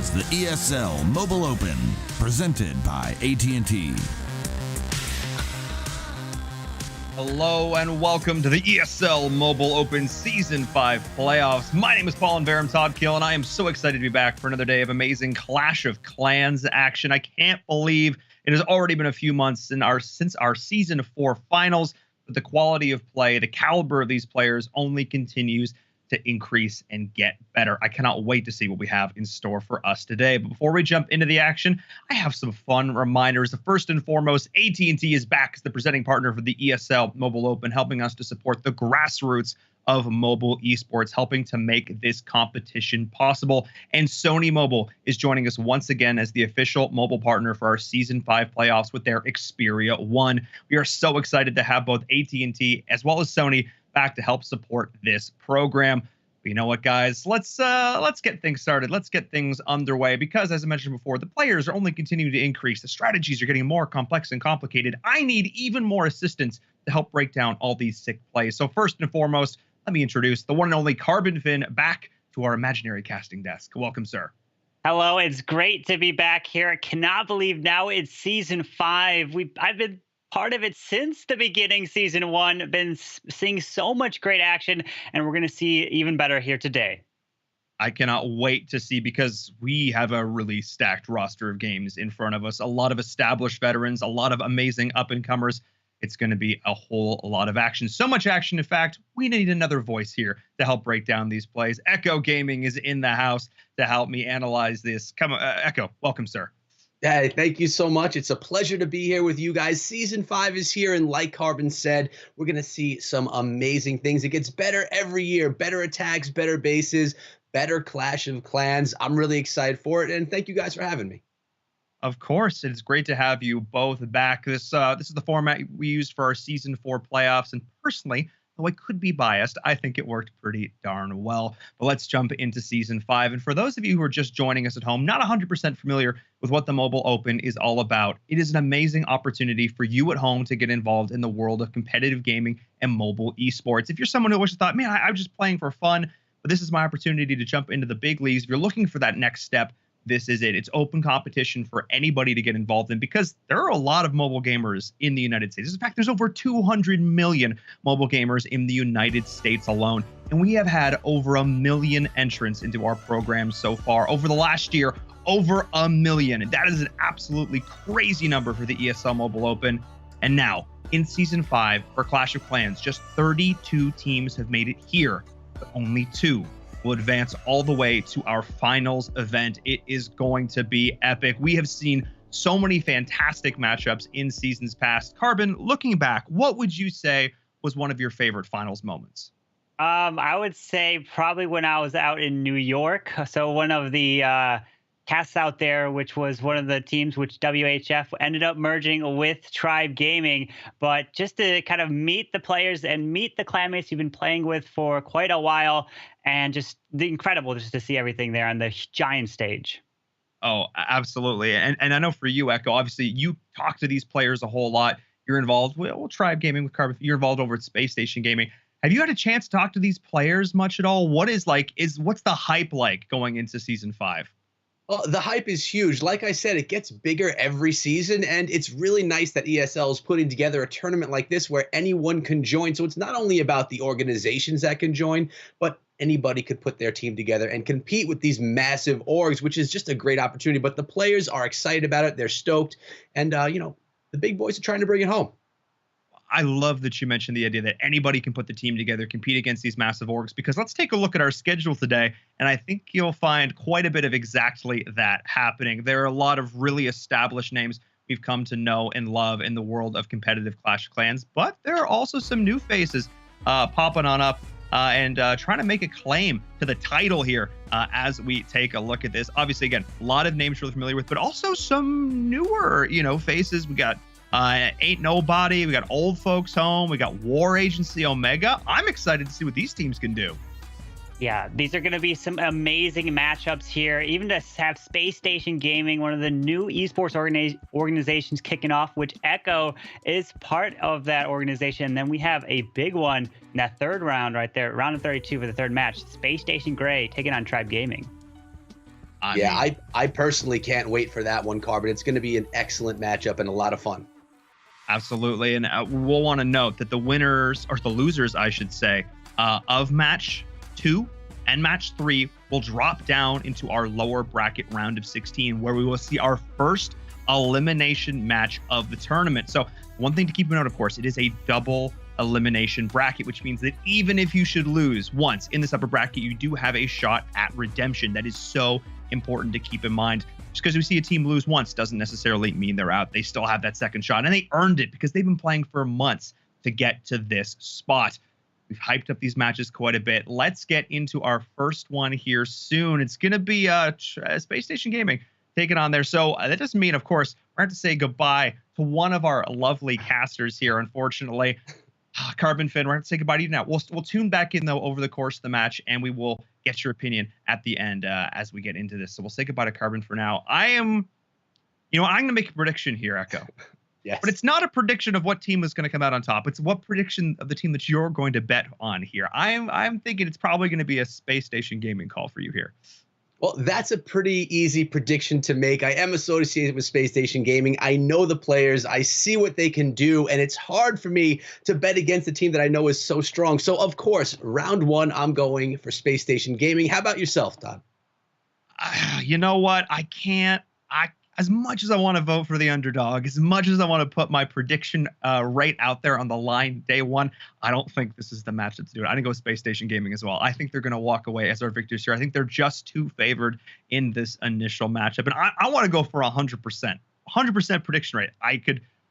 is the ESL Mobile Open, presented by AT&T. Hello and welcome to the ESL Mobile Open Season 5 playoffs. My name is Paul and Varum Toddkill, and I am so excited to be back for another day of amazing Clash of Clans action. I can't believe it has already been a few months since our Season 4 finals, but the quality of play, the caliber of these players only continues to increase and get better. I cannot wait to see what we have in store for us today. But before we jump into the action, I have some fun reminders. First and foremost, AT&T is back as the presenting partner for the ESL Mobile Open, helping us to support the grassroots of mobile esports, helping to make this competition possible. And Sony Mobile is joining us once again as the official mobile partner for our Season 5 playoffs with their Xperia One. We are so excited to have both AT&T as well as Sony back to help support this program. But you know what, guys? Let's get things started. Let's get things underway because, as I mentioned before, the players are only continuing to increase. The strategies are getting more complex and complicated. I need even more assistance to help break down all these sick plays. So first and foremost, let me introduce the one and only Carbon Finn back to our imaginary casting desk. Welcome, sir. Hello, it's great to be back here. I cannot believe now it's Season 5. I've been part of it since the beginning, Season 1. Been seeing so much great action, and we're going to see even better here today. I cannot wait to see because we have a really stacked roster of games in front of us. A lot of established veterans, a lot of amazing up-and-comers. It's going to be a whole lot of action. So much action, in fact, we need another voice here to help break down these plays. Echo Gaming is in the house to help me analyze this. Come on, Echo, welcome, sir. Hey, thank you so much. It's a pleasure to be here with you guys. Season 5 is here, and like Carbon said, we're going to see some amazing things. It gets better every year. Better attacks, better bases, better Clash of Clans. I'm really excited for it, and thank you guys for having me. Of course, it's great to have you both back. This is the format we used for our Season 4 playoffs, and personally, though I could be biased, I think it worked pretty darn well. But let's jump into Season 5. And for those of you who are just joining us at home, not 100% familiar with what the Mobile Open is all about, it is an amazing opportunity for you at home to get involved in the world of competitive gaming and mobile esports. If you're someone who always thought, man, I'm just playing for fun, but this is my opportunity to jump into the big leagues, if you're looking for that next step, this is it. It's open competition for anybody to get involved in because there are a lot of mobile gamers in the United States. In fact, there's over 200 million mobile gamers in the United States alone. And we have had over 1 million entrants into our program so far. Over the last year, over 1 million. And that is an absolutely crazy number for the ESL Mobile Open. And now, in Season 5 for Clash of Clans, just 32 teams have made it here, but only 2 will advance all the way to our finals event. It is going to be epic. We have seen so many fantastic matchups in seasons past. Carbon, looking back, what would you say was one of your favorite finals moments? I would say probably when I was out in New York. So one of the casts out there, which was one of the teams which WHF ended up merging with Tribe Gaming. But just to kind of meet the players and meet the clanmates you've been playing with for quite a while, and just incredible just to see everything there on the giant stage. Oh, absolutely. And I know for you, Echo, obviously you talk to these players a whole lot. You're involved with Tribe Gaming with Carbon. You're involved over at Space Station Gaming. Have you had a chance to talk to these players much at all? What's the hype like going into Season 5? Well, the hype is huge. Like I said, it gets bigger every season, and it's really nice that ESL is putting together a tournament like this where anyone can join. So it's not only about the organizations that can join, but anybody could put their team together and compete with these massive orgs, which is just a great opportunity. But the players are excited about it. They're stoked. And, the big boys are trying to bring it home. I love that you mentioned the idea that anybody can put the team together, compete against these massive orgs, because let's take a look at our schedule today, and I think you'll find quite a bit of exactly that happening. There are a lot of really established names we've come to know and love in the world of competitive Clash of Clans, but there are also some new faces popping on up and trying to make a claim to the title here as we take a look at this. Obviously, again, a lot of names we're familiar with, but also some newer, faces. We got Ain't Nobody. We got Old Folks Home. We got War Agency Omega. I'm excited to see what these teams can do. Yeah, these are going to be some amazing matchups here. Even to have Space Station Gaming, one of the new esports organizations kicking off, which Echo is part of that organization. And then we have a big one in that third round right there, round of 32 for the third match. Space Station Gray taking on Tribe Gaming. I personally can't wait for that one, Carbon. It's going to be an excellent matchup and a lot of fun. Absolutely. And we'll want to note that the winners, or the losers, I should say, of match 2 and match 3 will drop down into our lower bracket round of 16, where we will see our first elimination match of the tournament. So one thing to keep in note, of course, it is a double elimination bracket, which means that even if you should lose once in this upper bracket, you do have a shot at redemption. That is so important to keep in mind. Just because we see a team lose once doesn't necessarily mean they're out. They still have that second shot, and they earned it because they've been playing for months to get to this spot. We've hyped up these matches quite a bit. Let's get into our first one here soon. It's going to be Space Station Gaming taking on there. So that doesn't mean, of course, we're going to have to say goodbye to one of our lovely casters here, unfortunately. Carbon Finn, we're going to say goodbye to you now. We'll tune back in, though, over the course of the match, and we will get your opinion at the end as we get into this. So we'll say goodbye to Carbon for now. I'm going to make a prediction here, Echo. Yes. But it's not a prediction of what team is going to come out on top. It's what prediction of the team that you're going to bet on here. I'm thinking it's probably going to be a Space Station Gaming call for you here. Well, that's a pretty easy prediction to make. I am associated with Space Station Gaming. I know the players. I see what they can do, and it's hard for me to bet against a team that I know is so strong. So, of course, round 1, I'm going for Space Station Gaming. How about yourself, Todd? You know what? I can't. As much as I want to vote for the underdog, as much as I want to put my prediction right out there on the line day one, I don't think this is the match to do it. I'm going to go Space Station Gaming as well. I think they're going to walk away as our victors here. I think they're just too favored in this initial matchup. And I want to go for 100% prediction rate.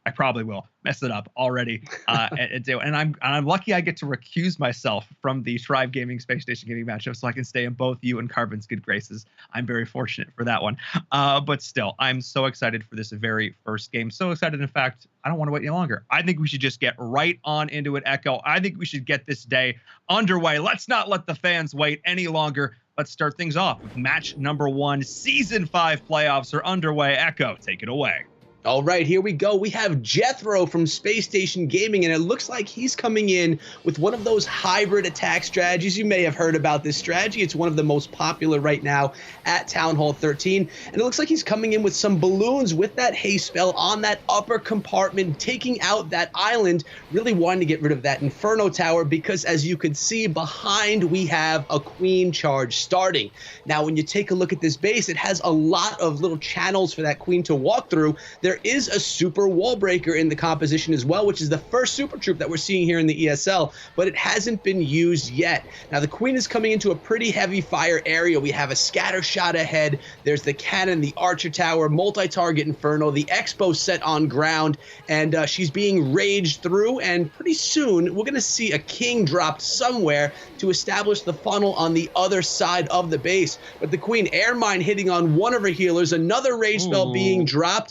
I probably will mess it up already. And I'm lucky I get to recuse myself from the Tribe Gaming Space Station Gaming matchup so I can stay in both you and Carbon's good graces. I'm very fortunate for that one. But still, I'm so excited for this very first game. So excited, in fact, I don't want to wait any longer. I think we should just get right on into it, Echo. I think we should get this day underway. Let's not let the fans wait any longer. Let's start things off with match number 1. Season 5 playoffs are underway. Echo, take it away. All right, here we go. We have Jethro from Space Station Gaming, and it looks like he's coming in with one of those hybrid attack strategies. You may have heard about this strategy. It's one of the most popular right now at Town Hall 13, and it looks like he's coming in with some balloons with that haste spell on that upper compartment, taking out that island, really wanting to get rid of that Inferno Tower because, as you can see behind, we have a Queen charge starting. Now, when you take a look at this base, it has a lot of little channels for that Queen to walk through. There is a super wall breaker in the composition as well, which is the first super troop that we're seeing here in the ESL, but it hasn't been used yet. Now, the Queen is coming into a pretty heavy fire area. We have a scatter shot ahead. There's the cannon, the archer tower, multi-target Inferno, the Expo set on ground, and she's being raged through, and pretty soon we're going to see a king dropped somewhere to establish the funnel on the other side of the base. But the Queen air mine hitting on one of her healers, another rage spell being dropped.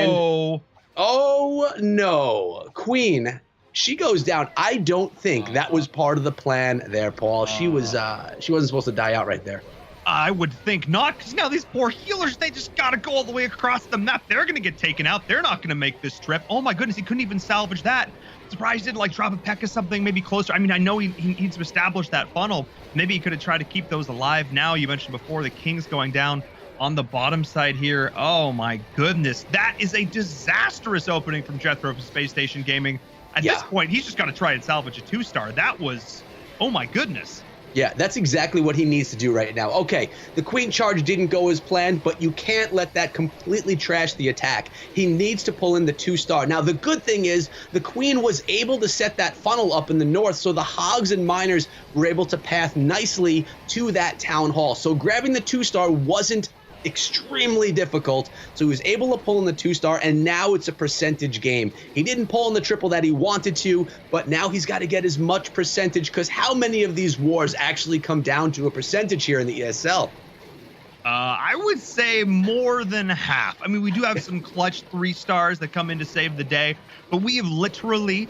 Oh no, Queen, she goes down. I don't think that was part of the plan there, Paul. She wasn't supposed to die out right there. I would think not, because now these poor healers, they just got to go all the way across the map. They're going to get taken out. They're not going to make this trip. Oh my goodness, he couldn't even salvage that. Surprised he didn't drop a peck or something maybe closer. I mean, I know he needs to establish that funnel. Maybe he could have tried to keep those alive. Now, you mentioned before, the King's going down on the bottom side here. Oh my goodness, that is a disastrous opening from Jethro from Space Station Gaming. At this point, he's just got to try and salvage a 2-star. That was, oh my goodness. Yeah, that's exactly what he needs to do right now. Okay, the Queen charge didn't go as planned, but you can't let that completely trash the attack. He needs to pull in the 2-star. Now, the good thing is the Queen was able to set that funnel up in the north, so the Hogs and Miners were able to path nicely to that town hall. So grabbing the 2-star wasn't extremely difficult, so he was able to pull in the 2-star, and now it's a percentage game. He didn't pull in the triple that he wanted to, but now he's got to get as much percentage, because how many of these wars actually come down to a percentage here in the ESL? I would say more than half. I mean, we do have some clutch 3-stars that come in to save the day, but we have literally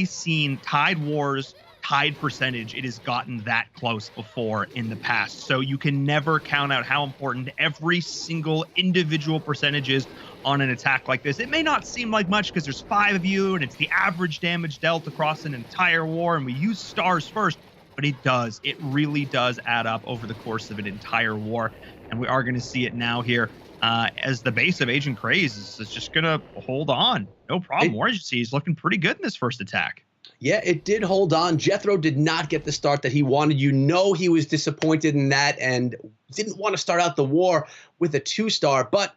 seen Tide Wars Tide percentage, it has gotten that close before in the past. So you can never count out how important every single individual percentage is on an attack like this. It may not seem like much because there's 5 of you and it's the average damage dealt across an entire war and we use stars first, but it does. It really does add up over the course of an entire war. And we are going to see it now here as the base of Agent Craze is just going to hold on. No problem. War Agency is looking pretty good in this first attack. Yeah, it did hold on. Jethro did not get the start that he wanted. You know he was disappointed in that and didn't want to start out the war with a 2-star, but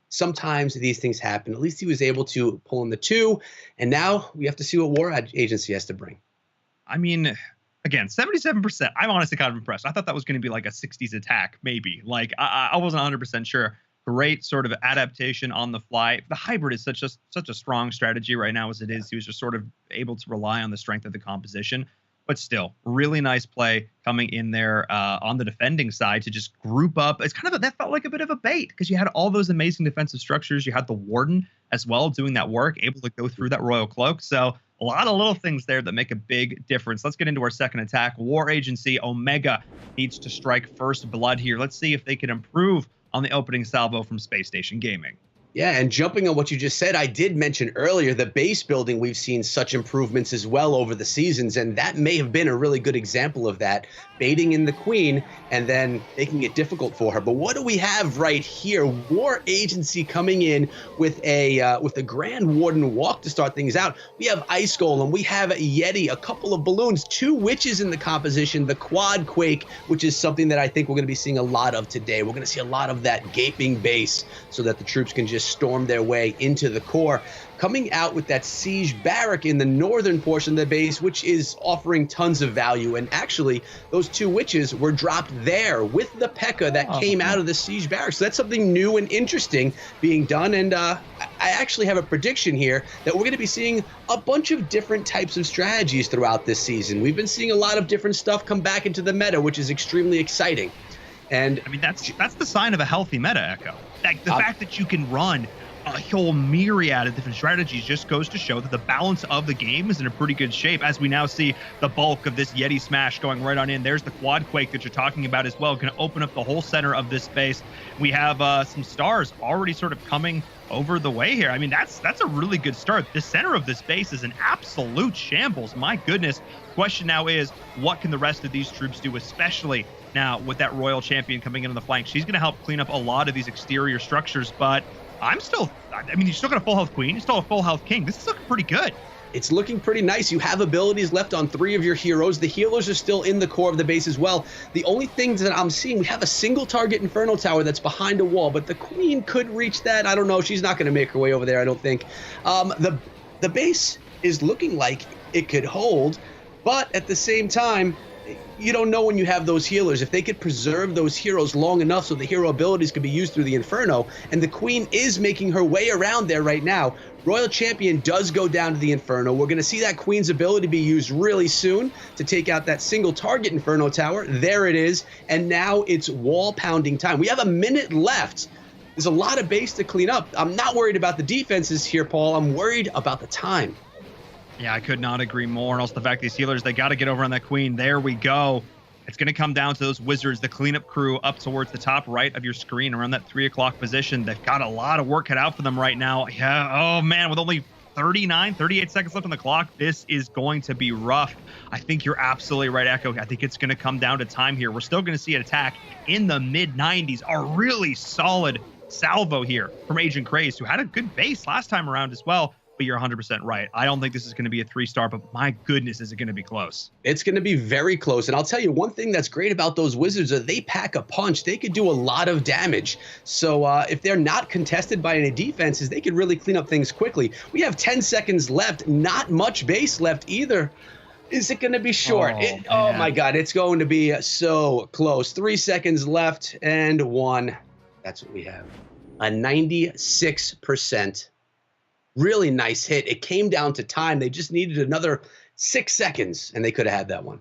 sometimes these things happen. At least he was able to pull in the 2, and now we have to see what War Agency has to bring. I mean, again, 77%. I'm honestly kind of impressed. I thought that was going to be like a 60s attack, maybe. Like, I wasn't 100% sure. Great sort of adaptation on the fly. The hybrid is such a strong strategy right now as it is. He was just sort of able to rely on the strength of the composition. But still, really nice play coming in there on the defending side to just group up. It's kind of that felt like a bit of a bait because you had all those amazing defensive structures. You had the Warden as well doing that work, able to go through that Royal Cloak. So a lot of little things there that make a big difference. Let's get into our second attack. War Agency Omega needs to strike first blood here. Let's see if they can improve on the opening salvo from Space Station Gaming. Yeah, and jumping on what you just said, I did mention earlier the base building. We've seen such improvements as well over the seasons, and that may have been a really good example of that, baiting in the Queen and then making it difficult for her. But what do we have right here? War Agency coming in with a Grand Warden walk to start things out. We have Ice Golem, we have Yeti, a couple of balloons, 2 witches in the composition, the Quad Quake, which is something that I think we're going to be seeing a lot of today. We're going to see a lot of that gaping base so that the troops can just storm their way into the core. Coming out with that siege barrack in the northern portion of the base, which is offering tons of value. And actually, those 2 witches were dropped there with the P.E.K.K.A. that came out of the siege barrack. So that's something new and interesting being done. And I actually have a prediction here that we're going to be seeing a bunch of different types of strategies throughout this season. We've been seeing a lot of different stuff come back into the meta, which is extremely exciting. And I mean, that's the sign of a healthy meta, Echo. Like the fact that you can run a whole myriad of different strategies just goes to show that the balance of the game is in a pretty good shape, as we now see the bulk of this Yeti smash going right on in. There's the Quad Quake that you're talking about as well. Going to open up the whole center of this space. We have some stars already sort of coming over the way here. I mean, that's a really good start. The center of this base is an absolute shambles. My goodness. Question now is, what can the rest of these troops do, especially now with that Royal Champion coming in on the flank? She's going to help clean up a lot of these exterior structures, but I mean, you still got a full health Queen, you still have a full health King. This is looking pretty good. It's looking pretty nice. You have abilities left on 3 of your heroes. The healers are still in the core of the base as well. The only things that I'm seeing, we have a single target Inferno Tower that's behind a wall, but the Queen could reach that. I don't know. She's not going to make her way over there, I don't think. The base is looking like it could hold, but at the same time, you don't know when you have those healers. If they could preserve those heroes long enough so the hero abilities could be used through the Inferno, and the Queen is making her way around there right now. Royal Champion does go down to the Inferno. We're going to see that Queen's ability be used really soon to take out that single target Inferno Tower. There it is. And now it's wall pounding time. We have a minute left. There's a lot of base to clean up. I'm not worried about the defenses here, Paul. I'm worried about the time. Yeah, I could not agree more. And also the fact these healers, they got to get over on that Queen. There we go. It's going to come down to those wizards, the cleanup crew up towards the top right of your screen around that 3 o'clock position. They've got a lot of work cut out for them right now. Yeah, oh man, with only 38 seconds left on the clock, this is going to be rough. I think you're absolutely right, Echo. I think it's going to come down to time here. We're still going to see an attack in the mid-90s, a really solid salvo here from Agent Craze, who had a good base last time around as well. But you're 100% right. I don't think this is going to be a 3-star, but my goodness, is it going to be close? It's going to be very close. And I'll tell you one thing that's great about those wizards is they pack a punch. They could do a lot of damage. So if they're not contested by any defenses, they could really clean up things quickly. We have 10 seconds left. Not much base left either. Is it going to be short? Oh my God, it's going to be so close. 3 seconds left and 1. That's what we have. A 96%. Really nice hit. It came down to time. They just needed another 6 seconds, and they could have had that one.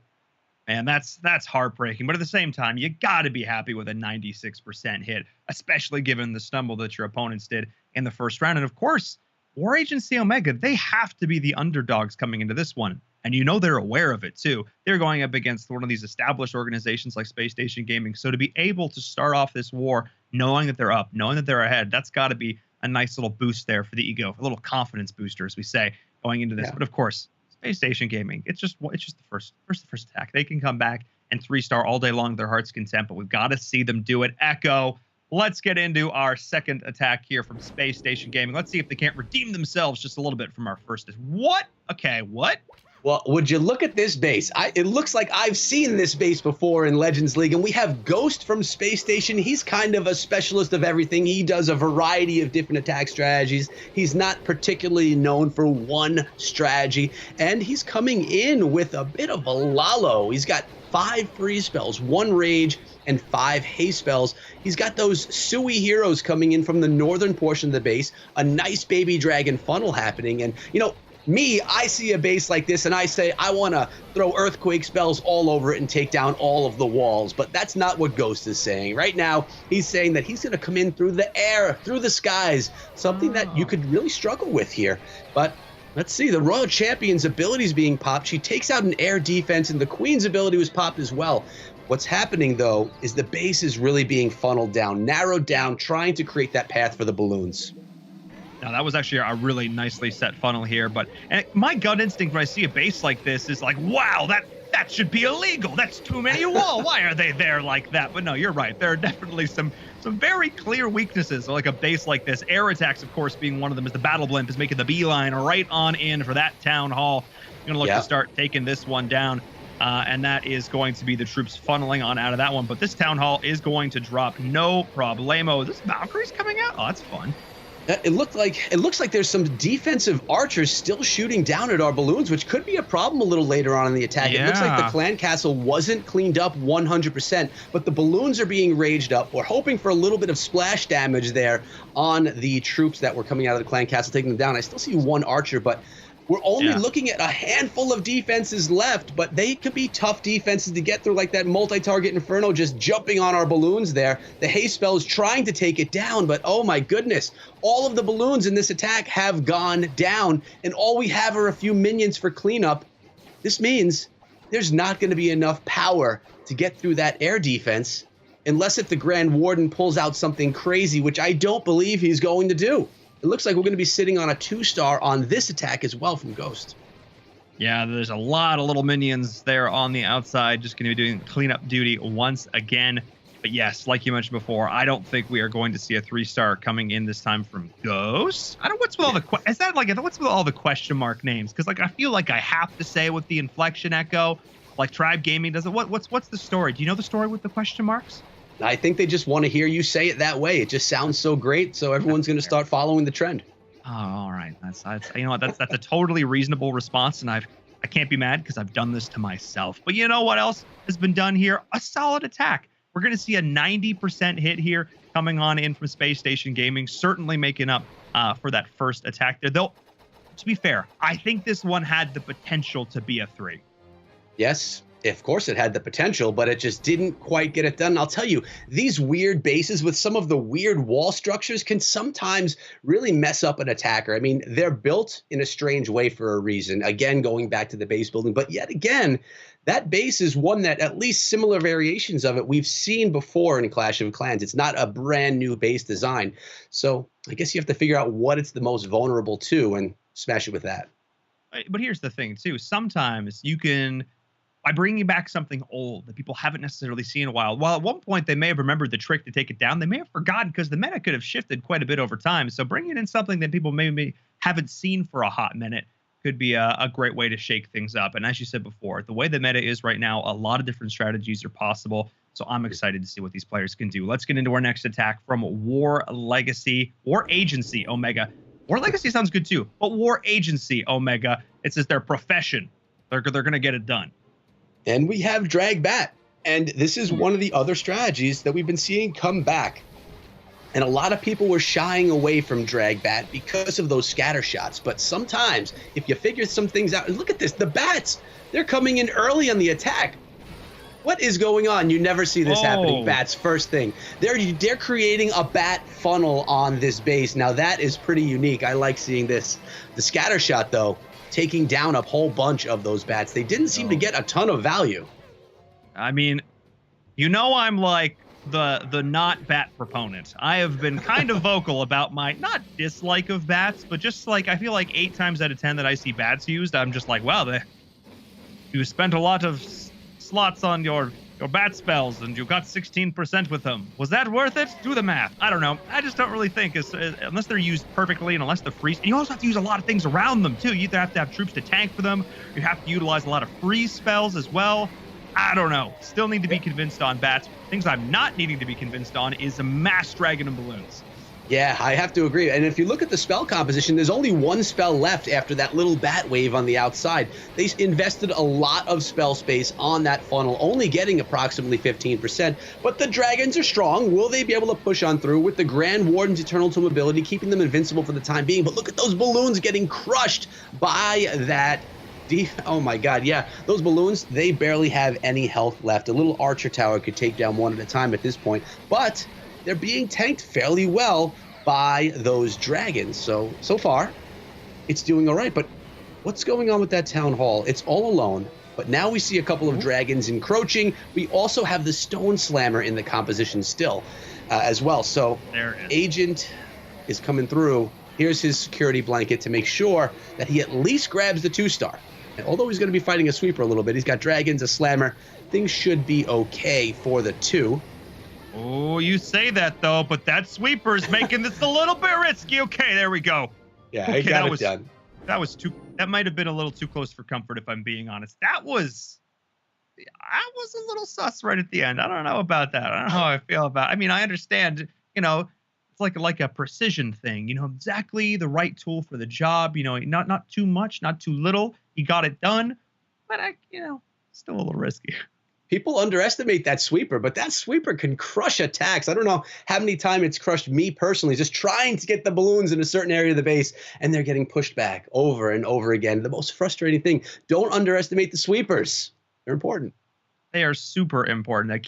Man, that's heartbreaking. But at the same time, you got to be happy with a 96% hit, especially given the stumble that your opponents did in the first round. And of course, War Agency Omega, they have to be the underdogs coming into this one. And you know they're aware of it, too. They're going up against one of these established organizations like Space Station Gaming. So to be able to start off this war knowing that they're up, knowing that they're ahead, that's got to be a nice little boost there for the ego, a little confidence booster, as we say, going into this. Yeah. But of course, Space Station Gaming. It's just the first attack. They can come back and 3-star all day long, their heart's content, but we've got to see them do it. Echo, let's get into our second attack here from Space Station Gaming. Let's see if they can't redeem themselves just a little bit from our first. What? Okay, what? Well, would you look at this base? It looks like I've seen this base before in Legends League, and we have Ghost from Space Station. He's kind of a specialist of everything. He does a variety of different attack strategies. He's not particularly known for one strategy, and he's coming in with a bit of a lalo. He's got 5 freeze spells, 1 rage, and 5 haste spells. He's got those Sui heroes coming in from the northern portion of the base, a nice baby dragon funnel happening, and, you know, I see a base like this and I say, I want to throw earthquake spells all over it and take down all of the walls. But that's not what Ghost is saying. Right now, he's saying that he's going to come in through the air, through the skies, something that you could really struggle with here. But let's see, the Royal Champion's ability is being popped. She takes out an air defense, and the Queen's ability was popped as well. What's happening, though, is the base is really being funneled down, narrowed down, trying to create that path for the balloons. Now, that was actually a really nicely set funnel here, and my gut instinct when I see a base like this is like, wow, that should be illegal. That's too many wall. Why are they there like that? But no, you're right. There are definitely some very clear weaknesses, like a base like this. Air attacks, of course, being one of them, as the Battle Blimp is making the beeline right on in for that Town Hall. Going to look to start taking this one down, and that is going to be the troops funneling on out of that one. But this Town Hall is going to drop, no problemo. This Valkyrie's coming out? Oh, that's fun. It looks like there's some defensive archers still shooting down at our balloons, which could be a problem a little later on in the attack. Yeah. It looks like the clan castle wasn't cleaned up 100%, but the balloons are being raged up. We're hoping for a little bit of splash damage there on the troops that were coming out of the clan castle, taking them down. I still see 1 archer, but we're only looking at a handful of defenses left, but they could be tough defenses to get through, like that multi-target Inferno just jumping on our balloons there. The haste spell is trying to take it down, but oh my goodness, all of the balloons in this attack have gone down, and all we have are a few minions for cleanup. This means there's not going to be enough power to get through that air defense, unless if the Grand Warden pulls out something crazy, which I don't believe he's going to do. It looks like we're going to be sitting on a 2-star on this attack as well from Ghost. Yeah, there's a lot of little minions there on the outside, just going to be doing cleanup duty once again. But yes, like you mentioned before, I don't think we are going to see a 3-star coming in this time from Ghost. I don't. What's with all the what's with all the question mark names? Because like I feel like I have to say with the inflection echo, like Tribe Gaming does it. What's the story? Do you know the story with the question marks? I think they just want to hear you say it that way. It just sounds so great, so everyone's going to start following the trend. Oh, all right. That's you know what? That's a totally reasonable response, and I can't be mad because I've done this to myself. But you know what else has been done here? A solid attack. We're going to see a 90% hit here coming on in from Space Station Gaming, certainly making up for that first attack there. Though, to be fair, I think this one had the potential to be a 3. Yes. Of course, it had the potential, but it just didn't quite get it done. And I'll tell you, these weird bases with some of the weird wall structures can sometimes really mess up an attacker. I mean, they're built in a strange way for a reason. Again, going back to the base building. But yet again, that base is one that at least similar variations of it we've seen before in Clash of Clans. It's not a brand new base design. So I guess you have to figure out what it's the most vulnerable to and smash it with that. But here's the thing, too. Sometimes you can, by bringing back something old that people haven't necessarily seen in a while at one point they may have remembered the trick to take it down, they may have forgotten because the meta could have shifted quite a bit over time. So bringing in something that people maybe haven't seen for a hot minute could be a great way to shake things up. And as you said before, the way the meta is right now, a lot of different strategies are possible. So I'm excited to see what these players can do. Let's get into our next attack from War Agency Omega. War Legacy sounds good too, but War Agency Omega, it says their profession. They're going to get it done. And we have Drag Bat. And this is one of the other strategies that we've been seeing come back. And a lot of people were shying away from Drag Bat because of those scatter shots. But sometimes, if you figure some things out, look at this, the bats, they're coming in early on the attack. What is going on? You never see this happening, bats, first thing. They're creating a bat funnel on this base. Now, that is pretty unique. I like seeing this. The scatter shot, though, taking down a whole bunch of those bats. They didn't seem to get a ton of value. I mean, you know, I'm like the not bat proponent. I have been kind of vocal about my not dislike of bats, but just like I feel like 8 times out of 10 that I see bats used, I'm just like, wow, you spent a lot of slots on your bat spells and you got 16% with them. Was that worth it? Do the math. I don't know. I just don't really think unless they're used perfectly and unless the freeze. And you also have to use a lot of things around them too. You either have to have troops to tank for them. You have to utilize a lot of freeze spells as well. I don't know. Still need to be convinced on bats. Things I'm not needing to be convinced on is a mass dragon and balloons. Yeah, I have to agree. And if you look at the spell composition, there's only one spell left after that little bat wave on the outside. They invested a lot of spell space on that funnel, only getting approximately 15%. But the dragons are strong. Will they be able to push on through with the Grand Warden's Eternal Tomb ability, keeping them invincible for the time being? But look at those balloons getting crushed by that. Oh my God, yeah. Those balloons, they barely have any health left. A little archer tower could take down one at a time at this point. But they're being tanked fairly well by those dragons. So far, it's doing all right. But what's going on with that town hall? It's all alone. But now we see a couple of dragons encroaching. We also have the stone slammer in the composition still as well. So Agent is coming through. Here's his security blanket to make sure that he at least grabs the 2-star. And although he's going to be fighting a sweeper a little bit, he's got dragons, a slammer. Things should be okay for the 2. Oh, you say that though, but that sweeper's making this a little bit risky. Okay, there we go. Yeah, okay, I got it done. That might have been a little too close for comfort, if I'm being honest. I was a little sus right at the end. I don't know about that. I don't know how I feel about it. I mean, I understand, it's like a precision thing, exactly the right tool for the job, not too much, not too little. He got it done, but still a little risky. People underestimate that sweeper, but that sweeper can crush attacks. I don't know how many times it's crushed me personally, just trying to get the balloons in a certain area of the base, and they're getting pushed back over and over again. The most frustrating thing, don't underestimate the sweepers. They're important. They are super important. A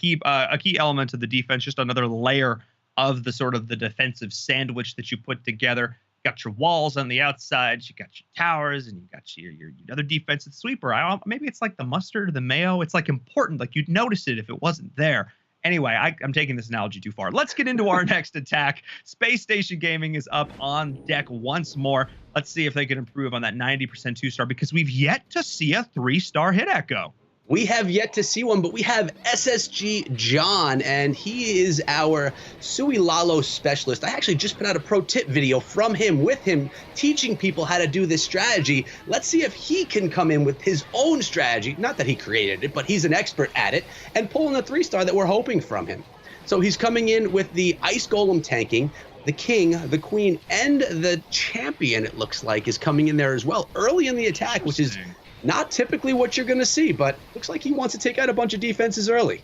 key element of the defense, just another layer of the sort of the defensive sandwich that you put together. You got your walls on the outside, you got your towers, and you got your other defensive sweeper. Maybe it's like the mustard or the mayo. It's like important, like you'd notice it if it wasn't there. Anyway, I'm taking this analogy too far. Let's get into our next attack. Space Station Gaming is up on deck once more. Let's see if they can improve on that 90% 2-star, because we've yet to see a 3-star hit echo. We have yet to see one, but we have SSG John, and he is our Suilalo specialist. I actually just put out a pro tip video from him, with him, teaching people how to do this strategy. Let's see if he can come in with his own strategy. Not that he created it, but he's an expert at it, and pull in the 3-star that we're hoping from him. So he's coming in with the Ice Golem tanking. The king, the queen, and the champion, it looks like, is coming in there as well early in the attack, which is not typically what you're going to see, but looks like he wants to take out a bunch of defenses early.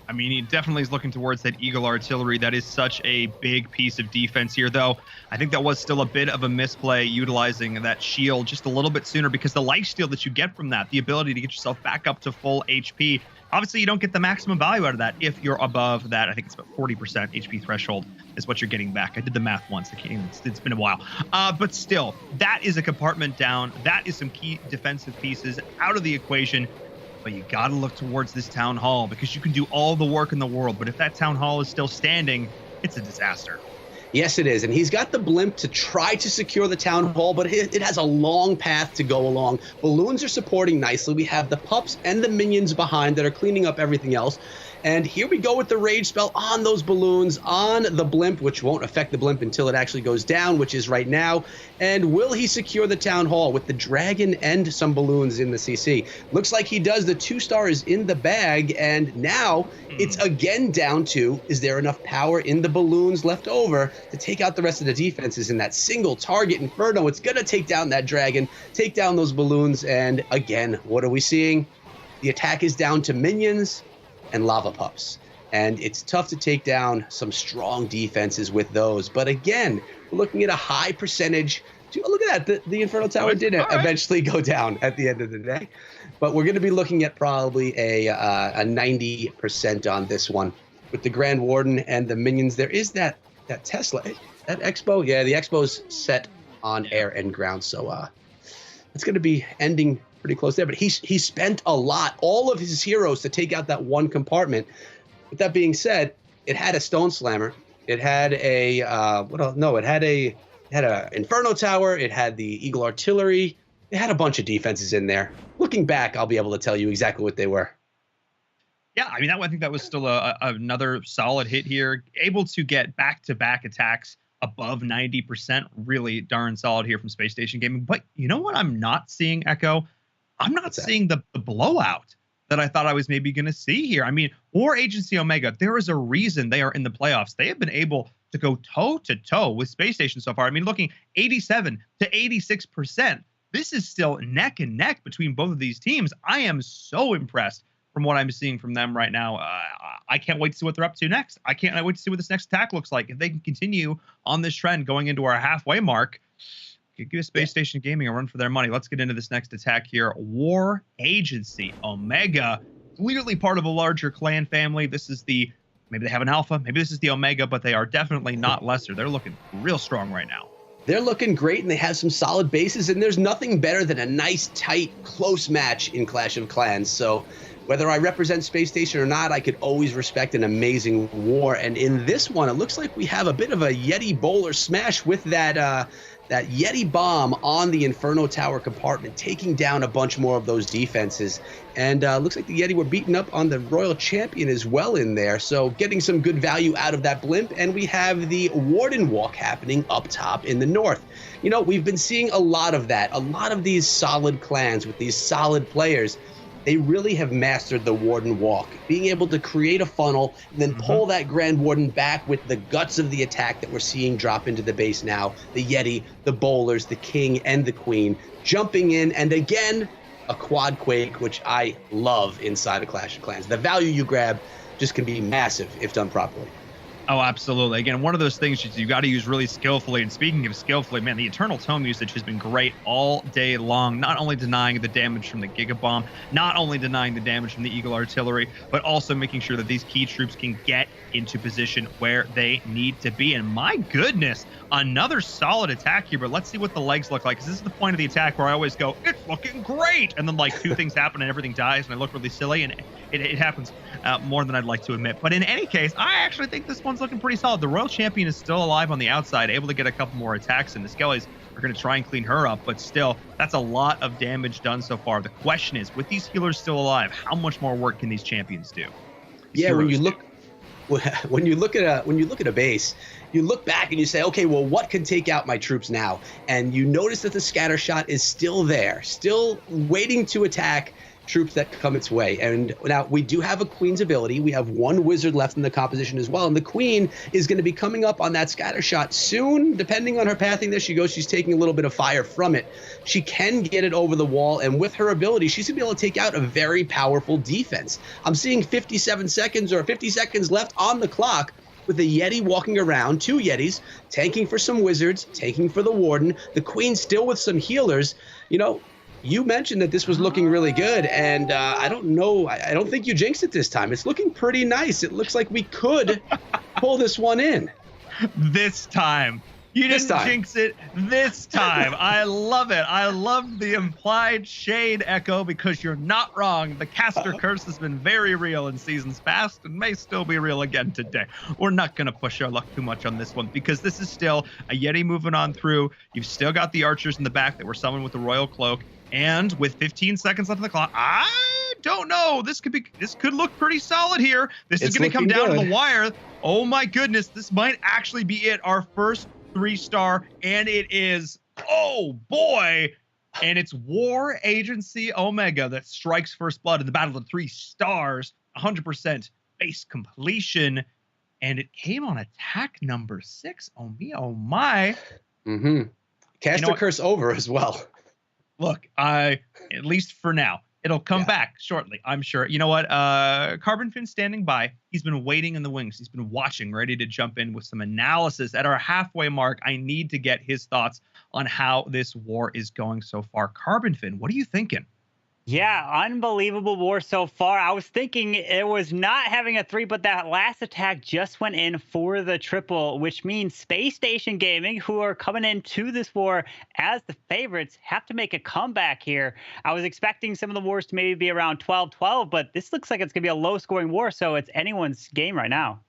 I mean, he definitely is looking towards that Eagle artillery. That is such a big piece of defense here, though. I think that was still a bit of a misplay, utilizing that shield just a little bit sooner, because the lifesteal that you get from that, the ability to get yourself back up to full HP, obviously you don't get the maximum value out of that if you're above that. I think it's about 40% HP threshold is what you're getting back. I did the math once. It's been a while. But still, that is a compartment down. That is some key defensive pieces out of the equation. But you got to look towards this town hall, because you can do all the work in the world, but if that town hall is still standing, it's a disaster. Yes, it is. And he's got the blimp to try to secure the town hall, but it has a long path to go along. Balloons are supporting nicely. We have the pups and the minions behind that are cleaning up everything else. And here we go with the rage spell on those balloons, on the blimp, which won't affect the blimp until it actually goes down, which is right now. And will he secure the town hall with the dragon and some balloons in the CC? Looks like he does. The 2-star is in the bag, and now it's again down to, is there enough power in the balloons left over to take out the rest of the defenses in that single target inferno? It's going to take down that dragon, take down those balloons, and again, what are we seeing? The attack is down to minions and lava pups, and it's tough to take down some strong defenses with those. But again, we're looking at a high percentage. Look at that, the Inferno Tower did eventually go down at the end of the day, but we're going to be looking at probably a 90% on this one with the Grand Warden and the minions. There is that Tesla, that Expo. Yeah, the Expo's set on air and ground, so it's going to be ending pretty close there, but he spent a lot, all of his heroes, to take out that one compartment. With that being said, it had a Stone Slammer. It had a what else? No, it had a Inferno Tower. It had the Eagle Artillery. It had a bunch of defenses in there. Looking back, I'll be able to tell you exactly what they were. Yeah, I mean, I think that was still another solid hit here. Able to get back-to-back attacks above 90%, really darn solid here from Space Station Gaming. But you know what I'm not seeing, Echo? I'm not seeing the blowout that I thought I was maybe going to see here. I mean, War Agency Omega, there is a reason they are in the playoffs. They have been able to go toe-to-toe with Space Station so far. I mean, looking 87 to 86%. This is still neck and neck between both of these teams. I am so impressed from what I'm seeing from them right now. I can't wait to see what they're up to next. I can't wait to see what this next attack looks like. If they can continue on this trend going into our halfway mark, give Space Station Gaming a run for their money. Let's get into this next attack here. War Agency Omega, clearly part of a larger clan family. This is maybe they have an alpha, maybe this is the Omega, but they are definitely not lesser. They're looking real strong right now. They're looking great, and they have some solid bases, and there's nothing better than a nice, tight, close match in Clash of Clans. So whether I represent Space Station or not, I could always respect an amazing war. And in this one, it looks like we have a bit of a Yeti bowler smash with that Yeti bomb on the Inferno Tower compartment, taking down a bunch more of those defenses. And looks like the Yeti were beaten up on the Royal Champion as well in there. So getting some good value out of that blimp. And we have the Warden Walk happening up top in the north. You know, we've been seeing a lot of that. A lot of these solid clans with these solid players. They really have mastered the Warden Walk, being able to create a funnel and then pull that Grand Warden back with the guts of the attack that we're seeing drop into the base now. The Yeti, the Bowlers, the King, and the Queen jumping in, and again, a Quad Quake, which I love inside of Clash of Clans. The value you grab just can be massive if done properly. Oh, absolutely. Again, one of those things you got to use really skillfully. And speaking of skillfully, man, the Eternal Tome usage has been great all day long, not only denying the damage from the Giga Bomb, not only denying the damage from the Eagle Artillery, but also making sure that these key troops can get into position where they need to be. And my goodness, another solid attack here, but let's see what the legs look like, because this is the point of the attack where I always go, it's looking great, and then like two things happen and everything dies and I look really silly, and it happens more than I'd like to admit. But in any case, I actually think this one's looking pretty solid. The Royal Champion is still alive on the outside, able to get a couple more attacks, and the Skellies are going to try and clean her up, but still, that's a lot of damage done so far. The question is, with these healers still alive, how much more work can these champions do? Yeah, when you look at a base, you look back and you say, okay, well, what can take out my troops now? And you notice that the scatter shot is still there, still waiting to attack troops that come its way. And now we do have a Queen's ability. We have one wizard left in the composition as well. And the Queen is going to be coming up on that scatter shot soon. Depending on her pathing there she goes, she's taking a little bit of fire from it. She can get it over the wall. And with her ability, she's going to be able to take out a very powerful defense. I'm seeing 57 seconds or 50 seconds left on the clock with the Yeti walking around, two Yetis, tanking for some wizards, tanking for the Warden. The Queen still with some healers. You know, you mentioned that this was looking really good, and I don't know. I don't think you jinxed it this time. It's looking pretty nice. It looks like we could pull this one in. This time. You didn't jinx it this time. I love it. I love the implied shade, Echo, because you're not wrong. The caster curse has been very real in seasons past and may still be real again today. We're not going to push our luck too much on this one because this is still a Yeti moving on through. You've still got the archers in the back that were summoned with the Royal Cloak. And with 15 seconds left on the clock, I don't know. This could look pretty solid here. This is going to come down to the wire. Oh my goodness, this might actually be it. Our first 3-star, and it is, oh boy. And it's War Agency Omega that strikes first blood in the Battle of 3 Stars, 100% base completion. And it came on attack number 6. Oh me, oh my. Caster curse over as well. Look, at least for now, it'll come back shortly, I'm sure. You know what? Carbon Fin standing by. He's been waiting in the wings. He's been watching, ready to jump in with some analysis. At our halfway mark, I need to get his thoughts on how this war is going so far. Carbon Fin, what are you thinking? Yeah, unbelievable war so far. I was thinking it was not having a 3, but that last attack just went in for the triple, which means Space Station Gaming, who are coming into this war as the favorites, have to make a comeback here. I was expecting some of the wars to maybe be around 12-12, but this looks like it's going to be a low-scoring war, so it's anyone's game right now.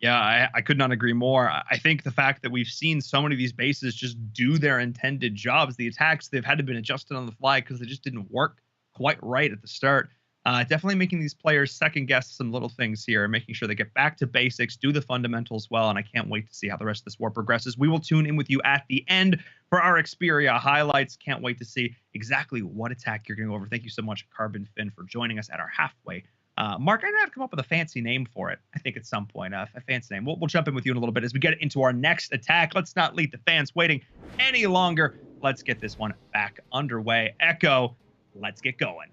Yeah, I could not agree more. I think the fact that we've seen so many of these bases just do their intended jobs, the attacks, they've had to been adjusted on the fly because they just didn't work quite right at the start. Definitely making these players second guess some little things here and making sure they get back to basics, do the fundamentals well. And I can't wait to see how the rest of this war progresses. We will tune in with you at the end for our Xperia highlights. Can't wait to see exactly what attack you're going to go over. Thank you so much, Carbon Finn, for joining us at our halfway. Mark, I'm going to have to come up with a fancy name for it. I think at some point, a fancy name. We'll jump in with you in a little bit as we get into our next attack. Let's not leave the fans waiting any longer. Let's get this one back underway. Echo, let's get going.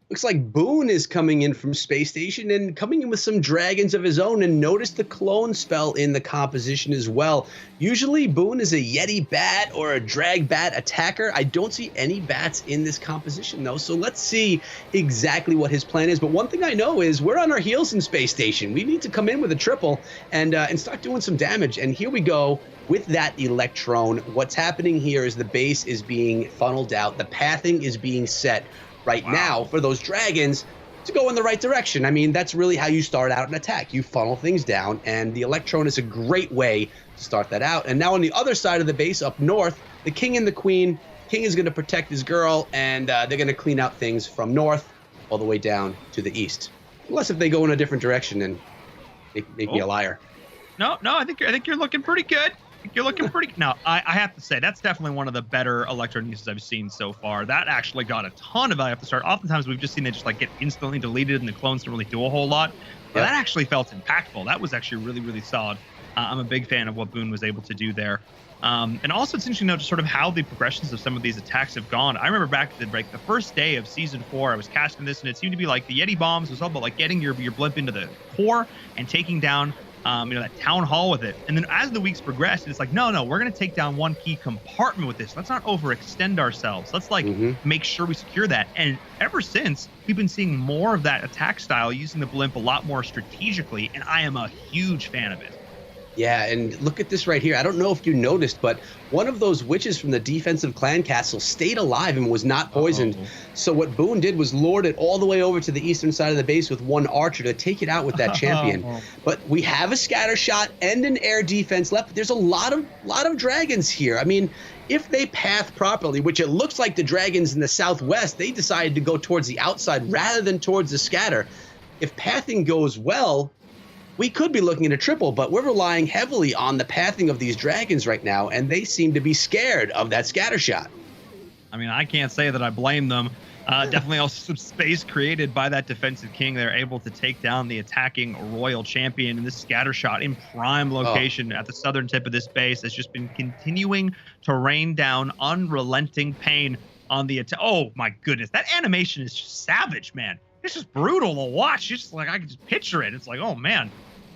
Looks like Boone is coming in from Space Station and coming in with some dragons of his own, and notice the clone spell in the composition as well. Usually Boone is a Yeti bat or a drag bat attacker. I don't see any bats in this composition though, so let's see exactly what his plan is. But one thing I know is we're on our heels in Space Station. We need to come in with a triple and start doing some damage, and here we go. With that Electron, what's happening here is the base is being funneled out. The pathing is being set right now for those dragons to go in the right direction. I mean, that's really how you start out an attack. You funnel things down, and the Electron is a great way to start that out. And now on the other side of the base up north, the king and the queen. King is going to protect his girl, and they're going to clean out things from north all the way down to the east. Unless if they go in a different direction and make me a liar. No, I think you're looking pretty good. You're looking pretty. No, I have to say that's definitely one of the better Electron uses I've seen so far. That actually got a ton of value at the start. Oftentimes we've just seen it just like get instantly deleted and the clones don't really do a whole lot. But that actually felt impactful. That was actually really, really solid. I'm a big fan of what Boone was able to do there. And also it's interesting to know just sort of how the progressions of some of these attacks have gone. I remember back at the first day of season 4, I was casting this and it seemed to be like the Yeti bombs was all about like getting your blimp into the core and taking down that town hall with it. And then as the weeks progressed, it's like, no, we're going to take down one key compartment with this. Let's not overextend ourselves. Let's make sure we secure that. And ever since, we've been seeing more of that attack style, using the blimp a lot more strategically. And I am a huge fan of it. Yeah, and look at this right here. I don't know if you noticed, but one of those witches from the defensive clan castle stayed alive and was not poisoned. So what Boone did was lured it all the way over to the eastern side of the base with one archer to take it out with that champion. But we have a scatter shot and an air defense left. There's a lot of dragons here. I mean, if they path properly, which it looks like the dragons in the southwest, they decided to go towards the outside rather than towards the scatter. If pathing goes well, we could be looking at a triple, but we're relying heavily on the pathing of these dragons right now, and they seem to be scared of that scatter shot. I mean, I can't say that I blame them. Definitely also some space created by that defensive king. They're able to take down the attacking royal champion, and this scatter shot in prime location at the southern tip of this base has just been continuing to rain down unrelenting pain on the attack. Oh my goodness, that animation is just savage, man. It's just brutal to watch. It's just like I can just picture it. It's like, oh man,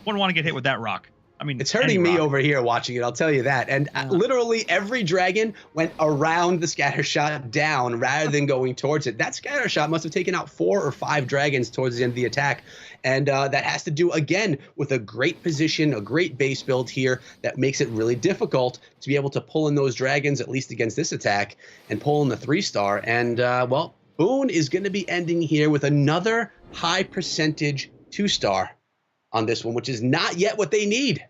wouldn't want to get hit with that rock. I mean, it's hurting me over here watching it, I'll tell you that. And literally every dragon went around the scatter shot down rather than going towards it. That scatter shot must have taken out 4 or 5 dragons towards the end of the attack. And that has to do, again, with a great position, a great base build here that makes it really difficult to be able to pull in those dragons, at least against this attack, and pull in the 3-star. And, well, Boone is going to be ending here with another high percentage 2-star on this one, which is not yet what they need.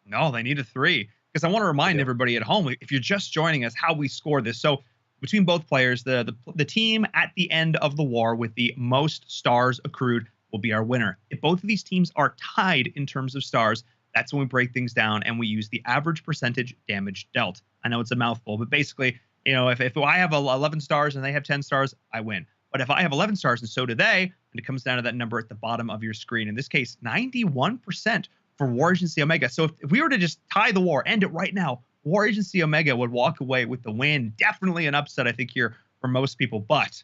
No, they need a 3. Because I want to remind everybody at home, if you're just joining us, how we score this. So between both players, the team at the end of the war with the most stars accrued will be our winner. If both of these teams are tied in terms of stars, that's when we break things down and we use the average percentage damage dealt. I know it's a mouthful, but basically, you know, if I have 11 stars and they have 10 stars, I win. But if I have 11 stars and so do they, and it comes down to that number at the bottom of your screen. In this case, 91% for War Agency Omega. So if we were to just tie the war, end it right now, War Agency Omega would walk away with the win. Definitely an upset, I think, here for most people. But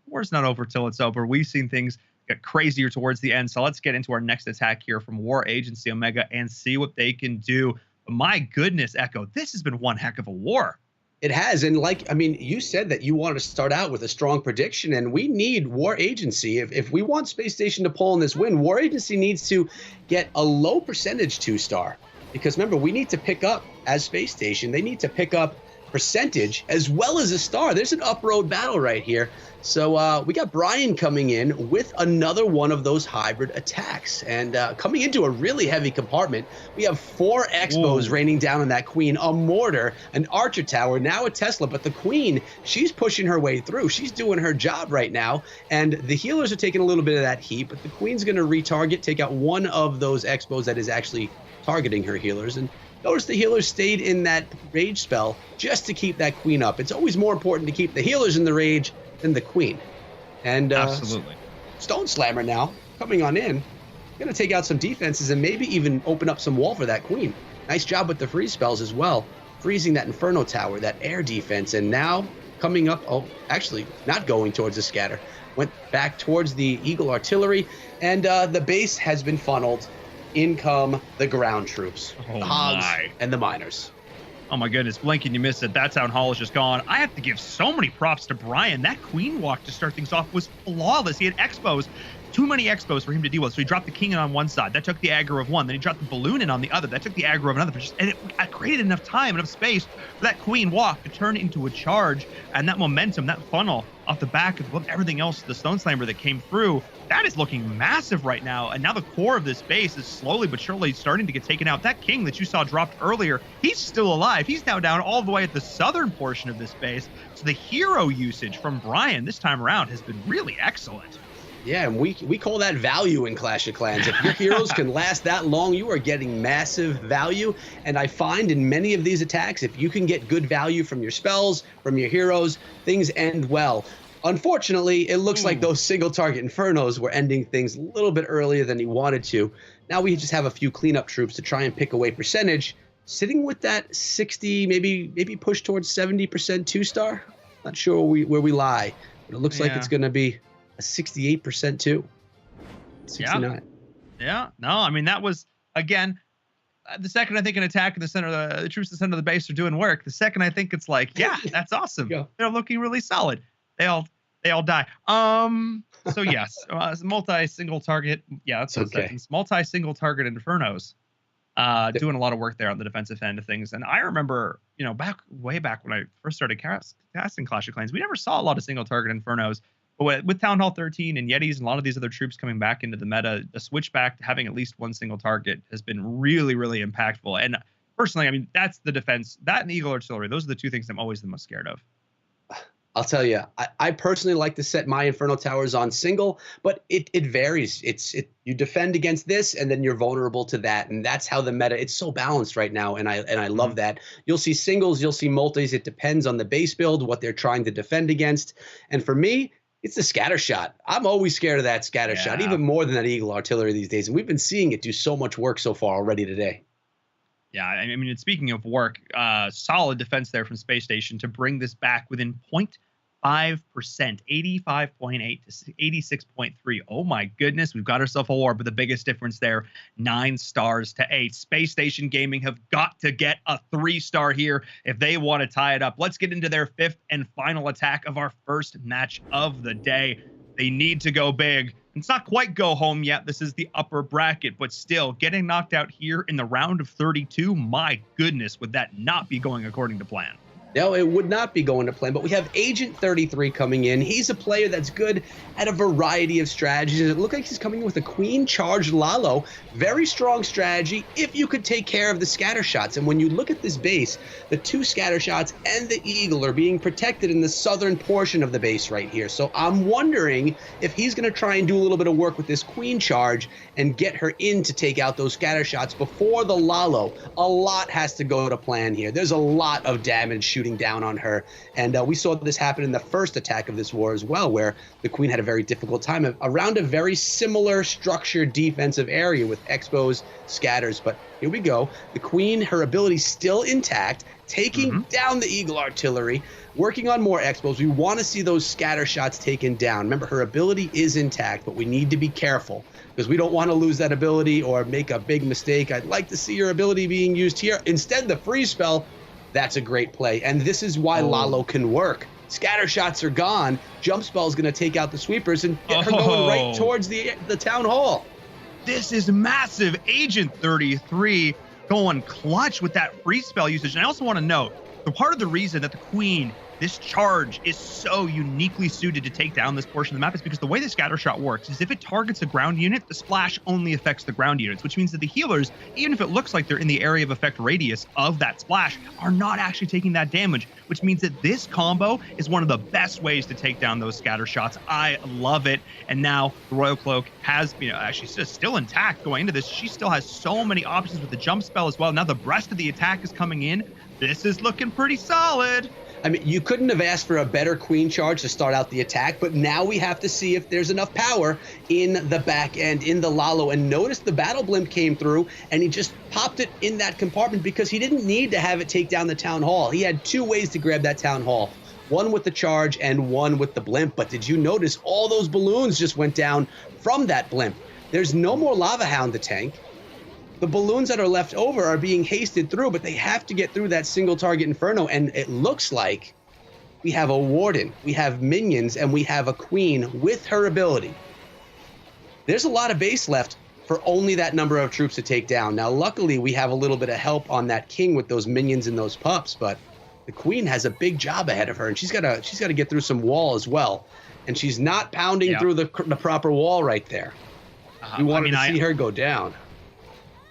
war's not over till it's over. We've seen things get crazier towards the end. So let's get into our next attack here from War Agency Omega and see what they can do. But my goodness, Echo, this has been one heck of a war. It has. And like, I mean, you said that you want to start out with a strong prediction, and we need War Agency. If we want Space Station to pull in this win, War Agency needs to get a low percentage 2-star. Because remember, we need to pick up, as Space Station, they need to pick up percentage as well as a star. There's an up-road battle right here. So we got Brian coming in with another one of those hybrid attacks. And coming into a really heavy compartment, we have 4 Expos raining down on that Queen, a Mortar, an Archer Tower, now a Tesla. But the Queen, she's pushing her way through. She's doing her job right now. And the healers are taking a little bit of that heat, but the Queen's going to retarget, take out one of those Expos that is actually targeting her healers. And notice the healers stayed in that rage spell just to keep that Queen up. It's always more important to keep the healers in the rage than the Queen. And absolutely. Stone Slammer now coming on in, gonna take out some defenses and maybe even open up some wall for that Queen. Nice job with the freeze spells as well, freezing that Inferno Tower, that air defense. And now coming up, oh, actually not going towards the scatter, went back towards the Eagle Artillery, and the base has been funneled. In come the ground troops, the Hogs and the Miners. Oh my goodness, blink and you miss it. That Town Hall is just gone. I have to give so many props to Brian. That Queen walk to start things off was flawless. He had Expos, too many Expos for him to deal with. So he dropped the King in on one side. That took the aggro of one. Then he dropped the Balloon in on the other. That took the aggro of another. And it created enough time, enough space for that Queen walk to turn into a charge. And that momentum, that funnel off the back of everything else, the Stone Slammer that came through, that is looking massive right now. And now the core of this base is slowly but surely starting to get taken out. That King that you saw dropped earlier, he's still alive. He's now down all the way at the southern portion of this base. So the hero usage from Brian this time around has been really excellent. Yeah, and we call that value in Clash of Clans. If your heroes can last that long, you are getting massive value. And I find in many of these attacks, if you can get good value from your spells, from your heroes, things end well. Unfortunately, it looks like those single target Infernos were ending things a little bit earlier than he wanted to. Now we just have a few cleanup troops to try and pick away percentage. Sitting with that 60, maybe push towards 70% 2-star. Not sure where we lie, but it looks like it's going to be a 68% too. 69. Yeah. No, I mean, that was, again, the second I think an attack in the center of the troops in the center of the base are doing work. The second I think it's like, yeah, that's awesome. Yeah. They're looking really solid. They all die. So yes, multi-single target. Yeah, that's okay. Multi-single target Infernos. Doing a lot of work there on the defensive end of things. And I remember, way back when I first started casting Clash of Clans, we never saw a lot of single target Infernos. But with Town Hall 13 and Yetis and a lot of these other troops coming back into the meta, the switch back to having at least one single target has been really, really impactful. And personally, I mean, that's the defense. That and Eagle Artillery, those are the two things I'm always the most scared of. I'll tell you, I personally like to set my Inferno Towers on single, but it varies. You defend against this, and then you're vulnerable to that, and that's how the meta. It's so balanced right now, and I love that. You'll see singles, you'll see multis. It depends on the base build, what they're trying to defend against, and for me, it's the scatter shot. I'm always scared of that scatter shot, even more than that Eagle Artillery these days, and we've been seeing it do so much work so far already today. Yeah, I mean, speaking of work, solid defense there from Space Station to bring this back within 0.5%, 85.8 to 86.3. Oh my goodness, we've got ourselves a war, but the biggest difference there, 9 stars to 8. Space Station Gaming have got to get a 3-star here if they want to tie it up. Let's get into their 5th and final attack of our first match of the day. They need to go big. It's not quite go home yet. This is the upper bracket, but still getting knocked out here in the round of 32. My goodness, would that not be going according to plan? No, it would not be going to plan, but we have Agent 33 coming in. He's a player that's good at a variety of strategies. It looks like he's coming in with a Queen charged Lalo. Very strong strategy if you could take care of the scatter shots. And when you look at this base, the 2 scatter shots and the Eagle are being protected in the southern portion of the base right here. So I'm wondering if he's going to try and do a little bit of work with this Queen charge and get her in to take out those scatter shots before the Lalo. A lot has to go to plan here. There's a lot of damage shooting down on her, and we saw this happen in the first attack of this war as well, where the Queen had a very difficult time around a very similar structured defensive area with expos, scatters. But here we go, the Queen, her ability still intact, taking down the Eagle Artillery, working on more expos. We want to see those scatter shots taken down. Remember, her ability is intact, but we need to be careful because we don't want to lose that ability or make a big mistake. I'd like to see your ability being used here. Instead, the freeze spell, that's a great play. And this is why Lalo can work. Scatter shots are gone. Jump spell is going to take out the sweepers and get her going right towards the town hall. This is massive. Agent 33 going clutch with that free spell usage. And I also want to note, the part of the reason that the Queen, this charge, is so uniquely suited to take down this portion of the map is because the way the scatter shot works is if it targets a ground unit, the splash only affects the ground units, which means that the healers, even if it looks like they're in the area of effect radius of that splash, are not actually taking that damage, which means that this combo is one of the best ways to take down those scatter shots. I love it. And now the Royal Cloak has, actually still intact going into this. She still has so many options with the jump spell as well. Now the rest of the attack is coming in. This is looking pretty solid. I mean, you couldn't have asked for a better Queen charge to start out the attack, but now we have to see if there's enough power in the back end, in the Lalo. And notice the Battle Blimp came through, and he just popped it in that compartment because he didn't need to have it take down the Town Hall. He had two ways to grab that Town Hall, one with the charge and one with the Blimp. But did you notice all those balloons just went down from that Blimp? There's no more Lava Hound to tank. The balloons that are left over are being hasted through, but they have to get through that single target Inferno. And it looks like we have a Warden, we have minions, and we have a Queen with her ability. There's a lot of base left for only that number of troops to take down. Now, luckily, we have a little bit of help on that King with those minions and those pups, but the Queen has a big job ahead of her, and she's got to get through some wall as well. And she's not pounding through the proper wall right there. We wanted to see her go down.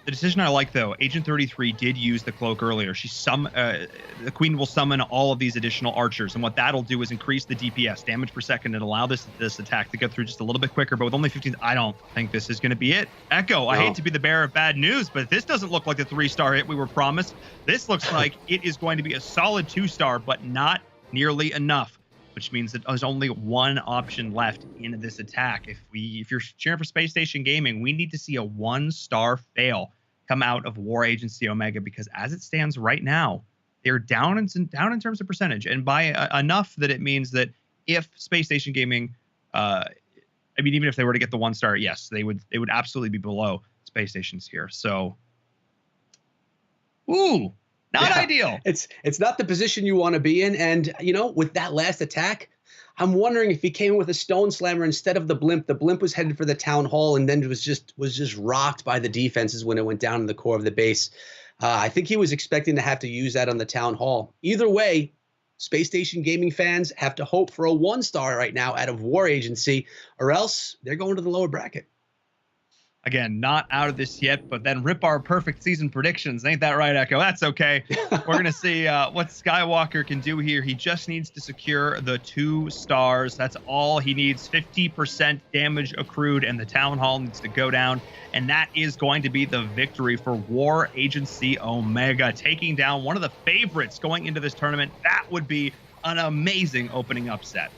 The decision I like, though, Agent 33 did use the cloak earlier. The Queen will summon all of these additional archers, and what that'll do is increase the DPS, damage per second, and allow this attack to go through just a little bit quicker. But with only 15, I don't think this is going to be it. Echo, I hate to be the bearer of bad news, but this doesn't look like the 3-star hit we were promised. This looks like it is going to be a solid 2-star, but not nearly enough, which means that there's only one option left in this attack. If you're cheering for Space Station Gaming, we need to see a 1-star fail come out of War Agency Omega, because as it stands right now, they're down in terms of percentage, and by enough that it means that if Space Station Gaming, even if they were to get the 1-star, yes, they would absolutely be below Space Stations here. So, not ideal. It's not the position you want to be in, and with that last attack, I'm wondering if he came with a Stone Slammer instead of the Blimp. The Blimp was headed for the Town Hall, and then was just rocked by the defenses when it went down in the core of the base. I think he was expecting to have to use that on the Town Hall. Either way, Space Station Gaming fans have to hope for a 1-star right now out of War Agency, or else they're going to the lower bracket. Again, not out of this yet, but then rip our perfect season predictions. Ain't that right, Echo? That's okay. We're going to see what Skywalker can do here. He just needs to secure the 2 stars. That's all he needs. 50% damage accrued, and the Town Hall needs to go down. And that is going to be the victory for War Agency Omega, taking down one of the favorites going into this tournament. That would be an amazing opening upset.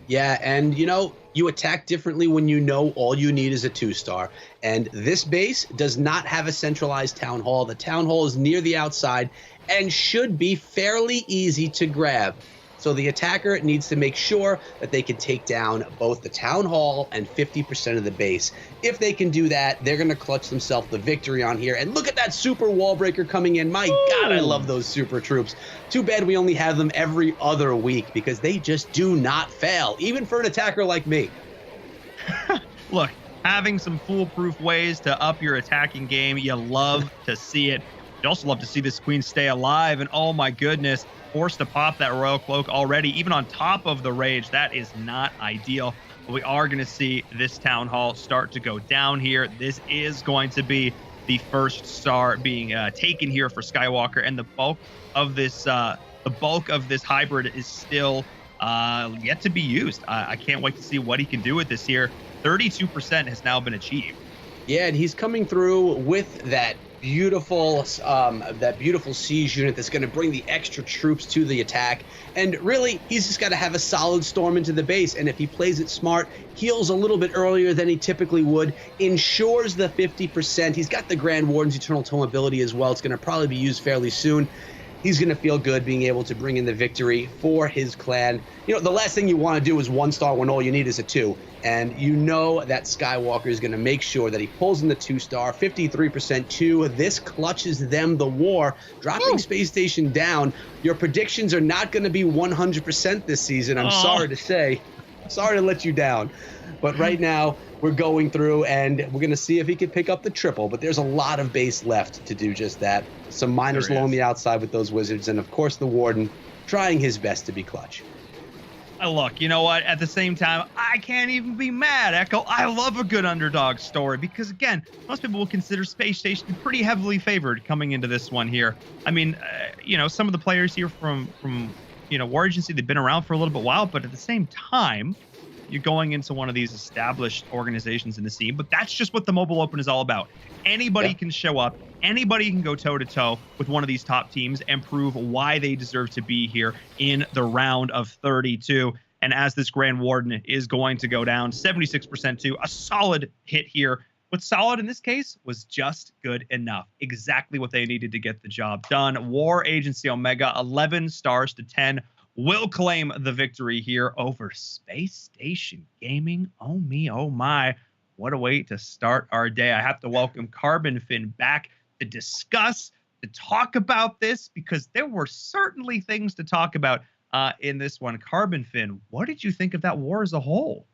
Yeah, and you attack differently when you know all you need is a 2-star. And this base does not have a centralized Town Hall. The Town Hall is near the outside and should be fairly easy to grab. So the attacker needs to make sure that they can take down both the Town Hall and 50% of the base. If they can do that, they're going to clutch themselves the victory on here. And look at that super wall breaker coming in. My God, I love those super troops. Too bad we only have them every other week, because they just do not fail, even for an attacker like me. Look, having some foolproof ways to up your attacking game, you love to see it. You'd also love to see this Queen stay alive, and oh my goodness, forced to pop that Royal Cloak already, even on top of the Rage. That is not ideal. But we are going to see this Town Hall start to go down here. This is going to be the 1st star being taken here for Skywalker, and the bulk of this hybrid is still yet to be used. I can't wait to see what he can do with this here. 32% has now been achieved. Yeah, and he's coming through with that beautiful siege unit that's going to bring the extra troops to the attack. And really, he's just got to have a solid storm into the base, and if he plays it smart, heals a little bit earlier than he typically would, ensures the 50%. He's got the Grand Warden's Eternal Tome ability as well. It's going to probably be used fairly soon. He's going to feel good being able to bring in the victory for his clan. The last thing you want to do is 1-star when all you need is a 2. And that Skywalker is going to make sure that he pulls in the 2-star, 53% 2. This clutches them the war, dropping Space Station down. Your predictions are not going to be 100% this season, I'm sorry to say. Sorry to let you down. But right now, we're going through, and we're going to see if he can pick up the triple. But there's a lot of base left to do just that. Some miners along the outside with those wizards, and of course the Warden trying his best to be clutch. Look, you know what? At the same time, I can't even be mad, Echo. I love a good underdog story because, again, most people will consider Space Station pretty heavily favored coming into this one here. I mean, some of the players here from War Agency, they've been around for a little bit while, but at the same time, you're going into one of these established organizations in the scene. But that's just what the Mobile Open is all about. Anybody can show up. Anybody can go toe-to-toe with one of these top teams and prove why they deserve to be here in the round of 32. And as this Grand Warden is going to go down, 76% to a solid hit here. But solid in this case was just good enough. Exactly what they needed to get the job done. War Agency Omega, 11 stars to 10, will claim the victory here over Space Station Gaming. Oh me, oh my. What a way to start our day. I have to welcome Carbon Fin back to discuss, to talk about this, because there were certainly things to talk about in this one. Carbon Fin, what did you think of that war as a whole?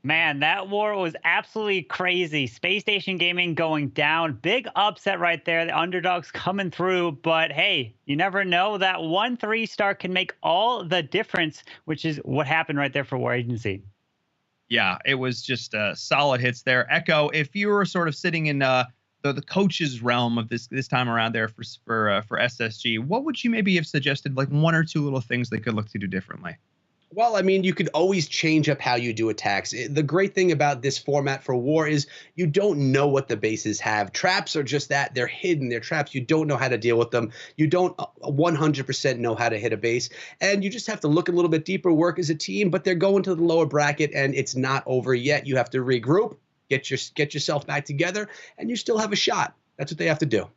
Man, that war was absolutely crazy. Space Station Gaming going down. Big upset right there. The underdogs coming through. But hey, you never know. That 1 3-star can make all the difference, which is what happened right there for War Agency. Yeah, it was just solid hits there. Echo, if you were sort of sitting in the coach's realm of this time around there for SSG, what would you maybe have suggested, like 1 or 2 little things they could look to do differently? Well, I mean, you could always change up how you do attacks. The great thing about this format for war is you don't know what the bases have. Traps are just that. They're hidden. They're traps. You don't know how to deal with them. You don't 100% know how to hit a base. And you just have to look a little bit deeper, work as a team. But they're going to the lower bracket, and it's not over yet. You have to regroup, get yourself back together, and you still have a shot. That's what they have to do.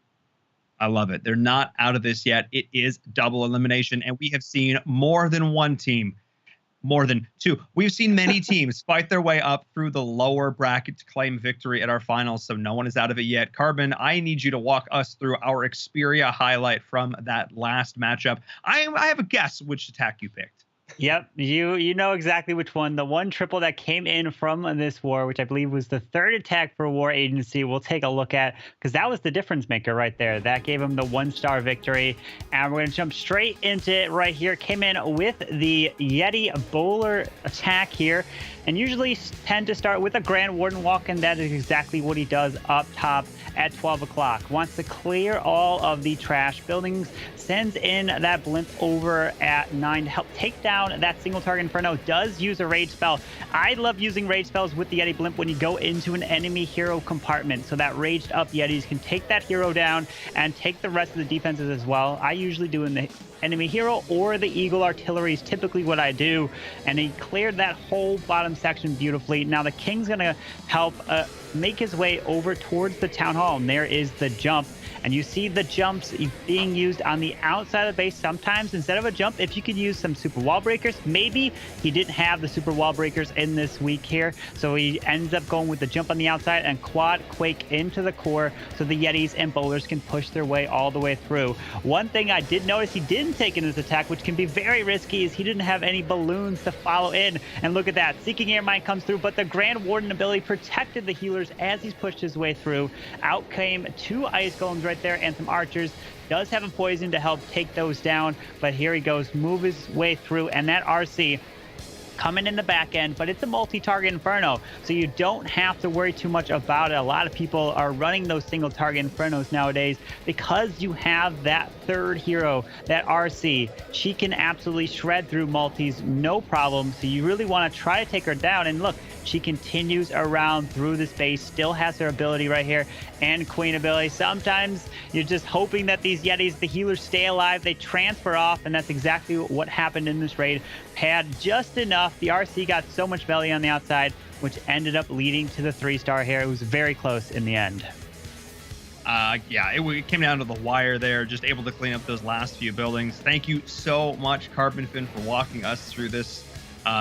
I love it. They're not out of this yet. It is double elimination, and we have seen more than one team. More than 2. We've seen many teams fight their way up through the lower bracket to claim victory at our finals, so no one is out of it yet. Carbon, I need you to walk us through our Xperia highlight from that last matchup. I have a guess which attack you picked. Yep, you know exactly which one. The 1 triple that came in from this war, which I believe was the 3rd attack for War Agency, we'll take a look at, because that was the difference maker right there. That gave him the 1-star victory. And we're going to jump straight into it right here. Came in with the Yeti bowler attack here, and usually tend to start with a Grand Warden walk, and that is exactly what he does up top at 12 o'clock. Wants to clear all of the trash buildings, sends in that blimp over at 9 to help take down that single target Inferno. Does use a rage spell. I love using rage spells with the Yeti blimp when you go into an enemy hero compartment, so that raged up Yetis can take that hero down and take the rest of the defenses as well. I usually do in the enemy hero or the Eagle artillery is typically what I do, and he cleared that whole bottom section beautifully. Now the King's gonna help make his way over towards the town hall, and there is the jump. And you see the jumps being used on the outside of the base. Sometimes instead of a jump, if you could use some super wall breakers, maybe he didn't have the super wall breakers in this week here. So he ends up going with the jump on the outside and quad quake into the core so the Yetis and bowlers can push their way all the way through. One thing I did notice he didn't take in his attack, which can be very risky, is he didn't have any balloons to follow in. And look at that. Seeking Air Mine comes through, but the Grand Warden ability protected the healers as he's pushed his way through. Out came 2 ice golems right there and some archers. Does have a poison to help take those down, but here he goes, move his way through, and that RC coming in the back end, but it's a multi-target Inferno, so you don't have to worry too much about it. A lot of people are running those single target Infernos nowadays because you have that 3rd hero, that RC. She can absolutely shred through multis, no problem, so you really want to try to take her down. And look, she continues around through the space, still has her ability right here, and Queen ability. Sometimes you're just hoping that these Yetis, the healers, stay alive. They transfer off, and that's exactly what happened in this raid. Pad just enough. The RC got so much belly on the outside, which ended up leading to the 3-star here. It was very close in the end. Yeah, it came down to the wire there, just able to clean up those last few buildings. Thank you so much, Carbon Fin, for walking us through this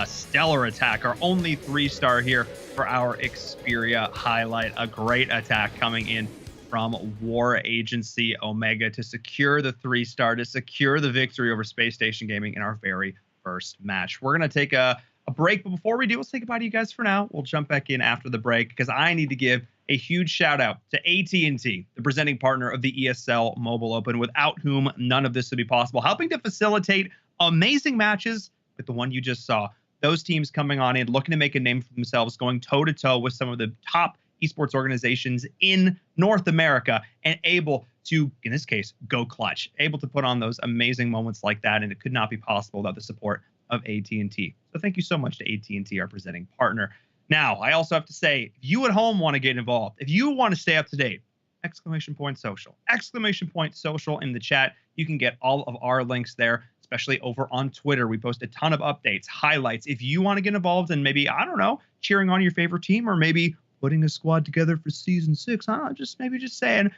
stellar attack. Our only 3-star here for our Xperia highlight. A great attack coming in from War Agency Omega to secure the 3-star, to secure the victory over Space Station Gaming in our very first match. We're going to take a break. But before we do, we'll say goodbye to you guys for now. We'll jump back in after the break because I need to give a huge shout out to AT&T, the presenting partner of the ESL Mobile Open, without whom none of this would be possible, helping to facilitate amazing matches like the one you just saw. Those teams coming on in, looking to make a name for themselves, going toe-to-toe with some of the top esports organizations in North America, and able to, in this case, go clutch, able to put on those amazing moments like that, and it could not be possible without the support of AT&T. So thank you so much to AT&T, our presenting partner. Now, I also have to say, if you at home want to get involved, if you want to stay up to date, !social in the chat. You can get all of our links there, especially over on Twitter. We post a ton of updates, highlights. If you want to get involved in maybe, I don't know, cheering on your favorite team, or maybe putting a squad together for season 6, just saying,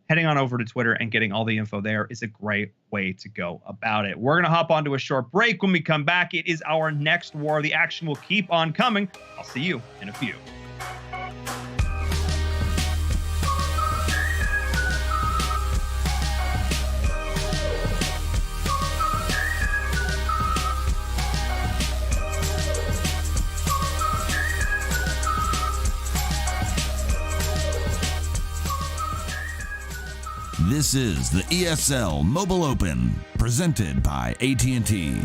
heading on over to Twitter and getting all the info there is a great way to go about it. We're going to hop onto a short break. When we come back, it is our next war. The action will keep on coming. I'll see you in a few. This is the ESL Mobile Open, presented by AT&T.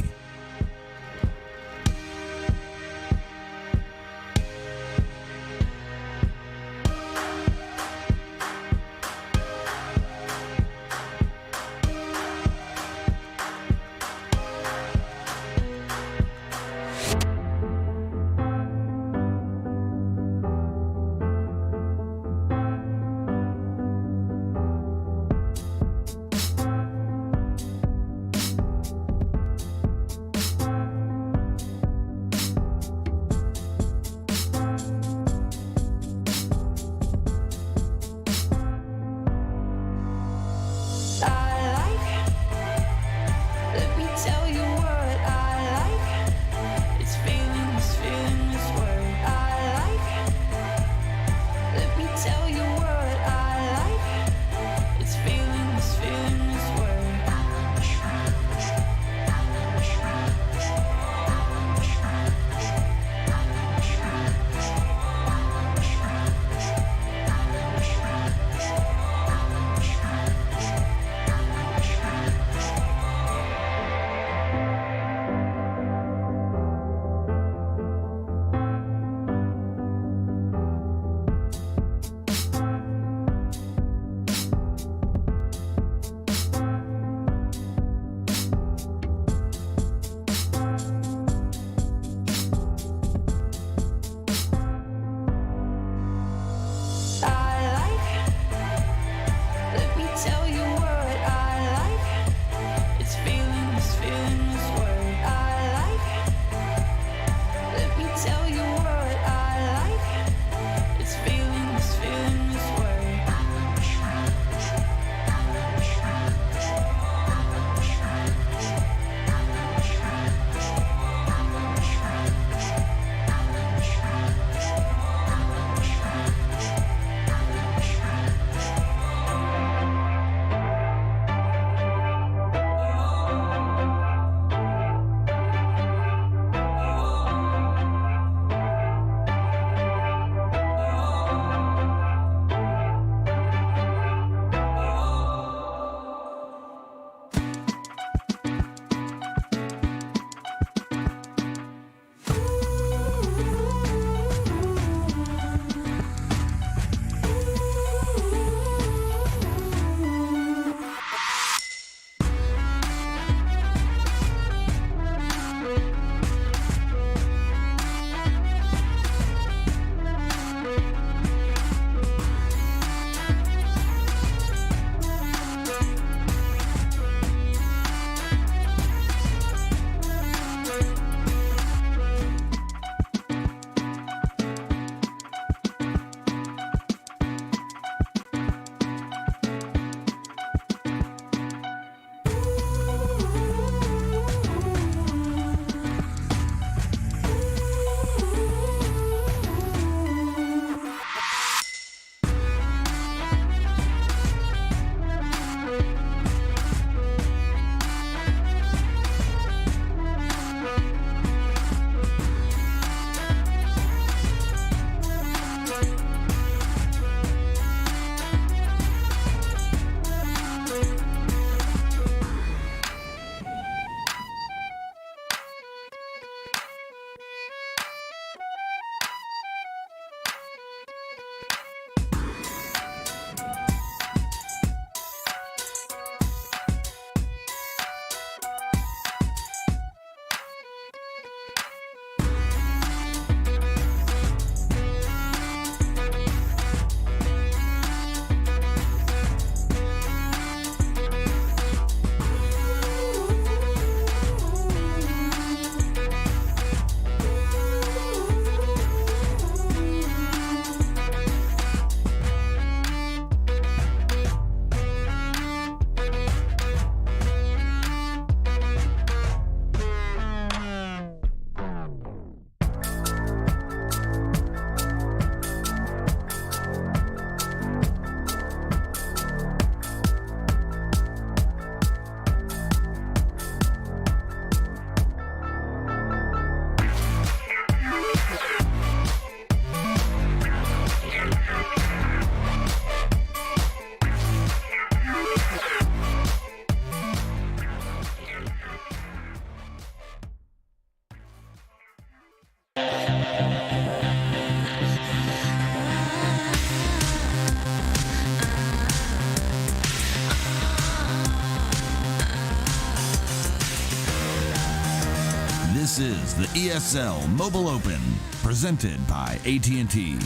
This is the ESL Mobile Open, presented by AT&T.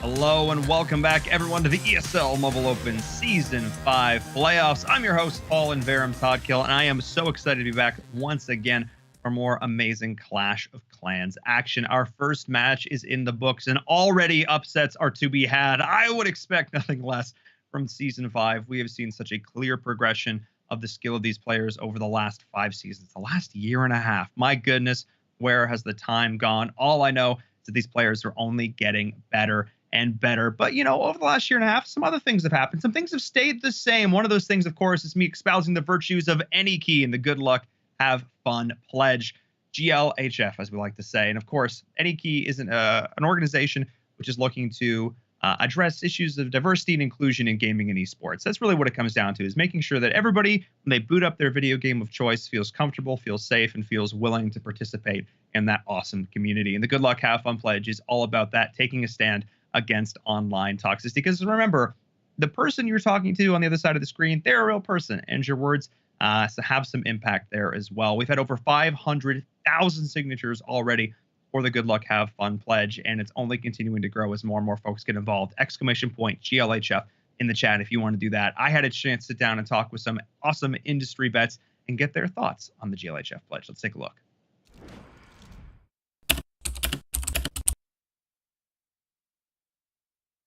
Hello and welcome back, everyone, to the ESL Mobile Open Season 5 playoffs. I'm your host, Paul and Verum Toddkill, and I am so excited to be back once again for more amazing Clash of Clans action. Our first match is in the books, and already upsets are to be had. I would expect nothing less from Season 5. We have seen such a clear progression of the skill of these players over the last 5 seasons, the last year and a half. My goodness, where has the time gone? All I know is that these players are only getting better and better. But, you know, over the last year and a half, some other things have happened. Some things have stayed the same. One of those things, of course, is me espousing the virtues of any key and the good luck, have fun pledge. GLHF, as we like to say. And of course, any key is an organization which is looking to address issues of diversity and inclusion in gaming and esports. That's really what it comes down to, is making sure that everybody, when they boot up their video game of choice, feels comfortable, feels safe, and feels willing to participate in that awesome community. And the Good Luck Have Fun pledge is all about that, taking a stand against online toxicity. Because remember, the person you're talking to on the other side of the screen, they're a real person, and your words so have some impact there as well. We've had over 500,000 signatures already for the Good Luck Have Fun pledge, and it's only continuing to grow as more and more folks get involved. Exclamation point GLHF in the chat if you want to do that. I had a chance to sit down and talk with some awesome industry vets and get their thoughts on the GLHF pledge. Let's take a look.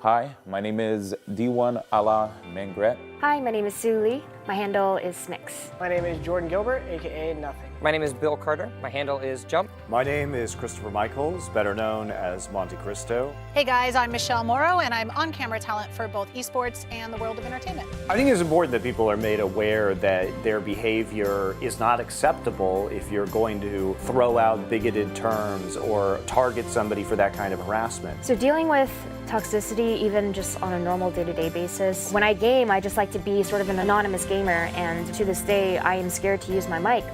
Hi, my name is D1 Ala Mengret. Hi, my name is Sue Lee. My handle is Smix. My name is Jordan Gilbert, aka Nothing. My name is Bill Carter. My handle is Jump. My name is Christopher Michaels, better known as Monte Cristo. Hey guys, I'm Michelle Morrow, and I'm on-camera talent for both esports and the world of entertainment. I think it's important that people are made aware that their behavior is not acceptable if you're going to throw out bigoted terms or target somebody for that kind of harassment. So dealing with toxicity, even just on a normal day-to-day basis, when I game, I just like to be sort of an anonymous gamer, and to this day, I am scared to use my mic.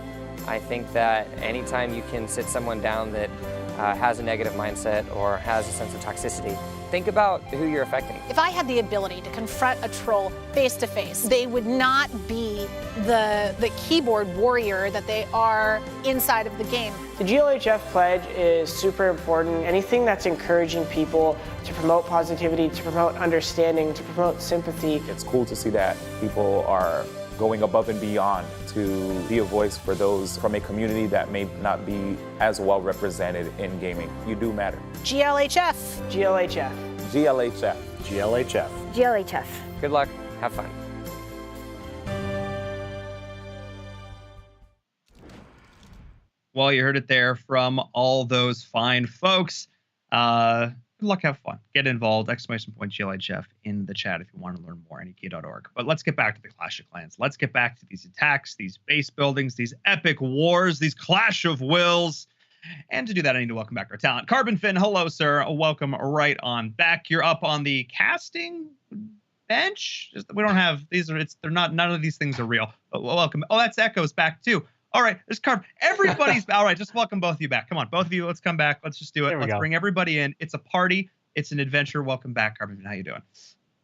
I think that anytime you can sit someone down that has a negative mindset or has a sense of toxicity, think about who you're affecting. If I had the ability to confront a troll face-to-face, they would not be the keyboard warrior that they are inside of the game. The GLHF pledge is super important. Anything that's encouraging people to promote positivity, to promote understanding, to promote sympathy. It's cool to see that people are going above and beyond to be a voice for those from a community that may not be as well represented in gaming. You do matter. GLHF. GLHF. GLHF. GLHF. GLHF. Good luck. Have fun. Well, you heard it there from all those fine folks. Good luck, have fun. Get involved. Exclamation point GLHF in the chat if you want to learn more. NEK.org. But let's get back to the Clash of Clans. Let's get back to these attacks, these base buildings, these epic wars, these clash of wills. And to do that, I need to welcome back our talent. Carbon Finn, hello, sir. Welcome right on back. You're up on the casting bench. We don't have these. They're not. None of these things are real. But welcome. Oh, that's Echo's back too. All right, there's Carb. Everybody's all right. Just welcome both of you back. Come on, both of you. Let's come back. Let's just do it. Let's bring everybody in. It's a party. It's an adventure. Welcome back, Carbon. How you doing?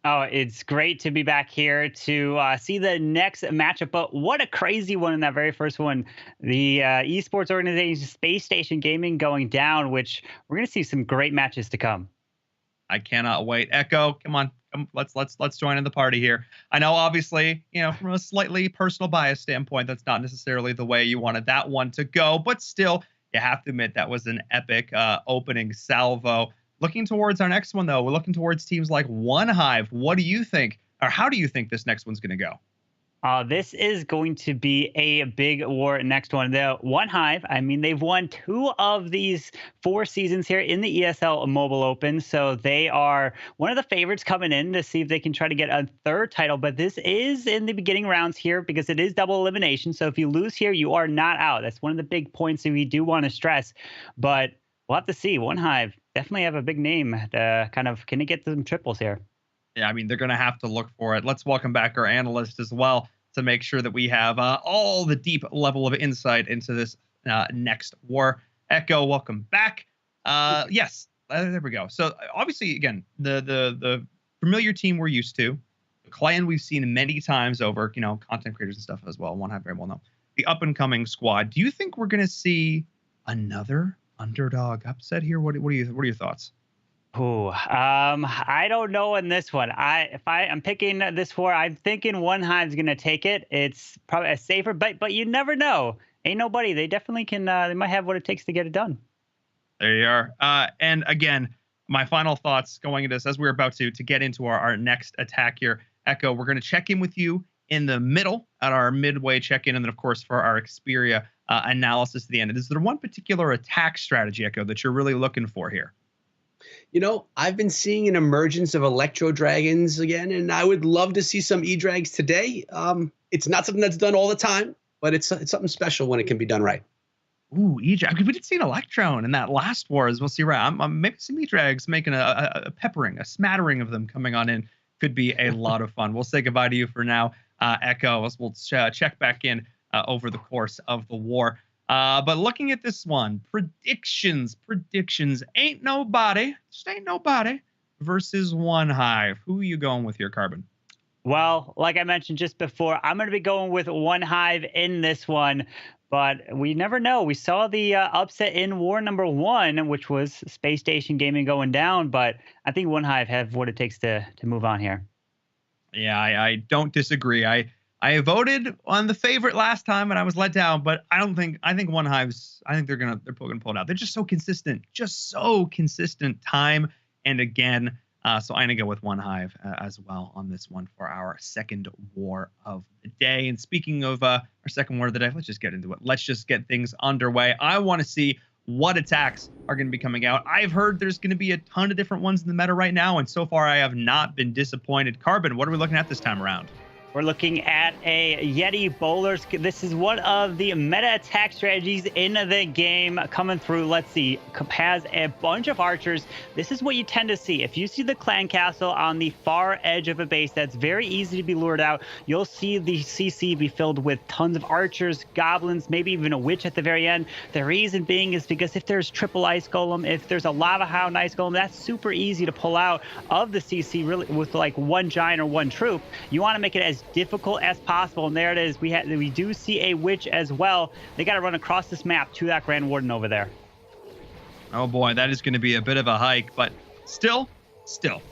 Oh, it's great to be back here to see the next matchup. But what a crazy one in that very first one. The esports organization Space Station Gaming going down, which we're going to see some great matches to come. I cannot wait. Echo, come on. Let's join in the party here. I know, obviously, you know, from a slightly personal bias standpoint, that's not necessarily the way you wanted that one to go, but still, you have to admit that was an epic opening salvo. Looking towards our next one, though, we're looking towards teams like One Hive. What do you think, or how do you think this next one's going to go? This is going to be a big war next one. The One Hive, I mean, they've won 2 of these 4 seasons here in the ESL Mobile Open. So they are one of the favorites coming in to see if they can try to get a 3rd title. But this is in the beginning rounds here because it is double elimination. So if you lose here, you are not out. That's one of the big points that we do want to stress. But we'll have to see. One Hive definitely have a big name. Kind of, can it get some triples here? Yeah, I mean, they're going to have to look for it. Let's welcome back our analyst as well to make sure that we have all the deep level of insight into this next war. Echo, welcome back. Yes, there we go. So obviously, again, the familiar team we're used to, the clan we've seen many times over, you know, content creators and stuff as well. One Hive very well known. the up-and-coming squad. Do you think we're going to see another underdog upset here? What are your thoughts? I don't know in this one. I'm picking this for, I'm thinking One Hive's gonna take it. It's probably a safer bet, but you never know. Ain't nobody. They definitely can. They might have what it takes to get it done. There you are. And again, my final thoughts going into this as we're about to get into our next attack here. Echo, we're going to check in with you in the middle at our midway check-in, and then of course for our Xperia analysis at the end. Is there one particular attack strategy, Echo, that you're really looking for here? You know, I've been seeing an emergence of Electro Dragons again, and I would love to see some E-Drags today. It's not something that's done all the time, but it's something special when it can be done right. Ooh, E-Drag. We did see an Electron in that last war, as we'll see. Right, maybe some E-Drags making a peppering, a smattering of them coming on in. Could be a lot of fun. We'll say goodbye to you for now, Echo, as we'll check back in over the course of the war. But looking at this one, predictions. Ain't nobody versus One Hive. Who are you going with here, Carbon? Well, like I mentioned just before, I'm going to be going with One Hive in this one. But we never know. We saw the upset in War number 1, which was Space Station Gaming going down. But I think One Hive have what it takes to move on here. Yeah, I don't disagree. I voted on the favorite last time and I was let down, but I think One Hive's, I think they're gonna pull it out. They're just so consistent time and again. So I'm gonna go with One Hive as well on this one for our second war of the day. And speaking of our second war of the day, let's just get into it. Let's just get things underway. I want to see what attacks are going to be coming out. I've heard there's going to be a ton of different ones in the meta right now, and so far I have not been disappointed. Carbon, what are we looking at this time around? We're looking at a Yeti Bowlers. This is one of the meta attack strategies in the game coming through. Let's see. Has a bunch of archers. This is what you tend to see. If you see the clan castle on the far edge of a base that's very easy to be lured out, you'll see the CC be filled with tons of archers, goblins, maybe even a witch at the very end. The reason being is because if there's triple ice golem, if there's a lava hound ice golem, that's super easy to pull out of the CC really with like one giant or one troop. You want to make it as difficult as possible, and there it is. We do see a witch as well. They got to run across this map to that Grand Warden over there. Oh boy, that is going to be a bit of a hike, but still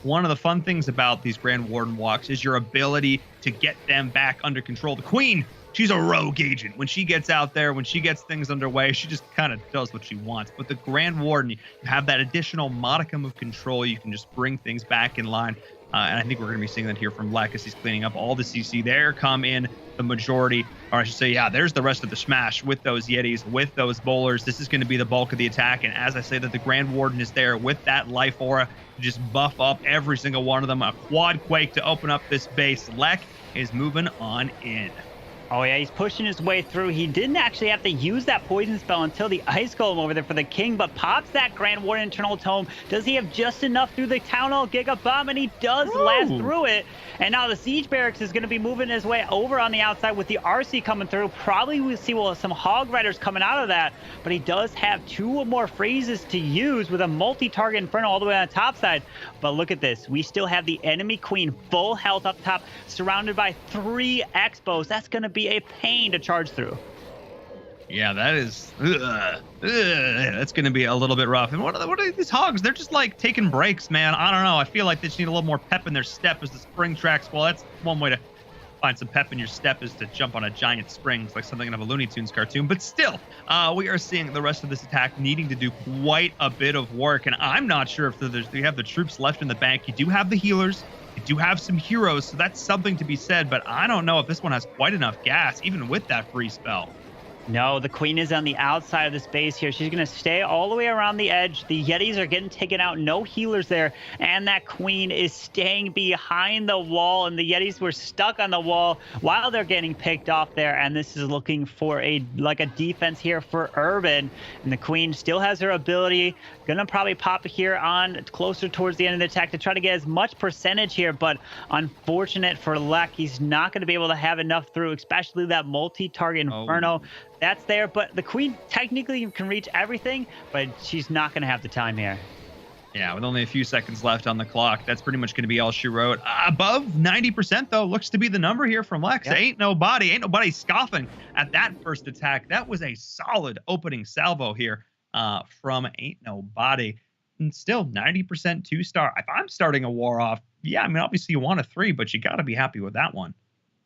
one of the fun things about these Grand Warden walks is your ability to get them back under control. The Queen, she's a rogue agent. When she gets out there, when she gets things underway, she just kind of does what she wants. But the Grand Warden, you have that additional modicum of control. You can just bring things back in line. And I think we're going to be seeing that here from Lek as he's cleaning up all the CC. There come in the majority, or I should say, yeah, there's the rest of the smash with those Yetis, with those bowlers. This is going to be the bulk of the attack. And as I say that the Grand Warden is there with that life aura to just buff up every single one of them. A quad quake to open up this base. Lek is moving on in. Oh yeah, he's pushing his way through. He didn't actually have to use that poison spell until the ice golem over there for the king, but pops that Grand Warden internal tome. Does he have just enough through the town hall giga bomb? And he does last through it. And now the siege barracks is going to be moving his way over on the outside with the RC coming through. Probably we'll see some hog riders coming out of that, but he does have 2 more phrases to use with a multi-target inferno all the way on the top side. But look at this. We still have the enemy queen full health up top, surrounded by 3 expos. That's going to be a pain to charge through. Yeah, that is that's going to be a little bit rough. And what are these hogs? They're just like taking breaks, man. I don't know. I feel like they just need a little more pep in their step as the spring tracks. Well, that's one way to find some pep in your step, is to jump on a giant spring. It's like something out of a Looney Tunes cartoon. But still, we are seeing the rest of this attack needing to do quite a bit of work. And I'm not sure if you have the troops left in the bank. You do have the healers. You do have some heroes, so that's something to be said, but I don't know if this one has quite enough gas, even with that free spell. No, the queen is on the outside of the space here. She's going to stay all the way around the edge. The Yetis are getting taken out. No healers there. And that queen is staying behind the wall. And the Yetis were stuck on the wall while they're getting picked off there. And this is looking for a defense here for Urban. And the queen still has her ability. Going to probably pop here on closer towards the end of the attack to try to get as much percentage here. But unfortunate for Lek, he's not going to be able to have enough through, especially that multi-target inferno. That's there, but the queen technically can reach everything, but she's not going to have the time here. Yeah, with only a few seconds left on the clock, that's pretty much going to be all she wrote. Above 90%, though, looks to be the number here from Lex. Yep. Ain't nobody scoffing at that first attack. That was a solid opening salvo here from Ain't Nobody. And still 90% 2-star. If I'm starting a war off, yeah, I mean, obviously you want a 3, but you got to be happy with that one.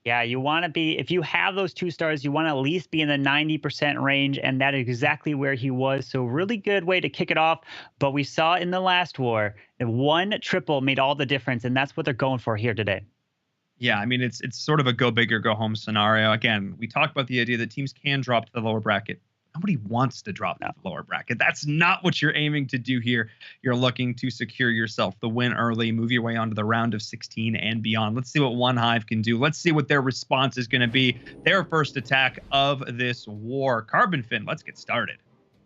Yeah, you want to be, if you have those 2 stars, you want to at least be in the 90% range, and that is exactly where he was. So really good way to kick it off. But we saw in the last war that 1 triple made all the difference, and that's what they're going for here today. Yeah, I mean, it's sort of a go big or go home scenario. Again, we talked about the idea that teams can drop to the lower bracket. Nobody wants to drop to the lower bracket. That's not what you're aiming to do here. You're looking to secure yourself the win early, move your way onto the round of 16 and beyond. Let's see what One Hive can do. Let's see what their response is going to be. Their first attack of this war. Carbon Fin, let's get started.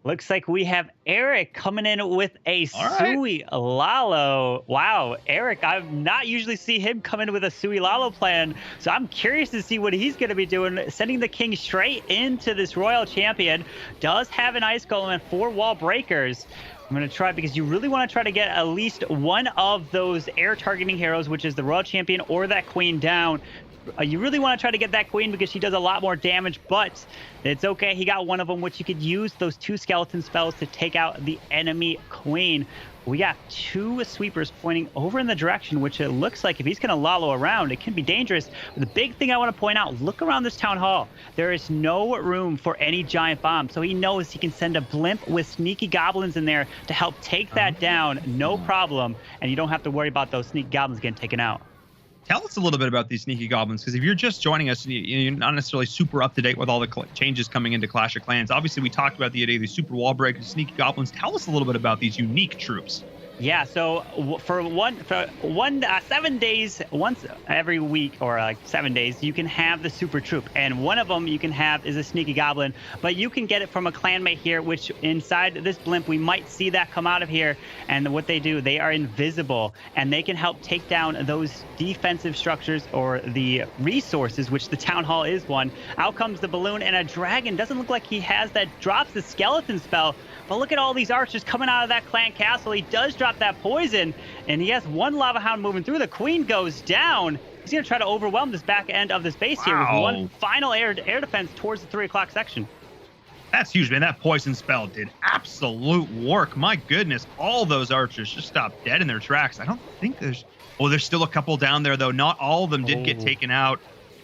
Looks like we have Eric coming in with a Sui Lalo. Wow, Eric, I've not usually see him come in with a Sui Lalo plan, so I'm curious to see what he's going to be doing. Sending the king straight into this royal champion. Does have an ice golem and 4 wall breakers. I'm going to try, because you really want to try to get at least one of those air targeting heroes, which is the royal champion or that queen, down. You really want to try to get that queen because she does a lot more damage, but it's okay. He got one of them, which you could use those 2 skeleton spells to take out the enemy queen. We got 2 sweepers pointing over in the direction, which it looks like if he's going to lollo around, it can be dangerous. But the big thing I want to point out, look around this town hall. There is no room for any giant bomb. So he knows he can send a blimp with sneaky goblins in there to help take that down. No problem. And you don't have to worry about those sneaky goblins getting taken out. Tell us a little bit about these sneaky goblins, because if you're just joining us and you're not necessarily super up to date with all the changes coming into Clash of Clans, obviously we talked about the idea of these super wall breakers, sneaky goblins. Tell us a little bit about these unique troops. Yeah, so for 7 days, once every week, or like 7 days, you can have the super troop, and one of them you can have is a sneaky goblin, but you can get it from a clanmate here, which inside this blimp we might see that come out of here. And what they do, they are invisible, and they can help take down those defensive structures or the resources, which the town hall is one. Out comes the balloon, and a dragon. Doesn't look like he has that, drops the skeleton spell, but look at all these archers coming out of that clan castle. He does drop that poison, and he has 1 lava hound moving through. The queen goes down. He's going to try to overwhelm this back end of this base here with 1 final air defense towards the 3 o'clock section. That's huge, man. That poison spell did absolute work. My goodness, all those archers just stopped dead in their tracks. I don't think there's... Oh, there's still a couple down there, though. Not all of them did get taken out.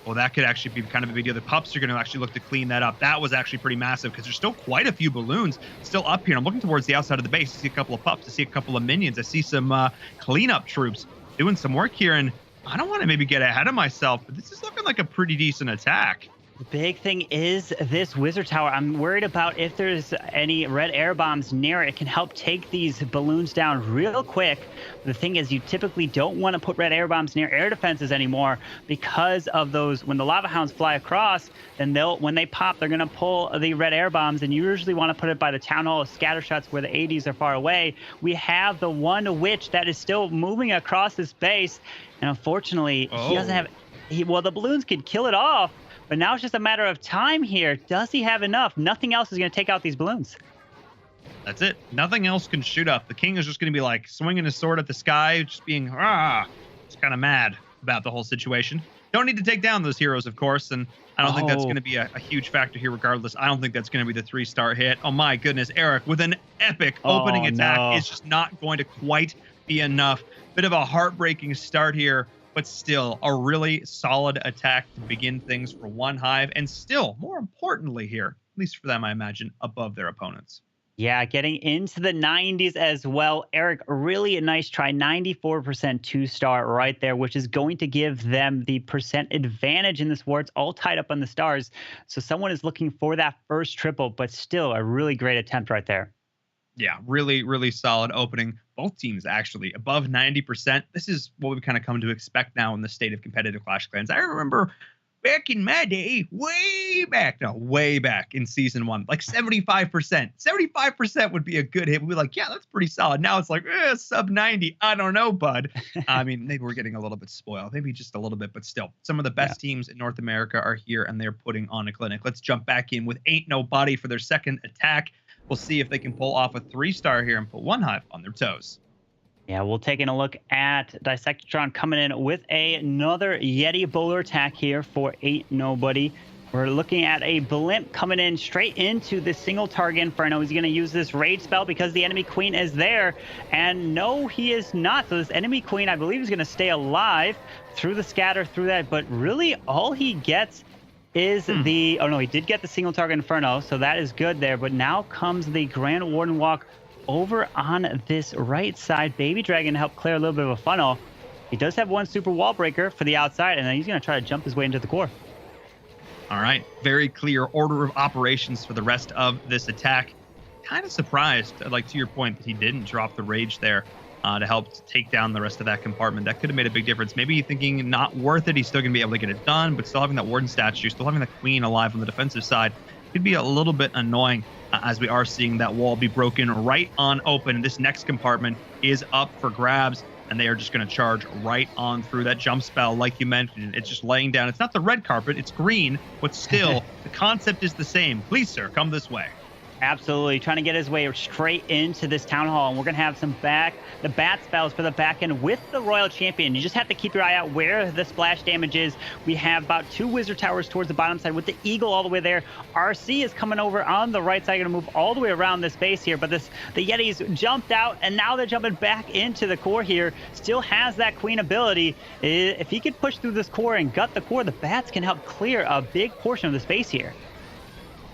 Well, that could actually be kind of a big deal. The pups are going to actually look to clean that up. That was actually pretty massive, because there's still quite a few balloons still up here. I'm looking towards the outside of the base to see a couple of pups, to see a couple of minions. I see some cleanup troops doing some work here, and I don't want to maybe get ahead of myself, but this is looking like a pretty decent attack. The big thing is this wizard tower. I'm worried about if there's any red air bombs near it. It can help take these balloons down real quick. The thing is, you typically don't want to put red air bombs near air defenses anymore, because of those, when the lava hounds fly across, then when they pop, they're going to pull the red air bombs, and you usually want to put it by the town hall scatter shots where the ADs are far away. We have the one witch that is still moving across this base, and unfortunately, he doesn't have... Well, the balloons could kill it off, but now it's just a matter of time here. Does he have enough? Nothing else is going to take out these balloons. That's it. Nothing else can shoot up. The king is just going to be like swinging his sword at the sky, just being just kind of mad about the whole situation. Don't need to take down those heroes, of course, and I don't think that's going to be a huge factor here regardless. I don't think that's going to be the 3-star hit. Oh my goodness, Eric with an epic opening attack is just not going to quite be enough. Bit of a heartbreaking start here, but still a really solid attack to begin things for One Hive, and still, more importantly here, at least for them, I imagine, above their opponents. Yeah, getting into the 90s as well. Eric, really a nice try. 94% 2-star right there, which is going to give them the percent advantage in this war. It's all tied up on the stars. So someone is looking for that first triple, but still a really great attempt right there. Yeah, really, really solid opening. Both teams actually above 90%. This is what we've kind of come to expect now in the state of competitive Clash of Clans. I remember back in my day, way back in season 1, like 75%. 75% would be a good hit. We'd be like, yeah, that's pretty solid. Now it's like, sub 90. I don't know, bud. I mean, maybe we're getting a little bit spoiled. Maybe just a little bit, but still. Some of the best teams in North America are here, and they're putting on a clinic. Let's jump back in with Ain't Nobody for their second attack. We'll see if they can pull off a 3-star here and put One Hive on their toes. Yeah, we're taking a look at Dissectatron coming in with another Yeti bowler attack here for Ain't Nobody. We're looking at a blimp coming in straight into the single target Inferno. He's going to use this raid spell because the enemy queen is there. And no, he is not. So this enemy queen, I believe, is going to stay alive through the scatter, through that. But really, all he gets is the... Oh, no, he did get the single target Inferno. So that is good there. But now comes the Grand Warden Walk over on this right side. Baby Dragon to help clear a little bit of a funnel. He does have one super wall breaker for the outside. And then he's going to try to jump his way into the core. All right, very clear order of operations for the rest of this attack. Kind of surprised, like to your point, that he didn't drop the rage there to help take down the rest of that compartment. That could have made a big difference. Maybe thinking not worth it. He's still going to be able to get it done, but still having that Warden statue, still having the Queen alive on the defensive side could be a little bit annoying as we are seeing that wall be broken right on open. This next compartment is up for grabs, and they are just going to charge right on through that jump spell. Like you mentioned, it's just laying down. It's not the red carpet, it's green, but still, the concept is the same. Please, sir, come this way. Absolutely, trying to get his way straight into this town hall, and we're going to have some bat spells for the back end with the Royal Champion. You just have to keep your eye out where the splash damage is. We have about 2 Wizard Towers towards the bottom side with the Eagle all the way there. RC is coming over on the right side, going to move all the way around this base here, but the Yetis jumped out, and now they're jumping back into the core here. Still has that Queen ability. If he could push through this core and gut the core, the bats can help clear a big portion of the space here.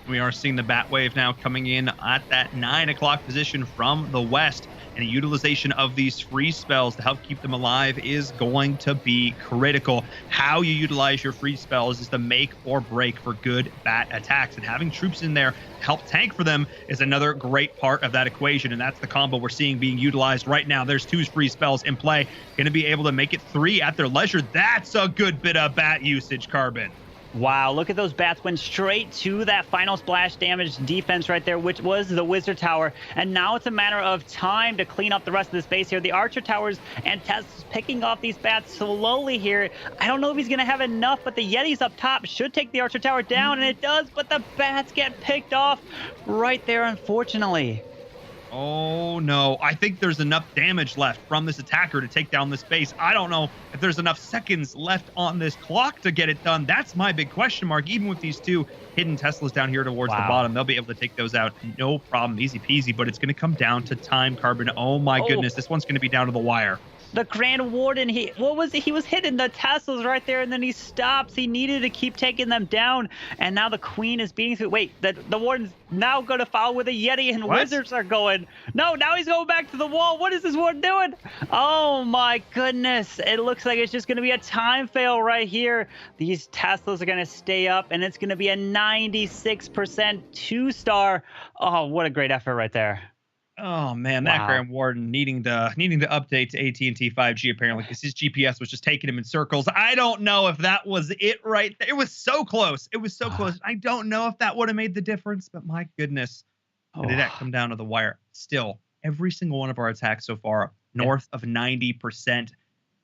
We are seeing the bat wave now coming in at that 9 o'clock position from the west, and a utilization of these freeze spells to help keep them alive is going to be critical. How you utilize your freeze spells is the make or break for good bat attacks, and having troops in there to help tank for them is another great part of that equation, and that's the combo we're seeing being utilized right now. There's 2 freeze spells in play, going to be able to make it 3 at their leisure. That's a good bit of bat usage, Carbon. Wow, look at those bats went straight to that final splash damage defense right there, which was the Wizard Tower. And now it's a matter of time to clean up the rest of the space here. The Archer Towers and Tess picking off these bats slowly here. I don't know if he's going to have enough, but the Yetis up top should take the Archer Tower down, and it does, but the bats get picked off right there, unfortunately. Oh, no. I think there's enough damage left from this attacker to take down this base. I don't know if there's enough seconds left on this clock to get it done. That's my big question mark. Even with these 2 hidden Teslas down here towards the bottom, they'll be able to take those out. No problem. Easy peasy, but it's going to come down to time, Carbon. Oh, my goodness. This one's going to be down to the wire. The Grand Warden, he was hitting the Teslas right there, and then he stops. He needed to keep taking them down, and now the Queen is beating through. Wait, the Warden's now going to foul with a Yeti, and Wizards are going. No, now he's going back to the wall. What is this Warden doing? Oh my goodness. It looks like it's just going to be a time fail right here. These Teslas are going to stay up, and it's going to be a 96% 2-star. Oh, what a great effort right there. Oh man, that Grand Warden needing to update to AT&T 5G apparently, because his GPS was just taking him in circles. I don't know if that was it right there. It was so close. It was so close. I don't know if that would have made the difference, but my goodness, did that come down to the wire? Still, every single one of our attacks so far north of 90%.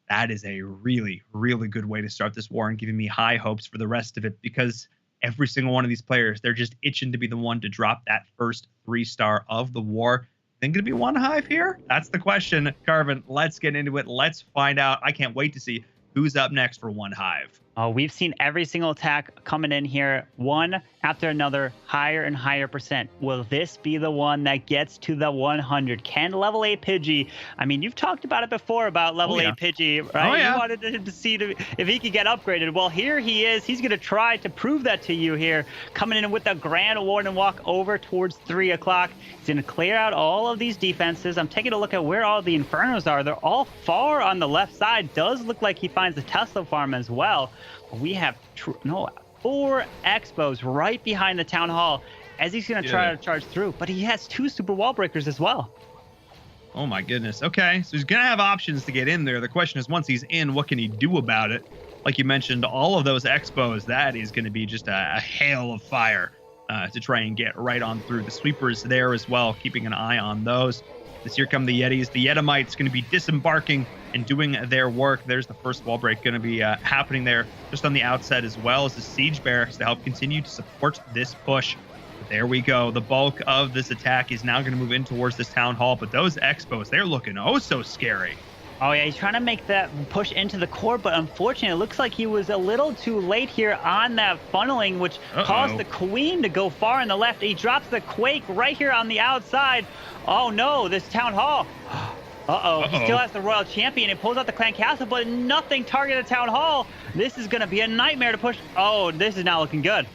That is a really, really good way to start this war, and giving me high hopes for the rest of it, because every single one of these players, they're just itching to be the one to drop that first 3-star of the war. Think it'd be 1 hive here? That's the question, Carvin. Let's get into it. Let's find out. I can't wait to see who's up next for 1 hive. We've seen every single attack coming in here, one after another, higher and higher percent. Will this be the one that gets to the 100? Can level 8 Pidgey? I mean, you've talked about it before about level 8 Pidgey, right? You wanted him to see if he could get upgraded. Well, here he is. He's going to try to prove that to you here. Coming in with the Grand Warden Walk over towards 3 o'clock. He's going to clear out all of these defenses. I'm taking a look at where all the Infernos are. They're all far on the left side. Does look like he finds the Tesla farm as well. We have 4 Expos right behind the Town Hall as he's going to try to charge through. But he has 2 super wall breakers as well. Oh, my goodness. Okay, so he's going to have options to get in there. The question is, once he's in, what can he do about it? Like you mentioned, all of those Expos, that is going to be just a hail of fire to try and get right on through. The sweepers there as well, keeping an eye on those. As here come the Yetis. The Yetimites going to be disembarking and doing their work. There's the first wall break going to be happening there just on the outside, as well as the siege barracks to help continue to support this push. There we go. The bulk of this attack is now going to move in towards this town hall, but those Expos, they're looking oh so scary. Oh, yeah, he's trying to make that push into the core, but unfortunately, it looks like he was a little too late here on that funneling, which caused the Queen to go far on the left. He drops the Quake right here on the outside. Oh, no, this Town Hall. He still has the Royal Champion. It pulls out the Clan Castle, but nothing targeted Town Hall. This is going to be a nightmare to push. Oh, this is not looking good.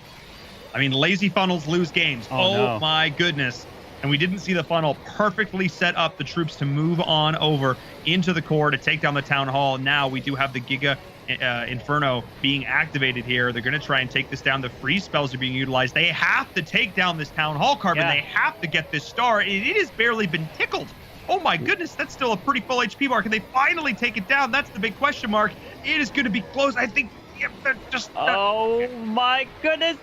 I mean, lazy funnels lose games. Oh, no. My goodness. And we didn't see the funnel perfectly set up the troops to move on over into the core to take down the town hall. Now we do have the Giga Inferno being activated here. They're going to try and take this down. The freeze spells are being utilized. They have to take down this town hall, Carbon. They have to get this star. It has barely been tickled. Oh my goodness, that's still a pretty full HP mark. Can they finally take it down? That's the big question mark. It is going to be close. I think they're just... Oh my goodness,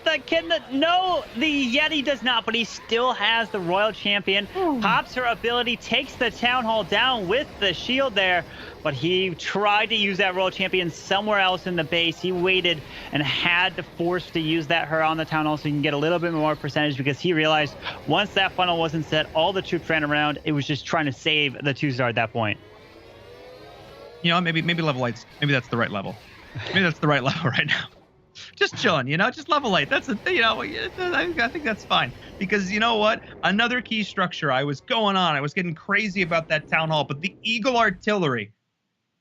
no, the Yeti does not, but he still has the Royal Champion. Pops her ability, takes the Town Hall down with the shield there, but he tried to use that Royal Champion somewhere else in the base. He waited and had to force to use that her on the Town Hall so he can get a little bit more percentage, because he realized once that funnel wasn't set, all the troops ran around. It was just trying to save the 2-star at that point. You know, maybe level 8's, maybe that's the right level. Maybe that's the right level right now. Just chilling, you know, just level 8. That's I think that's fine, because you know what? Another key structure. I was getting crazy about that town hall, but the Eagle Artillery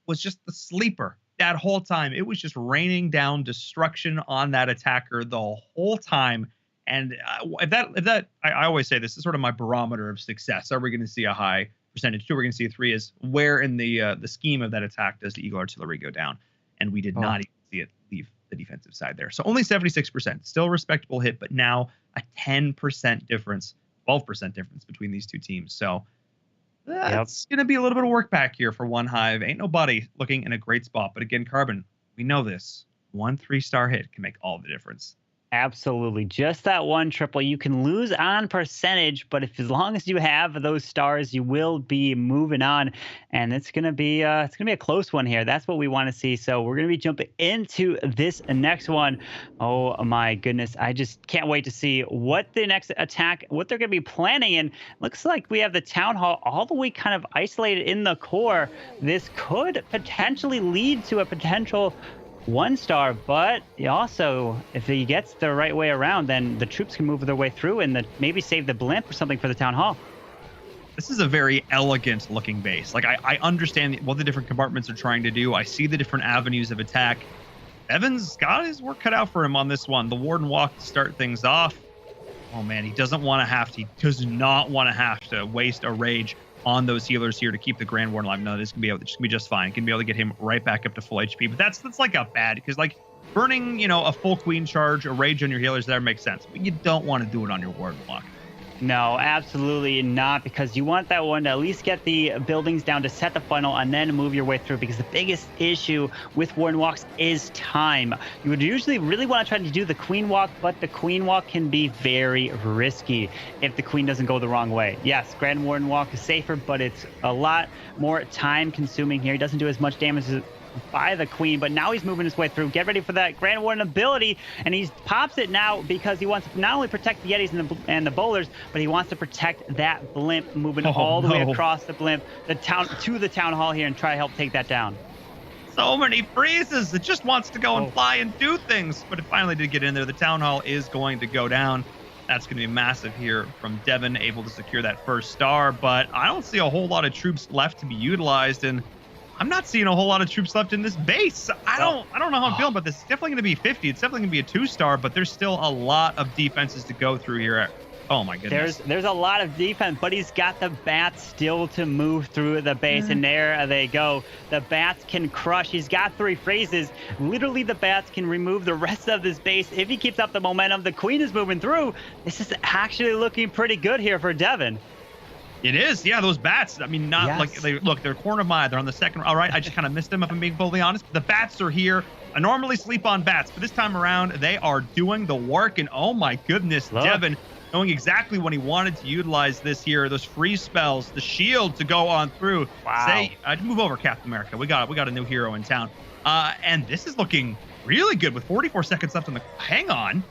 was just the sleeper that whole time. It was just raining down destruction on that attacker the whole time. And I always say this is sort of my barometer of success. Are we going to see a high percentage? 2, we're going to see a 3. Is where in the scheme of that attack does the Eagle Artillery go down? And we did not even see it leave the defensive side there. So only 76%, still a respectable hit, but now a 10% difference, 12% difference between these two teams. So that's going to be a little bit of work back here for One Hive. Ain't nobody looking in a great spot. But again, Carbon, we know this. 1 3-star hit can make all the difference. Absolutely. Just that one triple. You can lose on percentage, but as long as you have those stars, you will be moving on. And it's gonna be a close one here. That's what we want to see. So we're gonna be jumping into this next one. Oh my goodness. I just can't wait to see what the next attack, what they're gonna be planning. And looks like we have the town hall all the way kind of isolated in the core. This could potentially lead to a potential 1-star, but also if he gets the right way around, then the troops can move their way through and maybe save the blimp or something for the town hall. This is a very elegant looking base. Like I understand what the different compartments are trying to do. I see the different avenues of attack. Evans got his work cut out for him on this one. The Warden walk to start things off. Oh man, he does not want to have to waste a rage on those healers here to keep the Grand Warden alive. No, this can be just fine. Can be able to get him right back up to full HP. But that's like a bad, because like burning, a full Queen charge, a rage on your healers there makes sense. But you don't want to do it on your Warden walk. No, absolutely not, because you want that one to at least get the buildings down to set the funnel and then move your way through, because the biggest issue with Warden walks is time. You would usually really want to try to do the Queen walk, but the Queen walk can be very risky if the Queen doesn't go the wrong way. Yes, Grand Warden walk is safer, but it's a lot more time consuming here. He doesn't do as much damage by the Queen, but now he's moving his way through. Get ready for that Grand Warden ability, and he pops it now because he wants to not only protect the Yetis and the bowlers, but he wants to protect that blimp moving all the way across the blimp, the town hall here, and try to help take that down. So many freezes. It just wants to go and fly and do things, but it finally did get in there. The town hall is going to go down. That's going to be massive here from Devin, able to secure that first star, but I don't see a whole lot of troops left to be utilized, and I'm not seeing a whole lot of troops left in this base. I don't know how I'm feeling about this. It's definitely going to be 50. It's definitely going to be a 2-star, but there's still a lot of defenses to go through here. Oh my goodness. There's a lot of defense, but he's got the bats still to move through the base, and there they go. The bats can crush. He's got 3 phrases. Literally, the bats can remove the rest of this base if he keeps up the momentum. The Queen is moving through. This is actually looking pretty good here for Devin. It is, yeah, those bats. I mean, they're corner of my eye. They're on the second. All right, I just kind of missed them, if I'm being fully honest. But the bats are here. I normally sleep on bats, but this time around, they are doing the work. And oh my goodness, Devin, knowing exactly when he wanted to utilize this here, those freeze spells, the shield to go on through. Wow. Move over, Captain America. We got a new hero in town. And this is looking really good with 44 seconds left on the. Hang on.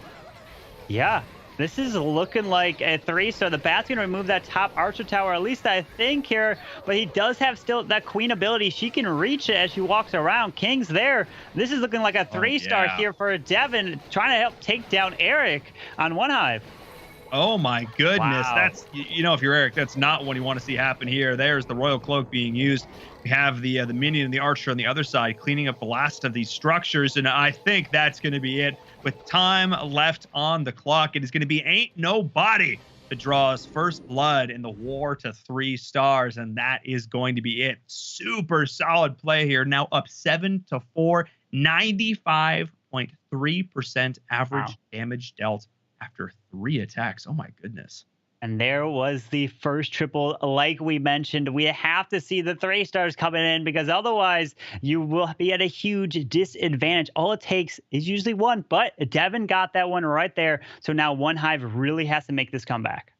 Yeah. This is looking like a 3-star. The Bat's going to remove that top Archer Tower, at least I think here. But he does have still that Queen ability. She can reach it as she walks around. King's there. This is looking like a 3-star here for Devin, trying to help take down Eric on One Hive. Oh my goodness. Wow. That's, you know, if you're Eric, that's not what you want to see happen here. There's the Royal Cloak being used. We have the minion and the archer on the other side cleaning up the last of these structures, and I think that's going to be it. With time left on the clock, it is going to be ain't nobody that draws first blood in the war to 3 stars, and that is going to be it. Super solid play here. Now up 7-4, 95.3% average damage dealt after 3 attacks. Oh my goodness. And there was the first triple. Like we mentioned, we have to see the 3 stars coming in, because otherwise you will be at a huge disadvantage. All it takes is usually 1, but Devin got that one right there. So now One Hive really has to make this comeback.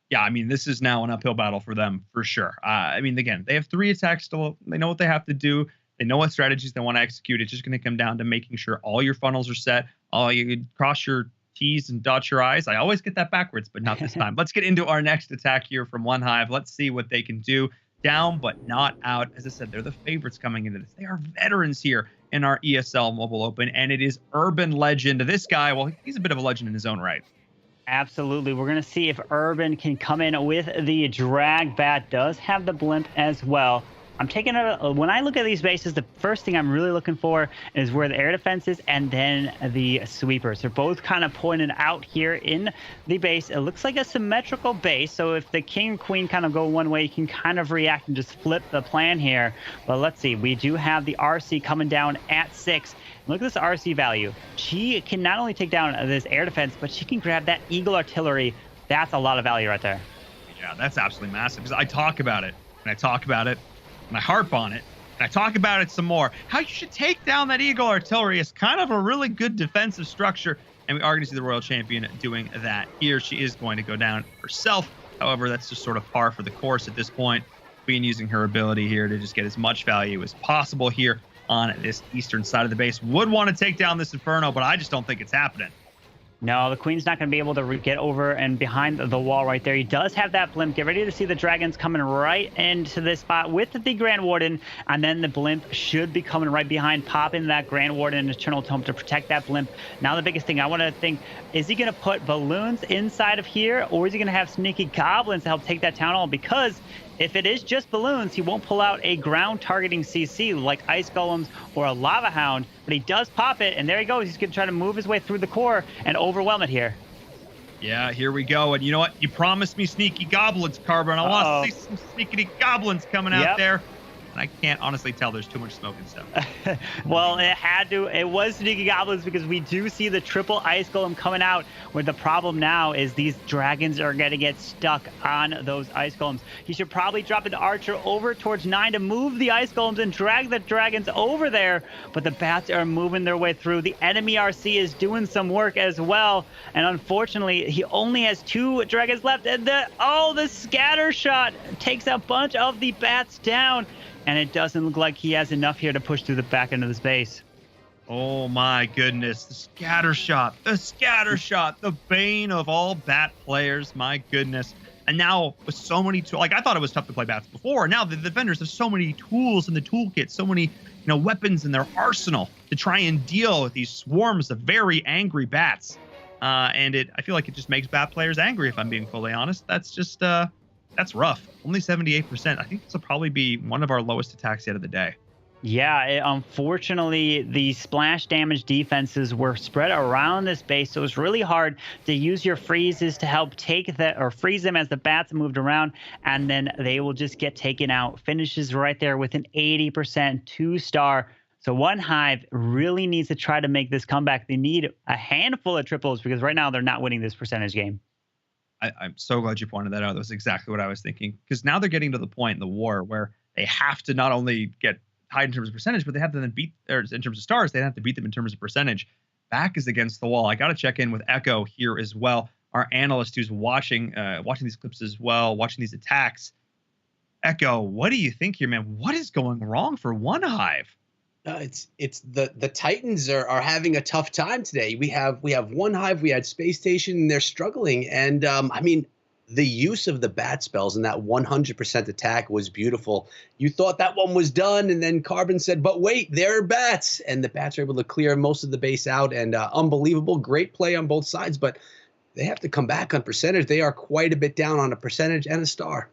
Yeah, I mean, this is now an uphill battle for them for sure. I mean, again, they have 3 attacks still. They know what they have to do. They know what strategies they want to execute. It's just going to come down to making sure all your funnels are set. All you cross your T's and dot your I's. I always get that backwards, but not this time. Let's get into our next attack here from One Hive. Let's see what they can do. Down, but not out. As I said, they're the favorites coming into this. They are veterans here in our ESL Mobile Open, and it is Urban Legend. This guy, well, he's a bit of a legend in his own right. Absolutely. We're going to see if Urban can come in with the drag. Bat does have the blimp as well. I'm taking when I look at these bases, the first thing I'm really looking for is where the air defense is, and then the sweepers. They're both kind of pointed out here in the base. It looks like a symmetrical base, so if the king and queen kind of go one way, you can kind of react and just flip the plan here. But let's see. We do have the RC coming down at 6. Look at this RC value. She can not only take down this air defense, but she can grab that Eagle artillery. That's a lot of value right there. Yeah, that's absolutely massive, because I talk about it, and I talk about it, and I harp on it, and I talk about it some more. How you should take down that Eagle artillery is kind of a really good defensive structure, and we are going to see the Royal Champion doing that here. She is going to go down herself. However, that's just sort of par for the course at this point. Queen using her ability here to just get as much value as possible here on this eastern side of the base. Would want to take down this Inferno, but I just don't think it's happening. No, the queen's not going to be able to get over and behind the wall right there. He does have that blimp. Get ready to see the dragons coming right into this spot with the Grand Warden, and then the blimp should be coming right behind, popping that Grand Warden and Eternal Tome to protect that blimp. Now the biggest thing I want to think, is he going to put balloons inside of here, or is he going to have sneaky goblins to help take that town hall? Because if it is just balloons, he won't pull out a ground targeting CC like Ice Golems or a Lava Hound, but he does pop it, and there he goes. He's going to try to move his way through the core and overwhelm it here. Yeah, here we go. And you know what? You promised me sneaky goblins, Carbon. I want to see some sneaky goblins coming out there. And I can't honestly tell. There's too much smoke and stuff. Well, it was sneaky goblins, because we do see the triple Ice Golem coming out, where the problem now is these dragons are going to get stuck on those Ice Golems. He should probably drop an archer over towards 9 to move the Ice Golems and drag the dragons over there, but the bats are moving their way through. The enemy RC is doing some work as well, and unfortunately, he only has 2 dragons left, and the scatter shot takes a bunch of the bats down. And it doesn't look like he has enough here to push through the back end of the space. Oh my goodness. The scatter shot, the bane of all bat players. My goodness. And now with so many tools, like I thought it was tough to play bats before. Now the vendors have so many tools in the toolkit, so many weapons in their arsenal to try and deal with these swarms of very angry bats. And I feel like it just makes bat players angry, if I'm being fully honest. That's just that's rough. Only 78%. I think this will probably be one of our lowest attacks yet of the day. Yeah, unfortunately, the splash damage defenses were spread around this base, so it's really hard to use your freezes to help take that or freeze them as the bats moved around, and then they will just get taken out. Finishes right there with an 80% 2-star. So One Hive really needs to try to make this comeback. They need a handful of triples, because right now they're not winning this percentage game. I'm so glad you pointed that out. That was exactly what I was thinking, because now they're getting to the point in the war where they have to not only get tied in terms of percentage, but they have to then beat, or in terms of stars, they have to beat them in terms of percentage. Back is against the wall. I got to check in with Echo here as well, our analyst who's watching these clips as well, watching these attacks. Echo, what do you think here, man? What is going wrong for One Hive? It's the Titans are having a tough time today. We have One Hive, we had Space Station, and they're struggling. And I mean, the use of the bat spells and that 100% attack was beautiful. You thought that one was done, and then Carbon said, "But wait, there are bats," and the bats are able to clear most of the base out. And unbelievable, great play on both sides, but they have to come back on percentage. They are quite a bit down on a percentage and a star.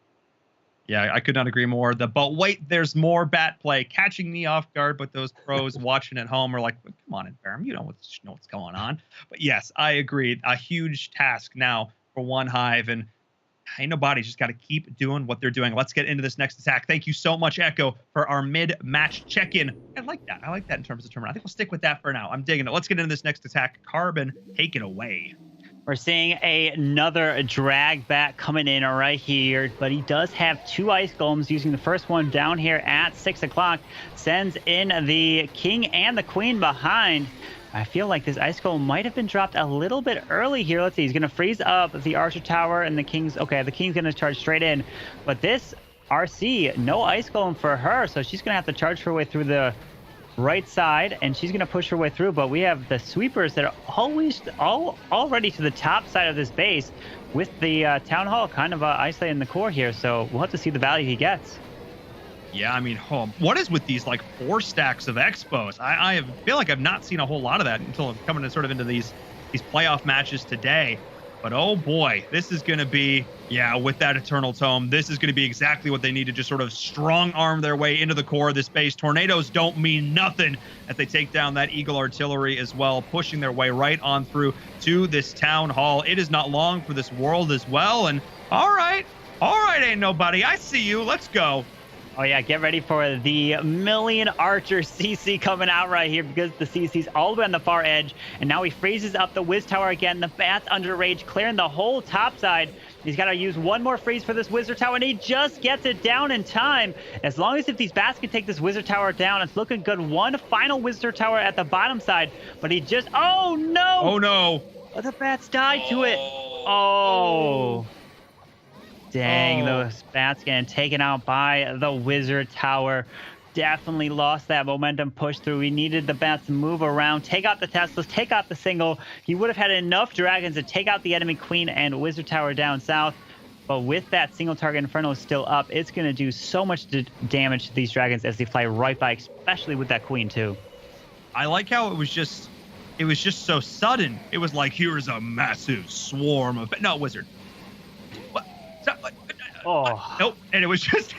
Yeah, I could not agree more. But wait, there's more bat play catching me off guard. But those pros watching at home are like, come on, Inferum, you know what's going on. But yes, I agreed. A huge task now for One Hive, and ain't nobody, just got to keep doing what they're doing. Let's get into this next attack. Thank you so much, Echo, for our mid-match check-in. I like that. I like that in terms of tournament. I think we'll stick with that for now. I'm digging it. Let's get into this next attack. Carbon, take it away. We're seeing another drag bat coming in right here, but he does have 2 ice golems, using the first one down here at 6 o'clock. Sends in the king and the queen behind. I feel like this ice golem might have been dropped a little bit early here. Let's see, he's going to freeze up the archer tower, and the king's okay. The king's going to charge straight in, but this RC, no ice golem for her, so she's going to have to charge her way through the right side, and she's going to push her way through. But we have the sweepers that are already to the top side of this base, with the town hall kind of isolating the core here. So we'll have to see the value he gets. Yeah, I mean, what is with these like 4 stacks of expos? I feel like I've not seen a whole lot of that until coming into these playoff matches today. But oh boy, this is going to be, yeah, with that Eternal Tome, this is going to be exactly what they need to just sort of strong arm their way into the core of this base. Tornadoes don't mean nothing as they take down that Eagle artillery as well, pushing their way right on through to this town hall. It is not long for this world as well. And all right, ain't nobody. I see you. Let's go. Oh yeah, get ready for the Million Archer CC coming out right here, because the CC's all the way on the far edge, and now he freezes up the Wiz Tower again. The Bat's under rage, clearing the whole top side. He's got to use one more freeze for this Wizard Tower, and he just gets it down in time. As long as if these Bats can take this Wizard Tower down, it's looking good. One final Wizard Tower at the bottom side, but he just, oh no! Oh no! The Bats died to it. Oh. Dang, those Bats getting taken out by the Wizard Tower. Definitely lost that momentum push through. We needed the Bats to move around, take out the Teslas, take out the single. He would have had enough dragons to take out the enemy queen and Wizard Tower down south. But with that single target Inferno still up, it's going to do so much damage to these dragons as they fly right by, especially with that queen too. I like how it was just so sudden. It was like, here's a massive swarm of, no, Wizard. Oh nope, and it was just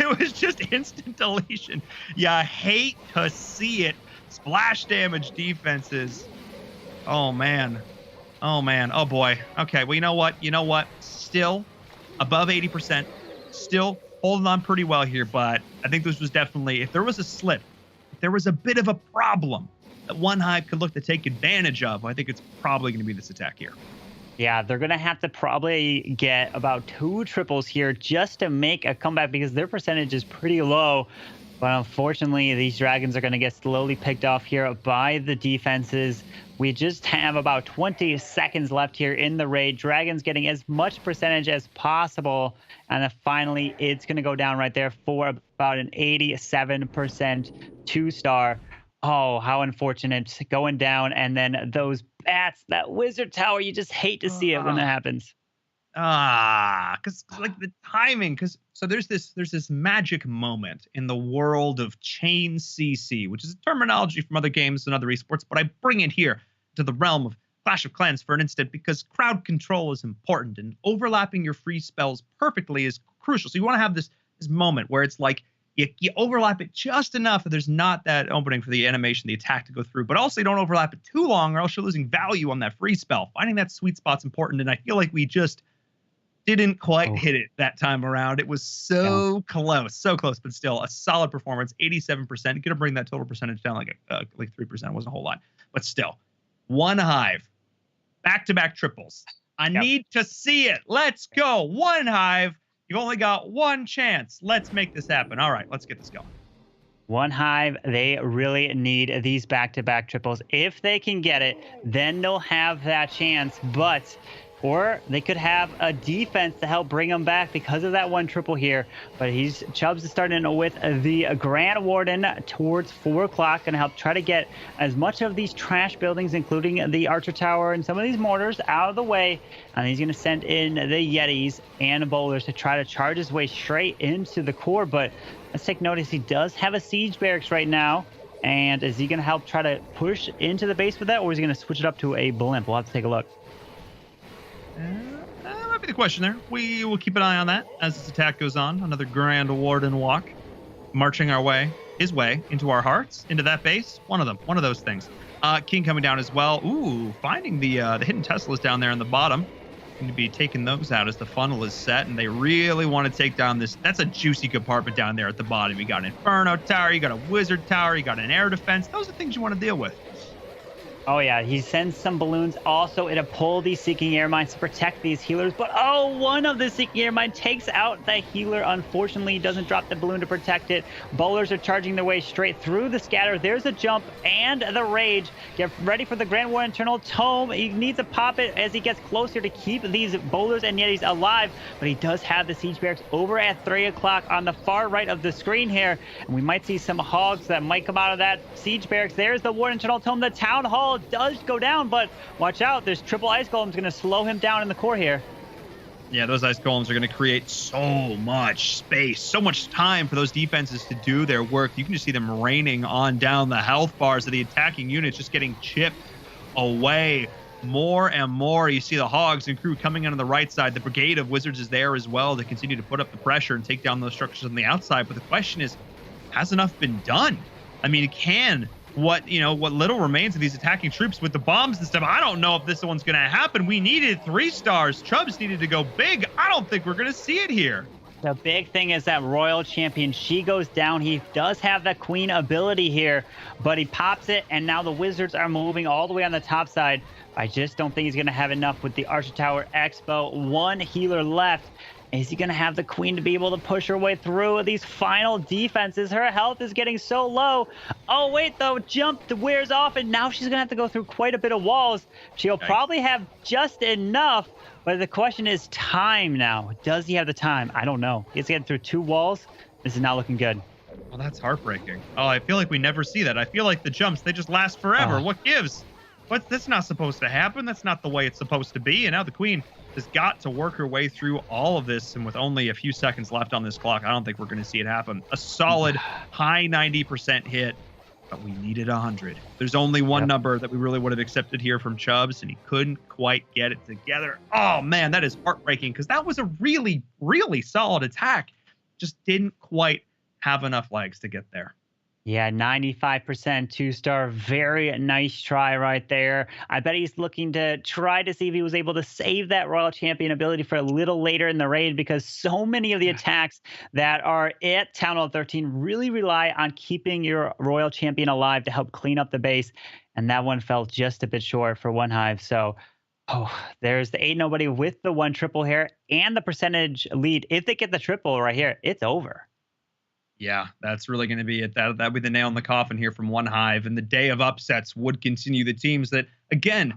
instant deletion. Yeah, hate to see it. Splash damage defenses. Oh man, oh boy. Okay, well, you know what, still above 80%, still holding on pretty well here. But I think this was definitely, if there was a slip, if there was a bit of a problem that One Hive could look to take advantage of, I think it's probably going to be this attack here. Yeah, they're going to have to probably get about 2 triples here just to make a comeback, because their percentage is pretty low. But unfortunately, these dragons are going to get slowly picked off here by the defenses. We just have about 20 seconds left here in the raid. Dragons getting as much percentage as possible. And then finally, it's going to go down right there for about an 87% 2-star. Oh, how unfortunate. Going down, and then those Bats, that Wizard Tower, you just hate to see it when that happens. Because like the timing, so there's this magic moment in the world of chain CC, which is a terminology from other games and other esports, but I bring it here to the realm of Clash of Clans for an instant, because crowd control is important, and overlapping your free spells perfectly is crucial. So you want to have this moment where it's like, you overlap it just enough that there's not that opening for the animation, the attack to go through, but also you don't overlap it too long or else you're losing value on that free spell. Finding that sweet spot's important, and I feel like we just didn't quite hit it that time around. It was so close, but still a solid performance, 87%. Gonna bring that total percentage down like 3%. Wasn't a whole lot, but still. One Hive, back-to-back triples. I need to see it. Let's go. One Hive. You've only got one chance. Let's make this happen. All right, let's get this going. One Hive, they really need these back-to-back triples. If they can get it, then they'll have that chance. But or they could have a defense to help bring them back because of that one triple here. But Chubbs is starting with the Grand Warden towards 4 o'clock, going to help try to get as much of these trash buildings, including the Archer Tower and some of these mortars, out of the way. And he's going to send in the Yetis and bowlers to try to charge his way straight into the core. But let's take notice, he does have a siege barracks right now. And is he going to help try to push into the base with that, or is he going to switch it up to a blimp? We'll have to take a look. That might be the question there. We will keep an eye on that as this attack goes on. Another Grand Warden walk, marching his way into our hearts, into that base. One of those things. King coming down as well. Ooh, finding the hidden Teslas down there in the bottom. Going to be taking those out as the funnel is set, and they really want to take down this. That's a juicy compartment down there at the bottom. You got an Inferno Tower, you got a Wizard Tower, you got an air defense. Those are things you want to deal with. Oh, yeah, he sends some balloons also to pull these Seeking Air Mines to protect these healers. But, oh, one of the Seeking Air Mine takes out the healer. Unfortunately, he doesn't drop the balloon to protect it. Bowlers are charging their way straight through the scatter. There's a jump and the rage. Get ready for the Grand War Internal Tome. He needs to pop it as he gets closer to keep these bowlers and Yetis alive. But he does have the siege barracks over at 3 o'clock on the far right of the screen here. And we might see some hogs that might come out of that siege barracks. There's the War Internal Tome. The Town Hall does go down, but watch out, there's triple ice golems going to slow him down in the core here. Yeah, those ice golems are going to create so much space, so much time for those defenses to do their work. You can just see them raining on down the health bars of the attacking units, just getting chipped away more and more. You see the hogs and crew coming in on the right side. The brigade of wizards is there as well to continue to put up the pressure and take down those structures on the outside. But the question is, has enough been done? I mean, what little remains of these attacking troops with the bombs and stuff, I don't know if this one's going to happen. We needed 3 stars. Chubbs needed to go big. I don't think we're going to see it here. The big thing is that Royal Champion, she goes down. He does have the Queen ability here, but he pops it, and now the Wizards are moving all the way on the top side. I just don't think he's going to have enough with the Archer Tower Expo. 1 healer left. Is he going to have the Queen to be able to push her way through these final defenses? Her health is getting so low. Oh, wait, though. Jump wears off, and now she's going to have to go through quite a bit of walls. She'll probably have just enough, but the question is time now. Does he have the time? I don't know. He's getting through 2 walls. This is not looking good. Well, that's heartbreaking. Oh, I feel like we never see that. I feel like the jumps, they just last forever. What gives? That's not supposed to happen. That's not the way it's supposed to be. And now the Queen has got to work her way through all of this, and with only a few seconds left on this clock, I don't think we're going to see it happen. A solid high 90% hit, but we needed 100. There's only one number that we really would have accepted here from Chubbs, and he couldn't quite get it together. Oh man, that is heartbreaking, because that was a really, really solid attack. Just didn't quite have enough legs to get there. Yeah, 95% 2-star. Very nice try right there. I bet he's looking to try to see if he was able to save that Royal Champion ability for a little later in the raid, because so many of the attacks that are at Town Hall 13 really rely on keeping your Royal Champion alive to help clean up the base. And that one fell just a bit short for One Hive. So, there's the 8 nobody with the 1 triple here and the percentage lead. If they get the triple right here, it's over. Yeah, that's really going to be it. That'll be the nail in the coffin here from One Hive. And the day of upsets would continue. The teams that, again,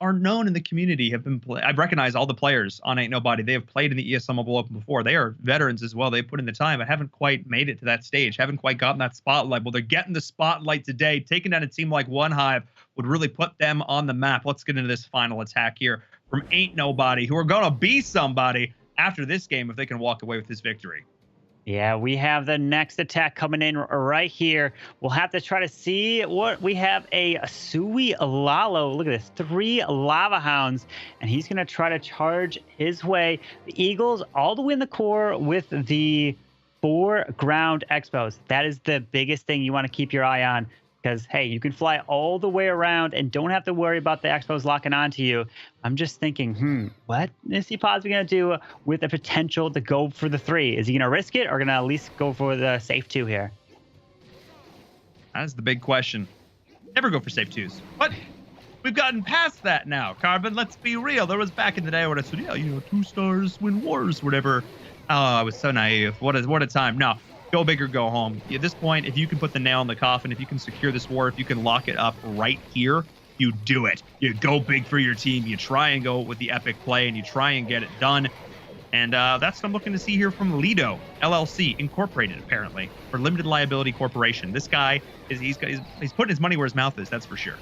are known in the community have been I recognize all the players on Ain't Nobody. They have played in the ESL Mobile Open before. They are veterans as well. They've put in the time, but haven't quite made it to that stage. Haven't quite gotten that spotlight. Well, they're getting the spotlight today. Taking down a team like One Hive would really put them on the map. Let's get into this final attack here from Ain't Nobody, who are going to be somebody after this game if they can walk away with this victory. Yeah, we have the next attack coming in right here. We'll have to try to see what we have. A Sui Lalo. Look at this. 3 Lava Hounds. And he's going to try to charge his way. The Eagles all the way in the core with the 4 ground expos. That is the biggest thing you want to keep your eye on. Because, hey, you can fly all the way around and don't have to worry about the expos locking onto you. I'm just thinking, what is he possibly going to do with the potential to go for the 3? Is he going to risk it or going to at least go for the safe 2 here? That's the big question. Never go for safe 2s. But we've gotten past that now, Carbon. Let's be real. There was back in the day when I said, 2 stars win wars, whatever. Oh, I was so naive. What a time. No. Go big or go home. At this point, if you can put the nail in the coffin, if you can secure this war, if you can lock it up right here, you do it. You go big for your team. You try and go with the epic play, and you try and get it done. And that's what I'm looking to see here from Lido LLC Incorporated, apparently, for Limited Liability Corporation. This guy he's putting his money where his mouth is. That's for sure.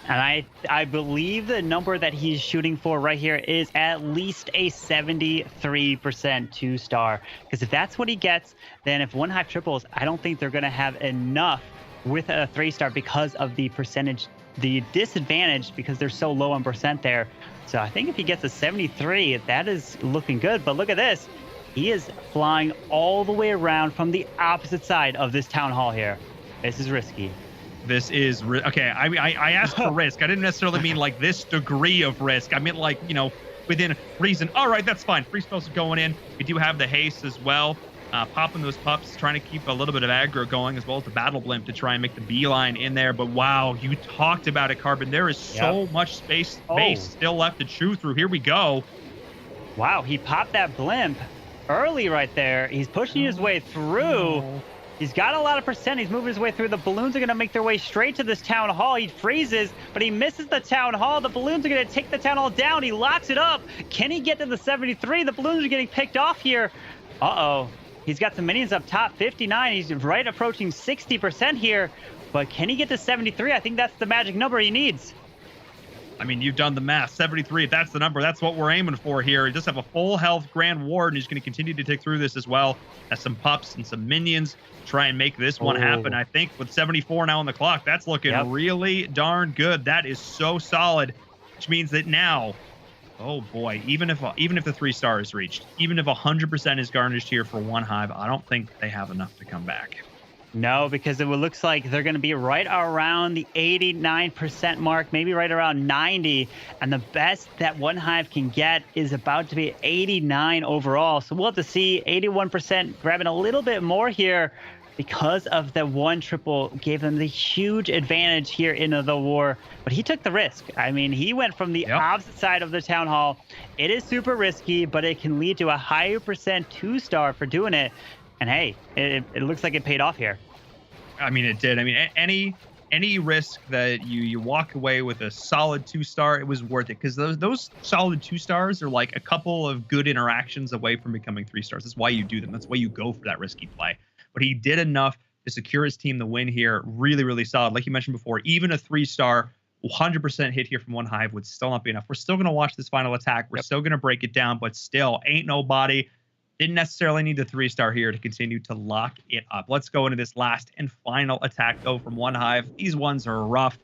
And I believe the number that he's shooting for right here is at least a 73% 2-star. Because if that's what he gets, then if OneHive triples, I don't think they're going to have enough with a 3-star because of the percentage, the disadvantage, because they're so low on percent there. So I think if he gets a 73, that is looking good. But look at this. He is flying all the way around from the opposite side of this town hall here. This is risky. This is okay. I asked for risk. I didn't necessarily mean like this degree of risk. I meant like, within reason. All right, that's fine. Free spells are going in. We do have the haste as well. Popping those pups, trying to keep a little bit of aggro going, as well as the battle blimp to try and make the beeline in there. But wow, you talked about it, Carbon. There is so much space still left to chew through. Here we go. Wow, he popped that blimp early right there. He's pushing his way through. He's got a lot of percent. He's moving his way through. The balloons are going to make their way straight to this town hall. He freezes, but he misses the town hall. The balloons are going to take the town hall down. He locks it up. Can he get to the 73? The balloons are getting picked off here. Uh-oh. He's got some minions up top, 59. He's right approaching 60% here. But can he get to 73? I think that's the magic number he needs. I mean, you've done the math. 73, if that's the number, that's what we're aiming for here. He does have a full health Grand Ward, and he's going to continue to take through this as well. Has some pups and some minions to try and make this one happen. I think with 74 now on the clock, that's looking really darn good. That is so solid, which means that now, oh boy, even if the 3-star is reached, even if 100% is garnished here for OneHive, I don't think they have enough to come back. No, because it looks like they're going to be right around the 89% mark, maybe right around 90. And the best that OneHive can get is about to be 89 overall. So we'll have to see 81% grabbing a little bit more here because of the 1 triple gave them the huge advantage here in the war. But he took the risk. I mean, he went from the opposite side of the town hall. It is super risky, but it can lead to a higher percent 2-star for doing it. And hey, it looks like it paid off here. I mean, it did. I mean, any risk that you walk away with a solid 2-star, it was worth it, because those solid 2-stars are like a couple of good interactions away from becoming 3-stars. That's why you do them. That's why you go for that risky play. But he did enough to secure his team the win here. Really, really solid. Like you mentioned before, even a 3-star, 100% hit here from OneHive would still not be enough. We're still going to watch this final attack. We're still going to break it down, but still, ain't nobody. Didn't necessarily need the 3-star here to continue to lock it up. Let's go into this last and final attack, though, from OneHive. These ones are rough.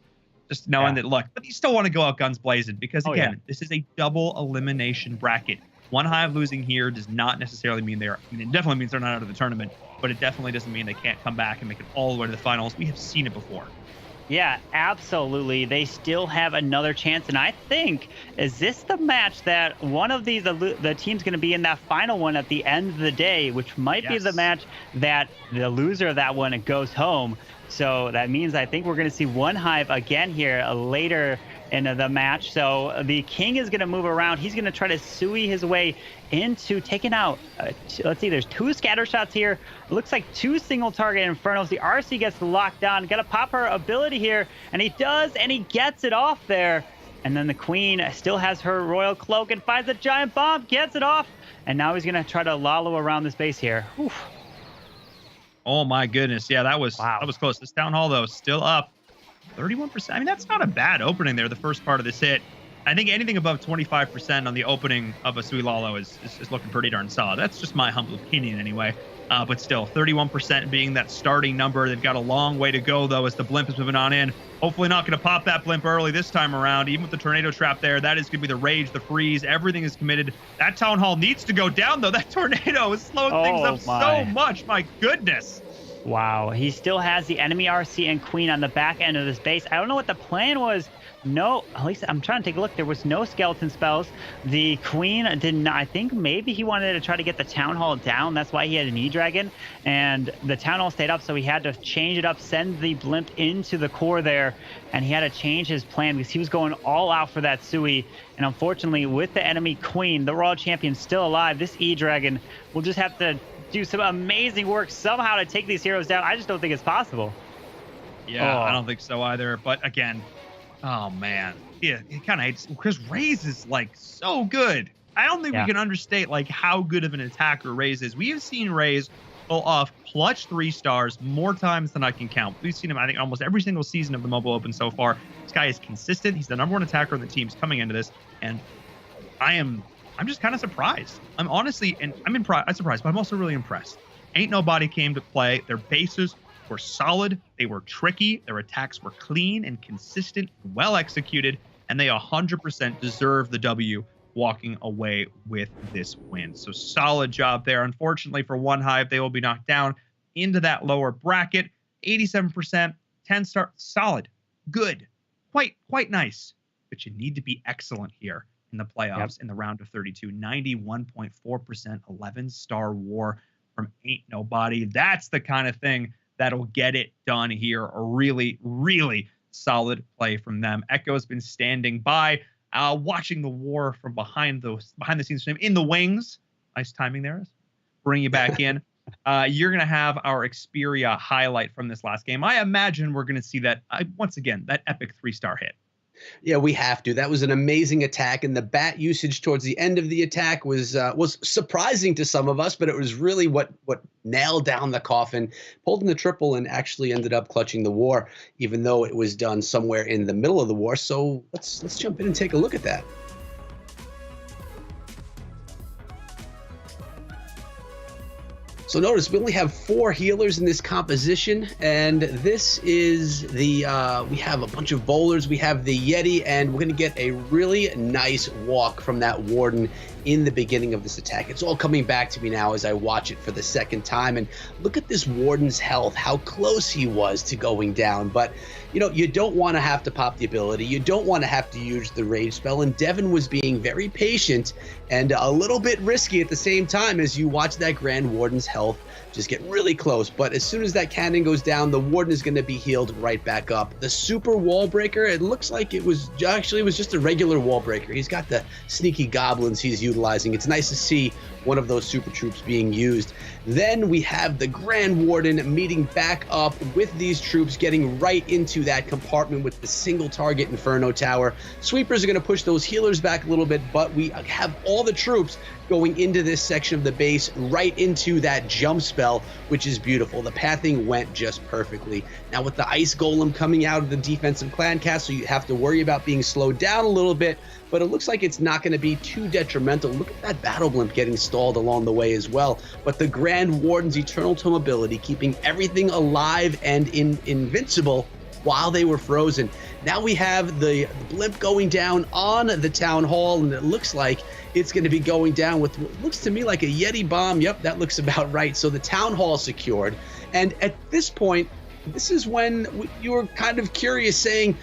Just knowing that, look, but you still want to go out guns blazing because, again, this is a double elimination bracket. OneHive losing here does not necessarily mean it definitely means they're not out of the tournament, but it definitely doesn't mean they can't come back and make it all the way to the finals. We have seen it before. Yeah, absolutely. They still have another chance. And I think, is this the match that one of the team's going to be in that final one at the end of the day, which might be the match that the loser of that one goes home. So that means I think we're going to see OneHive again here later in the match. So the king is going to move around. He's going to try to sui his way into taking out, let's see, there's 2 scatter shots here. It looks like 2 single target infernos. The RC gets locked down. Got to pop her ability here, and he does, and he gets it off there. And then the queen still has her royal cloak and finds a giant bomb, gets it off, and now he's going to try to lollo around this base here. Oof. Oh my goodness. Yeah, that was close. This town hall, though, still up 31%. I mean, that's not a bad opening there, the first part of this hit. I think anything above 25% on the opening of a Sui Lalo is looking pretty darn solid. That's just my humble opinion anyway. But still, 31% being that starting number. They've got a long way to go, though, as the blimp is moving on in. Hopefully not going to pop that blimp early this time around. Even with the tornado trap there, that is going to be the rage, the freeze. Everything is committed. That town hall needs to go down, though. That tornado is slowing things up so much. My goodness. Wow, he still has the enemy RC and queen on the back end of this base. I don't know what the plan was. No, at least I'm trying to take a look. There was no skeleton spells. The queen did not. I think maybe he wanted to try to get the town hall down. That's why he had an E-Dragon. And the town hall stayed up, so he had to change it up, send the blimp into the core there. And he had to change his plan because he was going all out for that Sui. And unfortunately, with the enemy queen, the Royal Champion still alive, this E-Dragon will just have to do some amazing work somehow to take these heroes down. I just don't think it's possible. Yeah, I don't think so either. But again, Oh man, yeah, he kind of hates because Raze is like so good. I don't think we can understate like how good of an attacker Raze is. We have seen Raze pull off clutch 3-stars more times than I can count. We've seen him, I think, almost every single season of the Mobile Open so far. This guy is consistent. He's the #1 attacker on the teams coming into this, and I'm just kind of surprised. I'm honestly, and I'm surprised, but I'm also really impressed. Ain't Nobody came to play. Their bases were solid. They were tricky. Their attacks were clean and consistent, well executed, and they 100% deserve the W walking away with this win. So solid job there. Unfortunately for One Hive, they will be knocked down into that lower bracket. 87%, 10-star, solid, good, quite nice. But you need to be excellent here in the playoffs in the round of 32. 91.4%, 11-star war from Ain't Nobody. That's the kind of thing that'll get it done here. A really, really solid play from them. Echo's been standing by, watching the war from behind the scenes in the wings. Nice timing there. Bring you back in. You're going to have our Xperia highlight from this last game. I imagine we're going to see that, once again, that epic 3-star hit. Yeah, we have to. That was an amazing attack, and the bat usage towards the end of the attack was surprising to some of us, but it was really what nailed down the coffin, pulled in the triple, and actually ended up clutching the war, even though it was done somewhere in the middle of the war. So let's jump in and take a look at that. So notice we only have 4 healers in this composition, and this is the, we have a bunch of bowlers, we have the Yeti, and we're going to get a really nice walk from that Warden in the beginning of this attack. It's all coming back to me now as I watch it for the second time, and look at this Warden's health, how close he was to going down. But, you know, you don't want to have to pop the ability, you don't want to have to use the rage spell, and Devin was being very patient and a little bit risky at the same time as you watch that Grand Warden's health just get really close. But as soon as that cannon goes down, the Warden is going to be healed right back up. The super wall breaker, it looks like it was just a regular wall breaker. He's got the sneaky goblins he's utilizing. It's nice to see one of those super troops being used. Then we have the Grand Warden meeting back up with these troops, getting right into that compartment with the single target Inferno Tower. Sweepers are going to push those healers back a little bit, but we have all the troops going into this section of the base, right into that jump spell, which is beautiful. The pathing went just perfectly. Now with the Ice Golem coming out of the defensive clan castle, you have to worry about being slowed down a little bit, but it looks like it's not going to be too detrimental. Look at that battle blimp getting stalled along the way as well. But the Grand Warden's Eternal Tome ability, keeping everything alive and invincible while they were frozen. Now we have the blimp going down on the town hall, and it looks like it's going to be going down with what looks to me like a Yeti bomb. Yep, that looks about right. So the town hall secured. And at this point, this is when you were kind of curious, saying,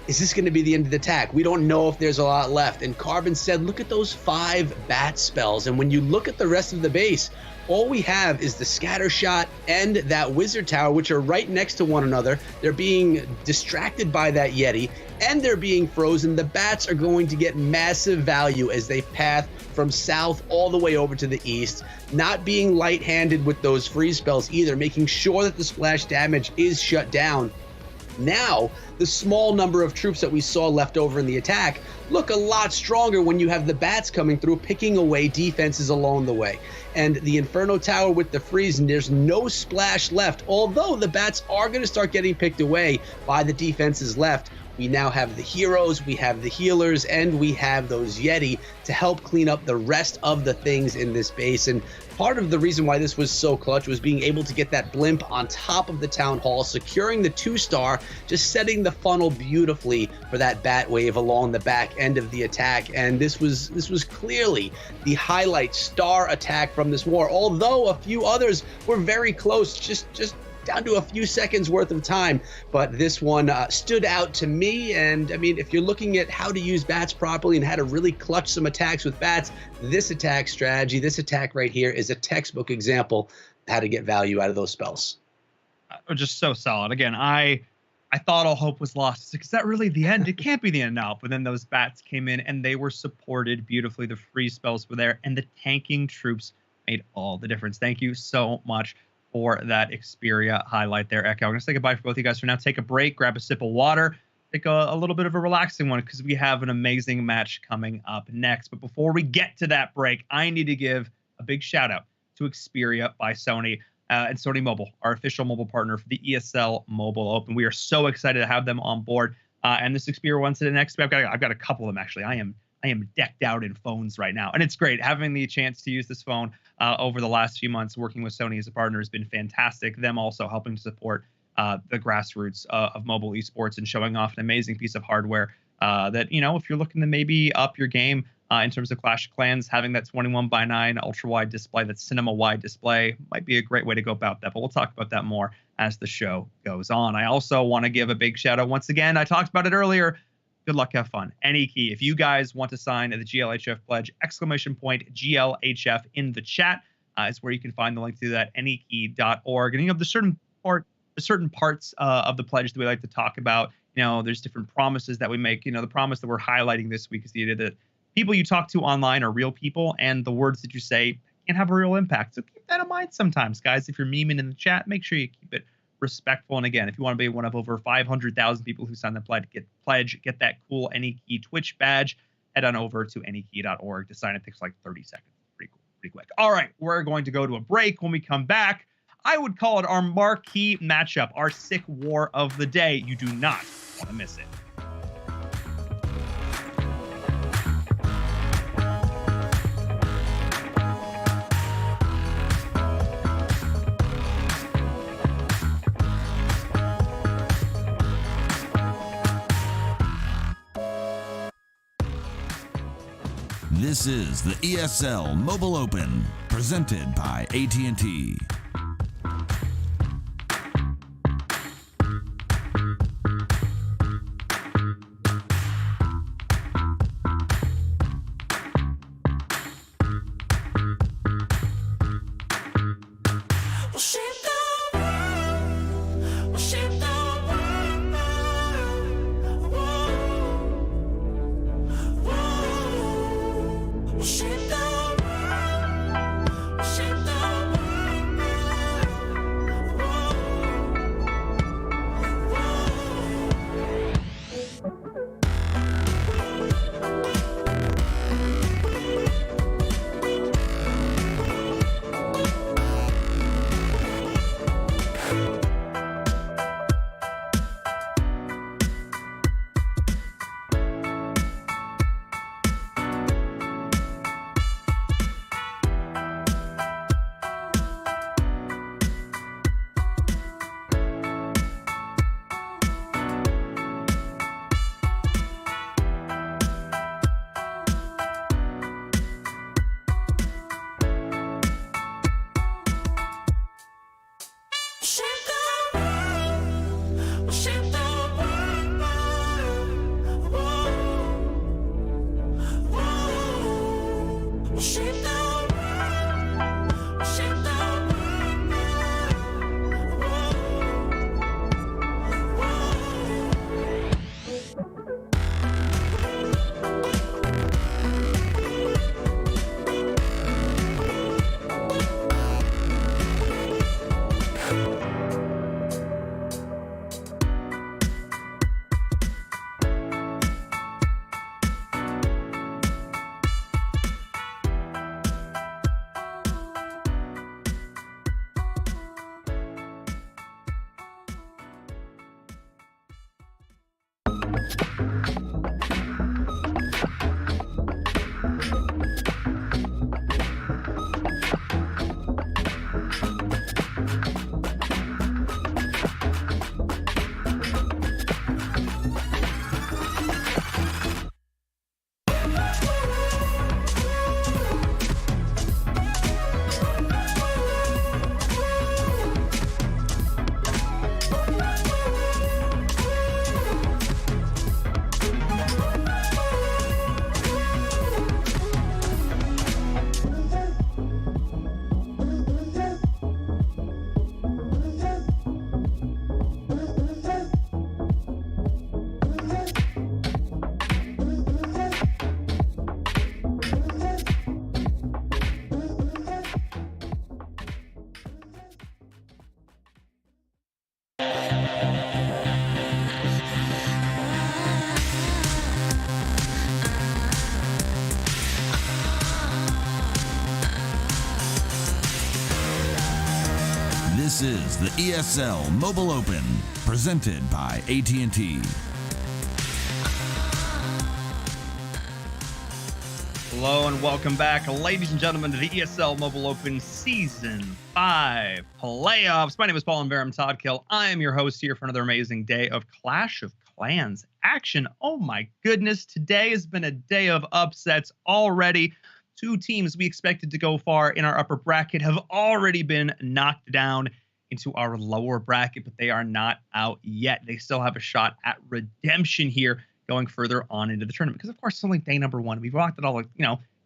is this going to be the end of the attack? We don't know if there's a lot left. And Carbon said, look at those 5 bat spells. And when you look at the rest of the base, all we have is the scatter shot and that wizard tower, which are right next to one another. They're being distracted by that Yeti, and they're being frozen. The bats are going to get massive value as they path from south all the way over to the east, not being light-handed with those freeze spells either, making sure that the splash damage is shut down. Now, the small number of troops that we saw left over in the attack look a lot stronger when you have the bats coming through, picking away defenses along the way. And the Inferno Tower with the freeze, and there's no splash left, although the bats are going to start getting picked away by the defenses left. We now have the heroes, we have the healers, and we have those Yeti to help clean up the rest of the things in this base. And part of the reason why this was so clutch was being able to get that blimp on top of the town hall, securing the 2-star, just setting the funnel beautifully for that bat wave along the back end of the attack. And this was clearly the highlight star attack from this war, although a few others were very close, just down to a few seconds worth of time. But this one stood out to me. And I mean, if you're looking at how to use bats properly and how to really clutch some attacks with bats, this attack strategy, this attack right here is a textbook example of how to get value out of those spells. Just so solid. Again, I thought all hope was lost. Is that really the end? It can't be the end now. But then those bats came in and they were supported beautifully. The free spells were there, and the tanking troops made all the difference. Thank you so much for that Xperia highlight there, Echo. I'm going to say goodbye for both of you guys for now. Take a break, grab a sip of water, take a little bit of a relaxing one because we have an amazing match coming up next. But before we get to that break, I need to give a big shout out to Xperia by Sony and Sony Mobile, our official mobile partner for the ESL Mobile Open. We are so excited to have them on board. And this Xperia One Sit Next, I've got a couple of them actually. I am decked out in phones right now, and it's great having the chance to use this phone over the last few months. Working with Sony as a partner has been fantastic. Them also helping to support the grassroots of mobile esports and showing off an amazing piece of hardware that, you know, if you're looking to maybe up your game in terms of Clash of Clans, having that 21:9 ultra-wide display, that cinema-wide display might be a great way to go about that. But we'll talk about that more as the show goes on. I also want to give a big shout out once again. I talked about it earlier. Good luck, have fun. AnyKey. If you guys want to sign the GLHF pledge, !GLHF in the chat is where you can find the link to that, anykey.org. And you know, the certain parts of the pledge that we like to talk about. You know, there's different promises that we make. You know, the promise that we're highlighting this week is the idea that people you talk to online are real people, and the words that you say can have a real impact. So keep that in mind sometimes, guys. If you're memeing in the chat, make sure you keep it respectful. And again, if you want to be one of over 500,000 people who sign the pledge, get that cool AnyKey Twitch badge, head on over to anykey.org to sign. It takes like 30 seconds. Pretty cool, pretty quick. All right, we're going to go to a break. When we come back, I would call it our marquee matchup, our sick war of the day. You do not want to miss it. This is the ESL Mobile Open, presented by AT&T. This is the ESL Mobile Open, presented by AT&T. Hello and welcome back, ladies and gentlemen, to the ESL Mobile Open Season 5 playoffs. My name is Paul and I'm Toddkill. I am your host here for another amazing day of Clash of Clans action. Oh my goodness, today has been a day of upsets already. Two teams we expected to go far in our upper bracket have already been knocked down into our lower bracket, but they are not out yet. They still have a shot at redemption here, going further on into the tournament, because of course it's only day number one. We've rocked it all.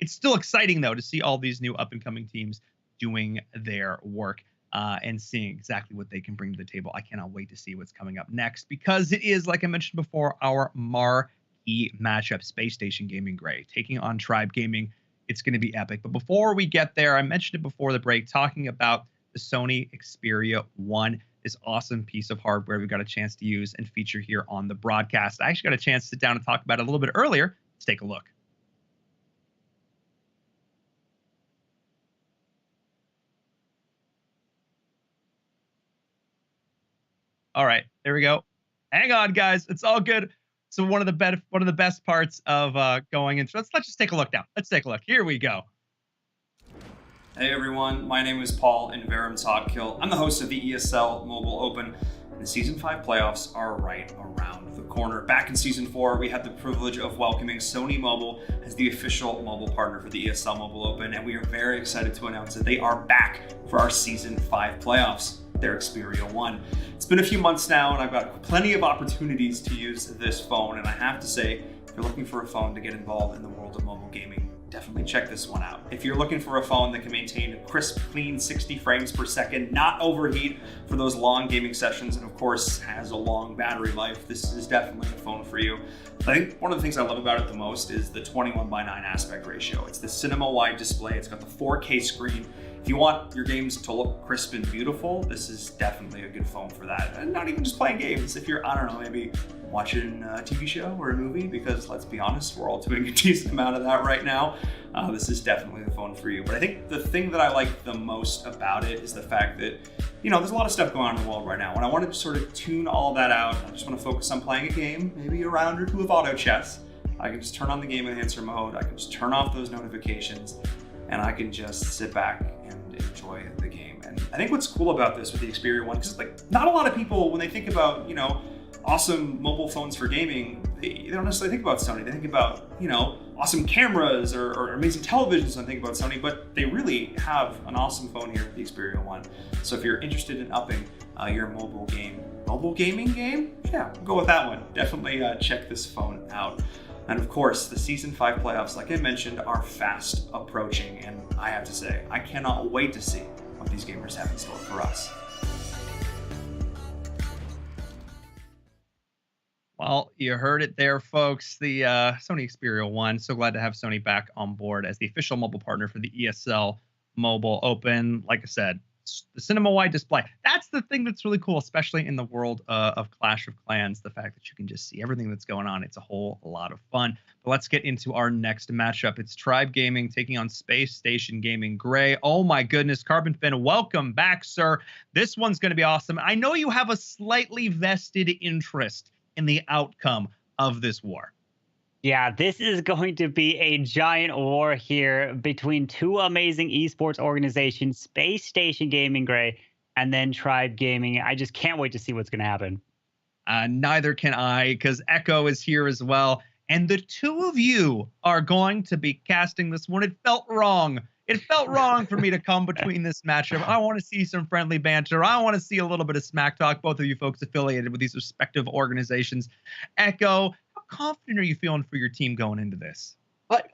It's still exciting though to see all these new up and coming teams doing their work and seeing exactly what they can bring to the table. I cannot wait to see what's coming up next, because it is, like I mentioned before, our marquee matchup, Space Station Gaming Gray taking on Tribe Gaming. It's going to be epic. But before we get there, I mentioned it before the break, talking about the Sony Xperia 1. This awesome piece of hardware we got a chance to use and feature here on the broadcast. I actually got a chance to sit down and talk about it a little bit earlier. Let's take a look. All right, there we go. Hang on, guys. It's all good. So one of the best parts of going into let's just take a look now. Let's take a look. Here we go. Hey everyone, my name is Paul and Toddkill. I'm the host of the ESL Mobile Open, and the Season 5 playoffs are right around the corner. Back in Season 4, we had the privilege of welcoming Sony Mobile as the official mobile partner for the ESL Mobile Open, and we are very excited to announce that they are back for our Season 5 playoffs, their Xperia 1. It's been a few months now, and I've got plenty of opportunities to use this phone, and I have to say, if you're looking for a phone to get involved in the world of mobile gaming, definitely check this one out. If you're looking for a phone that can maintain a crisp, clean 60 frames per second, not overheat for those long gaming sessions, and of course has a long battery life, this is definitely a phone for you. I think one of the things I love about it the most is the 21:9 aspect ratio. It's the cinema-wide display. It's got the 4K screen. If you want your games to look crisp and beautiful, this is definitely a good phone for that. And not even just playing games. If you're, I don't know, maybe watching a TV show or a movie, because let's be honest, we're all doing a decent amount of that right now. This is definitely the phone for you. But I think the thing that I like the most about it is the fact that, there's a lot of stuff going on in the world right now. When I want to sort of tune all that out, I just want to focus on playing a game, maybe a round or two of auto chess. I can just turn on the game enhancer mode. I can just turn off those notifications, and I can just sit back and enjoy the game. And I think what's cool about this with the Xperia 1, because not a lot of people, when they think about, awesome mobile phones for gaming, they don't necessarily think about Sony. They think about, awesome cameras or amazing televisions when they think about Sony, but they really have an awesome phone here with the Xperia 1. So if you're interested in upping your mobile gaming game, yeah, go with that one. Definitely check this phone out. And of course, the Season 5 playoffs, like I mentioned, are fast approaching, and I have to say, I cannot wait to see what these gamers have in store for us. Well, you heard it there, folks. The Sony Xperia 1. So glad to have Sony back on board as the official mobile partner for the ESL Mobile Open. Like I said, the cinema-wide display. That's the thing that's really cool, especially in the world of Clash of Clans, the fact that you can just see everything that's going on. It's a whole lot of fun. But let's get into our next matchup. It's Tribe Gaming taking on Space Station Gaming Gray. Oh my goodness, Carbon Finn, welcome back, sir. This one's going to be awesome. I know you have a slightly vested interest in the outcome of this war. Yeah, this is going to be a giant war here between two amazing esports organizations, Space Station Gaming Gray and then Tribe Gaming. I just can't wait to see what's going to happen. Neither can I, because Echo is here as well. And the two of you are going to be casting this one. It felt wrong. It felt wrong for me to come between this matchup. I want to see some friendly banter. I want to see a little bit of smack talk. Both of you folks affiliated with these respective organizations. Echo, how confident are you feeling for your team going into this?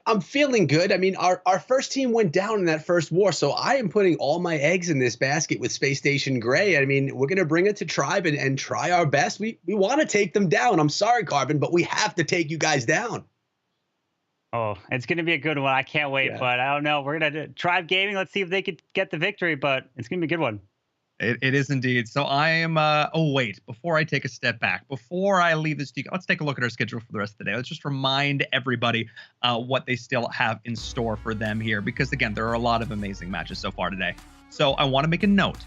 I'm feeling good. I mean, our first team went down in that first war, so I am putting all my eggs in this basket with Space Station Gray. I mean, we're going to bring it to Tribe and try our best. We want to take them down. I'm sorry, Carbon, but we have to take you guys down. Oh, it's going to be a good one. I can't wait, but I don't know. We're going to Tribe Gaming. Let's see if they could get the victory, but it's going to be a good one. It is indeed. So I am, oh wait, before I take a step back, before I leave this, let's take a look at our schedule for the rest of the day. Let's just remind everybody what they still have in store for them here, because again, there are a lot of amazing matches so far today. So I want to make a note.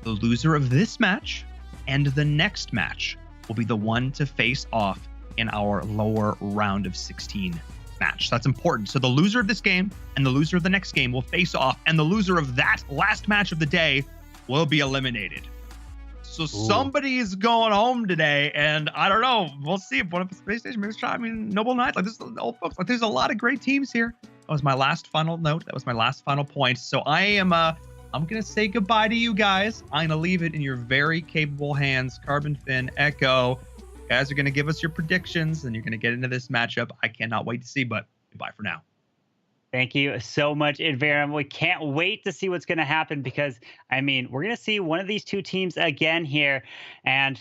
The loser of this match and the next match will be the one to face off in our lower round of 16 match. So that's important. So the loser of this game and the loser of the next game will face off, and the loser of that last match of the day will be eliminated. So somebody is going home today, and I don't know. We'll see. What if Space Station maybe try? I mean, Noble Knights, like this, old folks. Like there's a lot of great teams here. That was my last final note. That was my last final point. So I'm gonna say goodbye to you guys. I'm gonna leave it in your very capable hands. Carbon Fin, Echo. You guys are gonna give us your predictions, and you're gonna get into this matchup. I cannot wait to see. But goodbye for now. Thank you so much, Idverum. We can't wait to see what's going to happen because, I mean, we're going to see one of these two teams again here. And,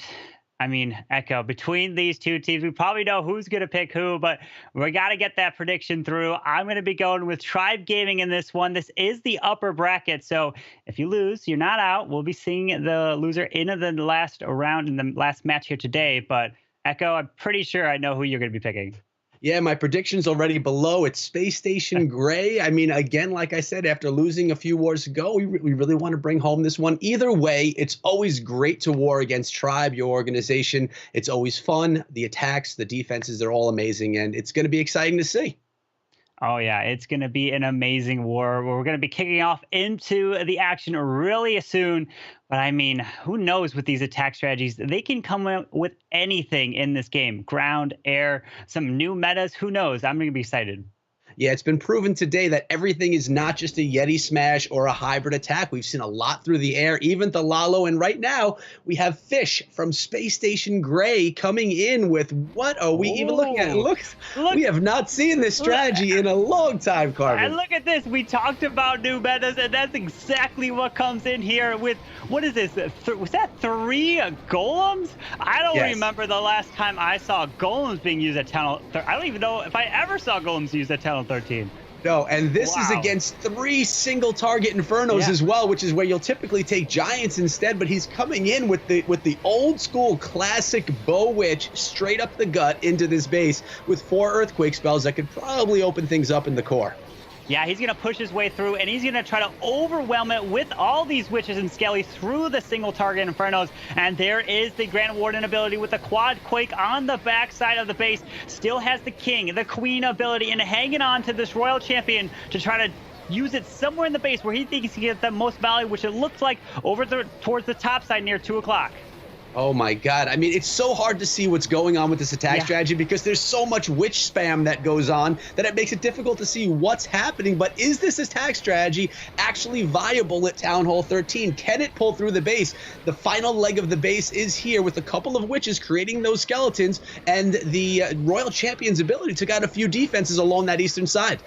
I mean, Echo, between these two teams, we probably know who's going to pick who, but we got to get that prediction through. I'm going to be going with Tribe Gaming in this one. This is the upper bracket. So if you lose, you're not out. We'll be seeing the loser in the last round in the last match here today. But, Echo, I'm pretty sure I know who you're going to be picking. Yeah, my prediction's already below. It's Space Station Gray. I mean, again, like I said, after losing a few wars ago, we really want to bring home this one. Either way, it's always great to war against Tribe, your organization. It's always fun. The attacks, the defenses, they're all amazing, and it's going to be exciting to see. Oh, yeah, it's going to be an amazing war. We're going to be kicking off into the action really soon. But, I mean, who knows with these attack strategies? They can come up with anything in this game. Ground, air, some new metas. Who knows? I'm going to be excited. Yeah, it's been proven today that everything is not just a Yeti smash or a hybrid attack. We've seen a lot through the air, even the Lalo. And right now, we have Fish from Space Station Gray coming in with what are we even looking at? Look, we have not seen this strategy in a long time, Carmen. And look at this. We talked about new metas, and that's exactly what comes in here with, what is this? Was that 3 golems? I don't remember the last time I saw golems being used at Town. I don't even know if I ever saw golems used at Town 13. No, and this is against 3 single target Infernos as well, which is where you'll typically take Giants instead, but he's coming in with the old school classic Bow Witch straight up the gut into this base with 4 Earthquake spells that could probably open things up in the core. Yeah, he's going to push his way through, and he's going to try to overwhelm it with all these Witches and Skellies through the single target Infernos. And there is the Grand Warden ability with the Quad Quake on the backside of the base. Still has the King, the Queen ability, and hanging on to this Royal Champion to try to use it somewhere in the base where he thinks he can get the most value, which it looks like over towards the top side near 2 o'clock. Oh my God. I mean, it's so hard to see what's going on with this attack strategy because there's so much witch spam that goes on that it makes it difficult to see what's happening. But is this attack strategy actually viable at Town Hall 13? Can it pull through the base? The final leg of the base is here with a couple of witches creating those skeletons, and the Royal Champion's ability took out a few defenses along that eastern side.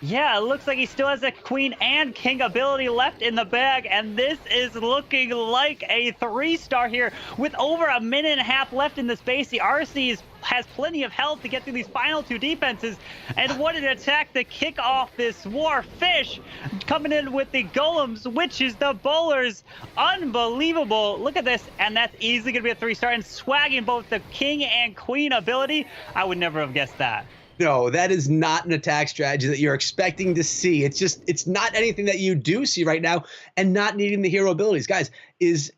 Yeah, it looks like he still has a Queen and King ability left in the bag, and this is looking like a 3-star here with over a minute and a half left in the space. The RC has plenty of health to get through these final 2 defenses, and what an attack to kick off this war. Fish coming in with the Golems, Witches, the Bowlers. Unbelievable. Look at this, and that's easily going to be a 3-star, and swagging both the King and Queen ability. I would never have guessed that. No, that is not an attack strategy that you're expecting to see. It's not anything that you do see right now, and not needing the hero abilities. Guys, is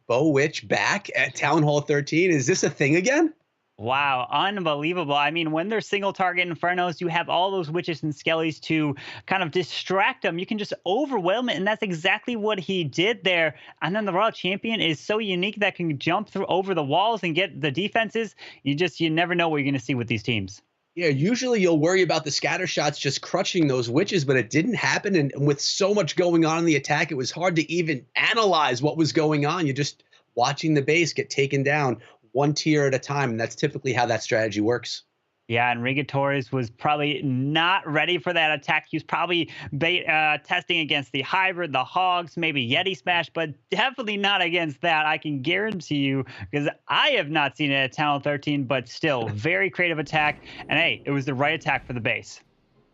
Bow Witch back at Town Hall 13? Is this a thing again? Wow, unbelievable. I mean, when they're single target Infernos, you have all those Witches and Skellies to kind of distract them. You can just overwhelm it, and that's exactly what he did there. And then the Royal Champion is so unique that can jump through over the walls and get the defenses. You never know what you're going to see with these teams. Yeah, usually you'll worry about the scatter shots just crushing those witches, but it didn't happen. And with so much going on in the attack, it was hard to even analyze what was going on. You're just watching the base get taken down 1 tier at a time. And that's typically how that strategy works. Yeah, and Rigatores was probably not ready for that attack. He was probably testing against the Hybrid, the Hogs, maybe Yeti Smash, but definitely not against that. I can guarantee you, because I have not seen it at Town 13, but still, very creative attack. And hey, it was the right attack for the base.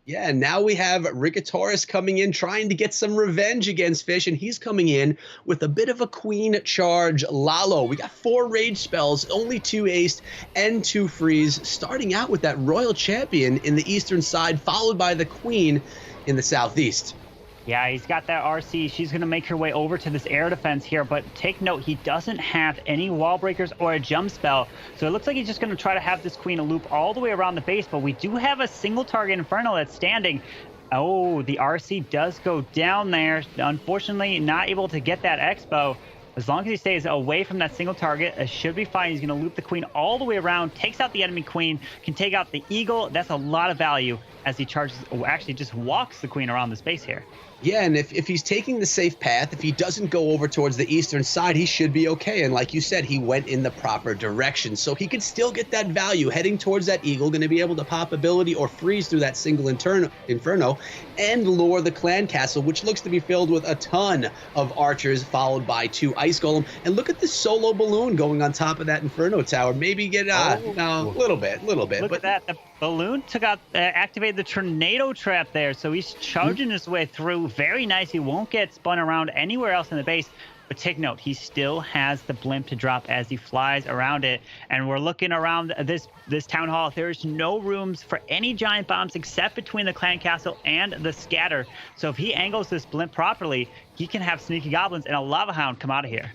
Yeah, now we have Rigatores coming in, trying to get some revenge against Fish, and he's coming in with a bit of a Queen charge Lalo. We got 4 rage spells, only 2 aced and 2 freeze, starting out with that Royal Champion in the eastern side, followed by the Queen in the southeast. Yeah, he's got that RC. She's going to make her way over to this air defense here, but take note, he doesn't have any wall breakers or a jump spell. So it looks like he's just going to try to have this queen loop all the way around the base, but we do have a single target Inferno that's standing. Oh, the RC does go down there. Unfortunately, not able to get that Expo. As long as he stays away from that single target, it should be fine. He's going to loop the queen all the way around, takes out the enemy queen, can take out the eagle. That's a lot of value as he charges, actually just walks the queen around the space here. Yeah, and if he's taking the safe path, if he doesn't go over towards the eastern side, he should be okay. And like you said, he went in the proper direction. So he could still get that value heading towards that eagle, going to be able to pop ability or freeze through that single inferno and lure the clan castle, which looks to be filled with a ton of archers, followed by 2 ice golem. And look at this solo balloon going on top of that inferno tower. Maybe get a little bit. Look at that. The balloon took out, activated the tornado trap there. So he's charging his way through. Very nice. He won't get spun around anywhere else in the base. But take note, he still has the blimp to drop as he flies around it. And we're looking around this town hall. There's no rooms for any giant bombs except between the clan castle and the scatter. So if he angles this blimp properly, he can have sneaky goblins and a lava hound come out of here.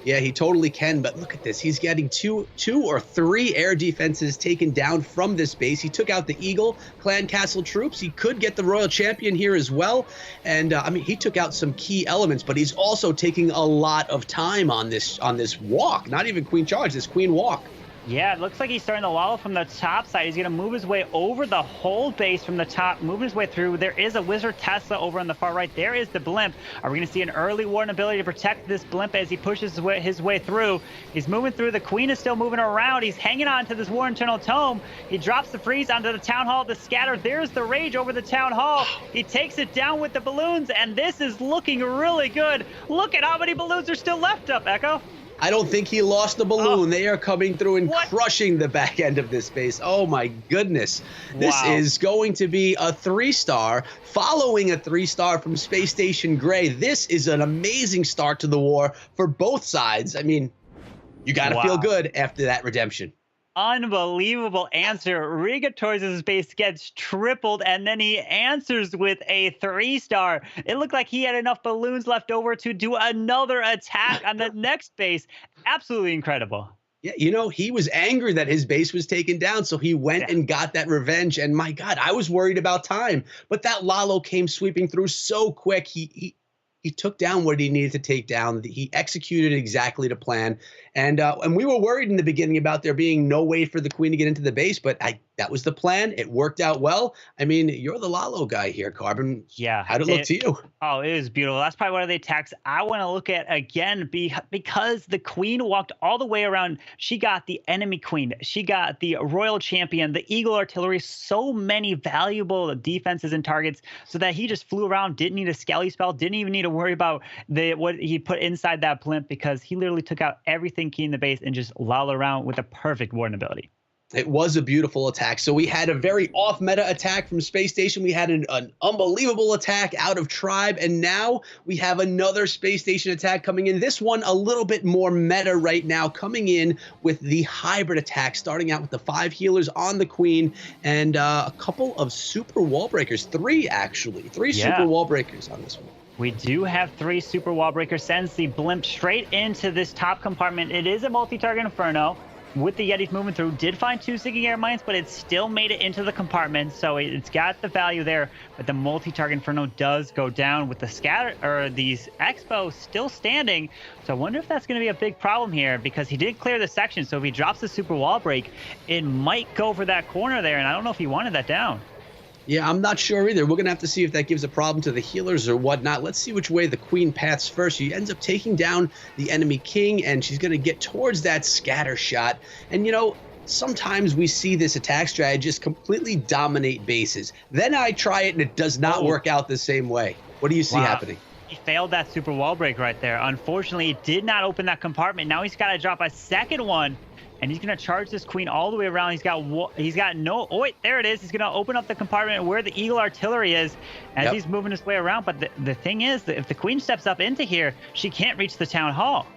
Yeah, he totally can, but look at this. He's getting two or three air defenses taken down from this base. He took out the Eagle Clan Castle troops. He could get the Royal Champion here as well. And, I mean, he took out some key elements, but he's also taking a lot of time on this walk. Not even Queen Charge, this Queen Walk. Yeah, it looks like he's starting to wallow from the top side. He's going to move his way over the whole base from the top, moving his way through. There is a Wizard Tesla over on the far right. There is the blimp. Are we going to see an early warden ability to protect this blimp as he pushes his way through? He's moving through. The queen is still moving around. He's hanging on to this War Internal Tome. He drops the freeze onto the town hall. The scatter. There's the rage over the town hall. He takes it down with the balloons, and this is looking really good. Look at how many balloons are still left up, Echo. I don't think he lost the balloon. They are coming through and crushing the back end of this base. Oh my goodness. This is going to be a 3-star following a 3-star from Space Station Gray. This is an amazing start to the war for both sides. I mean, you got to feel good after that redemption. Unbelievable answer. Rigator's base gets tripled, and then he answers with a 3-star. It looked like he had enough balloons left over to do another attack on the next base. Absolutely incredible. Yeah, you know, he was angry that his base was taken down, so he went and got that revenge. And my God, I was worried about time. But that Lalo came sweeping through so quick. He took down what he needed to take down. He executed exactly to plan. And we were worried in the beginning about there being no way for the queen to get into the base, but that was the plan. It worked out well. I mean, you're the Lalo guy here, Carbon. Yeah. How'd it look to you? Oh, it was beautiful. That's probably one of the attacks I want to look at again because the queen walked all the way around. She got the enemy queen. She got the royal champion, the eagle artillery, so many valuable defenses and targets so that he just flew around, didn't need a skelly spell, didn't even need to worry about what he put inside that blimp because he literally took out everything key in the base and just lolled around with a perfect warden ability. It was a beautiful attack. So we had a very off-meta attack from Space Station. We had an unbelievable attack out of Tribe. And now we have another Space Station attack coming in. This one a little bit more meta right now, coming in with the hybrid attack, starting out with the 5 healers on the Queen and a couple of super wall breakers. 3, actually. 3 super wall breakers on this one. We do have 3 super wall breakers. Sends the blimp straight into this top compartment. It is a multi-target Inferno. With the Yetis moving through, did find 2 Seeking Air Mines, but it still made it into the compartment, so it's got the value there. But the multi-target Inferno does go down with the scatter or these Expo still standing. So I wonder if that's going to be a big problem here because he did clear the section. So if he drops the super wall break, it might go for that corner there, and I don't know if he wanted that down. Yeah, I'm not sure either. We're going to have to see if that gives a problem to the healers or whatnot. Let's see which way the queen paths first. She ends up taking down the enemy king, and she's going to get towards that scatter shot. And, you know, sometimes we see this attack strategy just completely dominate bases. Then I try it, and it does not work out the same way. What do you see happening? He failed that super wall break right there. Unfortunately, he did not open that compartment. Now he's got to drop a second one. And he's going to charge this queen all the way around. He's got no... Oh, wait, there it is. He's going to open up the compartment where the Eagle Artillery is as he's moving his way around. But the thing is that if the queen steps up into here, she can't reach the town hall.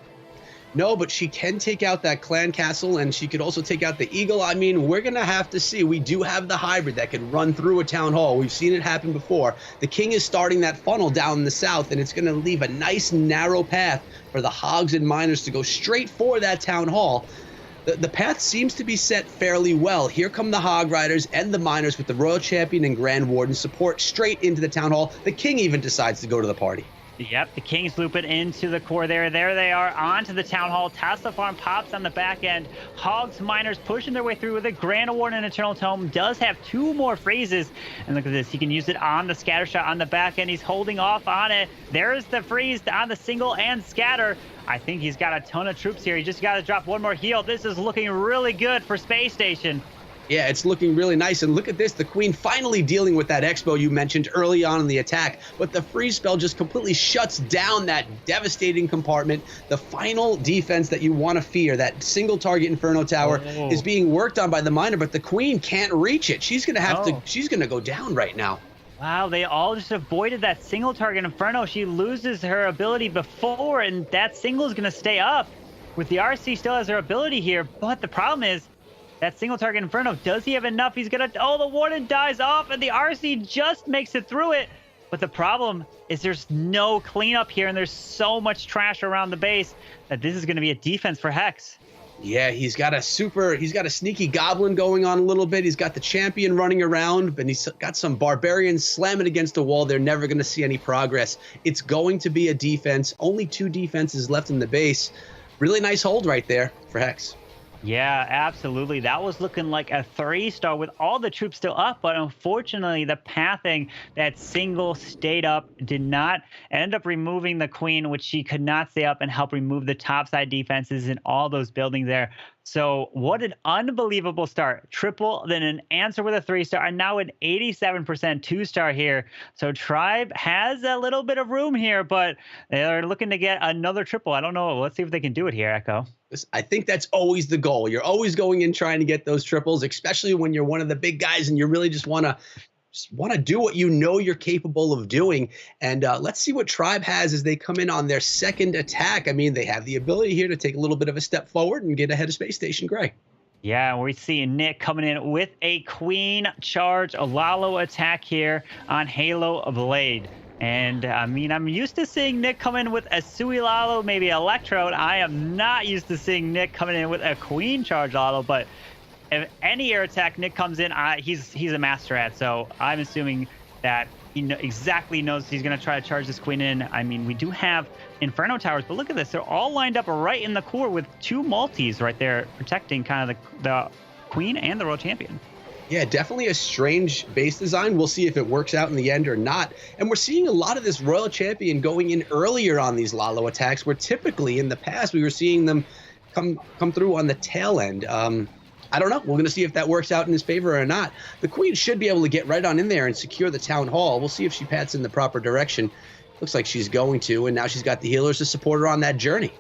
No, but she can take out that clan castle, and she could also take out the eagle. I mean, we're going to have to see. We do have the hybrid that can run through a town hall. We've seen it happen before. The king is starting that funnel down in the south, and it's going to leave a nice narrow path for the hogs and miners to go straight for that town hall. The path seems to be set fairly well. Here come the hog riders and the miners with the royal champion and grand warden support straight into the town hall. The king even decides to go to the party. Yep, the Kings loop it into the core there. There they are onto the town hall. Tesla Farm pops on the back end. Hogs, miners pushing their way through with a Grand Award and Eternal Tome. Does have 2 more phrases. And look at this. He can use it on the scatter shot on the back end. He's holding off on it. There's the freeze on the single and scatter. I think he's got a ton of troops here. He just got to drop 1 more heal. This is looking really good for Space Station. Yeah, it's looking really nice. And look at this, the queen finally dealing with that expo you mentioned early on in the attack. But the freeze spell just completely shuts down that devastating compartment. The final defense that you want to fear, that single target Inferno Tower, is being worked on by the miner, but the queen can't reach it. She's going to have to, she's going to go down right now. Wow, they all just avoided that single target Inferno. She loses her ability before, and that single is going to stay up. With the RC still has her ability here, but the problem is, that single target Inferno, does he have enough? He's gonna, the warden dies off and the RC just makes it through it. But the problem is there's no cleanup here and there's so much trash around the base that this is gonna be a defense for Hex. Yeah, he's got a sneaky goblin going on a little bit. He's got the champion running around, but he's got some barbarians slamming against the wall. They're never gonna see any progress. It's going to be a defense. Only 2 defenses left in the base. Really nice hold right there for Hex. Yeah, absolutely. That was looking like a 3-star with all the troops still up, but unfortunately the pathing, that single stayed up, did not end up removing the queen, which she could not stay up and help remove the topside defenses in all those buildings there. So what an unbelievable start. Triple, then an answer with a 3-star, and now an 87% 2-star here. So Tribe has a little bit of room here, but they're looking to get another triple. I don't know. Let's see if they can do it here, Echo. I think that's always the goal. You're always going in trying to get those triples, especially when you're one of the big guys and you really just want to do what you know you're capable of doing. And let's see what Tribe has as they come in on their second attack. I mean, they have the ability here to take a little bit of a step forward and get ahead of Space Station Gray. Yeah, we see Nick coming in with a queen charge, a Lalo attack here on Halo Blade. And I mean, I'm used to seeing Nick come in with a Sui Lalo, maybe Electrode. I am not used to seeing Nick coming in with a queen charge Lalo, but if any air attack Nick comes in, he's a master at. So I'm assuming that he exactly knows he's going to try to charge this queen in. I mean, we do have Inferno Towers, but look at this. They're all lined up right in the core with 2 multis right there protecting kind of the queen and the Royal Champion. Yeah, definitely a strange base design. We'll see if it works out in the end or not. And we're seeing a lot of this Royal Champion going in earlier on these Lalo attacks, where typically in the past we were seeing them come through on the tail end. I don't know. We're going to see if that works out in his favor or not. The queen should be able to get right on in there and secure the town hall. We'll see if she pats in the proper direction. Looks like she's going to, and now she's got the healers to support her on that journey.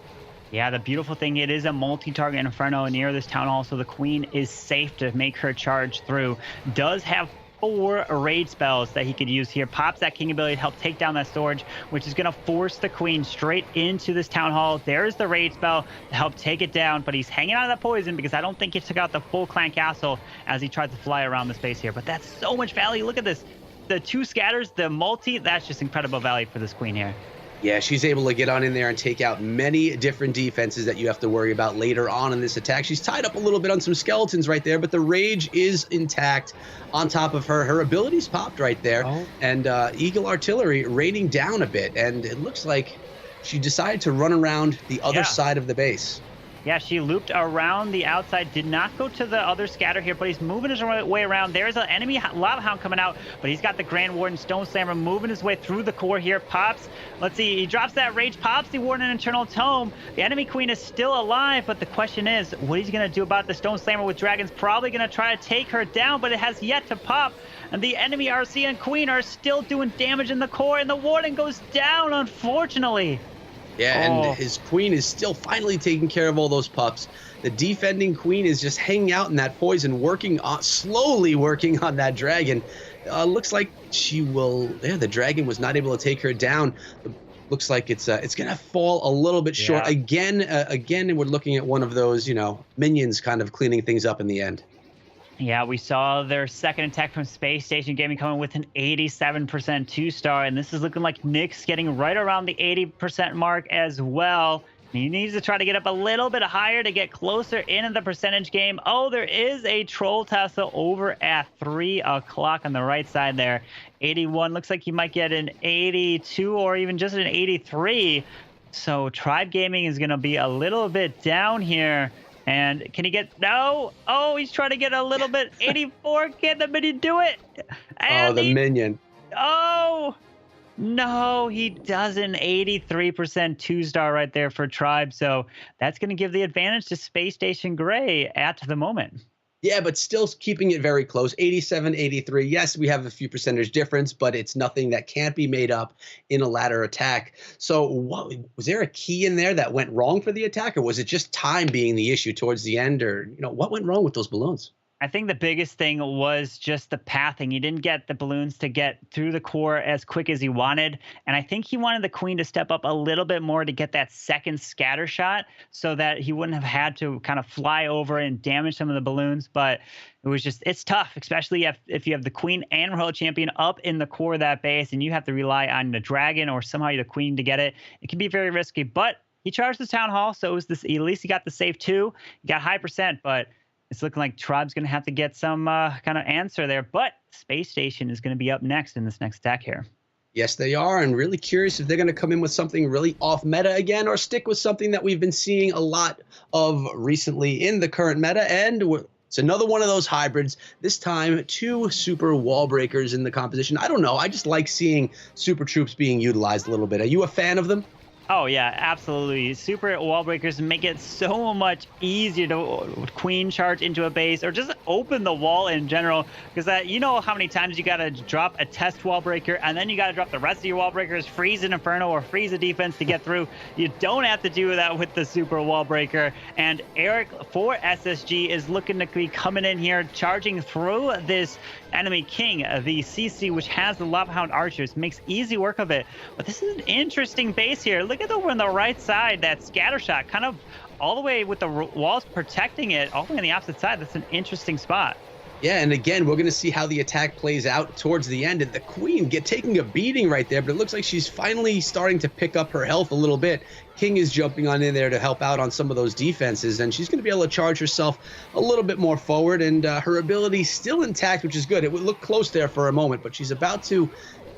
Yeah, the beautiful thing, it is a multi-target Inferno near this town hall, so the queen is safe to make her charge through. Does have 4 raid spells that he could use here. Pops that king ability to help take down that storage, which is going to force the queen straight into this town hall. There's the raid spell to help take it down, but he's hanging on to that poison because I don't think he took out the full clan castle as he tried to fly around the space here. But that's so much value. Look at this. The 2 scatters, the multi, that's just incredible value for this queen here. Yeah, she's able to get on in there and take out many different defenses that you have to worry about later on in this attack. She's tied up a little bit on some skeletons right there, but the rage is intact on top of her. Her abilities popped right there, and Eagle Artillery raining down a bit, and it looks like she decided to run around the other side of the base. Yeah, she looped around the outside, did not go to the other scatter here, but he's moving his way around. There's an enemy Lava Hound coming out, but he's got the Grand Warden Stone Slammer moving his way through the core here. Pops, let's see, he drops that rage, pops the Warden and Eternal Tome. The enemy queen is still alive, but the question is, what he's going to do about the Stone Slammer with Dragons? Probably going to try to take her down, but it has yet to pop. And the enemy RC and queen are still doing damage in the core, and the Warden goes down, unfortunately. Yeah, and his queen is still finally taking care of all those pups. The defending queen is just hanging out in that poison, slowly working on that dragon. Looks like she will. Yeah, the dragon was not able to take her down. looks like it's gonna fall a little bit short again. Again, we're looking at one of those, minions kind of cleaning things up in the end. Yeah, we saw their second attack from Space Station Gaming coming with an 87% 2-star, and this is looking like Nick's getting right around the 80% mark as well. He needs to try to get up a little bit higher to get closer into the percentage game. Oh, there is a Troll Tesla over at 3 o'clock on the right side there. 81, looks like he might get an 82 or even just an 83. So Tribe Gaming is going to be a little bit down here. And can he get... No! Oh, he's trying to get a little bit. 84, can the minion do it? And the minion. Oh! No, he doesn't. 83% 2-star right there for Tribe. So that's going to give the advantage to Space Station Gray at the moment. Yeah, but still keeping it very close. 87, 83. Yes, we have a few percentage difference, but it's nothing that can't be made up in a ladder attack. So was there a key in there that went wrong for the attack, or was it just time being the issue towards the end? Or, what went wrong with those balloons? I think the biggest thing was just the pathing. He didn't get the balloons to get through the core as quick as he wanted. And I think he wanted the Queen to step up a little bit more to get that second scatter shot so that he wouldn't have had to kind of fly over and damage some of the balloons. But it's tough, especially if you have the Queen and Royal Champion up in the core of that base and you have to rely on the Dragon or somehow the Queen to get it. It can be very risky. But he charged the Town Hall, so it was this, at least he got the save too. He got high percent, but it's looking like Tribe's going to have to get some kind of answer there. But Space Station is going to be up next in this next attack here. Yes, they are. And really curious if they're going to come in with something really off meta again or stick with something that we've been seeing a lot of recently in the current meta. And it's another one of those hybrids. This time, 2 super wall breakers in the composition. I don't know. I just like seeing super troops being utilized a little bit. Are you a fan of them? Oh, yeah, absolutely. Super wall breakers make it so much easier to queen charge into a base or just open the wall in general. Because you know how many times you got to drop a test wall breaker and then you got to drop the rest of your wall breakers, freeze an Inferno or freeze a defense to get through. You don't have to do that with the super wall breaker. And Eric for SSG is looking to be coming in here, charging through this enemy king, the CC, which has the Lava Hound archers, makes easy work of it. But this is an interesting base here. Look at over on the right side, that scatter shot, kind of all the way with the walls protecting it, all the way on the opposite side. That's an interesting spot. Yeah, and again, we're going to see how the attack plays out towards the end. And the Queen taking a beating right there, but it looks like she's finally starting to pick up her health a little bit. King is jumping on in there to help out on some of those defenses, and she's going to be able to charge herself a little bit more forward, and her ability still intact, which is good. It would look close there for a moment, but she's about to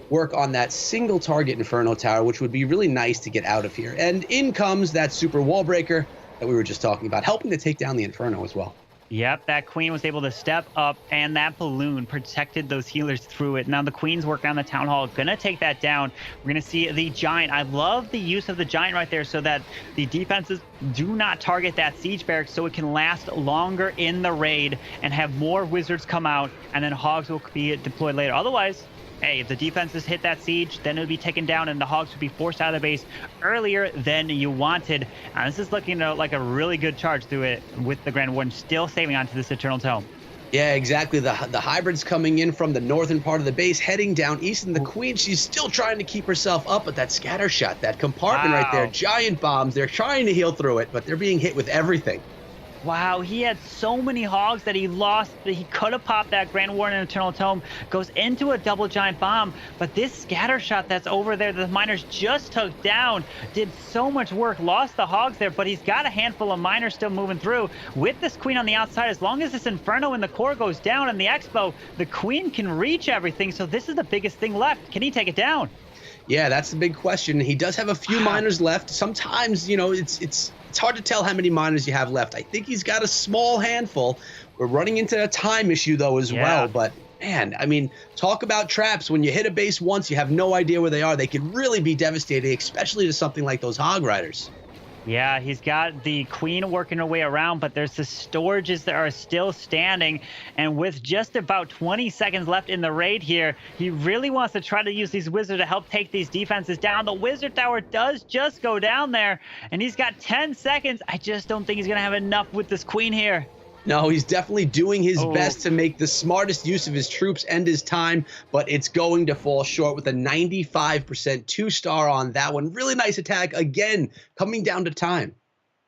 work on that single target Inferno Tower, which would be really nice to get out of here. And in comes that super wall breaker that we were just talking about, helping to take down the Inferno as well. Yep, that Queen was able to step up, and that balloon protected those healers through it. Now the Queen's working on the Town Hall, gonna take that down. We're gonna see the Giant. I love the use of the Giant right there so that the defenses do not target that Siege Barracks, so it can last longer in the raid and have more Wizards come out, and then Hogs will be deployed later. Otherwise, hey, if the defenses hit that siege, then it would be taken down and the Hogs would be forced out of the base earlier than you wanted. This is looking like a really good charge through it with the Grand Warden still saving onto this Eternal Tome. Yeah, exactly. The hybrids coming in from the northern part of the base, heading down east, and the Queen, she's still trying to keep herself up, but that scatter shot, that compartment right there, giant bombs, they're trying to heal through it, but they're being hit with everything. Wow, he had so many Hogs that he lost. He could have popped that Grand Warden and Eternal Tome, goes into a double giant bomb, but this scatter shot that's over there that the miners just took down did so much work, lost the Hogs there, but he's got a handful of miners still moving through. With this Queen on the outside, as long as this Inferno in the core goes down in the Expo, the Queen can reach everything, so this is the biggest thing left. Can he take it down? Yeah, that's the big question. He does have a few miners left. Sometimes, it's hard to tell how many miners you have left. I think he's got a small handful. We're running into a time issue, though, as well. But, man, I mean, talk about traps. When you hit a base once, you have no idea where they are. They can really be devastating, especially to something like those Hog Riders. Yeah, he's got the Queen working her way around, but there's the storages that are still standing. And with just about 20 seconds left in the raid here, he really wants to try to use these Wizards to help take these defenses down. The Wizard Tower does just go down there, and he's got 10 seconds. I just don't think he's going to have enough with this Queen here. No, he's definitely doing his best to make the smartest use of his troops and his time, but it's going to fall short with a 95% 2-star on that one. Really nice attack, again, coming down to time.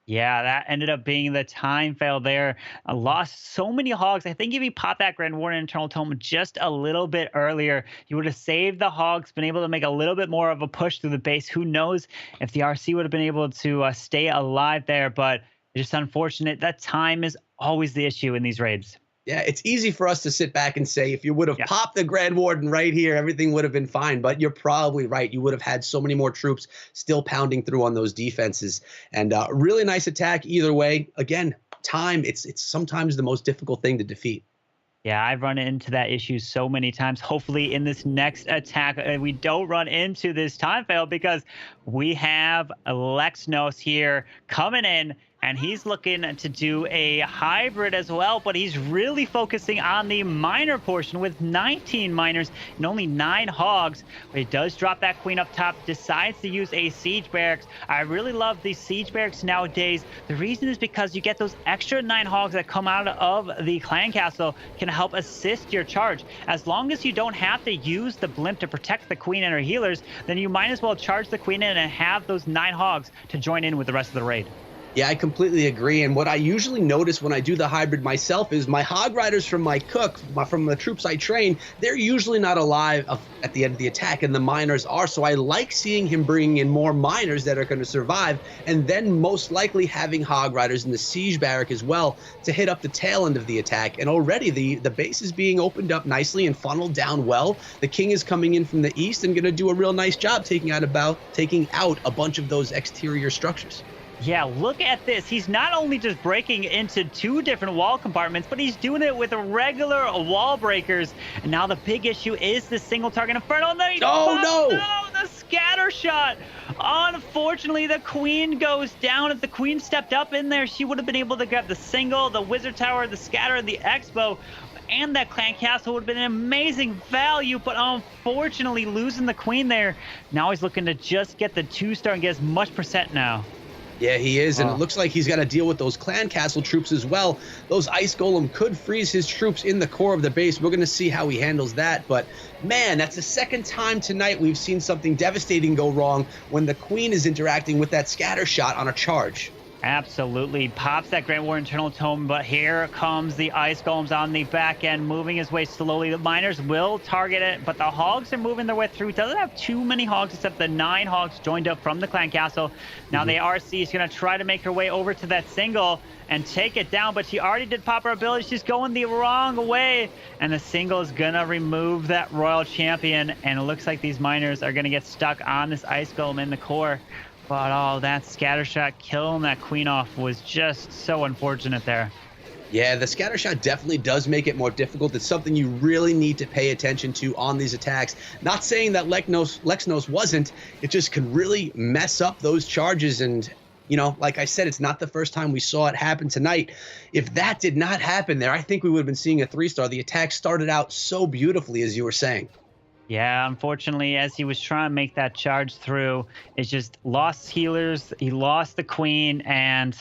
Yeah, that ended up being the time fail there. I lost so many hogs. I think if he popped that Grand Warden Internal Tome just a little bit earlier, he would have saved the hogs, been able to make a little bit more of a push through the base. Who knows if the RC would have been able to stay alive there, but it's just unfortunate. That time is always the issue in these raids. Yeah, it's easy for us to sit back and say, if you would have popped the Grand Warden right here, everything would have been fine. But you're probably right. You would have had so many more troops still pounding through on those defenses. And really nice attack either way. Again, time, it's sometimes the most difficult thing to defeat. Yeah, I've run into that issue so many times. Hopefully in this next attack, we don't run into this time fail, because we have Lexnos here coming in, and he's looking to do a hybrid as well, but he's really focusing on the miner portion with 19 miners and only 9 hogs. But he does drop that queen up top, decides to use a siege barracks. I really love these siege barracks nowadays. The reason is because you get those extra 9 hogs that come out of the clan castle, can help assist your charge. As long as you don't have to use the blimp to protect the queen and her healers, then you might as well charge the queen in and have those 9 hogs to join in with the rest of the raid. Yeah, I completely agree. And what I usually notice when I do the hybrid myself is my hog riders from my cook, from the troops I train, they're usually not alive at the end of the attack, and the miners are. So I like seeing him bringing in more miners that are going to survive, and then most likely having hog riders in the siege barrack as well to hit up the tail end of the attack. And already the base is being opened up nicely and funneled down well. The king is coming in from the east and going to do a real nice job taking out a bunch of those exterior structures. Yeah, look at this. He's not only just breaking into 2 different wall compartments, but he's doing it with regular wall breakers. And now the big issue is the single target inferno. No, the scatter shot. Unfortunately, the queen goes down. If the queen stepped up in there, she would have been able to grab the single, the wizard tower, the scatter, the expo, and that clan castle would have been an amazing value. But unfortunately, losing the queen there, now he's looking to just get the 2-star and get as much percent now. Yeah, he is, and it looks like he's got to deal with those clan castle troops as well. Those ice golem could freeze his troops in the core of the base. We're going to see how he handles that, but man, that's the second time tonight we've seen something devastating go wrong when the queen is interacting with that scatter shot on a charge. Absolutely. Pops that Grand War Internal Tome, but here comes the Ice Golems on the back end, moving his way slowly. The miners will target it, but the hogs are moving their way through. Doesn't have too many hogs, except the 9 hogs joined up from the clan castle. Now the RC is going to try to make her way over to that single and take it down, but she already did pop her ability. She's going the wrong way, and the single is going to remove that Royal Champion, and it looks like these miners are going to get stuck on this Ice Golem in the core. But that scatter shot killing that queen off was just so unfortunate there. Yeah, the scatter shot definitely does make it more difficult. It's something you really need to pay attention to on these attacks. Not saying that Lexnos wasn't. It just can really mess up those charges. And, you know, like I said, it's not the first time we saw it happen tonight. If that did not happen there, I think we would have been seeing a 3-star. The attack started out so beautifully, as you were saying. Yeah, unfortunately, as he was trying to make that charge through, it just lost healers. He lost the queen, and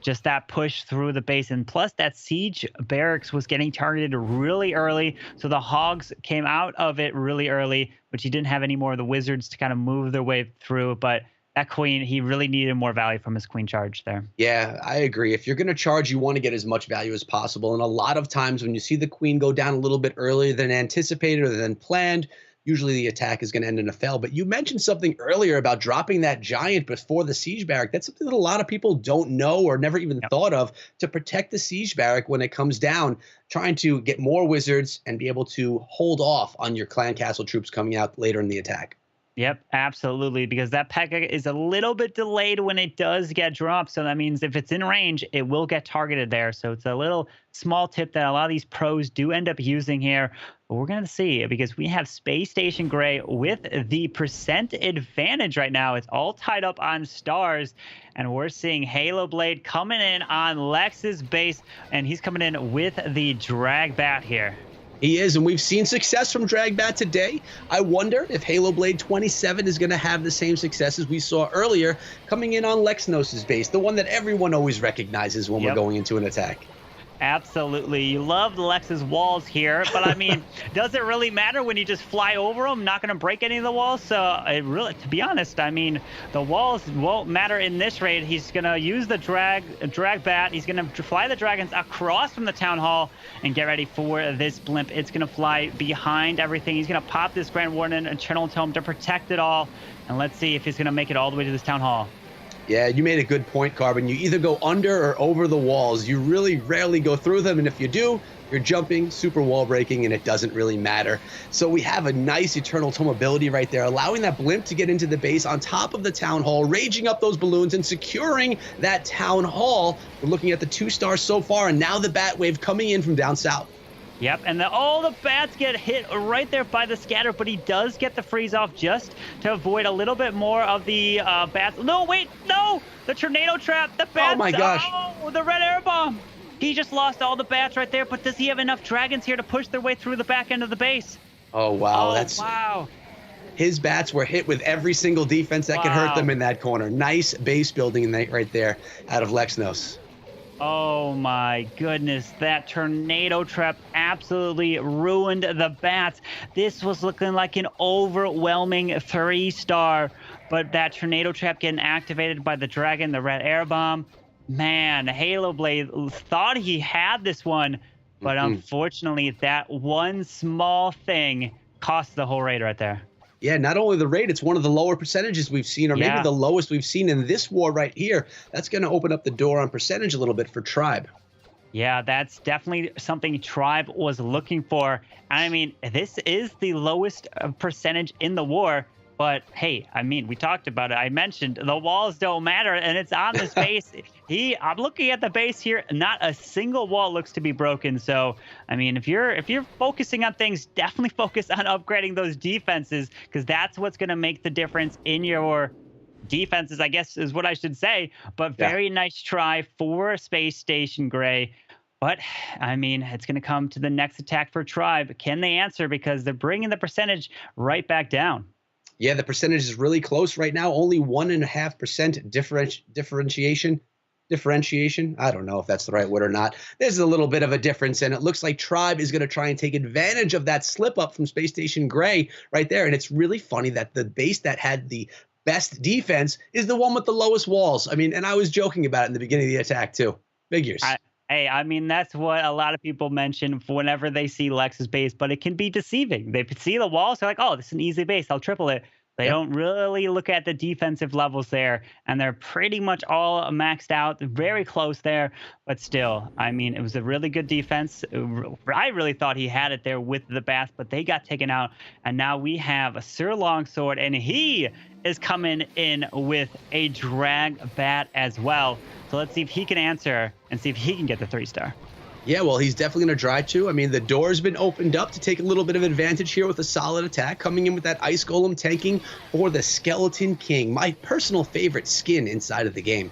just that push through the base. And plus, that siege barracks was getting targeted really early, so the hogs came out of it really early, which he didn't have any more of the wizards to kind of move their way through. But that queen, he really needed more value from his queen charge there. Yeah, I agree. If you're going to charge, you want to get as much value as possible. And a lot of times when you see the queen go down a little bit earlier than anticipated or than planned, usually the attack is going to end in a fail. But you mentioned something earlier about dropping that giant before the siege barrack. That's something that a lot of people don't know or never even thought of, to protect the siege barrack when it comes down, trying to get more wizards and be able to hold off on your clan castle troops coming out later in the attack. Yep, absolutely, because that P.E.K.K.A is a little bit delayed when it does get dropped. So that means if it's in range, it will get targeted there. So it's a little small tip that a lot of these pros do end up using here. But we're going to see, because we have Space Station Gray with the percent advantage right now. It's all tied up on stars. And we're seeing Halo Blade coming in on Lex's base. And he's coming in with the Drag Bat here. He is, and we've seen success from Dragbat today. I wonder if Halo Blade 27 is going to have the same success as we saw earlier, coming in on Lexnos' base, the one that everyone always recognizes when we're going into an attack. Absolutely. You love Lex's walls here, but I mean, does it really matter when you just fly over them? Not going to break any of the walls. So it really, to be honest, I mean, the walls won't matter in this raid. He's going to use the drag bat. He's going to fly the dragons across from the town hall and get ready for this blimp. It's going to fly behind everything. He's going to pop this Grand Warden and Eternal Tome to protect it all. And let's see if he's going to make it all the way to this town hall. Yeah, you made a good point, Carbon. You either go under or over the walls. You really rarely go through them, and if you do, you're jumping, super wall breaking, and it doesn't really matter. So we have a nice Eternal Tome ability right there, allowing that blimp to get into the base on top of the town hall, raging up those balloons and securing that town hall. We're looking at the 2 stars so far, and now the bat wave coming in from down south. Yep, and all the bats get hit right there by the scatter, but he does get the freeze off just to avoid a little bit more of the bats. No, wait, no! The tornado trap, the bats. Oh my gosh. Oh, the red air bomb. He just lost all the bats right there, but does he have enough dragons here to push their way through the back end of the base? Oh, wow. Oh, wow. His bats were hit with every single defense that could hurt them in that corner. Nice base building right there out of Lexnos. Oh my goodness, that tornado trap absolutely ruined the bats. This was looking like an overwhelming 3-star, but that tornado trap getting activated by the dragon, the red air bomb. Man, Halo Blade thought he had this one, but unfortunately that one small thing cost the whole raid right there. Yeah, not only the rate, it's one of the lower percentages we've seen, or maybe the lowest we've seen in this war right here. That's going to open up the door on percentage a little bit for Tribe. Yeah, that's definitely something Tribe was looking for. I mean, this is the lowest percentage in the war. But hey, I mean, we talked about it. I mentioned the walls don't matter, and it's on this base. I'm looking at the base here. Not a single wall looks to be broken. So, I mean, if you're focusing on things, definitely focus on upgrading those defenses, because that's what's going to make the difference in your defenses, I guess is what I should say. But very nice try for Space Station Gray. But, I mean, it's going to come to the next attack for Tribe. Can they answer? Because they're bringing the percentage right back down. Yeah, the percentage is really close right now. Only 1.5% differentiation. I don't know if that's the right word or not. There's a little bit of a difference, and it looks like Tribe is going to try and take advantage of that slip up from Space Station Gray right there. And it's really funny that the base that had the best defense is the one with the lowest walls. I mean, and I was joking about it in the beginning of the attack too. Figures. Hey, I mean, that's what a lot of people mention whenever they see Lex's base, but it can be deceiving. They see the walls, they're like, oh, this is an easy base, I'll triple it. They don't really look at the defensive levels there, and they're pretty much all maxed out, very close there. But still, I mean, it was a really good defense. I really thought he had it there with the bats, but they got taken out. And now we have a Sir Longsword, and he is coming in with a drag bat as well. So let's see if he can answer and see if he can get the 3-star. Yeah, well, he's definitely going to try to. I mean, the door's been opened up to take a little bit of advantage here with a solid attack, coming in with that Ice Golem tanking for the Skeleton King, my personal favorite skin inside of the game.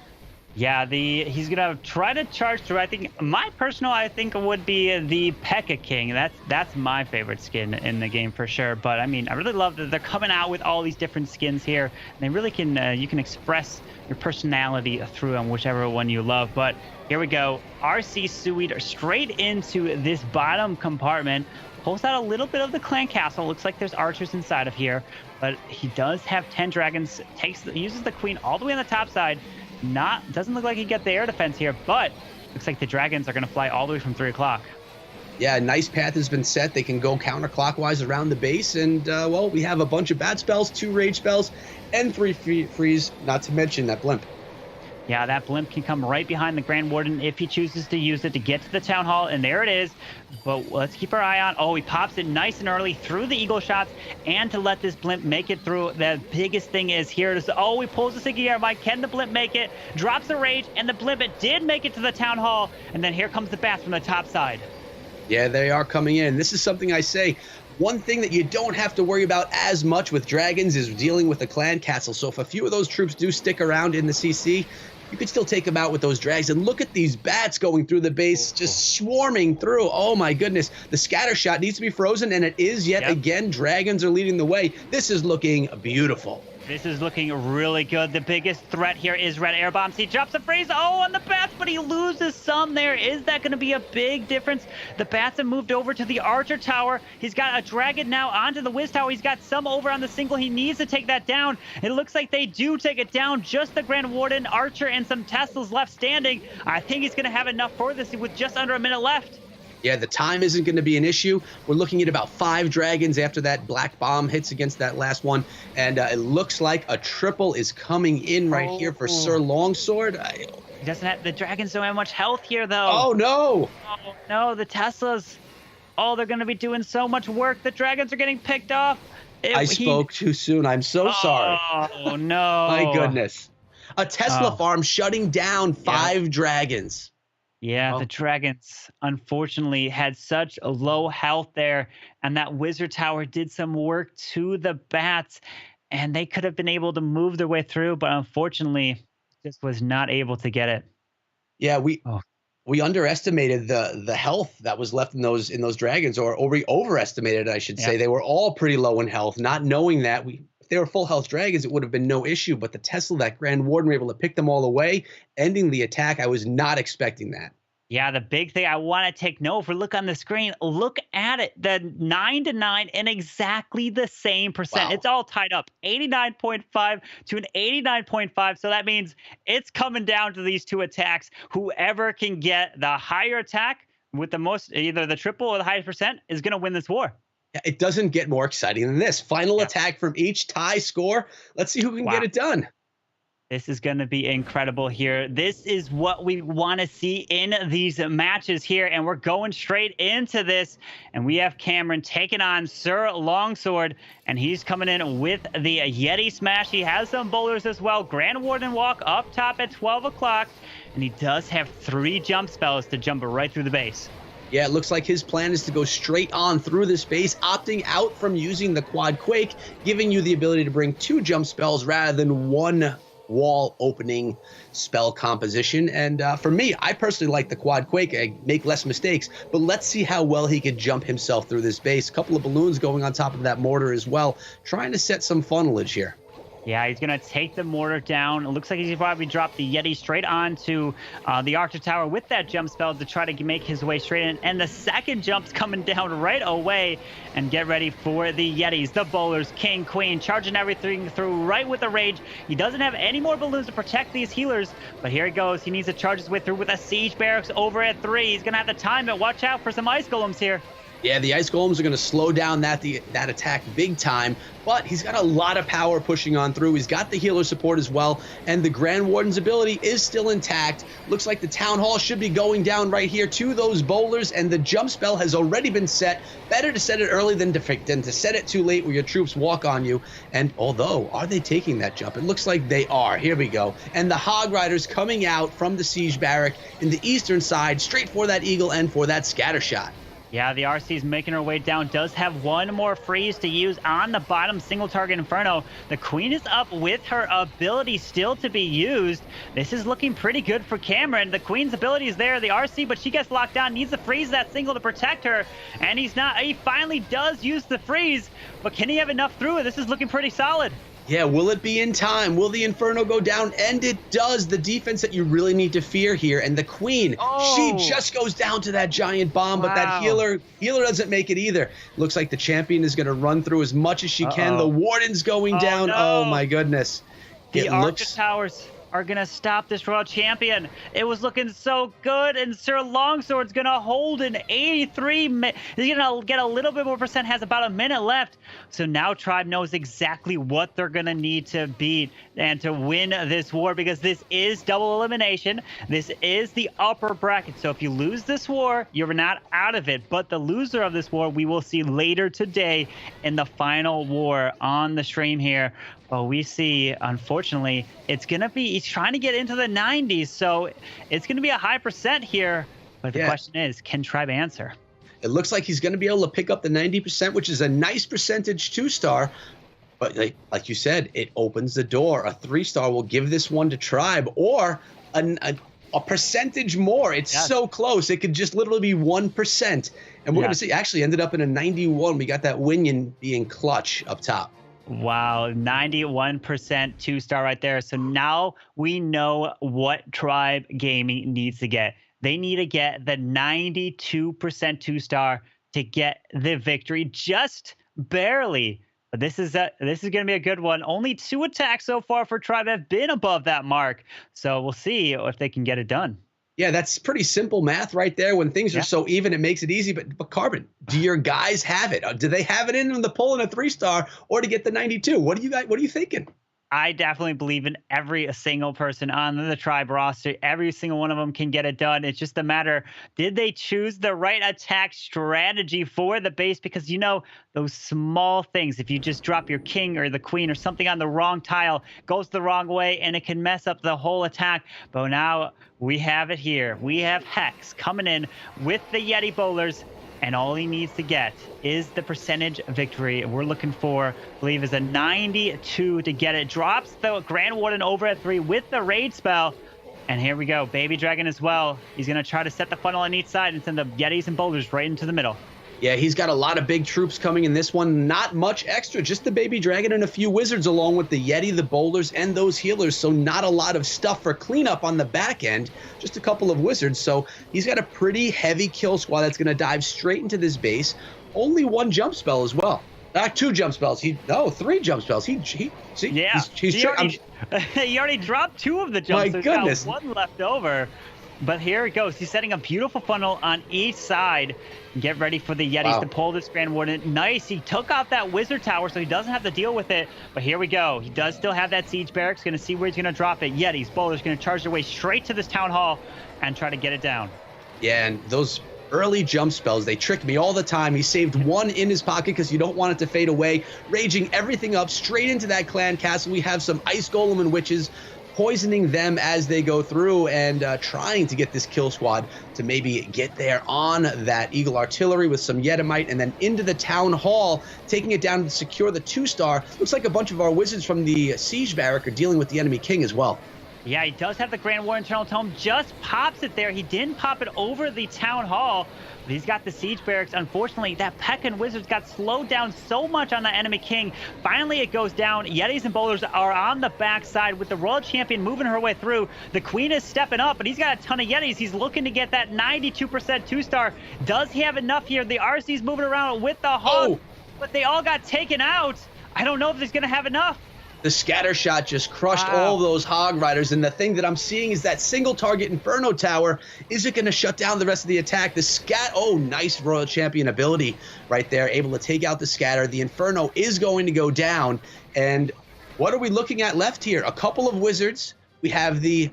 Yeah, he's gonna try to charge through. I think I think would be the P.E.K.K.A. King. That's my favorite skin in the game for sure. But I mean, I really love that they're coming out with all these different skins here. And they really can you can express your personality through them, whichever one you love. But here we go, RC Suede straight into this bottom compartment. Pulls out a little bit of the clan castle. Looks like there's archers inside of here, but he does have 10 dragons. Uses the queen all the way on the top side. Doesn't look like he got the air defense here, but looks like the dragons are going to fly all the way from 3 o'clock. Yeah, a nice path has been set. They can go counterclockwise around the base, and well, we have a bunch of bat spells, 2 rage spells, and 3 freeze, not to mention that blimp. Yeah, that blimp can come right behind the Grand Warden if he chooses to use it to get to the Town Hall, and there it is. But let's keep our eye on. Oh, he pops it nice and early through the eagle shots, and to let this blimp make it through. The biggest thing is here. Oh, he pulls the Siggy Air Bike. Can the blimp make it? Drops the rage, and the blimp did make it to the Town Hall. And then here comes the bats from the top side. Yeah, they are coming in. This is something I say. One thing that you don't have to worry about as much with dragons is dealing with the clan castle. So if a few of those troops do stick around in the CC, you could still take them out with those drags. And look at these bats going through the base, just swarming through. Oh my goodness. The scatter shot needs to be frozen, and it is yet again. Dragons are leading the way. This is looking beautiful. This is looking really good. The biggest threat here is red air bombs. He drops a freeze. Oh, on the bats, but he loses some there. Is that going to be a big difference? The bats have moved over to the Archer Tower. He's got a dragon now onto the Wiz Tower. He's got some over on the single. He needs to take that down. It looks like they do take it down. Just the Grand Warden, Archer, and some Teslas left standing. I think he's going to have enough for this with just under a minute left. Yeah, the time isn't going to be an issue. We're looking at about 5 dragons after that black bomb hits against that last one. And it looks like a triple is coming in right here for Sir Longsword. He doesn't have, the dragons don't have much health here, though. Oh, no. Oh, no, the Teslas. Oh, they're going to be doing so much work. The dragons are getting picked off. I spoke too soon. I'm so sorry. Oh, no. My goodness. A Tesla farm shutting down 5 dragons. Yeah, the dragons unfortunately had such a low health there, and that wizard tower did some work to the bats, and they could have been able to move their way through, but unfortunately just was not able to get it. Yeah, we underestimated the health that was left in those dragons, or we overestimated, I should say. They were all pretty low in health. Not knowing that, if they were full health dragons, it would have been no issue. But the Tesla, that Grand Warden, were able to pick them all away, ending the attack. I was not expecting that. Yeah, the big thing I want to take note, if we look on the screen, look at it. The 9-9 in exactly the same percent. Wow. It's all tied up, 89.5 to an 89.5. So that means it's coming down to these 2 attacks. Whoever can get the higher attack with the most, either the triple or the highest percent, is going to win this war. It doesn't get more exciting than this. Final attack from each, tie score. Let's see who can get it done. This is going to be incredible here. This is what we want to see in these matches here, and we're going straight into this. And we have Cameron taking on Sir Longsword, and he's coming in with the Yeti Smash. He has some bowlers as well. Grand Warden Walk up top at 12 o'clock, and he does have 3 jump spells to jump right through the base. Yeah, it looks like his plan is to go straight on through this base, opting out from using the Quad Quake, giving you the ability to bring 2 jump spells rather than 1 wall opening spell composition. And for me, I personally like the Quad Quake. I make less mistakes, but let's see how well he can jump himself through this base. A couple of balloons going on top of that mortar as well, trying to set some funnelage here. Yeah, he's going to take the mortar down. It looks like he's probably dropped the Yeti straight onto the Archer Tower with that jump spell to try to make his way straight in. And the second jump's coming down right away. And get ready for the Yetis, the bowlers, king, queen, charging everything through right with the rage. He doesn't have any more balloons to protect these healers, but here he goes. He needs to charge his way through with a siege barracks over at 3. He's going to have to time it. Watch out for some ice golems here. Yeah, the Ice Golems are going to slow down that attack big time, but he's got a lot of power pushing on through. He's got the healer support as well, and the Grand Warden's ability is still intact. Looks like the Town Hall should be going down right here to those bowlers, and the jump spell has already been set. Better to set it early than to set it too late where your troops walk on you. And although, are they taking that jump? It looks like they are. Here we go. And the Hog Riders coming out from the Siege Barrack in the eastern side, straight for that Eagle and for that scatter shot. Yeah, the RC is making her way down. Does have 1 more freeze to use on the bottom single target Inferno. The Queen is up with her ability still to be used. This is looking pretty good for Cameron. The Queen's ability is there, the RC, but she gets locked down. Needs to freeze that single to protect her. And he's not. He finally does use the freeze, but can he have enough through it? This is looking pretty solid. Yeah, will it be in time? Will the Inferno go down? And it does. The defense that you really need to fear here. And the Queen, she just goes down to that giant bomb, but that healer doesn't make it either. Looks like the champion is going to run through as much as she can. The Warden's going down. No. Oh, my goodness. The Archer Towers are going to stop this Royal Champion. It was looking so good, and Sir Longsword's going to hold an 83. He's going to get a little bit more percent, has about a minute left. So now Tribe knows exactly what they're going to need to beat and to win this war, because this is double elimination. This is the upper bracket. So if you lose this war, you're not out of it. But the loser of this war, we will see later today in the final war on the stream here. But we see, unfortunately, it's going to be, he's trying to get into the 90s. So it's going to be a high percent here. But the question is, can Tribe answer? It looks like he's going to be able to pick up the 90%, which is a nice percentage 2-star. But like you said, it opens the door. A 3-star will give this one to Tribe, or a percentage more. It's so close. It could just literally be 1%. And we're going to see, actually ended up in a 91. We got that Winion being clutch up top. Wow, 91% 2-star right there. So now we know what Tribe Gaming needs to get. They need to get the 92% 2-star to get the victory, just barely. But this is going to be a good one. Only 2 attacks so far for Tribe have been above that mark. So we'll see if they can get it done. Yeah, that's pretty simple math right there. When things are so even, it makes it easy. But Carbon, do your guys have it? Do they have it in the pull in a 3-star or to get the 92? What are you thinking? I definitely believe in every single person on the Tribe roster. Every single one of them can get it done. It's just a matter, did they choose the right attack strategy for the base? Because, you know, those small things, if you just drop your king or the queen or something on the wrong tile, goes the wrong way, and it can mess up the whole attack. But now we have it here. We have Hex coming in with the Yeti bowlers. And all he needs to get is the percentage victory. We're looking for, I believe, is a 92 to get it. Drops the Grand Warden over at 3 with the raid spell. And here we go. Baby Dragon as well. He's going to try to set the funnel on each side and send the Yetis and Boulders right into the middle. Yeah, he's got a lot of big troops coming in this one. Not much extra, just the Baby Dragon and a few Wizards along with the Yeti, the Boulders, and those healers. So not a lot of stuff for cleanup on the back end, just a couple of Wizards. So he's got a pretty heavy kill squad that's going to dive straight into this base. Only 1 jump spell as well. 2 jump spells. 3 jump spells. He already dropped 2 of the jumps. My goodness. Got 1 left over. But here it goes. He's setting a beautiful funnel on each side. Get ready for the Yetis to pull this Grand Warden. Nice. He took out that Wizard Tower, so he doesn't have to deal with it. But here we go. He does still have that Siege Barracks. Going to see where he's going to drop it. Yetis, Boulders going to charge their way straight to this Town Hall and try to get it down. Yeah, and those early jump spells, they trick me all the time. He saved 1 in his pocket because you don't want it to fade away. Raging everything up straight into that clan castle. We have some Ice Golem and Witches poisoning them as they go through and trying to get this kill squad to maybe get there on that Eagle Artillery with some Yetimite and then into the Town Hall, taking it down to secure the 2-star. Looks like a bunch of our Wizards from the Siege Barrack are dealing with the enemy king as well. Yeah, he does have the Grand War Internal Tome, just pops it there. He didn't pop it over the Town Hall, but he's got the Siege Barracks. Unfortunately, that Peckin Wizards got slowed down so much on the enemy king. Finally, it goes down. Yetis and Boulders are on the backside with the Royal Champion moving her way through. The Queen is stepping up, but he's got a ton of Yetis. He's looking to get that 92% 2-star. Does he have enough here? The RC's moving around with the Hog, but they all got taken out. I don't know if he's going to have enough. The scatter shot just crushed all those Hog Riders, and the thing that I'm seeing is that single target Inferno Tower. Is it going to shut down the rest of the attack? The nice Royal Champion ability right there, able to take out the scatter. The Inferno is going to go down, and what are we looking at left here? A couple of Wizards. We have the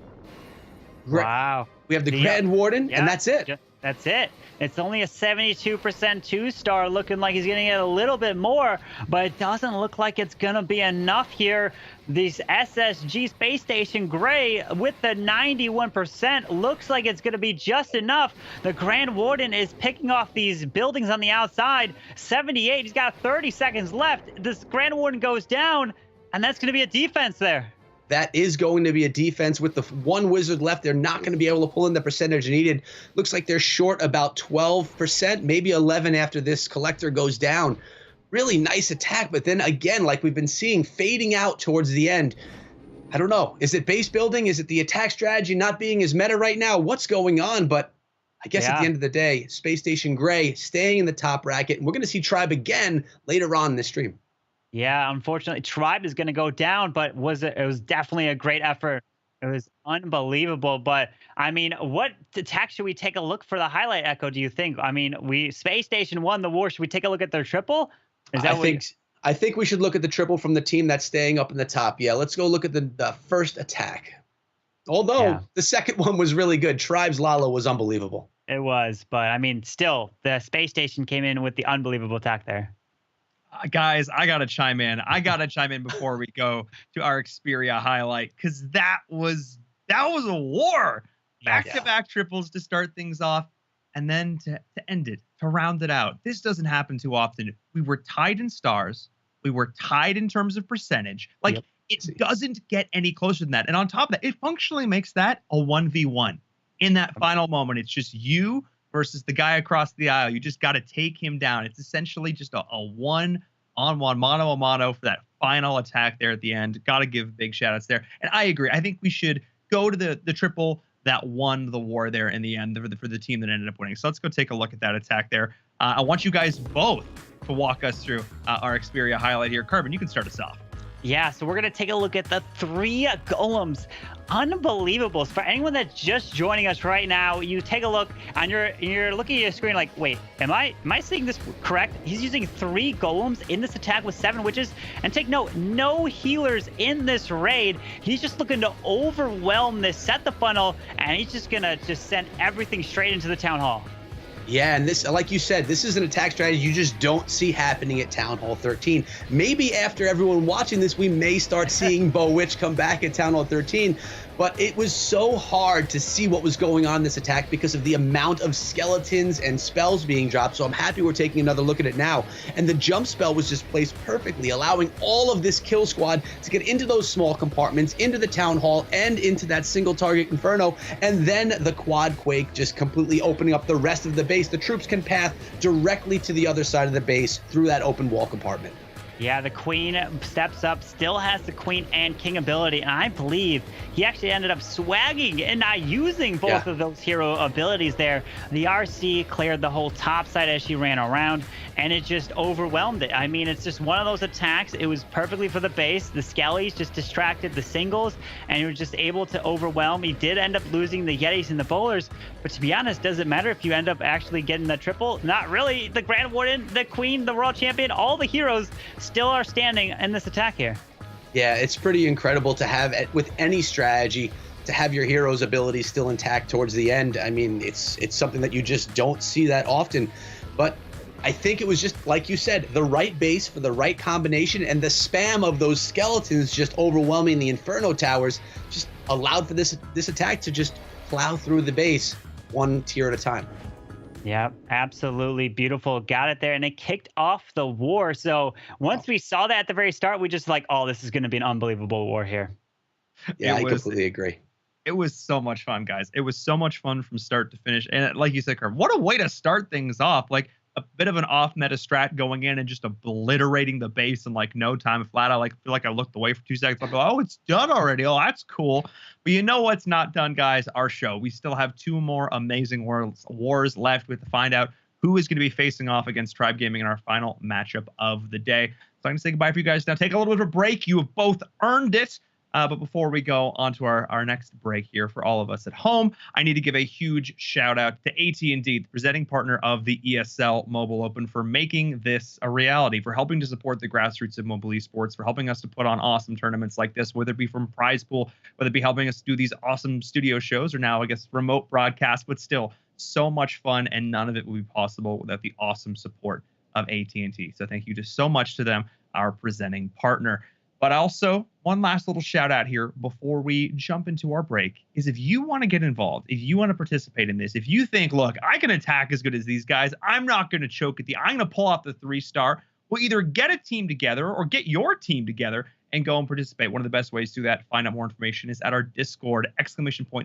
We have the Grand Warden, and that's it. That's it. It's only a 72% 2-star, looking like he's going to get a little bit more, but it doesn't look like it's going to be enough here. This SSG Space Station Gray with the 91% looks like it's going to be just enough. The Grand Warden is picking off these buildings on the outside. 78, he's got 30 seconds left. This Grand Warden goes down, and that's going to be a defense there. That is going to be a defense with the 1 Wizard left. They're not going to be able to pull in the percentage needed. Looks like they're short about 12%, maybe 11 after this Collector goes down. Really nice attack, but then again, like we've been seeing, fading out towards the end. I don't know. Is it base building? Is it the attack strategy not being as meta right now? What's going on? But I guess at the end of the day, Space Station Gray staying in the top bracket. And we're going to see Tribe again later on in this stream. Yeah, unfortunately, Tribe is going to go down, but it was definitely a great effort. It was unbelievable. But, I mean, what attack should we take a look for the highlight, Echo, do you think? I mean, Space Station won the war. Should we take a look at their triple? I think we should look at the triple from the team that's staying up in the top. Yeah, let's go look at the first attack. Although the second one was really good. Tribe's Lala was unbelievable. It was, but, I mean, still, the Space Station came in with the unbelievable attack there. Guys, I got to chime in. Before we go to our Xperia highlight, because that was a war. Back-to-back triples to start things off, and then to end it, to round it out. This doesn't happen too often. We were tied in stars. We were tied in terms of percentage. It doesn't get any closer than that. And on top of that, it functionally makes that a 1v1. In that final moment, it's just you versus the guy across the aisle. You just got to take him down. It's essentially just a one-on-one, mano-a-mano for that final attack there at the end. Got to give big shout outs there. And I agree. I think we should go to the triple that won the war there in the end for the team that ended up winning. So let's go take a look at that attack there. I want you guys both to walk us through our Xperia highlight here. Carbon, you can start us off. Yeah, so we're going to take a look at the 3 golems. Unbelievable. So for anyone that's just joining us right now, you take a look and you're looking at your screen like, wait, am I seeing this correct? He's using 3 golems in this attack with 7 witches. And take note, no healers in this raid. He's just looking to overwhelm this, set the funnel, and he's just going to just send everything straight into the town hall. Yeah, and this, like you said, this is an attack strategy you just don't see happening at Town Hall 13. Maybe after everyone watching this, we may start seeing Bo Witch come back at Town Hall 13. But it was so hard to see what was going on in this attack because of the amount of skeletons and spells being dropped. So I'm happy we're taking another look at it now. And the jump spell was just placed perfectly, allowing all of this kill squad to get into those small compartments, into the town hall, and into that single target inferno. And then the quad quake just completely opening up the rest of the base. The troops can path directly to the other side of the base through that open wall compartment. Yeah, the queen steps up, still has the queen and king ability, and I believe he actually ended up swagging and not using both of those hero abilities there. The RC cleared the whole top side as she ran around, and it just overwhelmed it. I mean, it's just one of those attacks. It was perfectly for the base. The skellies just distracted the singles, and he was just able to overwhelm. He did end up losing the Yetis and the bowlers, but to be honest, does it matter if you end up actually getting the triple? Not really. The Grand Warden, the queen, the world champion, all the heroes still are standing in this attack here. Yeah, it's pretty incredible to have, with any strategy, to have your hero's abilities still intact towards the end. I mean, it's something that you just don't see that often. But I think it was just, like you said, the right base for the right combination, and the spam of those skeletons just overwhelming the Inferno towers just allowed for this attack to just plow through the base one tier at a time. Yeah, absolutely beautiful. Got it there, and it kicked off the war. So once we saw that at the very start, we just like, oh, this is going to be an unbelievable war here. Yeah, I completely agree. It was so much fun, guys. It was so much fun from start to finish. And like you said, Kurt, what a way to start things off. Like a bit of an off-meta strat going in and just obliterating the base in like no time flat. I feel like I looked away for 2 seconds. I go, oh, it's done already. Oh, that's cool. But you know what's not done, guys? Our show. We still have 2 more amazing wars left. We have to find out who is going to be facing off against Tribe Gaming in our final matchup of the day. So I'm going to say goodbye for you guys now. Take a little bit of a break. You have both earned it. But before we go on to our next break here for all of us at home, I need to give a huge shout out to AT&T, the presenting partner of the ESL Mobile Open, for making this a reality, for helping to support the grassroots of mobile esports, for helping us to put on awesome tournaments like this, whether it be from prize pool, whether it be helping us do these awesome studio shows, or now, I guess, remote broadcasts, but still so much fun, and none of it would be possible without the awesome support of AT&T. So thank you just so much to them, our presenting partner. But also, one last little shout out here before we jump into our break is if you want to get involved, if you want to participate in this, if you think, look, I can attack as good as these guys, I'm not going to choke at I'm going to pull off the 3-star, well, either get a team together or get your team together and go and participate. One of the best ways to do that, to find out more information, is at our Discord,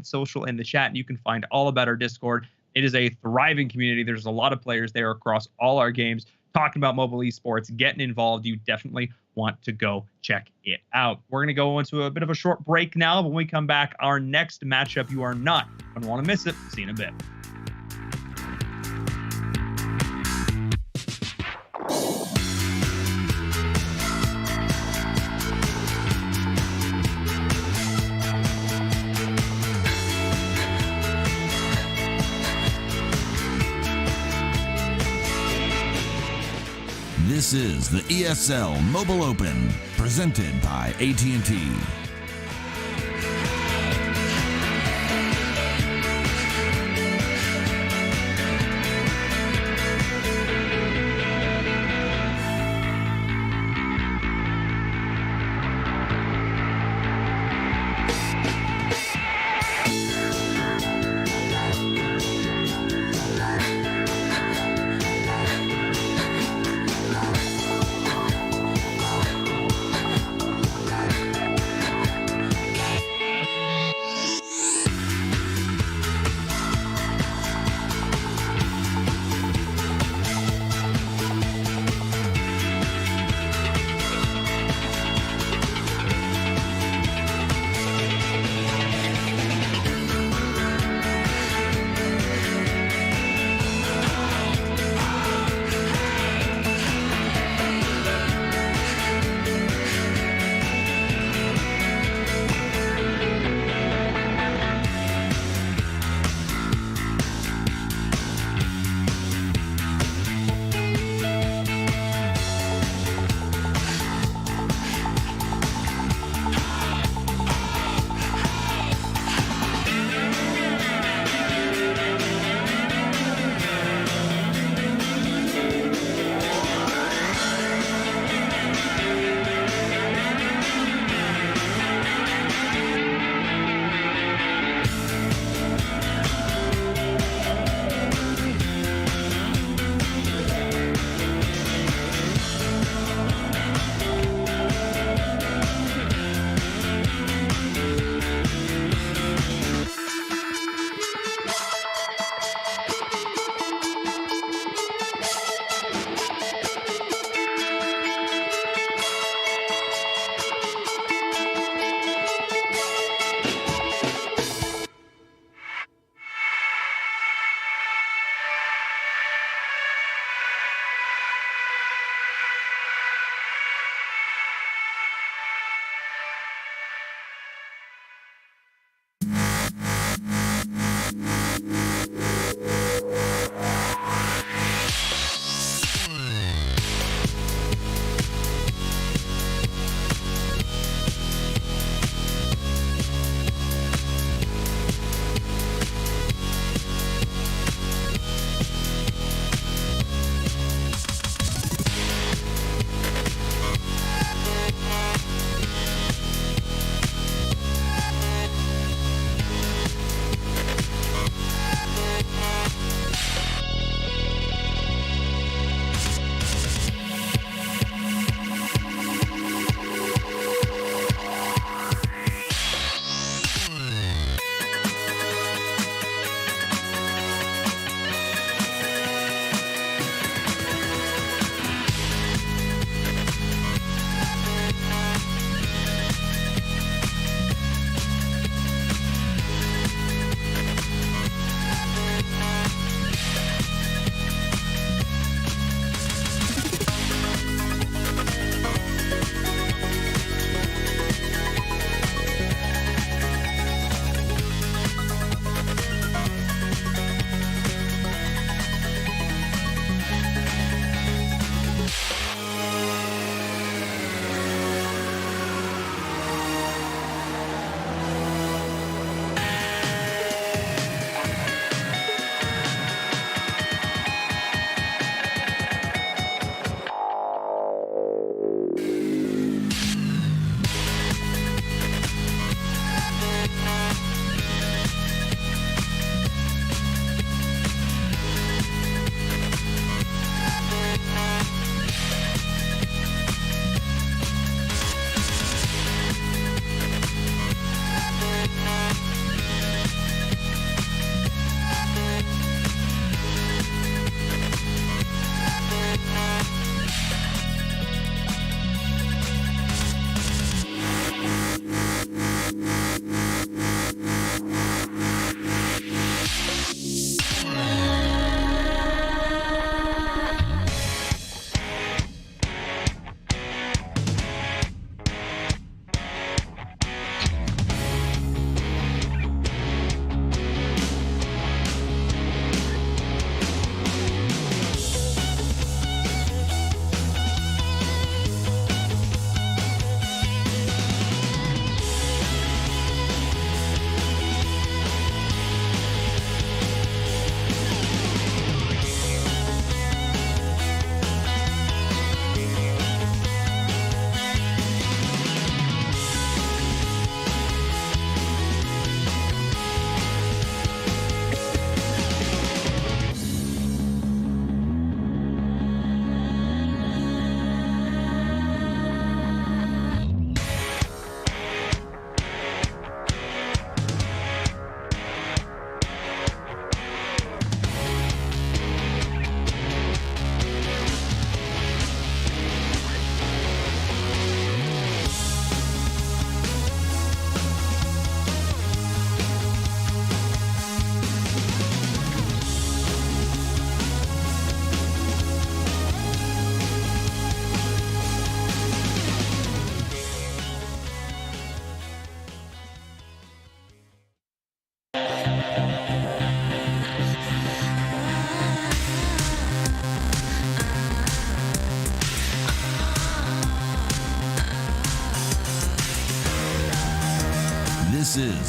!social in the chat, and you can find all about our Discord. It is a thriving community. There's a lot of players there across all our games talking about mobile esports, getting involved. You definitely want to go check it out. We're going to go into a bit of a short break now. But when we come back, our next matchup, you are not going to want to miss it. See you in a bit. This is the ESL Mobile Open, presented by AT&T.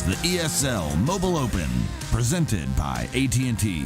the ESL Mobile Open, presented by AT&T.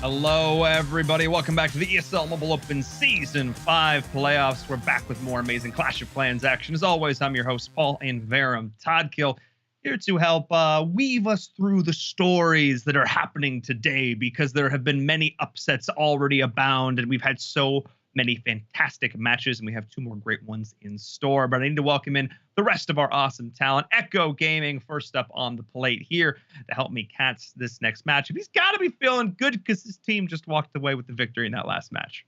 Hello, everybody. Welcome back to the ESL Mobile Open Season 5 playoffs. We're back with more amazing Clash of Clans action. As always, I'm your host, Paul and Verum Toddkill, here to help weave us through the stories that are happening today, because there have been many upsets already abound, and we've had so many fantastic matches, and we have two more great ones in store. But I need to welcome in the rest of our awesome talent. Echo Gaming, first up on the plate here to help me catch this next match. He's got to be feeling good because his team just walked away with the victory in that last match.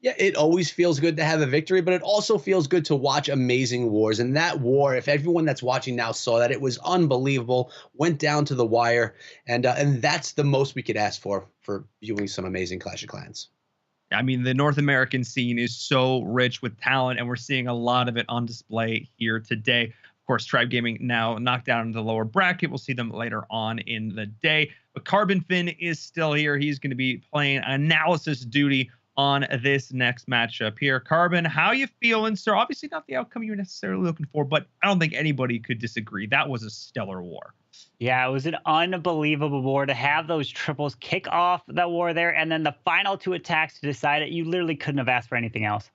Yeah, it always feels good to have a victory, but it also feels good to watch amazing wars. And that war, if everyone that's watching now saw that, it was unbelievable, went down to the wire, and that's the most we could ask for viewing some amazing Clash of Clans. I mean, the North American scene is so rich with talent, and we're seeing a lot of it on display here today. Of course, Tribe Gaming now knocked down into the lower bracket. We'll see them later on in the day. But Carbon Finn is still here. He's going to be playing analysis duty on this next matchup here. Carbon, how you feeling, sir? Obviously not the outcome you were necessarily looking for, but I don't think anybody could disagree. That was a stellar war. Yeah, it was an unbelievable war to have those triples kick off the war there, and then the final two attacks to decide it. You literally couldn't have asked for anything else.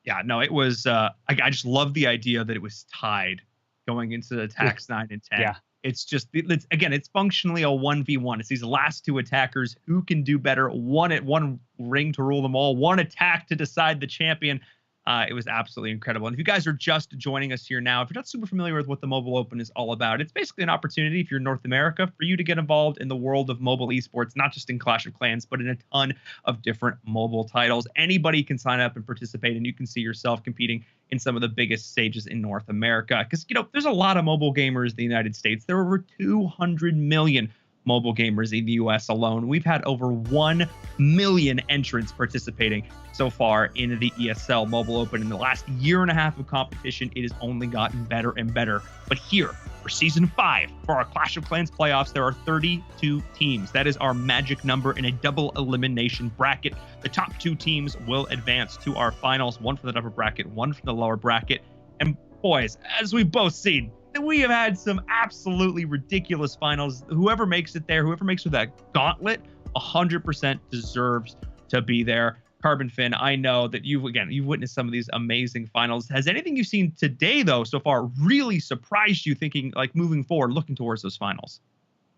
Yeah, no, it was, I just love the idea that it was tied going into attacks 9 and 10. Yeah. It's just, it's functionally a 1v1. It's these last two attackers who can do better. One ring to rule them all, one attack to decide the champion. It was absolutely incredible. And if you guys are just joining us here now, if you're not super familiar with what the Mobile Open is all about, it's basically an opportunity, if you're in North America, for you to get involved in the world of mobile esports, not just in Clash of Clans, but in a ton of different mobile titles. Anybody can sign up and participate, and you can see yourself competing in some of the biggest stages in North America. Because, there's a lot of mobile gamers in the United States. There are over 200 million mobile gamers in the US alone. We've had over 1 million entrants participating so far in the ESL Mobile Open. In the last year and a half of competition, it has only gotten better and better. But here, for Season 5, for our Clash of Clans playoffs, there are 32 teams. That is our magic number in a double elimination bracket. The top 2 teams will advance to our finals, one from the upper bracket, one from the lower bracket. And boys, as we've both seen, we have had some absolutely ridiculous finals. Whoever makes it there, whoever makes it that gauntlet, 100% deserves to be there. Carbon Finn, I know that you've witnessed some of these amazing finals. Has anything you've seen today, though, so far really surprised you, thinking, like, moving forward, looking towards those finals?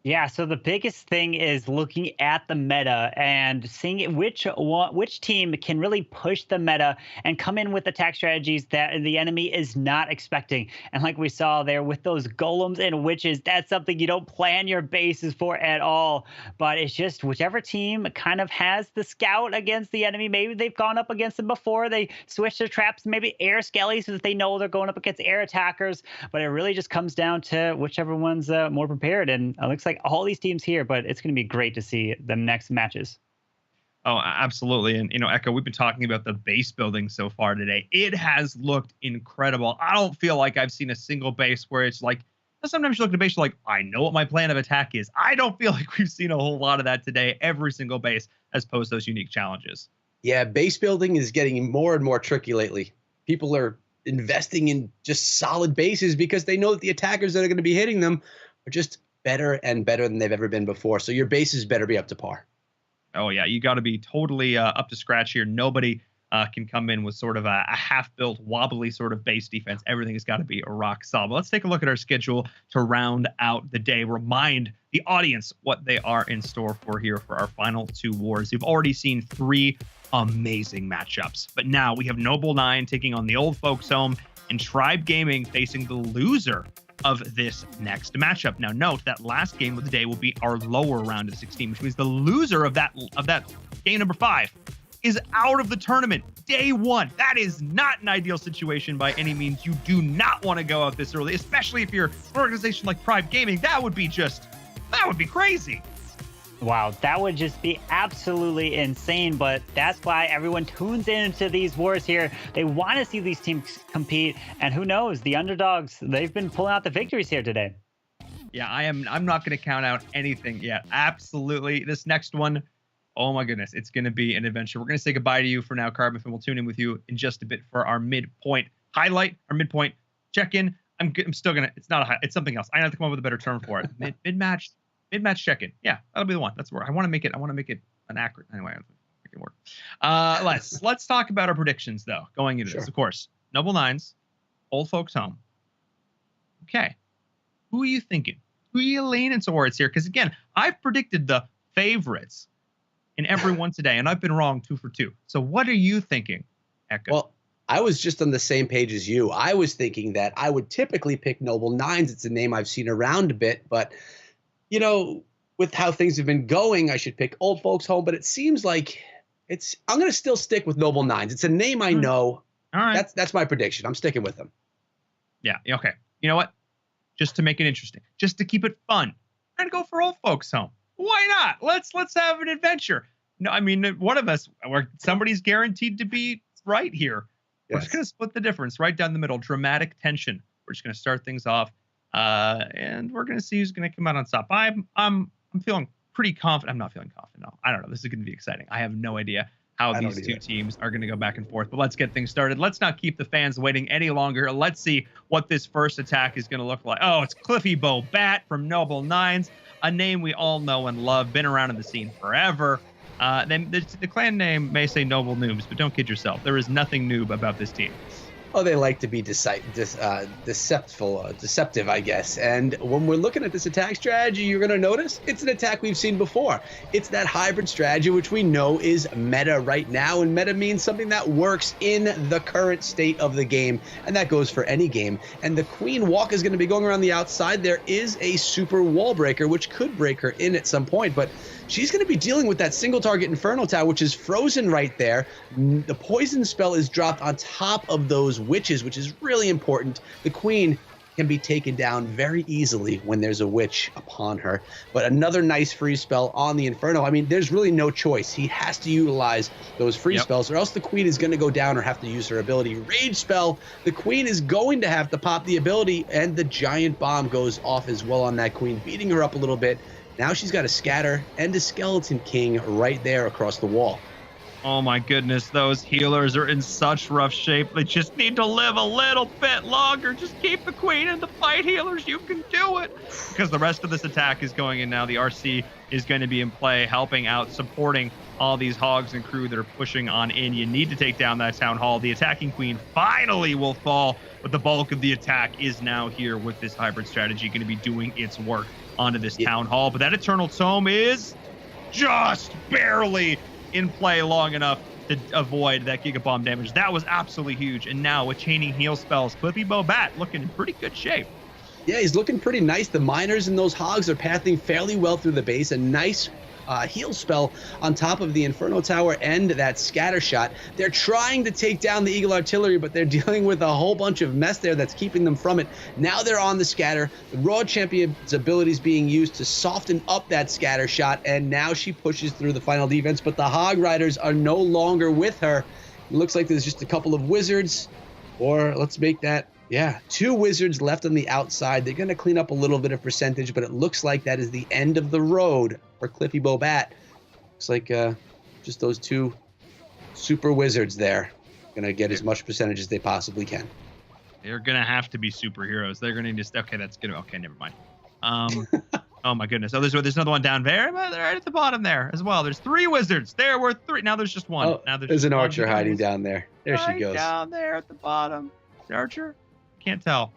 Yeah, so the biggest thing is looking at the meta and seeing which team can really push the meta and come in with attack strategies that the enemy is not expecting. And like we saw there with those golems and witches, that's something you don't plan your bases for at all. But it's just whichever team kind of has the scout against the enemy. Maybe they've gone up against them before. They switch their traps, maybe air skellies, so that they know they're going up against air attackers. But it really just comes down to whichever one's more prepared. And it looks like all these teams here, but it's going to be great to see the next matches. Oh, absolutely. And, Echo, we've been talking about the base building so far today. It has looked incredible. I don't feel like I've seen a single base where it's like, sometimes you look at a base, you're like, I know what my plan of attack is. I don't feel like we've seen a whole lot of that today. Every single base has posed those unique challenges. Yeah, base building is getting more and more tricky lately. People are investing in just solid bases because they know that the attackers that are going to be hitting them are just better and better than they've ever been before. So your bases better be up to par. Oh, yeah. You got to be totally up to scratch here. Nobody can come in with sort of a half-built, wobbly sort of base defense. Everything has got to be a rock solid. But let's take a look at our schedule to round out the day. Remind the audience what they are in store for here for our final 2 wars. You've already seen 3 amazing matchups. But now we have Noble 9 taking on the Old Folks Home and Tribe Gaming facing the loser of this next matchup. Now, note that last game of the day will be our lower round of 16, which means the loser of that game number 5 is out of the tournament day 1. That is not an ideal situation by any means. You do not want to go out this early, especially if you're an organization like Tribe Gaming. That would be crazy. Wow, that would just be absolutely insane, but that's why everyone tunes into these wars here. They want to see these teams compete, and who knows, the underdogs, they've been pulling out the victories here today. Yeah, I'm not going to count out anything yet. Absolutely. This next one, oh my goodness, it's going to be an adventure. We're going to say goodbye to you for now, Carbon, and we'll tune in with you in just a bit for our midpoint highlight, our midpoint check-in. I'm still gonna. It's not a high. It's something else. I have to come up with a better term for it. Mid-match check-in. Yeah, that'll be the one. That's where I want to make it. I want to make it an accurate. Anyway, make it work. Let's talk about our predictions though. Going into this, of course, Noble Nines, Old Folks Home. Okay, who are you thinking? Who are you leaning towards here? Because again, I've predicted the favorites in every one today, and I've been wrong 2 for 2. So what are you thinking, Echo? Well, I was just on the same page as you. I was thinking that I would typically pick Noble Nines. It's a name I've seen around a bit, but you know, with how things have been going, I should pick Old Folks Home. But it seems like I'm going to still stick with Noble Nines. It's a name I know. All right, that's my prediction. I'm sticking with them. Yeah. Okay. You know what? Just to make it interesting, just to keep it fun, I'm gonna go for Old Folks Home. Why not? Let's have an adventure. No, I mean, one of us, somebody's guaranteed to be right here. We're just gonna split the difference right down the middle. Dramatic tension. We're just gonna start things off, and we're gonna see who's gonna come out on top. I'm feeling pretty confident. I'm not feeling confident. No, I don't know. This is gonna be exciting. I have no idea how these two teams are going to go back and forth. But let's get things started. Let's not keep the fans waiting any longer. Let's see what this first attack is going to look like. Oh, it's Cliffy Bo Bat from Noble Nines, a name we all know and love, been around in the scene forever. The clan name may say Noble Noobs, but don't kid yourself. There is nothing noob about this team. Oh, they like to be deceptive, I guess. And when we're looking at this attack strategy, you're going to notice it's an attack we've seen before. It's that hybrid strategy, which we know is meta right now. And meta means something that works in the current state of the game. And that goes for any game. And the Queen Walk is going to be going around the outside. There is a super wall breaker, which could break her in at some point. But she's going to be dealing with that single target Inferno Tower, which is frozen right there. The poison spell is dropped on top of those witches, which is really important. The Queen can be taken down very easily when there's a witch upon her. But another nice freeze spell on the Inferno. I mean, there's really no choice. He has to utilize those freeze spells, or else the Queen is going to go down or have to use her ability. Rage spell, the Queen is going to have to pop the ability, and the giant bomb goes off as well on that Queen, beating her up a little bit. Now she's got a scatter and a Skeleton King right there across the wall. Oh my goodness, those healers are in such rough shape. They just need to live a little bit longer. Just keep the Queen in the fight, healers. You can do it. Because the rest of this attack is going in now. The RC is going to be in play, helping out, supporting all these hogs and crew that are pushing on in. You need to take down that town hall. The attacking Queen finally will fall, but the bulk of the attack is now here with this hybrid strategy going to be doing its work onto this town hall. But that Eternal Tome is just barely in play long enough to avoid that Giga Bomb damage. That was absolutely huge. And now with chaining heal spells, Cliffy Bo Bat looking in pretty good shape. Yeah, he's looking pretty nice. The miners and those hogs are pathing fairly well through the base. A nice heal spell on top of the Inferno Tower and that scatter shot. They're trying to take down the Eagle Artillery, but they're dealing with a whole bunch of mess there that's keeping them from it. Now they're on the scatter. The Raw Champion's abilities being used to soften up that scatter shot, and now she pushes through the final defense, but the Hog Riders are no longer with her. It looks like there's just a couple of wizards, or let's make that, yeah, 2 wizards left on the outside. They're going to clean up a little bit of percentage, but it looks like that is the end of the road for Cliffy Bo Bat. Looks like just those 2 super wizards there. Going to get as much percentage as they possibly can. They're going to have to be superheroes. They're going to just, okay, that's good. Okay, never mind. Oh my goodness. Oh, there's another one down there. Right at the bottom there as well. There's 3 wizards. There were 3. Now there's just 1. Oh, now there's an archer hiding down there. There she goes. Down there at the bottom. The archer? Can't tell.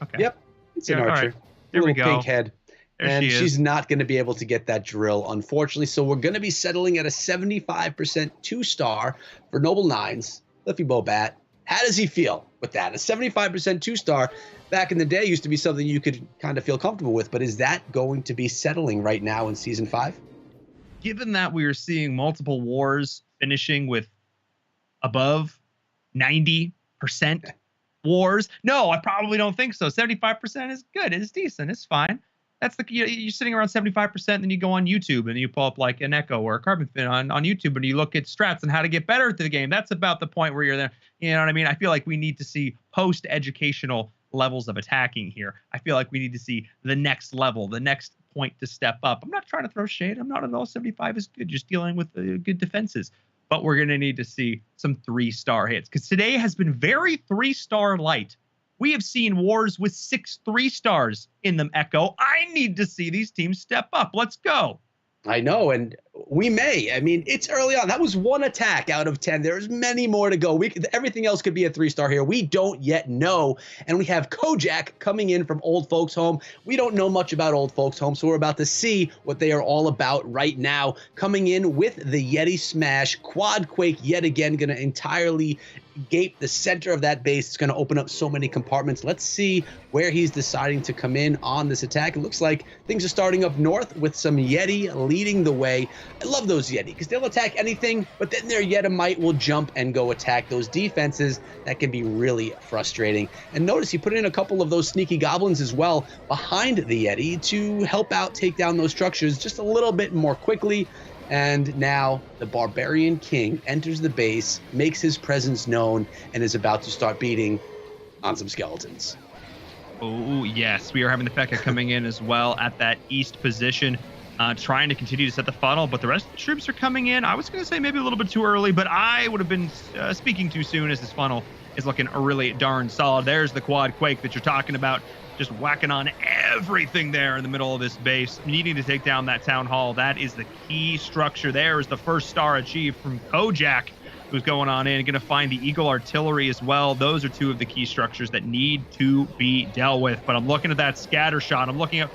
Okay. Yep. It's an archer. Right. There we go. Pink head. There and she is. She's not going to be able to get that drill, unfortunately. So we're going to be settling at a 75% 2-star for Noble Nines. Cliffy Bo Bat. How does he feel with that? A 75% 2-star back in the day used to be something you could kind of feel comfortable with, but is that going to be settling right now in Season 5? Given that we are seeing multiple wars finishing with above 90% wars, no, I probably don't think so. 75% is good. It's decent. It's fine. That's you're sitting around 75%, then you go on YouTube and you pull up like an Echo or a Carbon Fin on YouTube and you look at strats and how to get better at the game. That's about the point where you're there. You know what I mean? I feel like we need to see post-educational levels of attacking here. I feel like we need to see the next level, the next point to step up. I'm not trying to throw shade. I'm not at all. 75 is good. Just dealing with good defenses. But we're going to need to see some 3-star hits because today has been very 3-star light We have seen wars with 6 3-stars in them, Echo. I need to see these teams step up. Let's go. I know, and we may. I mean, it's early on. That was 1 attack out of 10. There's many more to go. Everything else could be a 3-star here. We don't yet know. And we have Kojak coming in from Old Folks Home. We don't know much about Old Folks Home, so we're about to see what they are all about right now. Coming in with the Yeti Smash. Quad Quake yet again, going to entirely gape the center of that base. It's going to open up so many compartments. Let's see where he's deciding to come in on this attack. It looks like things are starting up north with some Yeti leading the way. I love those Yeti because they'll attack anything, but then their Yetimite will jump and go attack those defenses. That can be really frustrating. And notice he put in a couple of those sneaky goblins as well behind the Yeti to help out take down those structures just a little bit more quickly. And now the Barbarian King enters the base, makes his presence known, and is about to start beating on some skeletons. Oh, yes. We are having the P.E.K.K.A coming in as well at that east position, trying to continue to set the funnel, but the rest of the troops are coming in. I was going to say maybe a little bit too early, but I would have been speaking too soon as this funnel is looking really darn solid. There's the Quad Quake that you're talking about, just whacking on everything there in the middle of this base, needing to take down that town hall. That is the key structure. There is the first star achieved from Kojak, who's going on in, going to find the Eagle Artillery as well. Those are 2 of the key structures that need to be dealt with. But I'm looking at that scatter shot. I'm looking at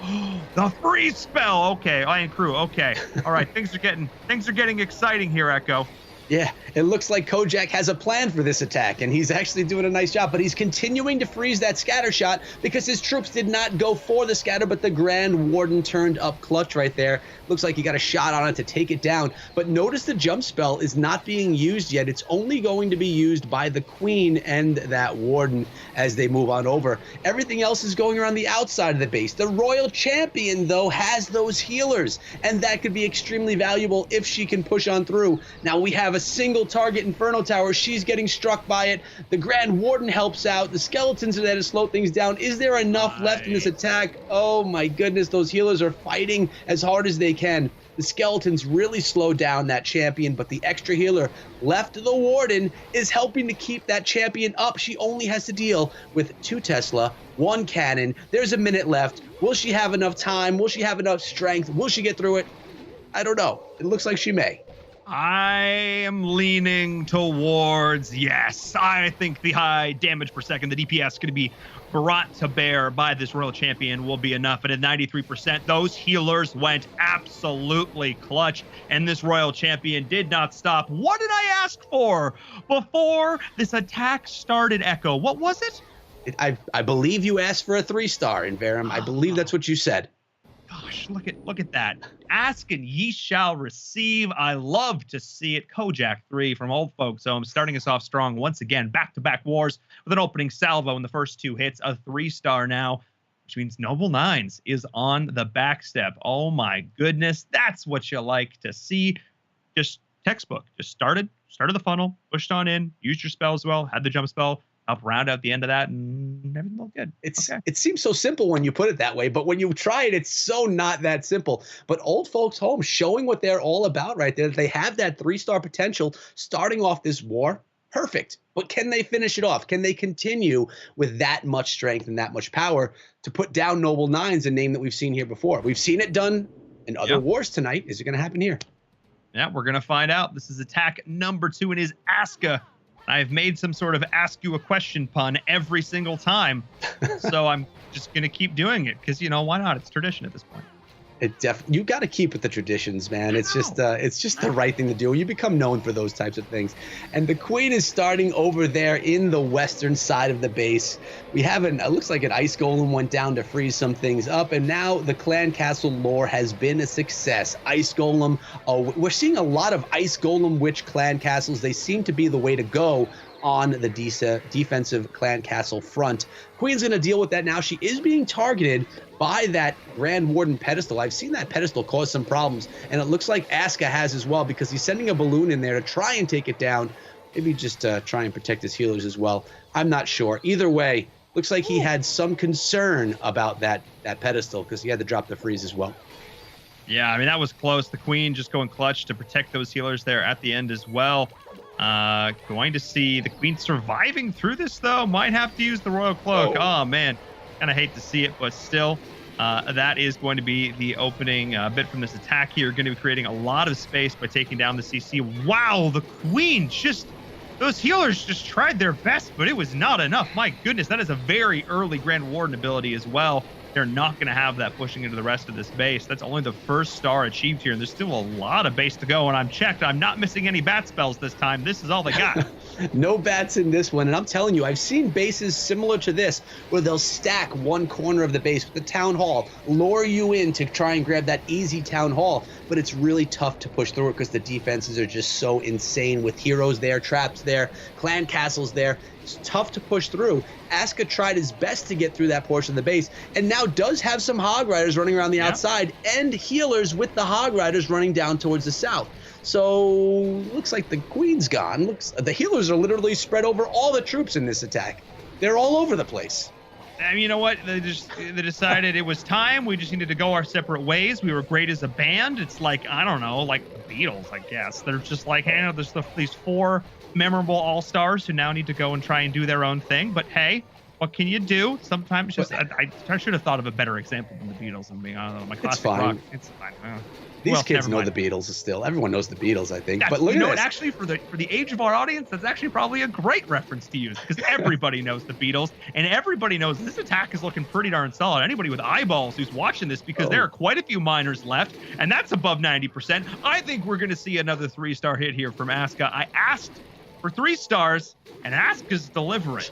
the freeze spell. Okay, Iron Crew. Okay, all right. Things are getting exciting here, Echo. Yeah, it looks like Kojak has a plan for this attack, and he's actually doing a nice job, but he's continuing to freeze that scatter shot because his troops did not go for the scatter, but the Grand Warden turned up clutch right there. Looks like he got a shot on it to take it down, but notice the jump spell is not being used yet. It's only going to be used by the Queen and that Warden as they move on over. Everything else is going around the outside of the base. The Royal Champion, though, has those healers, and that could be extremely valuable if she can push on through. Now we have a single target Inferno Tower. She's getting struck by it. The Grand Warden helps out. The skeletons are there to slow things down. Is there enough left in this attack? Oh my goodness, those healers are fighting as hard as they can. The skeletons really slow down that champion, but the extra healer left, the Warden, is helping to keep that champion up. She only has to deal with 2 Tesla, 1 cannon. There's a minute left. Will she have enough time? Will she have enough strength? Will she get through it? I don't know. It looks like she may. I am leaning towards yes. I think the high damage per second, the DPS going to be brought to bear by this Royal Champion will be enough. And at 93%, those healers went absolutely clutch, and this Royal Champion did not stop. What did I ask for before this attack started, Echo? What was it? I believe you asked for a 3-star in Verum. I believe that's what you said. Gosh, look at that. Ask and ye shall receive. I love to see it. Kojak 3 from Old Folks Home, starting us off strong once again. Back-to-back wars with an opening salvo in the first 2 hits. A 3-star now, which means Noble Nines is on the back step. Oh my goodness, that's what you like to see. Just textbook. Just started the funnel, pushed on in, used your spell as well, had the jump spell, up round out the end of that, and everything looked good. It seems so simple when you put it that way, but when you try it, it's so not that simple. But Old Folks Home showing what they're all about right there. They have that 3-star potential starting off this war. Perfect. But can they finish it off? Can they continue with that much strength and that much power to put down Noble Nines, a name that we've seen here before? We've seen it done in other wars tonight. Is it going to happen here? Yeah, we're going to find out. This is attack number 2 and is Aska. I've made some sort of ask you a question pun every single time. So I'm just going to keep doing it because, why not? It's tradition at this point. You got to keep with the traditions, man. It's just the right thing to do. You become known for those types of things. And the Queen is starting over there in the western side of the base. We have it looks like an Ice Golem went down to freeze some things up, and now the Clan Castle lore has been a success. Ice Golem, we're seeing a lot of Ice Golem Witch Clan Castles. They seem to be the way to go on the defensive Clan Castle front. Queen's going to deal with that now. She is being targeted by that Grand Warden pedestal. I've seen that pedestal cause some problems, and it looks like Aska has as well because he's sending a balloon in there to try and take it down. Maybe just try and protect his healers as well. I'm not sure. Either way, looks like he had some concern about that pedestal because he had to drop the freeze as well. Yeah, I mean, that was close. The Queen just going clutch to protect those healers there at the end as well. Going to see the Queen surviving through this, though. Might have to use the Royal Cloak. Oh man, kind of hate to see it, but still, that is going to be the opening bit from this attack here. Going to be creating a lot of space by taking down the CC. Wow, the Queen those healers just tried their best, but it was not enough. My goodness, that is a very early Grand Warden ability as well. They're not going to have that pushing into the rest of this base. That's only the first star achieved here, and there's still a lot of base to go. And I'm checked. I'm not missing any bat spells this time. This is all they got. No bats in this one. And I'm telling you, I've seen bases similar to this where they'll stack one corner of the base with the town hall, lure you in to try and grab that easy town hall. But it's really tough to push through it because the defenses are just so insane with heroes there, traps there, clan castles there. It's tough to push through. Asuka tried his best to get through that portion of the base and now does have some Hog Riders running around the outside and healers with the Hog Riders running down towards the south. So looks like the Queen's gone. The healers are literally spread over all the troops in this attack. They're all over the place. I mean, you know what? They decided it was time. We just needed to go our separate ways. We were great as a band. It's like, I don't know, like the Beatles, I guess. They're just like, hey, there's these 4 memorable all-stars who now need to go and try and do their own thing. But hey, what can you do? Sometimes just I should have thought of a better example than the Beatles. And being, I don't know, my classic rock. It's fine. These kids know the Beatles still. Everyone knows the Beatles, I think. But look at this. Actually, for the age of our audience, that's actually probably a great reference to use because everybody knows the Beatles and everybody knows this attack is looking pretty darn solid. Anybody with eyeballs who's watching this, because there are quite a few minors left, and that's above 90%. I think we're going to see another 3-star hit here from Asuka. I asked for 3 stars, and Asuka's delivering.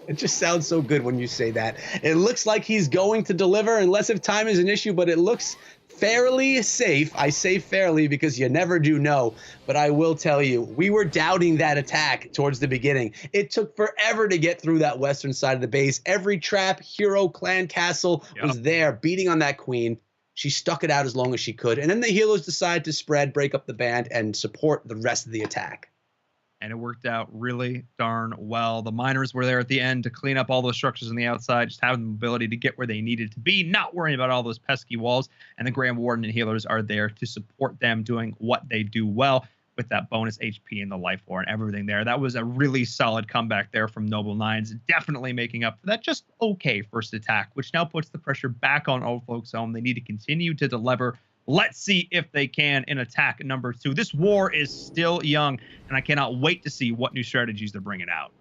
It just sounds so good when you say that. It looks like he's going to deliver, unless if time is an issue, but it looks fairly safe. I say fairly because you never do know, but I will tell you, we were doubting that attack towards the beginning. It took forever to get through that western side of the base. Every trap, hero, clan, castle was there beating on that Queen. She stuck it out as long as she could, and then the healers decided to spread, break up the band, and support the rest of the attack. And it worked out really darn well. The miners were there at the end to clean up all those structures on the outside, just having the ability to get where they needed to be, not worrying about all those pesky walls. And the Grand Warden and healers are there to support them doing what they do well with that bonus HP and the life lore and everything there. That was a really solid comeback there from Noble Nines, definitely making up for that just okay first attack, which now puts the pressure back on Old Folks Home. They need to continue to deliver. Let's see if they can in attack number 2. This war is still young, and I cannot wait to see what new strategies they're bringing out.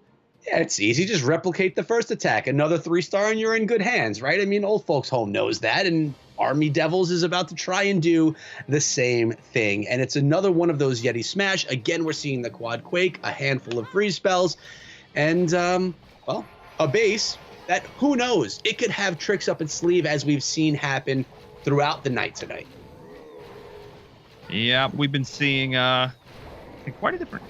Yeah, it's easy. Just replicate the first attack. Another 3-star, and you're in good hands, right? I mean, Old Folks Home knows that, and Army Devils is about to try and do the same thing. And it's another one of those Yeti Smash. Again, we're seeing the Quad Quake, a handful of freeze spells, and, well, a base that, who knows, it could have tricks up its sleeve as we've seen happen throughout the night tonight. Yeah, we've been seeing quite a different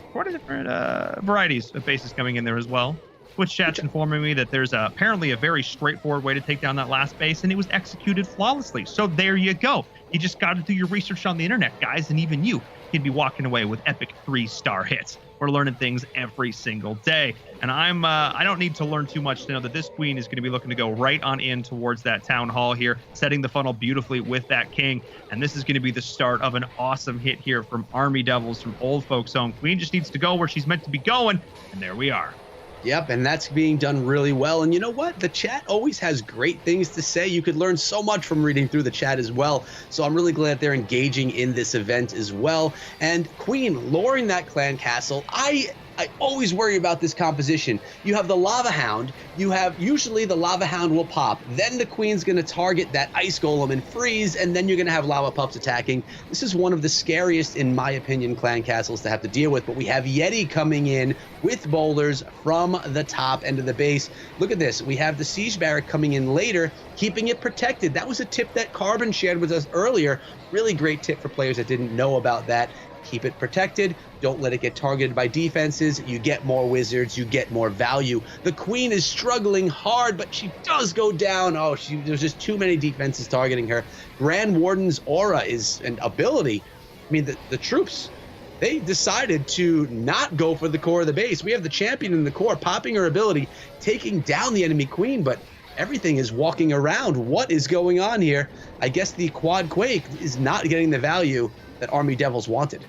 varieties of bases coming in there as well. Twitch chat's informing me that there's apparently a very straightforward way to take down that last base, and it was executed flawlessly. So there you go. You just got to do your research on the internet, guys, and even you can be walking away with epic 3-star hits. We're learning things every single day, and I don't need to learn too much to know that this Queen is going to be looking to go right on in towards that town hall here, setting the funnel beautifully with that King, and this is going to be the start of an awesome hit here from Army Devils from Old Folks Home. Queen just needs to go where she's meant to be going, and there we are. Yep, and that's being done really well. And you know what? The chat always has great things to say. You could learn so much from reading through the chat as well. So I'm really glad they're engaging in this event as well. And Queen luring that clan castle. I always worry about this composition. You have the Lava Hound. Usually the Lava Hound will pop. Then the Queen's going to target that Ice Golem and freeze, and then you're going to have Lava Pups attacking. This is one of the scariest, in my opinion, clan castles to have to deal with. But we have Yeti coming in with boulders from the top end of the base. Look at this. We have the Siege Barrack coming in later, keeping it protected. That was a tip that Carbon shared with us earlier. Really great tip for players that didn't know about that. Keep it protected. Don't let it get targeted by defenses. You get more wizards. You get more value. The Queen is struggling hard, but she does go down. Oh, there's just too many defenses targeting her. Grand Warden's aura is an ability. I mean, the troops, they decided to not go for the core of the base. We have the champion in the core popping her ability, taking down the enemy Queen, but everything is walking around. What is going on here? I guess the Quad Quake is not getting the value that Army Devils wanted.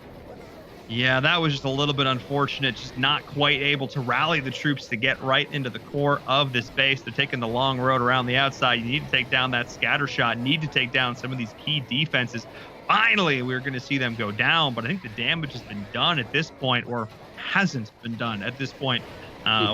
Yeah, that was just a little bit unfortunate. Just not quite able to rally the troops to get right into the core of this base. They're taking the long road around the outside. You need to take down that scatter shot. Need to take down some of these key defenses. Finally, we're going to see them go down, but I think the damage has been done at this point, or hasn't been done at this point,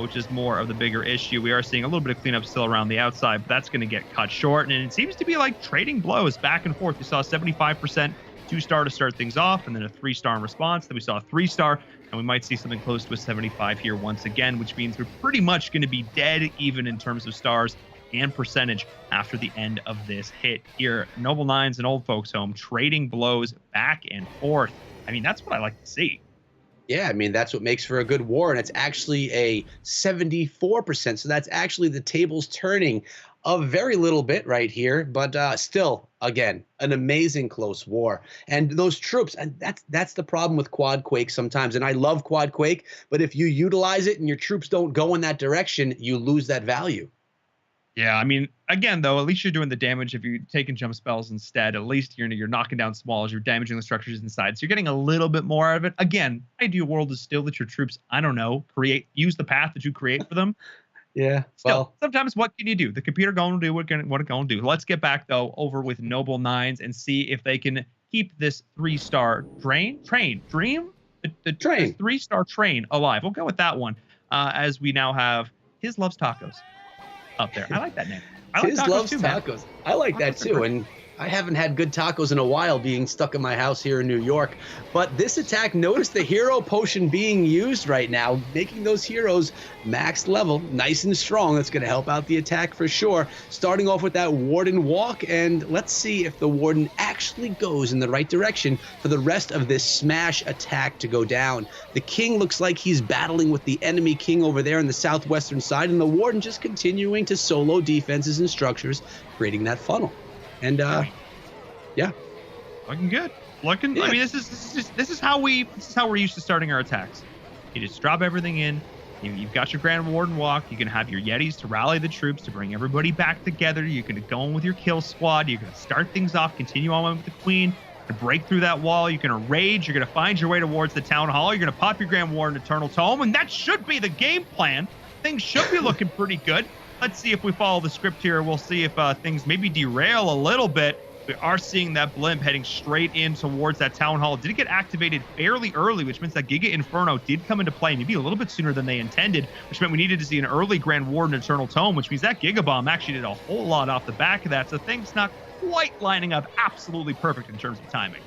which is more of the bigger issue. We are seeing a little bit of cleanup still around the outside, but that's going to get cut short. And it seems to be like trading blows back and forth. We saw 75% 2-star to start things off, and then a 3-star in response. Then we saw a 3-star, and we might see something close to a 75 here once again, which means we're pretty much going to be dead even in terms of stars and percentage after the end of this hit here. Noble Nines and Old Folks Home trading blows back and forth. I mean, that's what I like to see. Yeah, I mean, that's what makes for a good war, and it's actually a 74%. So that's actually the tables turning a very little bit right here, but still, again, an amazing close war. And those troops, and that's the problem with Quad Quake sometimes. And I love Quad Quake, but if you utilize it and your troops don't go in that direction, you lose that value. Yeah, I mean, again, though, at least you're doing the damage. If you're taking jump spells instead, at least you're knocking down smalls, you're damaging the structures inside. So you're getting a little bit more out of it. Again, ideal world is still that your troops, I don't know, use the path that you create for them. Yeah. Still, sometimes what can you do? The computer going to do what it going to do. Let's get back, though, over with Noble Nines and see if they can keep this 3-star the 3-star train alive. We'll go with that one as we now have His Loves Tacos up there. I like that name. His Loves Tacos. I like that too. And I haven't had good tacos in a while being stuck in my house here in New York. But this attack, notice the hero potion being used right now, making those heroes max level, nice and strong. That's going to help out the attack for sure. Starting off with that Warden walk, and let's see if the Warden actually goes in the right direction for the rest of this smash attack to go down. The King looks like he's battling with the enemy King over there on the southwestern side, and the Warden just continuing to solo defenses and structures, creating that funnel. And yeah, looking good. Looking. Yeah. I mean, this is how we're used to starting our attacks. You just drop everything in. You've got your Grand Warden walk. You can have your Yetis to rally the troops to bring everybody back together. You're going to go in with your kill squad. You're going to start things off. Continue on with the Queen to break through that wall. You're going to rage. You're going to find your way towards the town hall. You're going to pop your Grand Warden Eternal Tome, and that should be the game plan. Things should be looking pretty good. Let's see if we follow the script here. We'll see if things maybe derail a little bit. We are seeing that blimp heading straight in towards that town hall. Did get activated fairly early, which means that Giga Inferno did come into play maybe a little bit sooner than they intended, which meant we needed to see an early Grand Warden Eternal Tome, which means that Giga Bomb actually did a whole lot off the back of that. So things not quite lining up absolutely perfect in terms of timing.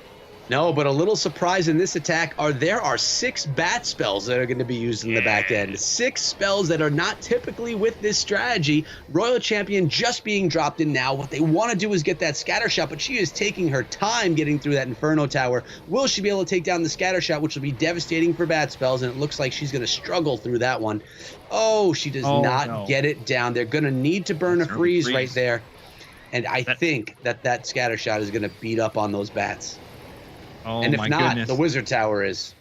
No, but a little surprise in this attack there are 6 bat spells that are going to be used in the back end. 6 spells that are not typically with this strategy. Royal Champion just being dropped in now. What they want to do is get that scatter shot, but she is taking her time getting through that Inferno Tower. Will she be able to take down the scatter shot, which will be devastating for bat spells, and it looks like she's going to struggle through that one. Oh, she does not get it down. They're going to need to burn a freeze right there. And I think that scatter shot is going to beat up on those bats. Oh, and if my not, goodness. the Wizard Tower is.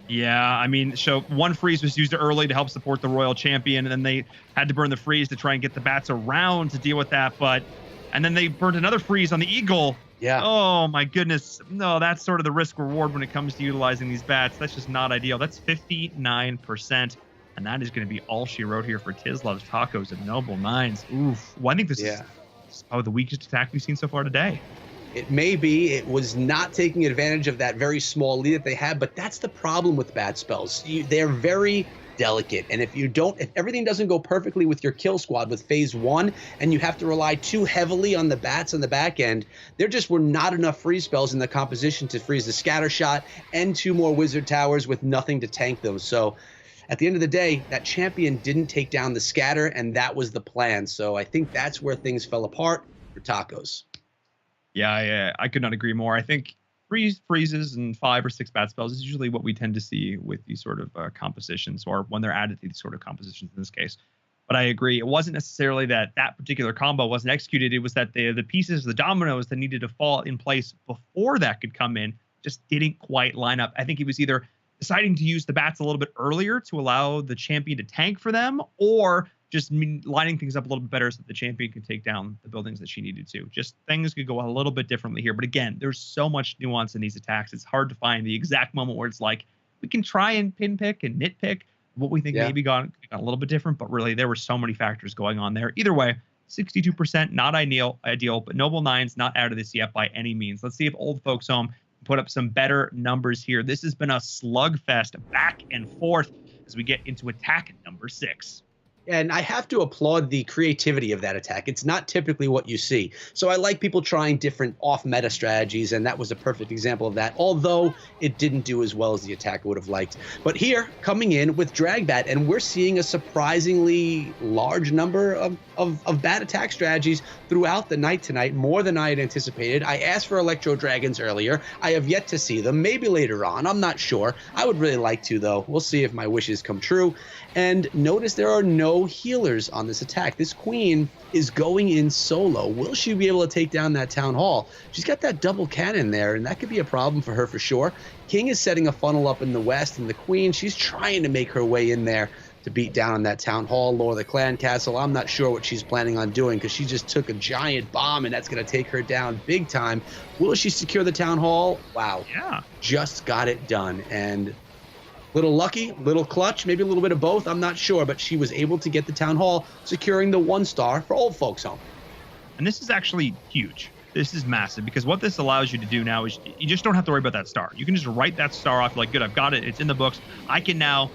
Yeah, I mean, so one freeze was used early to help support the Royal Champion, and then they had to burn the freeze to try and get the bats around to deal with that. And then they burned another freeze on the Eagle. Yeah. Oh, my goodness. No, that's sort of the risk reward when it comes to utilizing these bats. That's just not ideal. That's 59%. And that is going to be all she wrote here for Tiz Loves Tacos and Noble Nines. Oof. Well, I think this is probably the weakest attack we've seen so far today. It may be. It was not taking advantage of that very small lead that they had, but that's the problem with bat spells. They're very delicate, and if everything doesn't go perfectly with your kill squad with phase 1, and you have to rely too heavily on the bats on the back end, there just were not enough freeze spells in the composition to freeze the scatter shot and 2 more Wizard Towers with nothing to tank them. So at the end of the day, that champion didn't take down the scatter, and that was the plan. So I think that's where things fell apart for Tacos. Yeah, I could not agree more. I think freezes and 5 or 6 bat spells is usually what we tend to see with these sort of compositions, or when they're added to these sort of compositions in this case. But I agree. It wasn't necessarily that particular combo wasn't executed. It was that the pieces, the dominoes that needed to fall in place before that could come in just didn't quite line up. I think he was either deciding to use the bats a little bit earlier to allow the champion to tank for them, or just lining things up a little bit better so that the champion could take down the buildings that she needed to. Just things could go a little bit differently here. But again, there's so much nuance in these attacks. It's hard to find the exact moment where it's like, We can try and pinpick and nitpick what we think maybe got a little bit different, but really there were so many factors going on there. Either way, 62%, not ideal, but Noble Nines not out of this yet by any means. Let's see if Old Folks Home can put up some better numbers here. This has been a slugfest back and forth as we get into attack number 6. And I have to applaud the creativity of that attack. It's not typically what you see. So I like people trying different off-meta strategies, and that was a perfect example of that, although it didn't do as well as the attacker would have liked. But here, coming in with Drag Bat, and we're seeing a surprisingly large number of bat attack strategies throughout the night tonight, more than I had anticipated. I asked for Electro Dragons earlier. I have yet to see them, maybe later on. I'm not sure. I would really like to, though. We'll see if my wishes come true. And notice there are no healers on this attack. This queen is going in solo. Will she be able to take down that town hall? She's got that double cannon there, and that could be a problem for her for sure. King is setting a funnel up in the west, and the queen, she's trying to make her way in there to beat down on that town hall, lower the clan castle. I'm not sure what she's planning on doing because she just took a giant bomb, and that's going to take her down big time. Will she secure the town hall? Wow. Yeah. Just got it done. And little lucky, little clutch, maybe a little bit of both. I'm not sure, but she was able to get the town hall, securing the 1-star for Old Folks Home. And this is actually huge. This is massive because what this allows you to do now is you just don't have to worry about that star. You can just write that star off like, good, I've got it. It's in the books. I can now,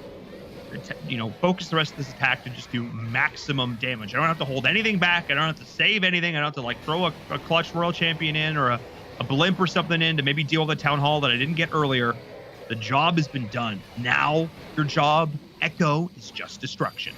focus the rest of this attack to just do maximum damage. I don't have to hold anything back. I don't have to save anything. I don't have to throw a clutch Royal Champion in or a blimp or something in to maybe deal with a town hall that I didn't get earlier. The job has been done. Now your job, Echo, is just destruction.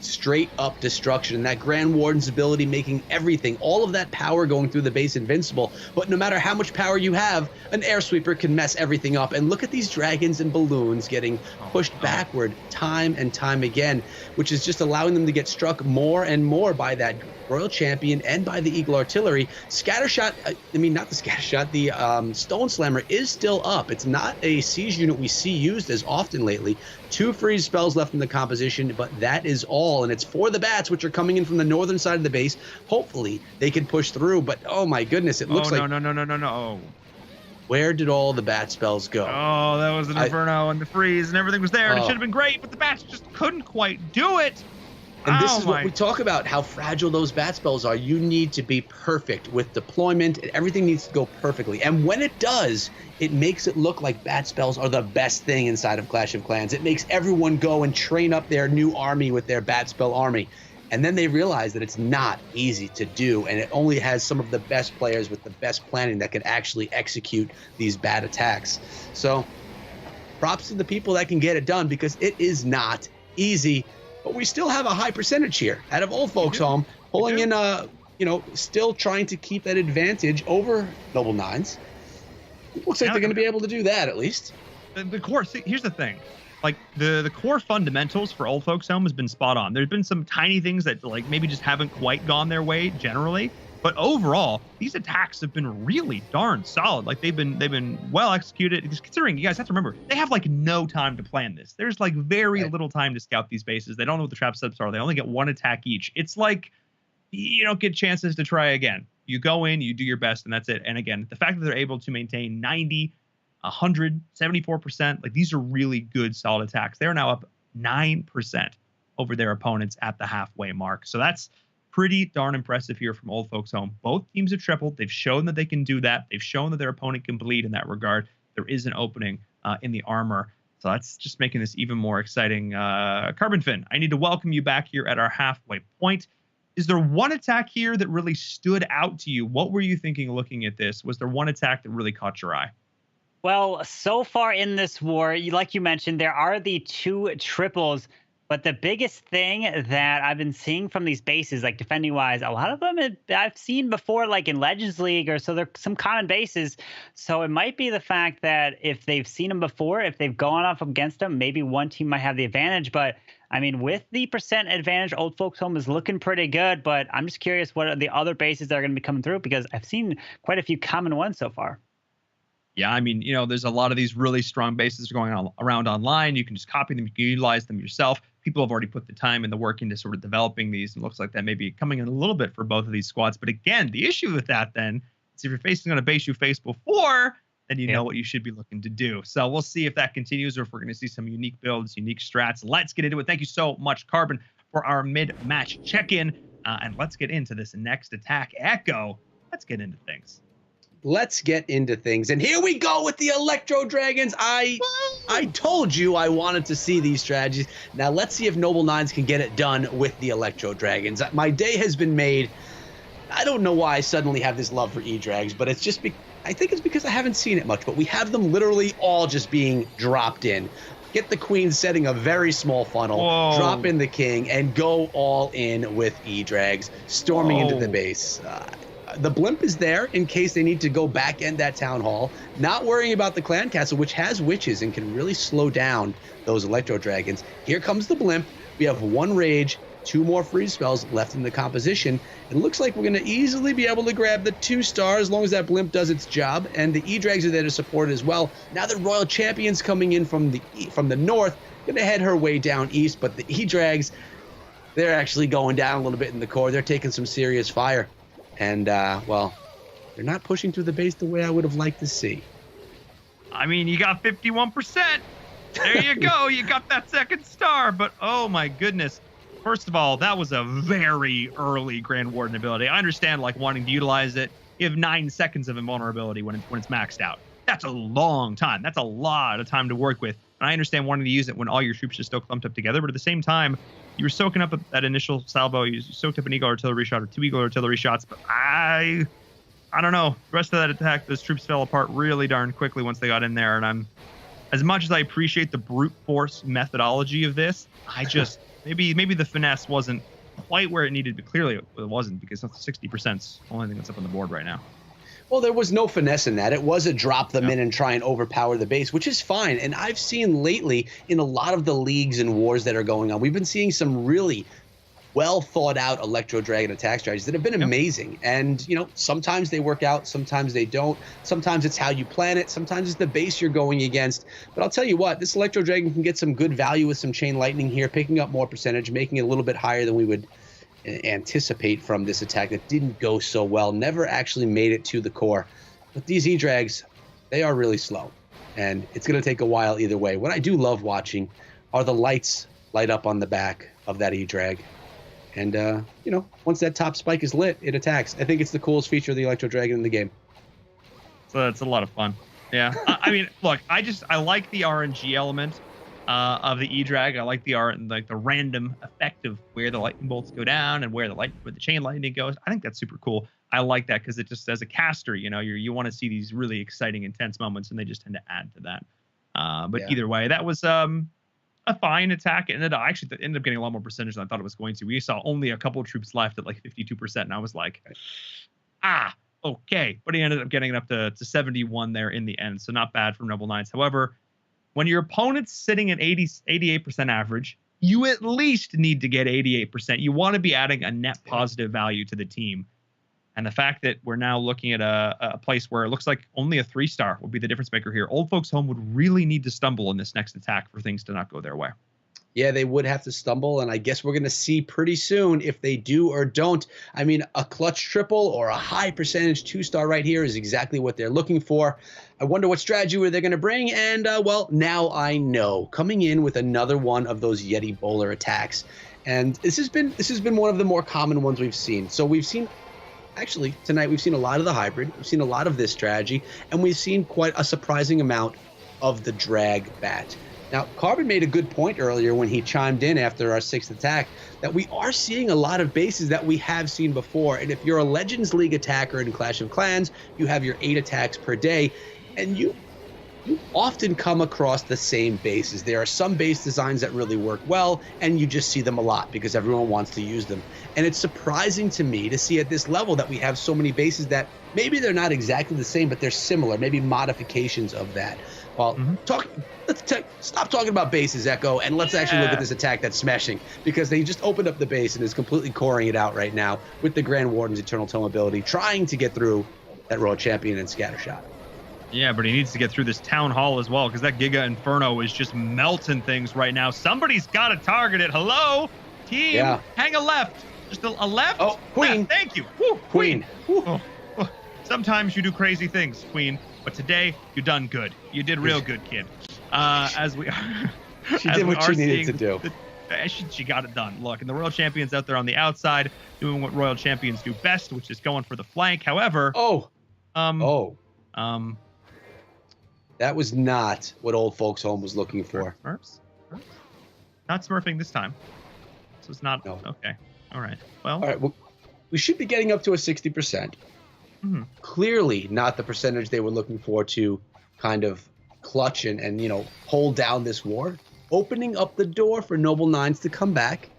Straight up destruction. And that Grand Warden's ability making everything, all of that power going through the base invincible. But no matter how much power you have, an air sweeper can mess everything up. And look at these dragons and balloons getting pushed backward time and time again, which is just allowing them to get struck more and more by that Royal Champion and by the Eagle Artillery. Scattershot, not the Scattershot, the Stone Slammer is still up. It's not a siege unit we see used as often lately. 2 freeze spells left in the composition, but that is all. And it's for the bats, which are coming in from the northern side of the base. Hopefully they can push through, but oh my goodness, it looks like... No. Where did all the bat spells go? Oh, that was an Inferno and the freeze and everything was there. And it should have been great, but the bats just couldn't quite do it. And this is what we talk about, how fragile those bat spells are. You need to be perfect with deployment. Everything needs to go perfectly. And when it does, it makes it look like bat spells are the best thing inside of Clash of Clans. It makes everyone go and train up their new army with their bat spell army. And then they realize that it's not easy to do, and it only has some of the best players with the best planning that can actually execute these bat attacks. So props to the people that can get it done, because it is not easy. But we still have a high percentage here out of Old Folks Home, pulling in, still trying to keep that advantage over Noble Nines. Looks like they're going to be able to do that at least. The core, here's the thing. The core fundamentals for Old Folks Home has been spot on. There's been some tiny things that maybe just haven't quite gone their way generally. But overall, these attacks have been really darn solid. They've been well executed. Just considering, you guys have to remember, they have no time to plan this. There's very little time to scout these bases. They don't know what the trap setups are. They only get 1 attack each. It's you don't get chances to try again. You go in, you do your best, and that's it. And again, the fact that they're able to maintain 90, 100, 74%, these are really good, solid attacks. They're now up 9% over their opponents at the halfway mark. So that's pretty darn impressive here from Old Folks Home. Both teams have tripled. They've shown that they can do that. They've shown that their opponent can bleed in that regard. There is an opening in the armor. So that's just making this even more exciting. Carbon Fin, I need to welcome you back here at our halfway point. Is there one attack here that really stood out to you? What were you thinking looking at this? Was there one attack that really caught your eye? Well, so far in this war, like you mentioned, there are the 2 triples. But the biggest thing that I've been seeing from these bases, defending-wise, a lot of them I've seen before, in Legends League, or so they're some common bases. So it might be the fact that if they've seen them before, if they've gone off against them, maybe one team might have the advantage. But, with the percent advantage, Old Folks Home is looking pretty good. But I'm just curious what are the other bases that are going to be coming through, because I've seen quite a few common ones so far. Yeah, there's a lot of these really strong bases going on around online. You can just copy them, you can utilize them yourself. People have already put the time and the work into sort of developing these, and looks like that may be coming in a little bit for both of these squads. But again, the issue with that then is if you're facing on a base you faced before, then you know what you should be looking to do. So we'll see if that continues or if we're going to see some unique builds, unique strats. Let's get into it. Thank you so much, Carbon, for our mid-match check-in. And let's get into this next attack. Echo, let's get into things. Let's get into things. And here we go with the Electro Dragons. I told you I wanted to see these strategies. Now let's see if Noble Nines can get it done with the Electro Dragons. My day has been made. I don't know why I suddenly have this love for E-Drags, but it's just I think it's because I haven't seen it much, but we have them literally all just being dropped in. Get the queen setting a very small funnel, drop in the king, and go all in with E-Drags, storming into the base. The blimp is there in case they need to go back end that town hall, not worrying about the clan castle, which has witches and can really slow down those Electro Dragons. Here comes the blimp. We have 1 rage, 2 more freeze spells left in the composition. It looks like we're going to easily be able to grab the 2-star as long as that blimp does its job, and the E-Drags are there to support it as well. Now the Royal Champion's coming in from the north, going to head her way down east, but the E-Drags, they're actually going down a little bit in the core. They're taking some serious fire, and, well, they're not pushing through the base the way I would have liked to see. I mean, you got 51%. There you go. You got that 2nd star, but oh my goodness. First of all, that was a very early Grand Warden ability. I understand like wanting to utilize it. You have 9 seconds of invulnerability when it's maxed out. That's a long time. That's a lot of time to work with. And I understand wanting to use it when all your troops are still clumped up together, but at the same time, you were soaking up that initial salvo. You soaked up an Eagle Artillery shot or 2 Eagle Artillery shots, but I don't know. The rest of that attack, those troops fell apart really darn quickly once they got in there. And as much as I appreciate the brute force methodology of this, I just maybe the finesse wasn't quite where it needed to be. Clearly it wasn't, because that's 60% the only thing that's up on the board right now. Well, there was no finesse in that. It was a drop them in and try and overpower the base, which is fine. And I've seen lately in a lot of the leagues and wars that are going on, we've been seeing some really well thought out Electro Dragon attack strategies that have been amazing. And, you know, sometimes they work out, sometimes they don't. Sometimes it's how you plan it. Sometimes it's the base you're going against. But I'll tell you what, this Electro Dragon can get some good value with some Chain Lightning here, picking up more percentage, making it a little bit higher than we would anticipate from this attack that didn't go so well, never actually made it to the core. But these E-Drags, they are really slow, and it's going to take a while either way. What I do love watching are the lights light up on the back of that E-Drag. And, you know, once that top spike is lit, it attacks. I think it's the coolest feature of the Electro Dragon in the game. So that's a lot of fun. Yeah. I mean, look, I like the RNG element of the E-Drag. I like the random effect of where the lightning bolts go down and where the chain lightning goes. I think that's super cool. I like that because it just, as a caster, you know, you want to see these really exciting, intense moments, and they just tend to add to that. But either way, that was a fine attack. It ended up getting a lot more percentage than I thought it was going to. We saw only a couple of troops left at like 52%, and I was like, okay. But he ended up getting it up to 71 there in the end, so not bad from Noble Knights. However, when your opponent's sitting at 88% average, you at least need to get 88%. You want to be adding a net positive value to the team. And the fact that we're now looking at a place where it looks like only a 3-star will be the difference maker here. Old Folks Home would really need to stumble in this next attack for things to not go their way. Yeah, they would have to stumble, and I guess we're going to see pretty soon if they do or don't. I mean, a clutch triple or a high percentage 2-star right here is exactly what they're looking for. I wonder what strategy they're going to bring, and, well, now I know. Coming in with another one of those Yeti Bowler attacks, and this has been one of the more common ones we've seen. So we've seen... Actually, tonight we've seen a lot of the hybrid, we've seen a lot of this strategy, and we've seen quite a surprising amount of the drag bat. Now, Carbon made a good point earlier when he chimed in after our 6th attack that we are seeing a lot of bases that we have seen before. And if you're a Legends League attacker in Clash of Clans, you have your 8 attacks per day, and you often come across the same bases. There are some base designs that really work well, and you just see them a lot because everyone wants to use them. And it's surprising to me to see at this level that we have so many bases that maybe they're not exactly the same, but they're similar, maybe modifications of that. Well, stop talking about bases, Echo, and let's actually look at this attack that's smashing, because they just opened up the base and is completely coring it out right now with the Grand Warden's Eternal Tome ability, trying to get through that Royal Champion and Scattershot. Yeah, but he needs to get through this town hall as well, because that Giga Inferno is just melting things right now. Somebody's got to target it. Hello, team. Yeah. Hang a left. Just a left. Oh, Queen. Thank you. Woo, Queen. Oh. Sometimes you do crazy things, Queen, but today you done good. You did real good, kid. As we are, she did what she needed to do. She got it done. Look, and the Royal Champions out there on the outside doing what Royal Champions do best, which is going for the flank. However, that was not what Old Folks Home was looking for. Smurfs? Not smurfing this time. So it's not. No. Okay. All right. Well, we should be getting up to a 60%. Clearly not the percentage they were looking for to kind of clutch and hold down this war. Opening up the door for Noble Nines to come back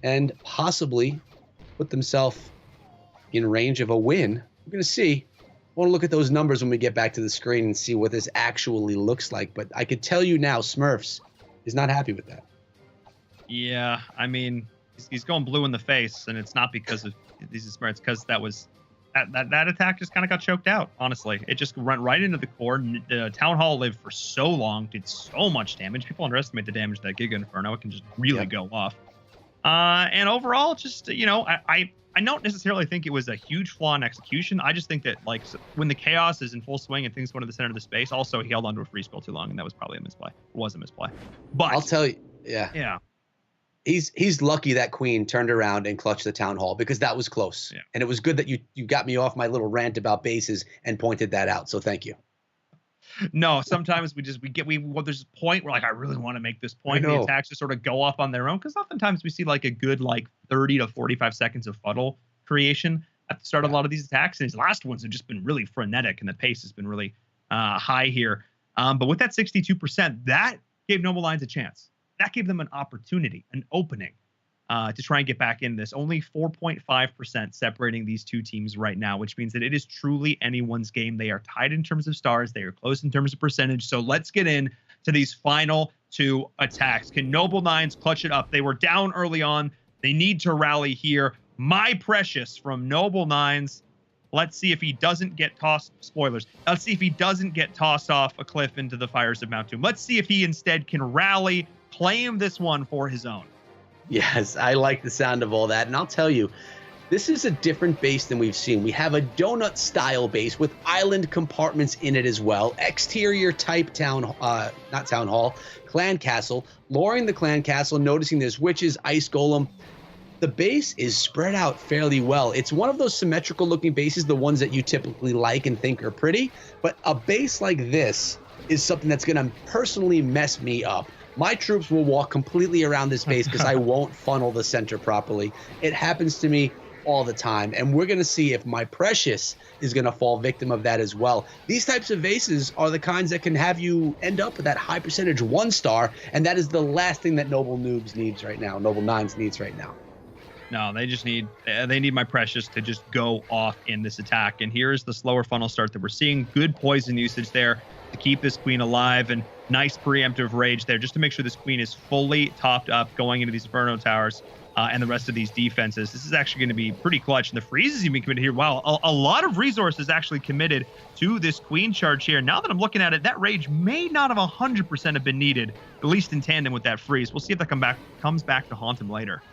and possibly put themselves in range of a win. We're going to see. I want to look at those numbers when we get back to the screen and see what this actually looks like. But I could tell you now, Smurfs is not happy with that. Yeah, I mean, he's going blue in the face, and it's not because of these Smurfs, because that attack just kind of got choked out, honestly. It just went right into the core. The Town Hall lived for so long, did so much damage. People underestimate the damage that Giga Inferno. It can just really go off. And overall, just, I don't necessarily think it was a huge flaw in execution. I just think that, like, when the chaos is in full swing and things go to the center of the space, also he held onto a free spill too long, and that was probably a misplay. It was a misplay. But I'll tell you, yeah. He's lucky that Queen turned around and clutched the Town Hall, because that was close. Yeah. And it was good that you got me off my little rant about bases and pointed that out. So thank you. No, sometimes there's a point where, like, I really want to make this point. The attacks just sort of go off on their own, because oftentimes we see like a good 30 to 45 seconds of funnel creation at the start of a lot of these attacks. And these last ones have just been really frenetic, and the pace has been really high here. But with that 62%, that gave Noble Lines a chance. That gave them an opportunity, an opening to try and get back in this. Only 4.5% separating these two teams right now, which means that it is truly anyone's game. They are tied in terms of stars. They are close in terms of percentage. So let's get in to these final two attacks. Can Noble Nines clutch it up? They were down early on. They need to rally here. My Precious from Noble Nines. Let's see if he doesn't get tossed. Spoilers. Let's see if he doesn't get tossed off a cliff into the fires of Mount Doom. Let's see if he instead can rally, claim this one for his own. Yes, I like the sound of all that. And I'll tell you, this is a different base than we've seen. We have a donut style base with island compartments in it as well. Exterior type not town hall, clan castle. Lowering the clan castle, noticing there's witches, ice golem. The base is spread out fairly well. It's one of those symmetrical looking bases, the ones that you typically like and think are pretty. But a base like this is something that's going to personally mess me up. My troops will walk completely around this base because I won't funnel the center properly. It happens to me all the time, and we're going to see if my Precious is going to fall victim of that as well. These types of bases are the kinds that can have you end up with that high percentage 1-star, and that is the last thing that Noble Nines needs right now. No, they just need my Precious to just go off in this attack. And here's the slower funnel start that we're seeing. Good poison usage there to keep this Queen alive, and nice preemptive rage there just to make sure this Queen is fully topped up going into these Inferno Towers and the rest of these defenses. This is actually going to be pretty clutch. And the freezes even committed here. Wow, a lot of resources actually committed to this Queen charge here. Now that I'm looking at it, that rage may not have 100% have been needed, at least in tandem with that freeze. We'll see if that comes back to haunt him later.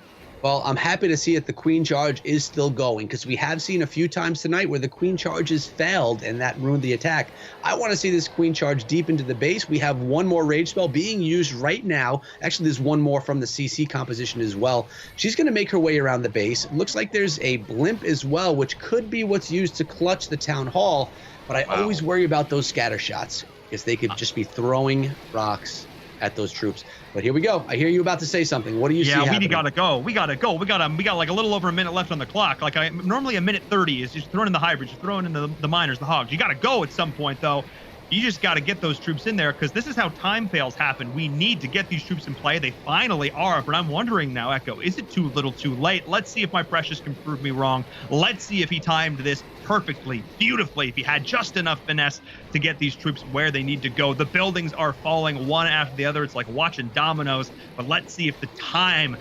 Well, I'm happy to see that the Queen charge is still going, because we have seen a few times tonight where the Queen charges failed and that ruined the attack. I want to see this Queen charge deep into the base. We have one more rage spell being used right now. Actually, there's one more from the CC composition as well. She's going to make her way around the base. It looks like there's a blimp as well, which could be what's used to clutch the Town Hall. But I always worry about those scatter shots, because they could just be throwing rocks at those troops. But here we go. I hear you about to say something. What do you see happening? We gotta go. We got like a little over a minute left on the clock. Like normally a minute 30 is just throwing in the hybrids, just throwing in the miners, the hogs. You gotta go at some point though. You just got to get those troops in there, because this is how time fails happen. We need to get these troops in play. They finally are, but I'm wondering now, Echo, is it too little too late? Let's see if my Precious can prove me wrong. Let's see if he timed this perfectly, beautifully, if he had just enough finesse to get these troops where they need to go. The buildings are falling one after the other. It's like watching dominoes, but let's see if the time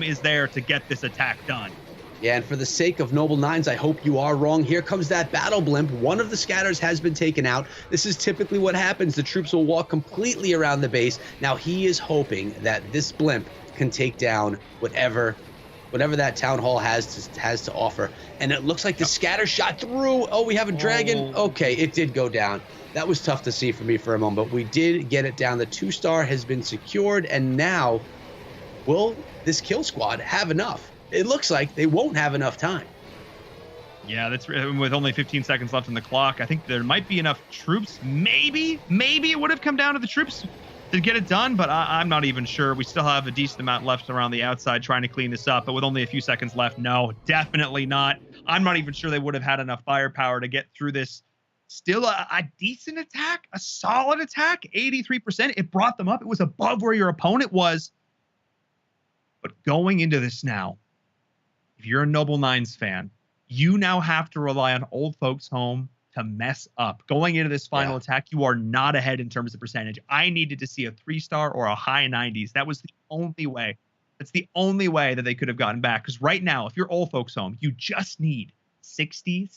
is there to get this attack done. Yeah, and for the sake of Noble Nines, I hope you are wrong. Here comes that battle blimp. One of the scatters has been taken out. This is typically what happens. The troops will walk completely around the base. Now he is hoping that this blimp can take down whatever whatever that town hall has to offer. And it looks like the scatter shot through. Oh, we have a dragon. Okay, it did go down. That was tough to see for me for a moment, but we did get it down. The 2-star has been secured, and now will this kill squad have enough? It looks like they won't have enough time. Yeah, that's with only 15 seconds left on the clock. I think there might be enough troops. Maybe it would have come down to the troops to get it done, but I'm not even sure. We still have a decent amount left around the outside trying to clean this up, but with only a few seconds left, no, definitely not. I'm not even sure they would have had enough firepower to get through this. Still a decent attack, a solid attack, 83%. It brought them up. It was above where your opponent was. But going into this now, if you're a Noble Nines fan, you now have to rely on Old Folks Home to mess up. Going into this final attack, you are not ahead in terms of percentage. I needed to see a 3-star or a high 90s. That was the only way. That's the only way that they could have gotten back. Because right now, if you're Old Folks Home, you just need 66%.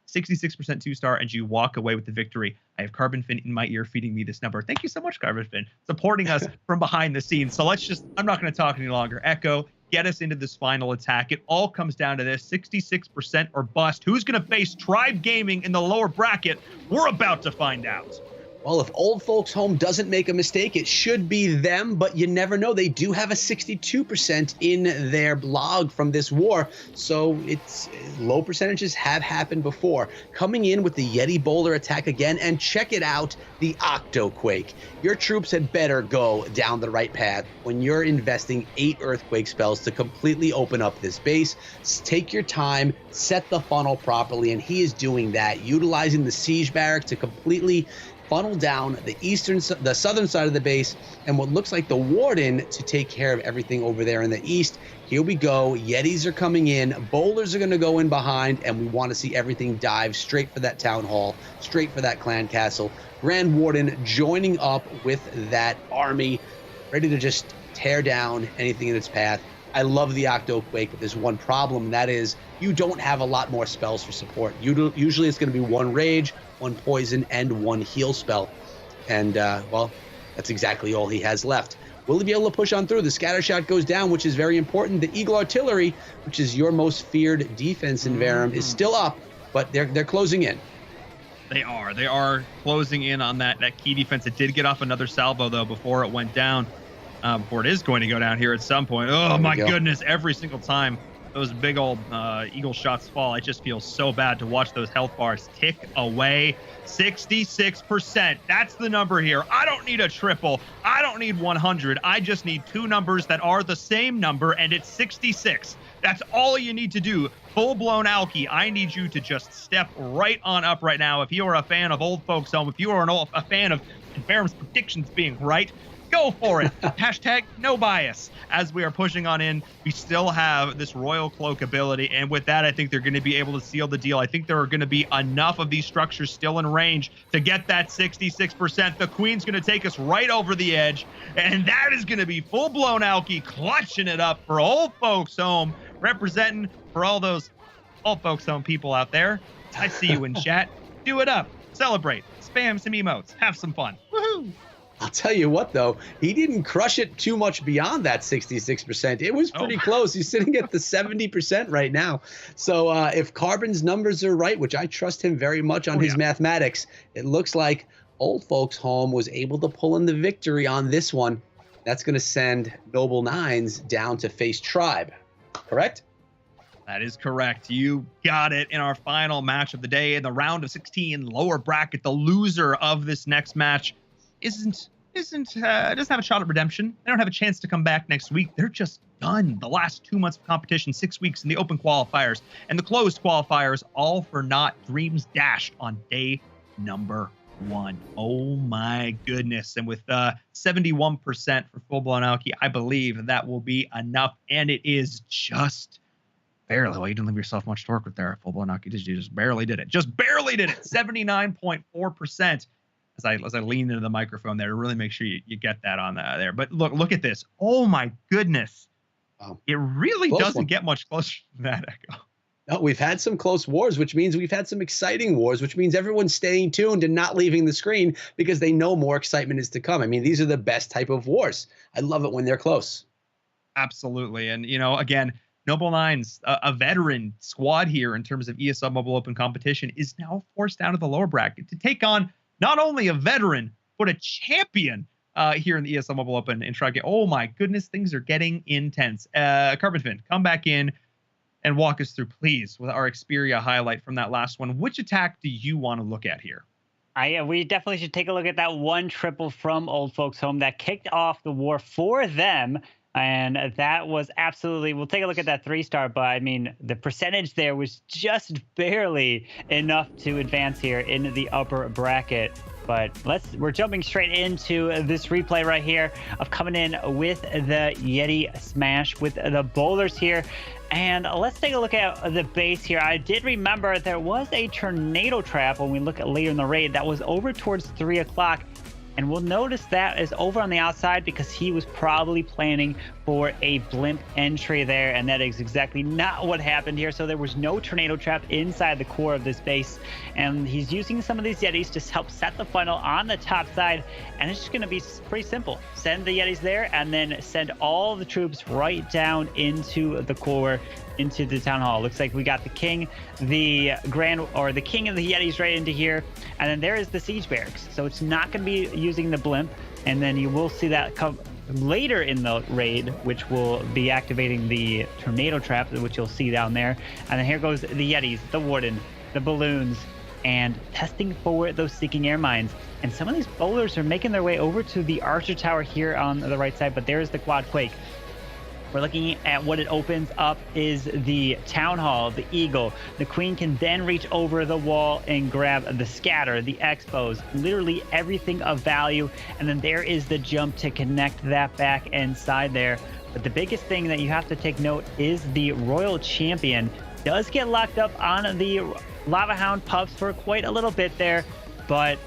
66% 2-star, and you walk away with the victory. I have Carbonfin in my ear feeding me this number. Thank you so much, Carbonfin, supporting us from behind the scenes. So I'm not going to talk any longer. Echo, get us into this final attack. It all comes down to this, 66% or bust. Who's going to face Tribe Gaming in the lower bracket? We're about to find out. Well, if Old Folks Home doesn't make a mistake, it should be them, but you never know. They do have a 62% in their log from this war, so it's low percentages have happened before. Coming in with the Yeti Boulder attack again, and check it out, the Octoquake. Your troops had better go down the right path when you're investing 8 Earthquake spells to completely open up this base. Take your time, set the funnel properly, and he is doing that, utilizing the Siege Barrack to completely funnel down the southern side of the base, and what looks like the Warden to take care of everything over there in the east. Here we go. Yetis are coming in. Boulders are going to go in behind, and we want to see everything dive straight for that town hall, straight for that clan castle. Grand Warden joining up with that army, ready to just tear down anything in its path. I love the Octoquake, but there's one problem, and that is you don't have a lot more spells for support. Usually it's going to be 1 Rage, 1 Poison, and 1 Heal spell. And, well, that's exactly all he has left. Will he be able to push on through? The Scatter Shot goes down, which is very important. The Eagle Artillery, which is your most feared defense in Verum, is still up, but they're closing in. They are closing in on that key defense. It did get off another salvo, though, before it went down. Before it is going to go down here at some point. Oh my goodness, every single time those big old eagle shots fall, I just feel so bad to watch those health bars tick away. 66%, that's the number here. I don't need a triple, I don't need 100, I just need 2 numbers that are the same number, and it's 66. That's all you need to do. Full-blown Alki, I need you to just step right on up right now. If you are a fan of Old Folks Home, if you are a fan of Verum's predictions being right, go for it. Hashtag no bias. As we are pushing on in, we still have this Royal Cloak ability, and with that, I think they're going to be able to seal the deal. I think there are going to be enough of these structures still in range to get that 66%. The Queen's going to take us right over the edge, and that is going to be full-blown Alki clutching it up for Old Folks Home, representing for all those Old Folks Home people out there. I see you in chat. Do it up. Celebrate. Spam some emotes. Have some fun. Woohoo! I'll tell you what, though, he didn't crush it too much beyond that 66%. It was pretty close. He's sitting at the 70% right now. So if Carbon's numbers are right, which I trust him very much on his mathematics, it looks like Old Folks Home was able to pull in the victory on this one. That's going to send Noble Nines down to face Tribe, correct? That is correct. You got it. In our final match of the day in the round of 16 lower bracket, the loser of this next match doesn't have a shot at redemption. They don't have a chance to come back next week. They're just done. The last 2 months of competition, 6 weeks in the open qualifiers and the closed qualifiers, all for naught. Dreams dashed on day number 1. Oh my goodness. And with 71% for full-blown Alki, I believe that will be enough. And it is just barely. Well, you didn't leave yourself much to work with there. Full-blown Alki, you just barely did it. Just barely did it. 79.4%. As I lean into the microphone there to really make sure you get that on there. But look at this. Oh my goodness. Wow. It really doesn't get much closer than that, Echo. No, we've had some close wars, which means we've had some exciting wars, which means everyone's staying tuned and not leaving the screen because they know more excitement is to come. I mean, these are the best type of wars. I love it when they're close. Absolutely. And, again, Noble Nines, a veteran squad here in terms of ESL Mobile Open competition, is now forced down to the lower bracket to take on not only a veteran, but a champion here in the ESL Mobile Open and try to get, oh my goodness, things are getting intense. Carbon come back in and walk us through, please, with our Xperia highlight from that last one. Which attack do you want to look at here? We definitely should take a look at that one triple from Old Folks Home that kicked off the war for them. And that was absolutely, we'll take a look at that 3-star, but I mean, the percentage there was just barely enough to advance here in the upper bracket. But we're jumping straight into this replay right here of coming in with the Yeti Smash with the bowlers here. And let's take a look at the base here. I did remember there was a tornado trap when we look at later in the raid that was over towards 3 o'clock. And we'll notice that is over on the outside because he was probably planning for a blimp entry there, and that is exactly not what happened here. So there was no tornado trap inside the core of this base, and he's using some of these Yetis to help set the funnel on the top side, and it's just going to be pretty simple. Send the Yetis there, and then send all the troops right down into the core, into the town hall. Looks like we got the king, the king of the Yetis right into here, and then there is the siege barracks. So it's not going to be using the blimp, and then you will see that come later in the raid, which will be activating the tornado trap, which you'll see down there. And then here goes the Yetis, the warden, the balloons, and testing for those seeking air mines. And some of these bowlers are making their way over to the archer tower here on the right side, but there's the quad quake. We're looking at what it opens up is the town hall, the eagle. The queen can then reach over the wall and grab the scatter, the expos, literally everything of value. And then there is the jump to connect that back inside there. But the biggest thing that you have to take note is the royal champion does get locked up on the lava hound pups for quite a little bit there, but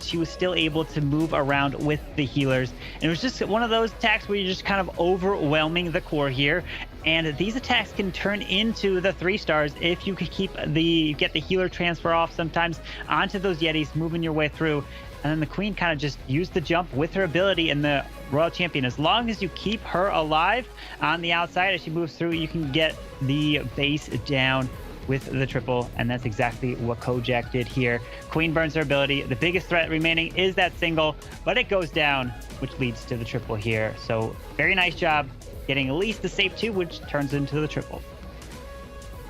she was still able to move around with the healers. And it was just one of those attacks where you're just kind of overwhelming the core here. And these attacks can turn into the 3-stars if you could get the healer transfer off sometimes onto those Yetis, moving your way through. And then the queen kind of just used the jump with her ability, and the royal champion, as long as you keep her alive on the outside as she moves through, you can get the base down with the triple, and that's exactly what Kojak did here. Queen burns her ability. The biggest threat remaining is that single, but it goes down, which leads to the triple here. So very nice job getting at least the save 2, which turns into the triple.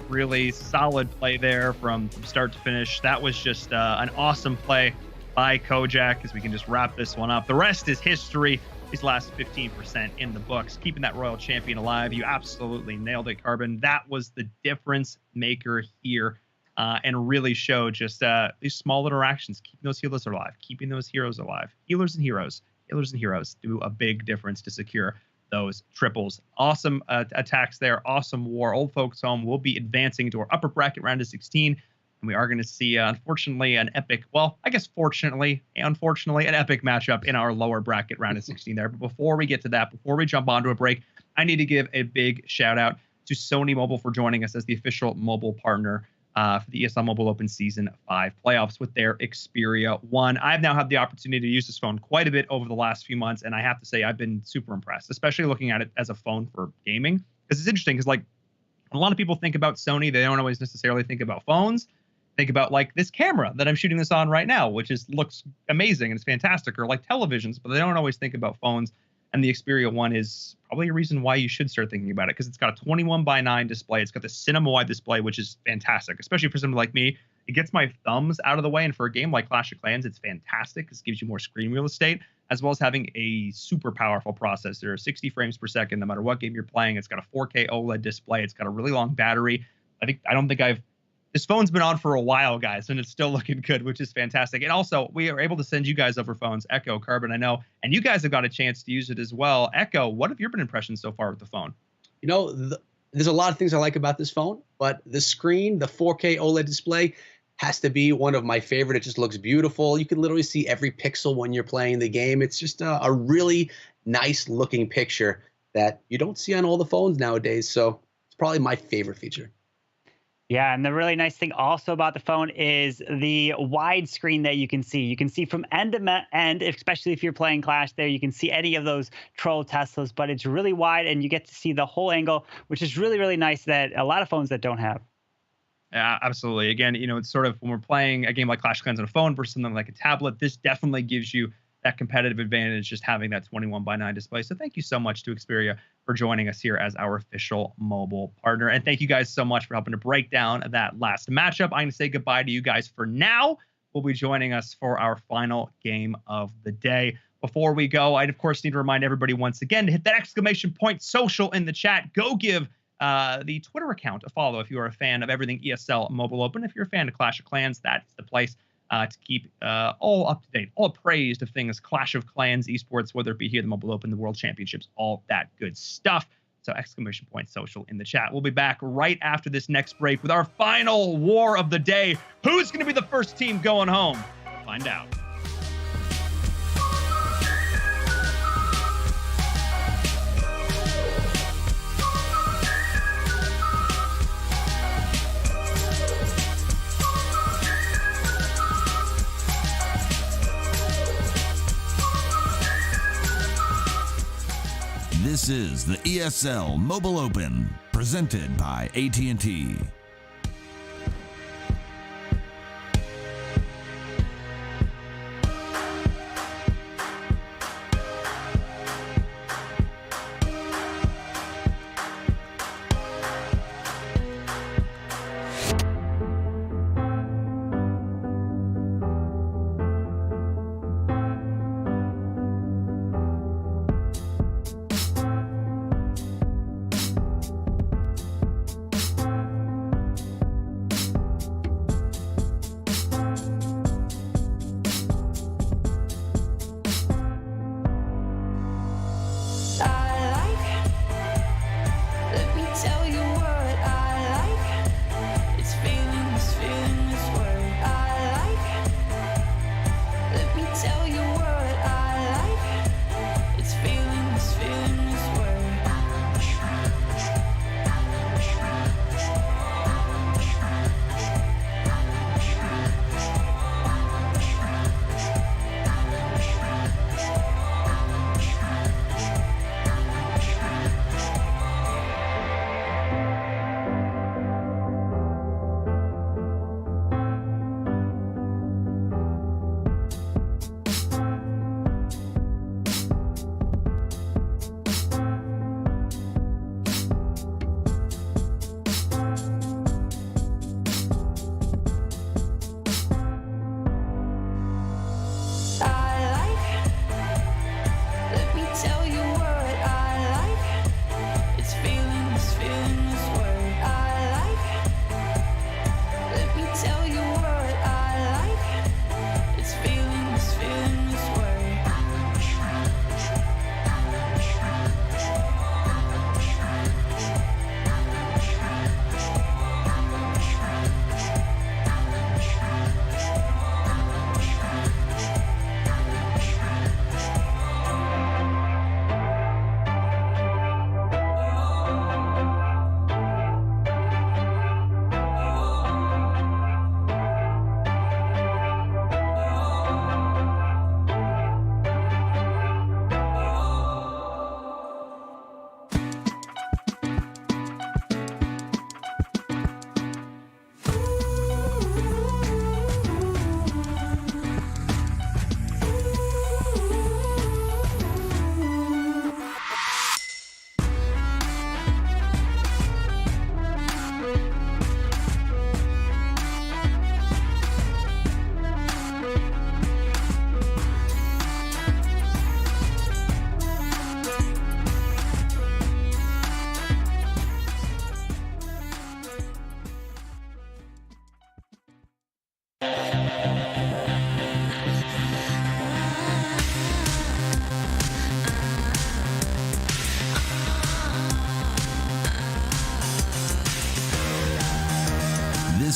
Really solid play there from start to finish. That was just an awesome play by Kojak, as we can just wrap this one up. The rest is history. These last 15% in the books, keeping that royal champion alive. You absolutely nailed it, Carbon. That was the difference maker here, and really showed just these small interactions, keeping those healers alive, keeping those heroes alive. Healers and heroes do a big difference to secure those triples. Awesome attacks there. Awesome war. Old Folks Home will be advancing to our upper bracket round of 16. And we are going to see, unfortunately, an epic, well, I guess unfortunately, an epic matchup in our lower bracket round of 16 there. But before we get to that, before we jump onto a break, I need to give a big shout out to Sony Mobile for joining us as the official mobile partner for the ESL Mobile Open Season 5 playoffs with their Xperia 1. I've now had the opportunity to use this phone quite a bit over the last few months, and I have to say I've been super impressed, especially looking at it as a phone for gaming. Because it's interesting, because like a lot of people think about Sony, they don't always necessarily think about phones. Think about like this camera that I'm shooting this on right now, which looks amazing and it's fantastic, or like televisions, but they don't always think about phones. And the Xperia 1 is probably a reason why you should start thinking about it, because it's got a 21:9 display. It's got the cinema-wide display, which is fantastic, especially for somebody like me. It gets my thumbs out of the way, and for a game like Clash of Clans, it's fantastic because it gives you more screen real estate, as well as having a super powerful processor, 60 frames per second, no matter what game you're playing. It's got a 4K OLED display. It's got a really long battery. This phone's been on for a while, guys, and it's still looking good, which is fantastic. And also, we are able to send you guys over phones, Echo, Carbon, I know, and you guys have got a chance to use it as well. Echo, what have your been impressions so far with the phone? You know, there's a lot of things I like about this phone, but the screen, the 4K OLED display, has to be one of my favorite. It just looks beautiful. You can literally see every pixel when you're playing the game. It's just a really nice looking picture that you don't see on all the phones nowadays. So it's probably my favorite feature. Yeah, and the really nice thing also about the phone is the widescreen that you can see. You can see from end to end, especially if you're playing Clash there. You can see any of those troll Teslas, but it's really wide and you get to see the whole angle, which is really, really nice that a lot of phones that don't have. Yeah, absolutely. Again, it's sort of when we're playing a game like Clash of Clans on a phone versus something like a tablet, this definitely gives you that competitive advantage just having that 21:9 display. So thank you so much to Xperia for joining us here as our official mobile partner. And thank you guys so much for helping to break down that last matchup. I'm going to say goodbye to you guys for now. We'll be joining us for our final game of the day. Before we go, I, of course, need to remind everybody once again to hit that !social in the chat. Go give the Twitter account a follow if you are a fan of everything ESL Mobile Open. If you're a fan of Clash of Clans, that's the place to keep all up to date, all appraised of things Clash of Clans, esports, whether it be here, the Mobile Open, the World Championships, all that good stuff. So !social in the chat. We'll be back right after this next break with our final war of the day. Who's going to be the first team going home? Find out. This is the ESL Mobile Open, presented by AT&T.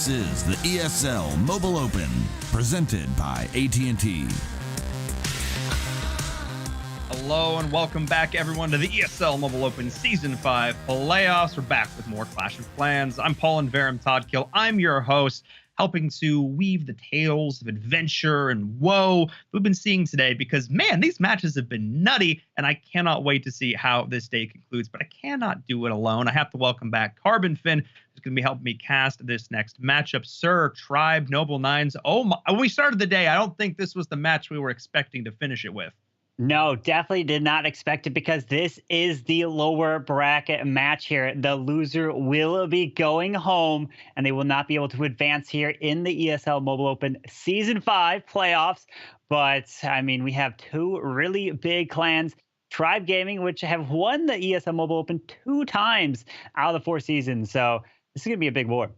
This is the ESL Mobile Open, presented by AT&T. Hello and welcome back, everyone, to the ESL Mobile Open Season 5 playoffs. We're back with more Clash of Clans. I'm Paul and Verum Toddkill. I'm your host, helping to weave the tales of adventure and woe we've been seeing today because, man, these matches have been nutty, and I cannot wait to see how this day concludes, but I cannot do it alone. I have to welcome back Carbon Finn, who's going to be helping me cast this next matchup. Sir, Tribe, Noble Nines. Oh, my, when we started the day, I don't think this was the match we were expecting to finish it with. No, definitely did not expect it because this is the lower bracket match here. The loser will be going home and they will not be able to advance here in the ESL Mobile Open Season 5 playoffs. But, I mean, we have two really big clans. Tribe Gaming, which have won the ESL Mobile Open 2 times out of the 4 seasons. So this is going to be a big war.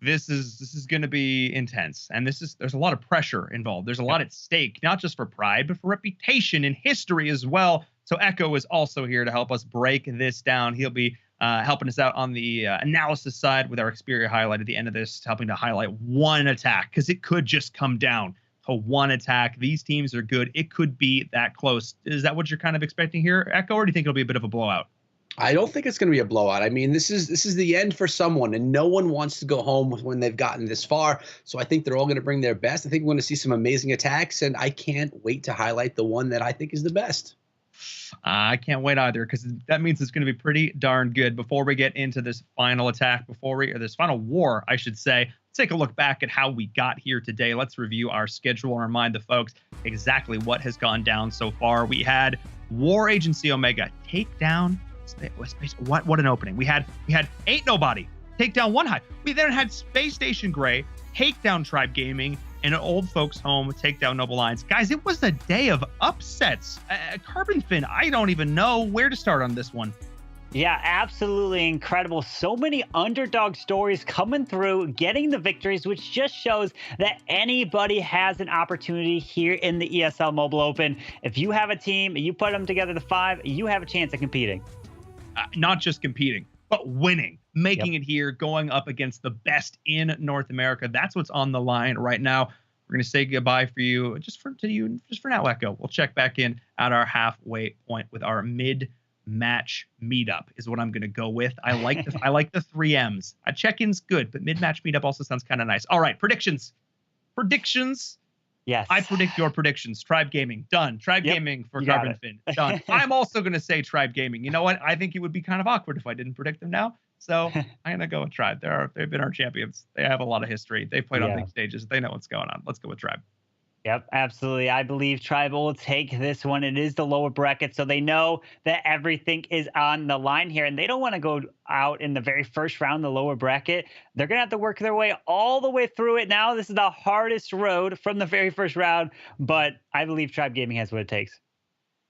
This is going to be intense, and there's a lot of pressure involved. There's a lot at stake, not just for pride, but for reputation and history as well. So Echo is also here to help us break this down. He'll be helping us out on the analysis side with our Xperia highlight at the end of this, helping to highlight one attack, because it could just come down to one attack. These teams are good. It could be that close. Is that what you're kind of expecting here, Echo, or do you think it'll be a bit of a blowout? I don't think it's going to be a blowout. I mean, this is the end for someone, and no one wants to go home when they've gotten this far. So I think they're all going to bring their best. I think we're going to see some amazing attacks, and I can't wait to highlight the one that I think is the best. I can't wait either, because that means it's going to be pretty darn good. Before we get into this final attack, or this final war, I should say, let's take a look back at how we got here today. Let's review our schedule and remind the folks exactly what has gone down so far. We had War Agency Omega take down. What an opening. We had Ain't Nobody take down One High. We then had Space Station Gray take down Tribe Gaming, and an Old Folks Home take down Noble Lines. Guys, it was a day of upsets. Carbon Fin, I don't even know where to start on this one. Yeah, absolutely incredible. So many underdog stories coming through, getting the victories, which just shows that anybody has an opportunity here in the ESL Mobile Open. If you have a team, you put them together to 5, you have a chance at competing. Not just competing, but winning, making it here, going up against the best in North America. That's what's on the line right now. We're going to say goodbye for you, just for now, Echo. We'll check back in at our halfway point with our mid-match meetup is what I'm going to go with. I like the 3 M's. A check-in's good, but mid-match meetup also sounds kind of nice. All right, predictions. Yes. I predict your predictions. Tribe Gaming, done. Tribe Gaming for Carbon Fin, done. I'm also going to say Tribe Gaming. You know what? I think it would be kind of awkward if I didn't predict them now. So I'm going to go with Tribe. They've been our champions. They have a lot of history. They've played on big stages. They know what's going on. Let's go with Tribe. Yep, absolutely. I believe Tribe will take this one. It is the lower bracket, so they know that everything is on the line here, and they don't want to go out in the very first round, the lower bracket. They're going to have to work their way all the way through it now. This is the hardest road from the very first round, but I believe Tribe Gaming has what it takes.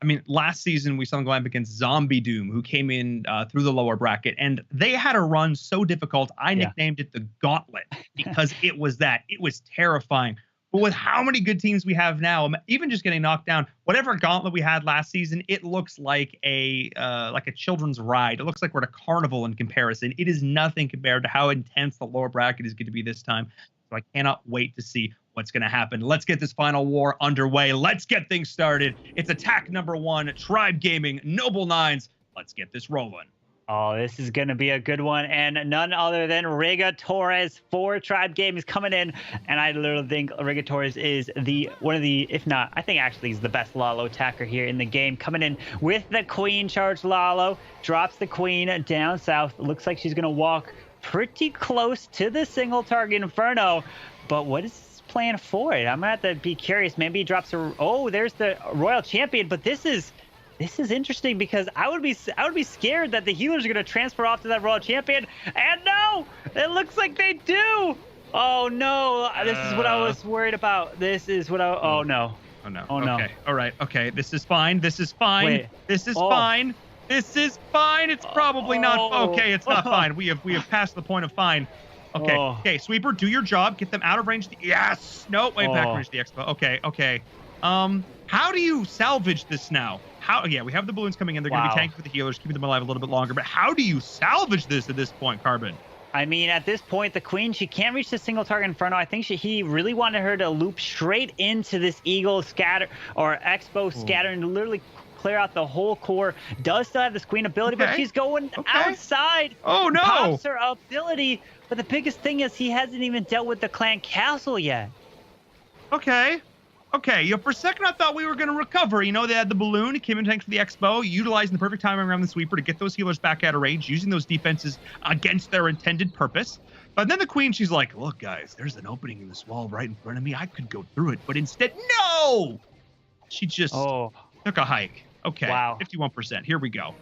I mean, last season we saw them go up against Zombie Doom, who came in through the lower bracket, and they had a run so difficult, I nicknamed it the Gauntlet, because it was terrifying. But with how many good teams we have now, even just getting knocked down, whatever gauntlet we had last season, it looks like a children's ride. It looks like we're at a carnival in comparison. It is nothing compared to how intense the lower bracket is going to be this time. So I cannot wait to see what's going to happen. Let's get this final war underway. Let's get things started. It's attack number 1, Tribe Gaming, Noble Nines. Let's get this rolling. Oh, this is going to be a good one. And none other than Riga Torres for Tribe Gaming is coming in. And I literally think Riga Torres is one of the, if not, I think actually he's the best Lalo attacker here in the game. Coming in with the Queen charge Lalo. Drops the Queen down south. Looks like she's going to walk pretty close to the single target Inferno. But what is his plan for it? I'm going to have to be curious. Maybe he drops a... Oh, there's the Royal Champion. But this is interesting because I would be scared that the healers are going to transfer off to that Royal Champion. And no, it looks like they do. Oh no, this is what I was worried about. This is what oh no. Oh no. Oh no. Okay. All right. Okay. This is fine. This is fine. Wait. This is fine. This is fine. It's probably not. Okay. It's not fine. We have passed the point of fine. Okay. Okay. Sweeper, do your job. Get them out of range. Yes. No. Wait. Back range the expo. Okay. Okay. How do you salvage this now? Yeah, we have the balloons coming in. They're going to be tanking for the healers, keeping them alive a little bit longer. But how do you salvage this at this point, Carbon? I mean, at this point, the Queen, she can't reach the single target Inferno. I think he really wanted her to loop straight into this Eagle scatter or Expo scatter and literally clear out the whole core. Does still have this queen ability, but she's going outside. Oh, no. Pops her ability. But the biggest thing is he hasn't even dealt with the clan castle yet. Okay. For a second, I thought we were going to recover. You know, they had the balloon. It came in tanks for the expo, utilizing the perfect timing around the sweeper to get those healers back out of range, using those defenses against their intended purpose. But then the queen, she's like, look, guys, there's an opening in this wall right in front of me. I could go through it. But instead, no! She just took a hike. Okay. Wow. 51%. Here we go.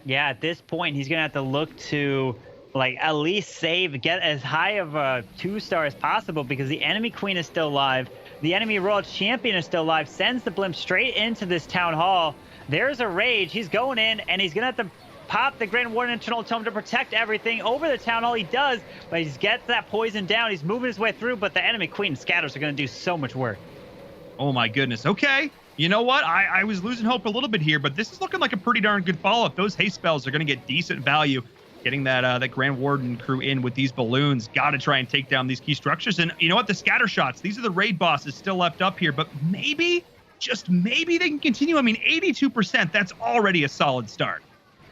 Yeah, at this point, he's going to have to look to, like, at least save, get as high of a 2-star as possible because the enemy queen is still alive. The enemy world champion is still alive, sends the blimp straight into this town hall. There's a rage. He's going in, and he's going to have to pop the Grand Warden Internal Tome to protect everything over the town hall. He does, but he gets that poison down. He's moving his way through, but the enemy queen scatters are going to do so much work. Oh, my goodness. Okay. You know what? I was losing hope a little bit here, but this is looking like a pretty darn good follow-up. Those haste spells are going to get decent value. Getting that Grand Warden crew in with these balloons. Got to try and take down these key structures. And you know what? The scatter shots. These are the raid bosses still left up here. But maybe, just maybe they can continue. I mean, 82%. That's already a solid start.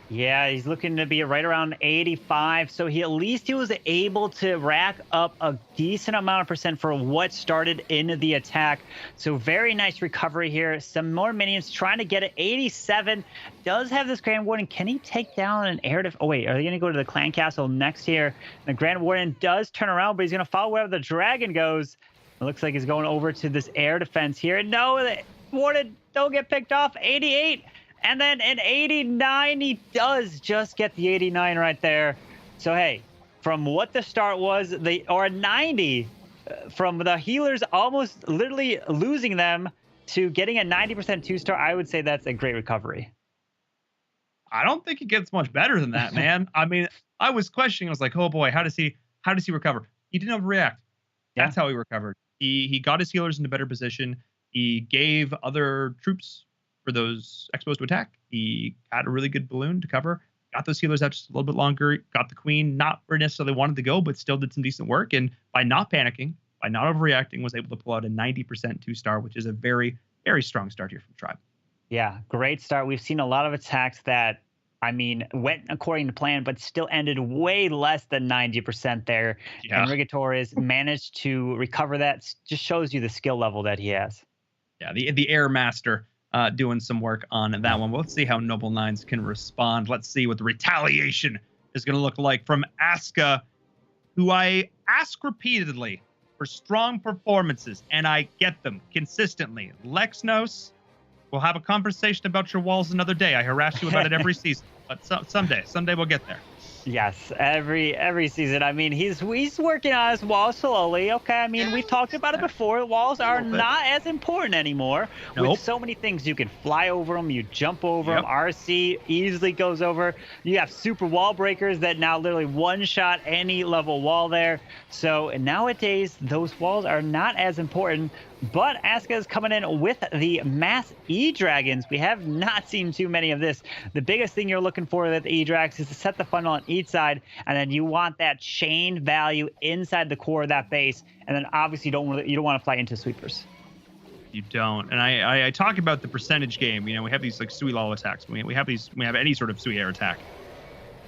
Yeah, he's looking to be right around 85. So he was able to rack up a decent amount of percent for what started into the attack. So very nice recovery here. Some more minions trying to get it. 87. Does have this Grand Warden. Can he take down an air Oh, wait. Are they going to go to the clan castle next here? The Grand Warden does turn around, but he's going to follow wherever the dragon goes. It looks like he's going over to this air defense here. No, the Warden don't get picked off. 88. And then an 89, he does just get the 89 right there. So, hey, from what the start was, or a 90, from the healers almost literally losing them to getting a 90% 2-star, I would say that's a great recovery. I don't think it gets much better than that, man. I mean, I was questioning. I was like, oh, boy, how does he recover? He didn't overreact. That's how he recovered. He got his healers into better position. He gave other troops for those expos to attack. He got a really good balloon to cover, got those healers out just a little bit longer, got the queen not where necessarily wanted to go, but still did some decent work. And by not panicking, by not overreacting, was able to pull out a 90% 2-star, which is a very, very strong start here from Tribe. Yeah, great start. We've seen a lot of attacks that, I mean, went according to plan, but still ended way less than 90% there. Yeah. And Rigatores managed to recover that. Just shows you the skill level that he has. Yeah, the Air Master doing some work on that one. But let's see how Noble Nines can respond. Let's see what the retaliation is going to look like from Aska, who I ask repeatedly for strong performances, and I get them consistently. Lexnos, we'll have a conversation about your walls another day. I harass you about it every season, but someday we'll get there. Yes, every season. I mean, he's working on his walls slowly. Okay, I mean, we've talked about it before. Walls are not as important anymore. Nope. With so many things, you can fly over them, you jump over them. RC easily goes over. You have super wall breakers that now literally one-shot any level wall there. So nowadays, those walls are not as important. But Aska is coming in with the mass E-Dragons. We have not seen too many of this. The biggest thing you're looking for with the E-Drags is to set the funnel on each side, and then you want that chain value inside the core of that base. And then obviously you don't want to fly into sweepers. You don't. And I talk about the percentage game. You know, we have these like Sui Lala attacks. We have any sort of Sui air attack.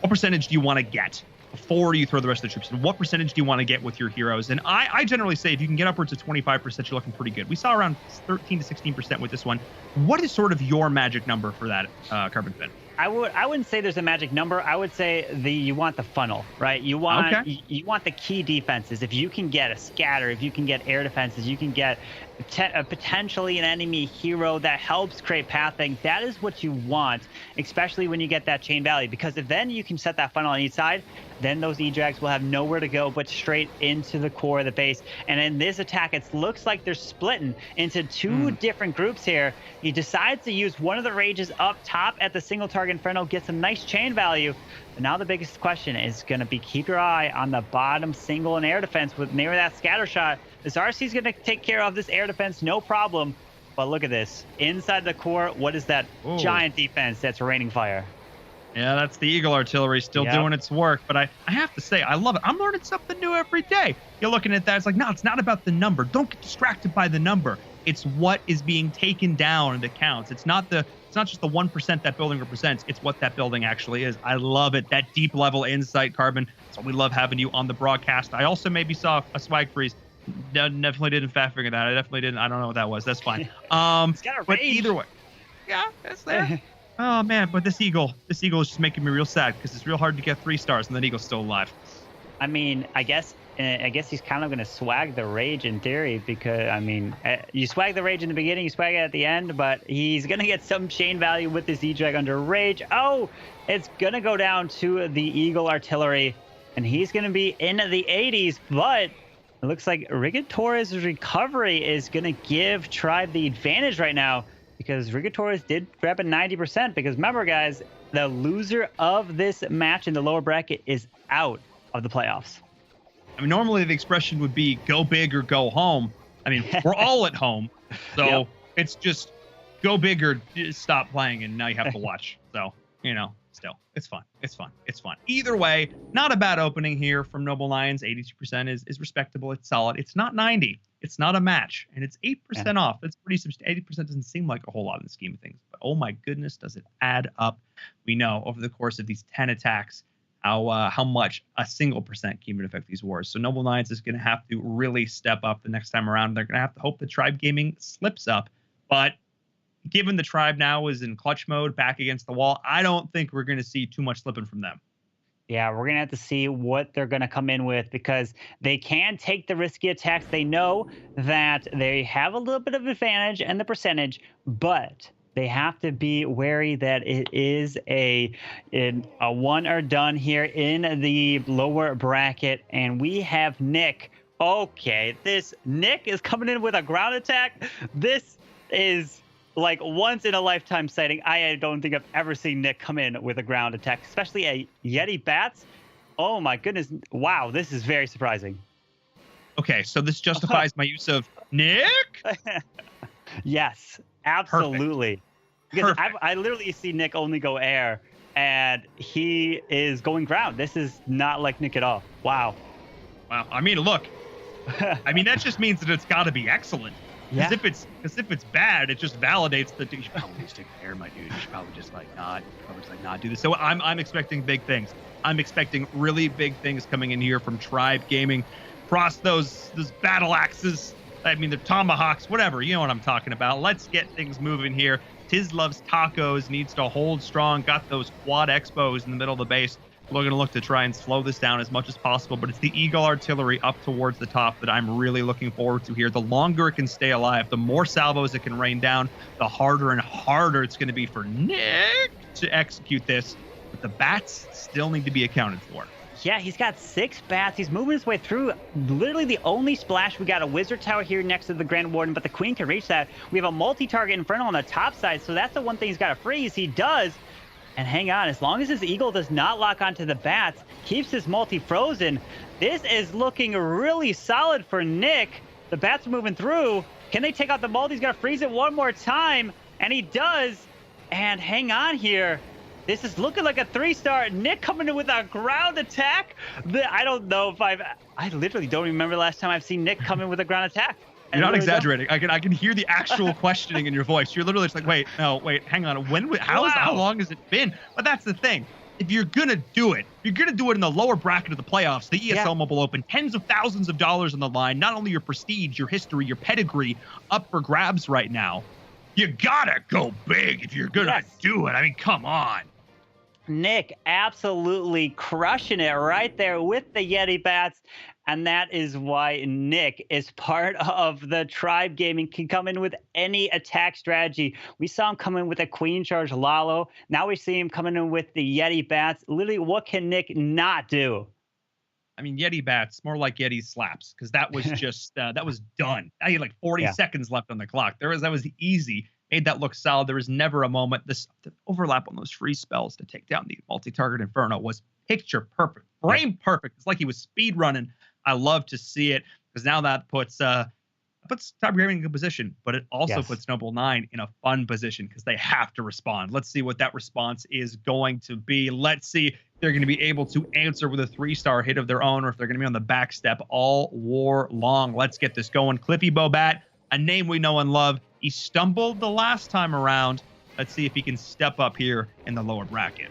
What percentage do you want to get before you throw the rest of the troops in? What percentage do you want to get with your heroes? And I generally say if you can get upwards of 25%, you're looking pretty good. We saw around 13 to 16% with this one. What is sort of your magic number for that carbon fin? I wouldn't say there's a magic number. I would say you want the funnel, right? You want the key defenses. If you can get a scatter, if you can get air defenses, you can get potentially an enemy hero that helps create pathing. That is what you want, especially when you get that chain value, because if then you can set that funnel on each side, then those E-Drags will have nowhere to go but straight into the core of the base. And in this attack, it looks like they're splitting into two different groups here. He decides to use one of the rages up top at the single target Inferno, get some nice chain value. But now the biggest question is going to be keep your eye on the bottom single and air defense with near that scatter shot. This RC is going to take care of this air defense, no problem. But look at this. Inside the core, what is that giant defense that's raining fire? Yeah, that's the Eagle Artillery still doing its work. But I have to say, I love it. I'm learning something new every day. You're looking at that. It's like, no, it's not about the number. Don't get distracted by the number. It's what is being taken down that counts. It's not just the 1% that building represents. It's what that building actually is. I love it. That deep level insight, Carbon. So we love having you on the broadcast. I also maybe saw a swag freeze. Definitely didn't fat figure that. I definitely didn't. I don't know what that was. That's fine. But either way, yeah, that's there. Oh man, but this eagle is just making me real sad because it's real hard to get 3 stars and that eagle's still alive. I mean, I guess he's kind of going to swag the rage in theory because, I mean, you swag the rage in the beginning, you swag it at the end, but he's going to get some chain value with this E-Drag under rage. Oh, it's going to go down to the Eagle Artillery, and he's going to be in the 80s, but it looks like Rigatores' recovery is going to give Tribe the advantage right now because Rigatores did grab a 90% because remember, guys, the loser of this match in the lower bracket is out of the playoffs. I mean, normally the expression would be go big or go home. I mean, we're all at home. So It's just go big or stop playing, and now you have to watch. So, still, it's fun. It's fun. It's fun. Either way, not a bad opening here from Noble Lions. 82% is respectable. It's solid. It's not 90. It's not a match. And it's 8% off. That's pretty substantial. 80% doesn't seem like a whole lot in the scheme of things. But oh my goodness, does it add up? We know over the course of these 10 attacks, how much a single percent can even affect these wars. So Noble Lions is going to have to really step up the next time around. They're going to have to hope the Tribe Gaming slips up. But given the Tribe now is in clutch mode, back against the wall, I don't think we're going to see too much slipping from them. Yeah, we're going to have to see what they're going to come in with because they can take the risky attacks. They know that they have a little bit of advantage and the percentage, but they have to be wary that it is a one or done here in the lower bracket. And we have Nick. Okay, this Nick is coming in with a ground attack. This is like once in a lifetime sighting. I don't think I've ever seen Nick come in with a ground attack, especially a Yeti Bats. Oh my goodness. Wow, this is very surprising. Okay, so this justifies my use of Nick? Yes, absolutely. Perfect. Because I literally see Nick only go air, and he is going ground. This is not like Nick at all. Wow. Wow. I mean, look. I mean, that just means that it's got to be excellent. Because if it's bad, it just validates that you should probably just take the air, my dude. You should probably just not do this. So I'm expecting big things. I'm expecting really big things coming in here from Tribe Gaming. Cross those battle axes. I mean, the tomahawks, whatever. You know what I'm talking about. Let's get things moving here. Tiz Loves Tacos needs to hold strong. Got those quad expos in the middle of the base. We're going to look to try and slow this down as much as possible, but it's the Eagle Artillery up towards the top that I'm really looking forward to here. The longer it can stay alive, the more salvos it can rain down, the harder and harder it's going to be for Nick to execute this. But the bats still need to be accounted for. Yeah, he's got 6 bats. He's moving his way through. Literally the only splash. We got a Wizard Tower here next to the Grand Warden, but the Queen can reach that. We have a multi-target Inferno on the top side, so that's the one thing he's got to freeze. He does. And hang on, as long as his Eagle does not lock onto the bats, keeps his multi frozen, this is looking really solid for Nick. The bats are moving through. Can they take out the multi? He's got to freeze it one more time, and he does. And hang on here. This is looking like a 3-star. Nick coming in with a ground attack. I don't know if I literally don't remember the last time I've seen Nick come in with a ground attack. You're not exaggerating. I can hear the actual questioning in your voice. You're literally just like, wait, hang on. How long has it been? But that's the thing. If you're going to do it, you're going to do it in the lower bracket of the playoffs, the ESL Mobile Open, tens of thousands of dollars on the line. Not only your prestige, your history, your pedigree up for grabs right now. You got to go big if you're going to do it. I mean, come on. Nick absolutely crushing it right there with the Yeti Bats. And that is why Nick is part of the Tribe Gaming, can come in with any attack strategy. We saw him come in with a Queen Charge Lalo. Now we see him coming in with the Yeti Bats. Literally, what can Nick not do? I mean, Yeti Bats, more like Yeti Slaps, because that was just, that was done. I had like 40 seconds left on the clock. That was easy. Made that look solid. There was never a moment. The overlap on those free spells to take down the multi-target Inferno was picture perfect, frame perfect. It's like he was speed running. I love to see it because now that puts Tribe Gaming in a good position, but it also puts Noble 9 in a fun position because they have to respond. Let's see what that response is going to be. Let's see if they're going to be able to answer with a 3-star hit of their own, or if they're going to be on the back step all war long. Let's get this going. Cliffy Bobat a name we know and love. He stumbled the last time around. Let's see if he can step up here in the lower bracket.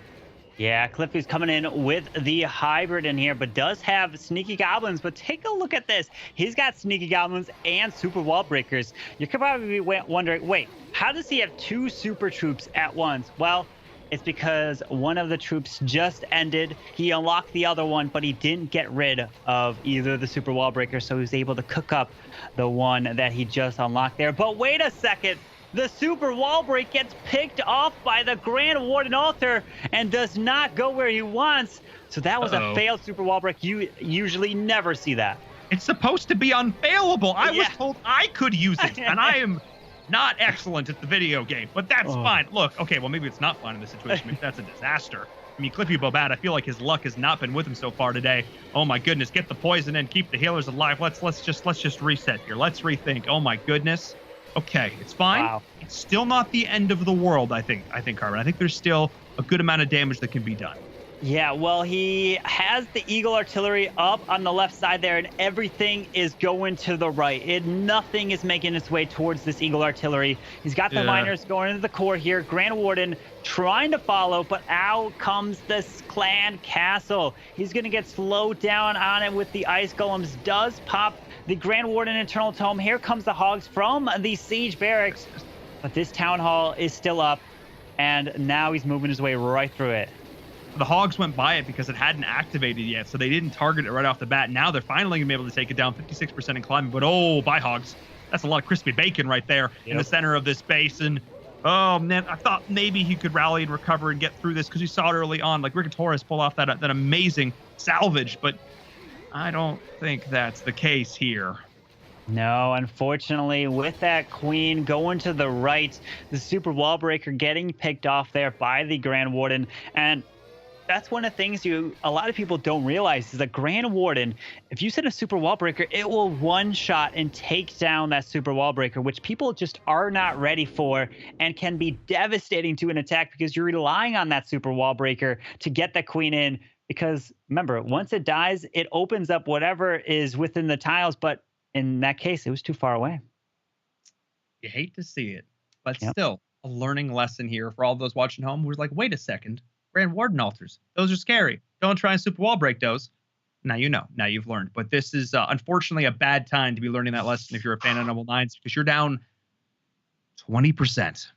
Yeah, Cliffy's coming in with the hybrid in here, but does have sneaky goblins. But take a look at this. He's got sneaky goblins and super wall breakers. You could probably be wondering, wait, how does he have 2 super troops at once? Well, it's because one of the troops just ended. He unlocked the other one, but he didn't get rid of either of the super wall breakers, so he was able to cook up the one that he just unlocked there. But wait a second. The super wall break gets picked off by the Grand Warden Altar and does not go where he wants. So that was a failed super wall break. You usually never see that. It's supposed to be unfailable. I was told I could use it, and I am not excellent at the video game, but that's fine. Look, okay, well, maybe it's not fine in this situation. Maybe that's a disaster. I mean, Cliffy Bobat, I feel like his luck has not been with him so far today. Oh my goodness, get the poison in, keep the healers alive. Let's just reset here. Let's rethink. Oh my goodness. Okay, it's fine. Wow. It's still not the end of the world, I think, Carbon. I think there's still a good amount of damage that can be done. Yeah, well, he has the Eagle Artillery up on the left side there, and everything is going to the right. Nothing is making its way towards this Eagle Artillery. He's got the miners going into the core here. Grand Warden trying to follow, but out comes this Clan Castle. He's going to get slowed down on it with the Ice Golems. Does pop the Grand Warden Internal Tome. Here comes the Hogs from the Siege Barracks, but this Town Hall is still up, and now he's moving his way right through it. The Hogs went by it because it hadn't activated yet, so they didn't target it right off the bat. Now they're finally going to be able to take it down 56% in climbing, but bye Hogs. That's a lot of crispy bacon right there in the center of this base. And oh man, I thought maybe he could rally and recover and get through this because we saw it early on, like Rick Torres pull off that amazing salvage, but I don't think that's the case here. No, unfortunately, with that queen going to the right, the super wall breaker getting picked off there by the Grand Warden. And that's one of the things a lot of people don't realize is that Grand Warden, if you send a super wall breaker, it will one-shot and take down that super wall breaker, which people just are not ready for and can be devastating to an attack because you're relying on that super wall breaker to get the queen in. Because remember, once it dies, it opens up whatever is within the tiles. But in that case, it was too far away. You hate to see it, but still a learning lesson here for all those watching home who's like, wait a second. Grand Warden altars. Those are scary. Don't try and super wall break those. Now you know. Now you've learned. But this is unfortunately a bad time to be learning that lesson if you're a fan of Noble Nines because you're down 20%.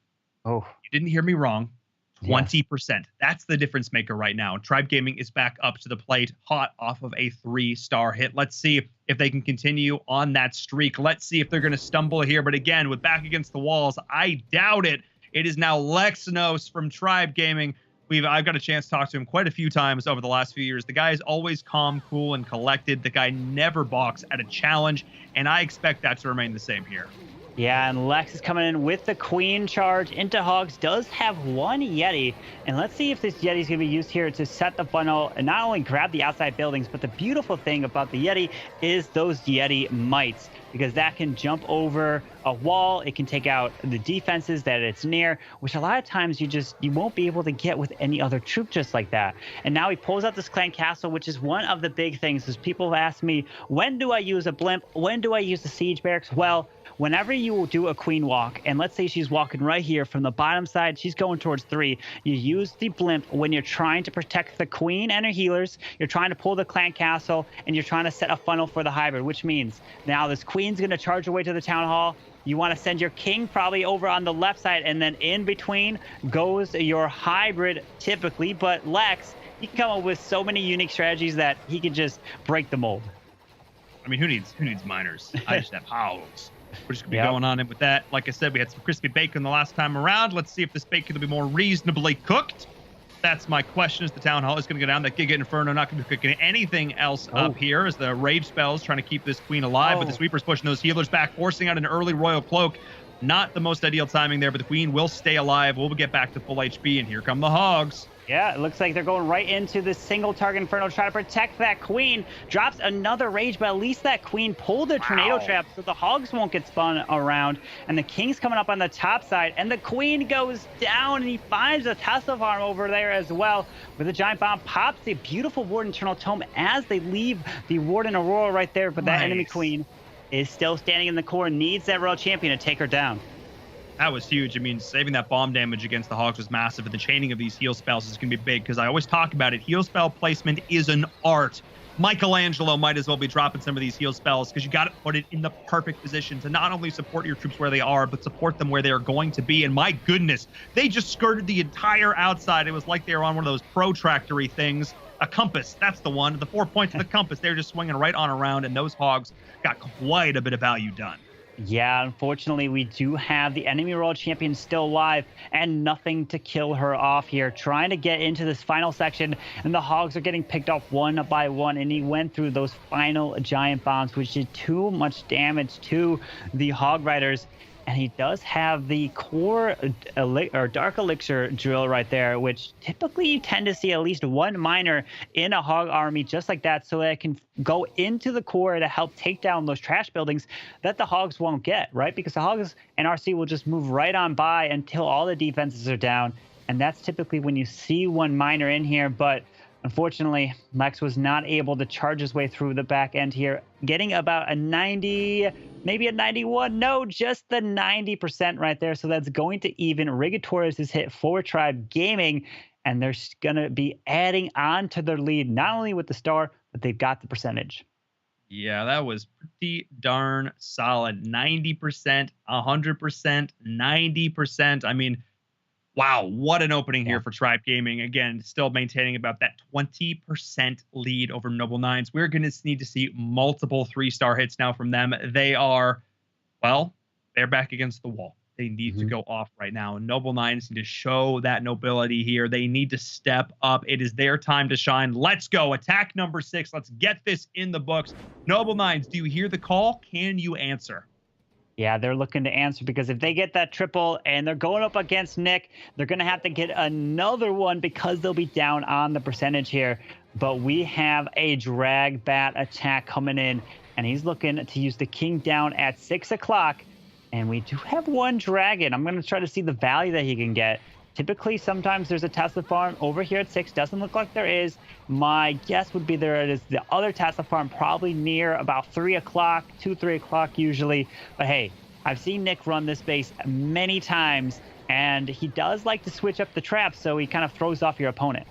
Oh. You didn't hear me wrong. 20%. That's the difference maker right now. Tribe Gaming is back up to the plate, hot off of a 3-star hit. Let's see if they can continue on that streak. Let's see if they're going to stumble here. But again, with back against the walls, I doubt it. It is now Lexnos from Tribe Gaming. I've got a chance to talk to him quite a few times over the last few years. The guy is always calm, cool, and collected. The guy never balks at a challenge, and I expect that to remain the same here. Yeah, and Lex is coming in with the queen charge into Hogs. Does have one Yeti, and let's see if this Yeti is going to be used here to set the funnel and not only grab the outside buildings, but the beautiful thing about the Yeti is those Yeti mites, because that can jump over a wall. It can take out the defenses that it's near, which a lot of times you won't be able to get with any other troop just like that. And now he pulls out this Clan Castle, which is one of the big things. Is people have asked me, when do I use a blimp? When do I use the siege barracks? Well, whenever you do a queen walk, and let's say she's walking right here from the bottom side, she's going towards 3, you use the blimp when you're trying to protect the queen and her healers, you're trying to pull the Clan Castle, and you're trying to set a funnel for the hybrid, which means now this queen's going to charge away to the town hall. You want to send your king probably over on the left side, and then in between goes your hybrid typically. But Lex, he can come up with so many unique strategies that he can just break the mold. I mean, who needs miners? I just have hogs. We're just going to be going on in with that. Like I said, we had some crispy bacon the last time around. Let's see if this bacon will be more reasonably cooked. That's my question. Is the Town Hall is going to go down. That Giga Inferno not going to be cooking anything else up here as the Rage Spells trying to keep this queen alive. But the Sweeper's pushing those healers back, forcing out an early Royal Cloak. Not the most ideal timing there, but the queen will stay alive. We'll get back to full HP, and here come the Hogs. Yeah, it looks like they're going right into the single target Inferno to try to protect that queen. Drops another Rage, but at least that queen pulled the tornado trap so the Hogs won't get spun around. And the king's coming up on the top side, and the queen goes down, and he finds a Tesla farm over there as well. With a giant bomb, pops the beautiful Warden Eternal Tome as they leave the Warden Aurora right there, but that enemy queen is still standing in the core, needs that Royal Champion to take her down. That was huge. I mean, saving that bomb damage against the Hogs was massive, and the chaining of these heal spells is going to be big, because I always talk about it. Heal spell placement is an art. Michelangelo might as well be dropping some of these heal spells, because you got to put it in the perfect position to not only support your troops where they are, but support them where they are going to be. And my goodness, they just skirted the entire outside. It was like they were on one of those protractory things. A compass, that's the one. The 4 points of the compass, they were just swinging right on around, and those Hogs got quite a bit of value done. Yeah, unfortunately, we do have the enemy Royal Champion still alive and nothing to kill her off here. Trying to get into this final section, and the Hogs are getting picked off one by one, and he went through those final giant bombs, which did too much damage to the Hog Riders. And he does have the core or dark elixir drill right there, which typically you tend to see at least one miner in a Hog army just like that, so that it can go into the core to help take down those trash buildings that the Hogs won't get, right? Because the Hogs and RC will just move right on by until all the defenses are down. And that's typically when you see one miner in here. But unfortunately, Lex was not able to charge his way through the back end here, getting about a 90, maybe a 91. No, just the 90% right there. So that's going to even Rigatorius' hit for Tribe Gaming, and they're going to be adding on to their lead, not only with the star, but they've got the percentage. Yeah, that was pretty darn solid. 90%, 100%, 90%. I mean, wow, what an opening here for Tribe Gaming. Again, still maintaining about that 20% lead over Noble Nines. We're going to need to see multiple 3-star hits now from them. They are, well, they're back against the wall. They need to go off right now. And Noble Nines need to show that nobility here. They need to step up. It is their time to shine. Let's go. Attack number 6. Let's get this in the books. Noble Nines, do you hear the call? Can you answer? Yeah, they're looking to answer, because if they get that triple and they're going up against Nick, they're going to have to get another one, because they'll be down on the percentage here. But we have a drag bat attack coming in, and he's looking to use the king down at 6 o'clock. And we do have one dragon. I'm going to try to see the value that he can get. Typically, sometimes there's a Tesla farm over here at 6. Doesn't look like there is. My guess would be there is the other Tesla farm probably near about 3 o'clock, 2, 3 o'clock usually. But hey, I've seen Nick run this base many times, and he does like to switch up the traps, so he kind of throws off your opponent.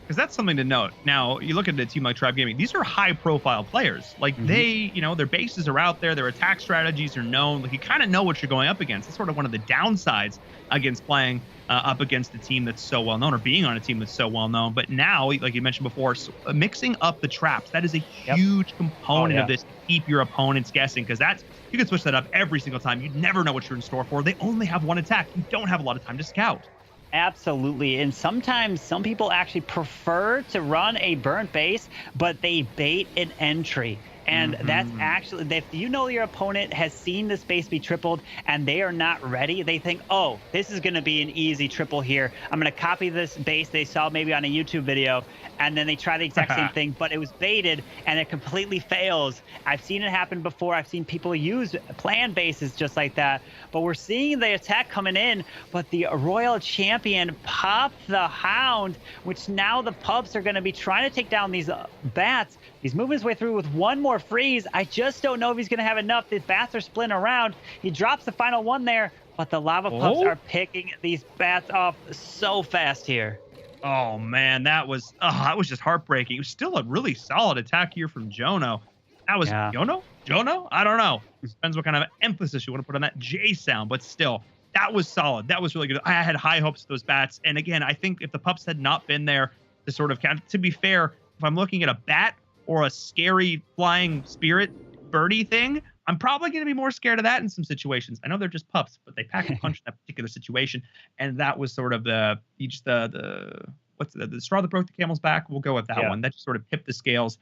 Because that's something to note. Now, you look at a team like Tribe Gaming, these are high-profile players. Like, they, you know, their bases are out there, their attack strategies are known. Like, you kind of know what you're going up against. It's sort of one of the downsides against playing up against a team that's so well-known, or being on a team that's so well-known. But now, like you mentioned before, mixing up the traps, that is a huge component of this to keep your opponents guessing, because that's, you can switch that up every single time. You never know what you're in store for. They only have one attack. You don't have a lot of time to scout. Absolutely. And sometimes some people actually prefer to run a burnt base, but they bait an entry. And that's actually, if you know your opponent has seen this base be tripled and they are not ready, they think, oh, this is going to be an easy triple here. I'm going to copy this base they saw maybe on a YouTube video, and then they try the exact same thing, but it was baited and it completely fails. I've seen it happen before. I've seen people use plan bases just like that. But we're seeing the attack coming in, but the Royal Champion popped the Hound, which now the Pubs are going to be trying to take down these bats. He's moving his way through with one more freeze. I just don't know if he's going to have enough. The bats are splitting around. He drops the final one there, but the Lava Pups are picking these bats off so fast here. Oh, man, that was just heartbreaking. It was still a really solid attack here from Jono. That was Jono? I don't know. Depends what kind of emphasis you want to put on that J sound, but still, that was solid. That was really good. I had high hopes for those bats. And again, I think if the Pups had not been there to sort of count, to be fair, if I'm looking at a bat or a scary flying spirit birdie thing, I'm probably going to be more scared of that in some situations. I know they're just pups, but they pack a punch in that particular situation. And that was sort of the straw that broke the camel's back. We'll go with that one. That just sort of tipped the scales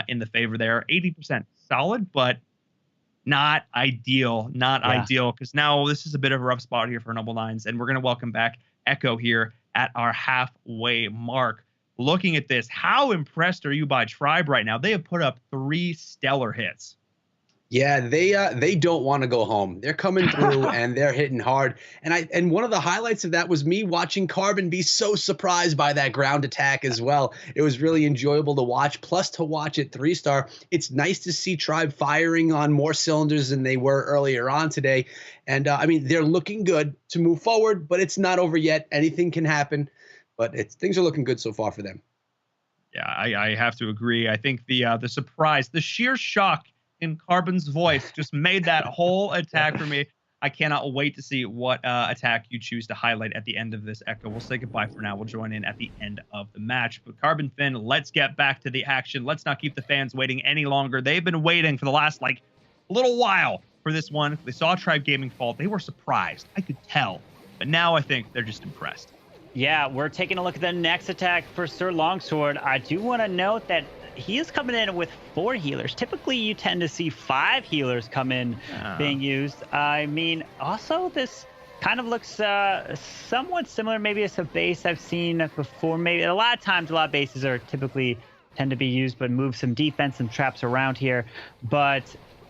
in the favor there. 80% solid, but not ideal. Not ideal, because now this is a bit of a rough spot here for Noble Nines. And we're going to welcome back Echo here at our halfway mark. Looking at this, how impressed are you by Tribe right now? They have put up 3 stellar hits. Yeah, they don't want to go home. They're coming through and they're hitting hard. And one of the highlights of that was me watching Carbon be so surprised by that ground attack as well. It was really enjoyable to watch. Plus, to watch it 3-star, it's nice to see Tribe firing on more cylinders than they were earlier on today. And I mean, they're looking good to move forward, but it's not over yet. Anything can happen, but things are looking good so far for them. Yeah, I have to agree. I think the surprise, the sheer shock in Carbon's voice just made that whole attack for me. I cannot wait to see what attack you choose to highlight at the end of this Echo. We'll say goodbye for now. We'll join in at the end of the match. But Carbon Finn, let's get back to the action. Let's not keep the fans waiting any longer. They've been waiting for the last little while for this one. They saw Tribe Gaming fall. They were surprised. I could tell. But now I think they're just impressed. Yeah, we're taking a look at the next attack for Sir Longsword. I do want to note that he is coming in with 4 healers. Typically, you tend to see 5 healers come in being used. I mean, also, this kind of looks somewhat similar. Maybe it's a base I've seen before. Maybe a lot of times, a lot of bases are typically tend to be used, but move some defense and traps around here. But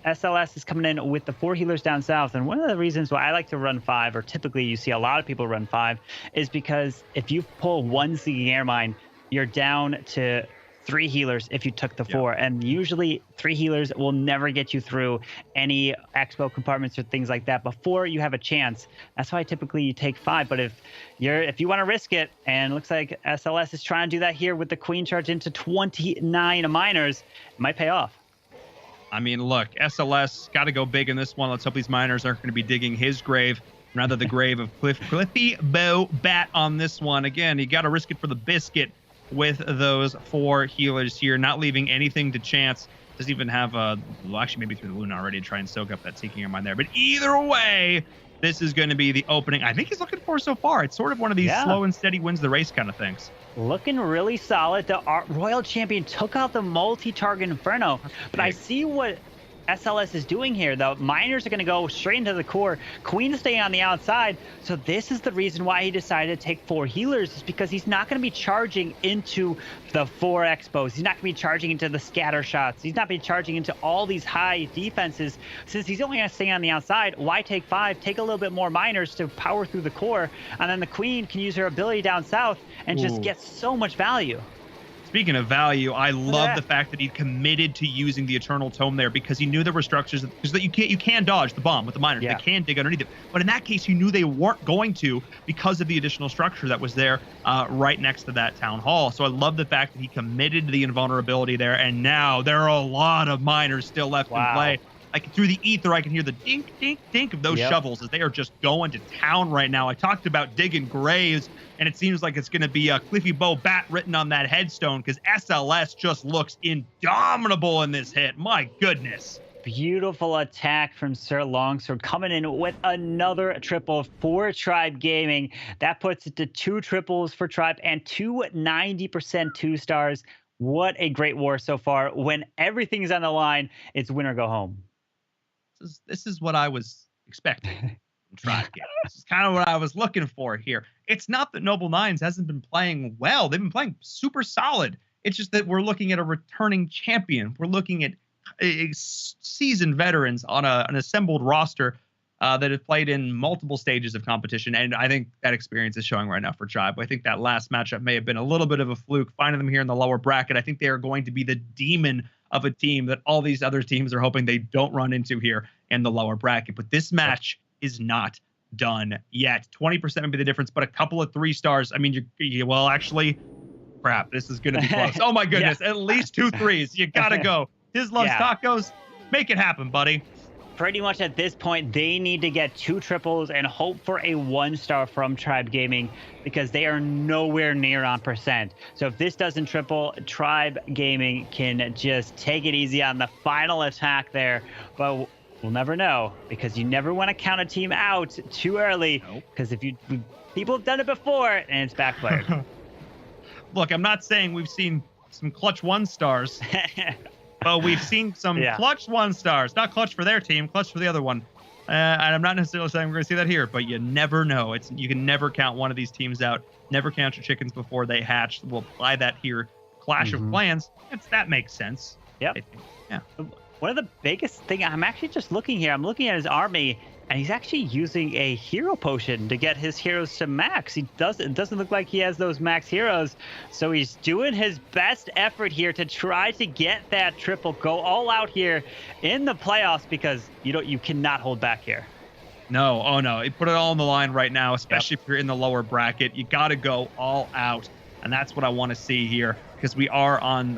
SLS is coming in with the 4 healers down south. And one of the reasons why I like to run 5, or typically you see a lot of people run 5, is because if you pull 1 Seeking Air Mine, you're down to 3 healers if you took the 4, and usually 3 healers will never get you through any expo compartments or things like that before you have a chance. That's why typically you take 5. But if you want to risk it, and it looks like SLS is trying to do that here with the Queen charge into 29 miners, it might pay off. I mean, look, SLS got to go big in this one. Let's hope these miners aren't going to be digging his grave, rather the grave of Cliffy Bow Bat on this one. Again, you got to risk it for the biscuit with those 4 healers here, not leaving anything to chance. Doesn't even have actually maybe through the Luna already to try and soak up that Seeking Air Mine there. But either way, this is going to be the opening I think he's looking for so far. It's sort of one of these slow and steady wins the race kind of things. Looking really solid. The Royal Champion took out the multi-target Inferno, but I see what SLS is doing here. The miners are going to go straight into the core. Queen is staying on the outside. So this is the reason why he decided to take 4 healers, is because he's not going to be charging into the 4 expos. He's not going to be charging into the scatter shots. He's not going to be charging into all these high defenses. Since he's only going to stay on the outside, why take 5? Take a little bit more miners to power through the core. And then the Queen can use her ability down south and just get so much value. Speaking of value, I love the fact that he committed to using the Eternal Tome there, because he knew there were structures because you can dodge the bomb with the miners. They can dig underneath it. But in that case, you knew they weren't going to because of the additional structure that was there right next to that town hall. So I love the fact that he committed to the invulnerability there. And now there are a lot of miners still left in play. Like through the ether, I can hear the dink, dink, dink of those shovels as they are just going to town right now. I talked about digging graves, and it seems like it's going to be a Cliffy Bow Bat written on that headstone, because SLS just looks indomitable in this hit. My goodness. Beautiful attack from Sir Longsword, coming in with another triple for Tribe Gaming. That puts it to 2 triples for Tribe and 2 90% 2-stars. What a great war so far. When everything's on the line, it's win or go home. This is what I was expecting from Tribe Gaming. This is kind of what I was looking for here. It's not that Noble Nines hasn't been playing well. They've been playing super solid. It's just that we're looking at a returning champion. We're looking at seasoned veterans on an assembled roster that have played in multiple stages of competition. And I think that experience is showing right now for Tribe. I think that last matchup may have been a little bit of a fluke, finding them here in the lower bracket. I think they are going to be the demon of a team that all these other teams are hoping they don't run into here in the lower bracket. But this match is not done yet. 20% would be the difference, but a couple of 3-stars. I mean, actually, crap, this is going to be close. Oh my goodness, at least 2 3s. You got to go. His loves tacos. Make it happen, buddy. Pretty much at this point, they need to get 2 triples and hope for a 1-star from Tribe Gaming, because they are nowhere near on percent. So if this doesn't triple, Tribe Gaming can just take it easy on the final attack there. But we'll never know, because you never want to count a team out too early, because people have done it before and it's backfired. Look, I'm not saying we've seen some clutch 1-stars. But we've seen some clutch 1-stars, not clutch for their team, clutch for the other one. And I'm not necessarily saying we're going to see that here, but you never know. You can never count one of these teams out. Never count your chickens before they hatch. We'll apply that here. Clash of Clans. That makes sense. Yeah. one of the biggest thing, I'm actually just looking here. I'm looking at his army, and he's actually using a hero potion to get his heroes to max. It doesn't look like he has those max heroes, so he's doing his best effort here to try to get that triple, go all out here in the playoffs, because you cannot hold back here. No, oh no, you put it all on the line right now, especially if you're in the lower bracket. You got to go all out, and that's what I want to see here, because we are on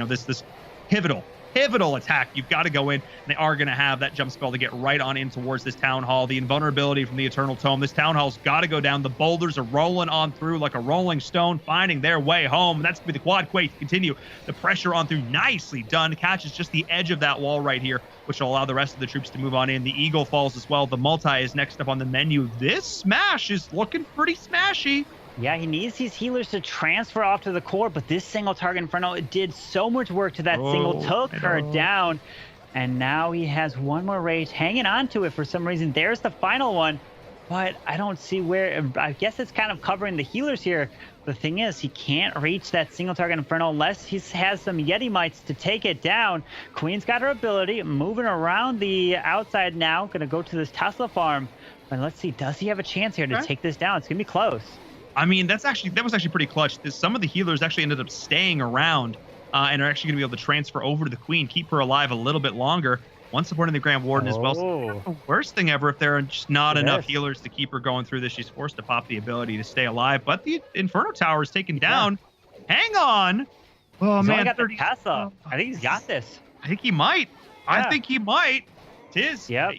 this pivotal attack. You've got to go in, and they are going to have that jump spell to get right on in towards this Town Hall. The invulnerability from the Eternal Tome. This Town Hall's got to go down. The boulders are rolling on through like a rolling stone, finding their way home. And that's going to be the quad quake to continue the pressure on through. Nicely done. Catches just the edge of that wall right here, which will allow the rest of the troops to move on in. The Eagle falls as well. The multi is next up on the menu. This smash is looking pretty smashy. Yeah, he needs these healers to transfer off to the core, but this single target Inferno, it did so much work to that single, took her down, and now he has one more rage hanging on to it for some reason. There's the final one, but I don't see where. I guess it's kind of covering the healers here. The thing is, he can't reach that single target Inferno unless he has some Yeti Mites to take it down. Queen's got her ability, moving around the outside now, gonna go to this Tesla farm, but let's see, does he have a chance here to take this down? It's gonna be close. I mean, that was actually pretty clutch. Some of the healers actually ended up staying around and are actually going to be able to transfer over to the Queen, keep her alive a little bit longer. One supporting the Grand Warden as well. So the worst thing ever if there are just not enough healers to keep her going through this. She's forced to pop the ability to stay alive, but the Inferno Tower is taken down. Hang on. Oh, man. Got the Tesla. I think he's got this. I think he might. I think he might. Tiz, yeah.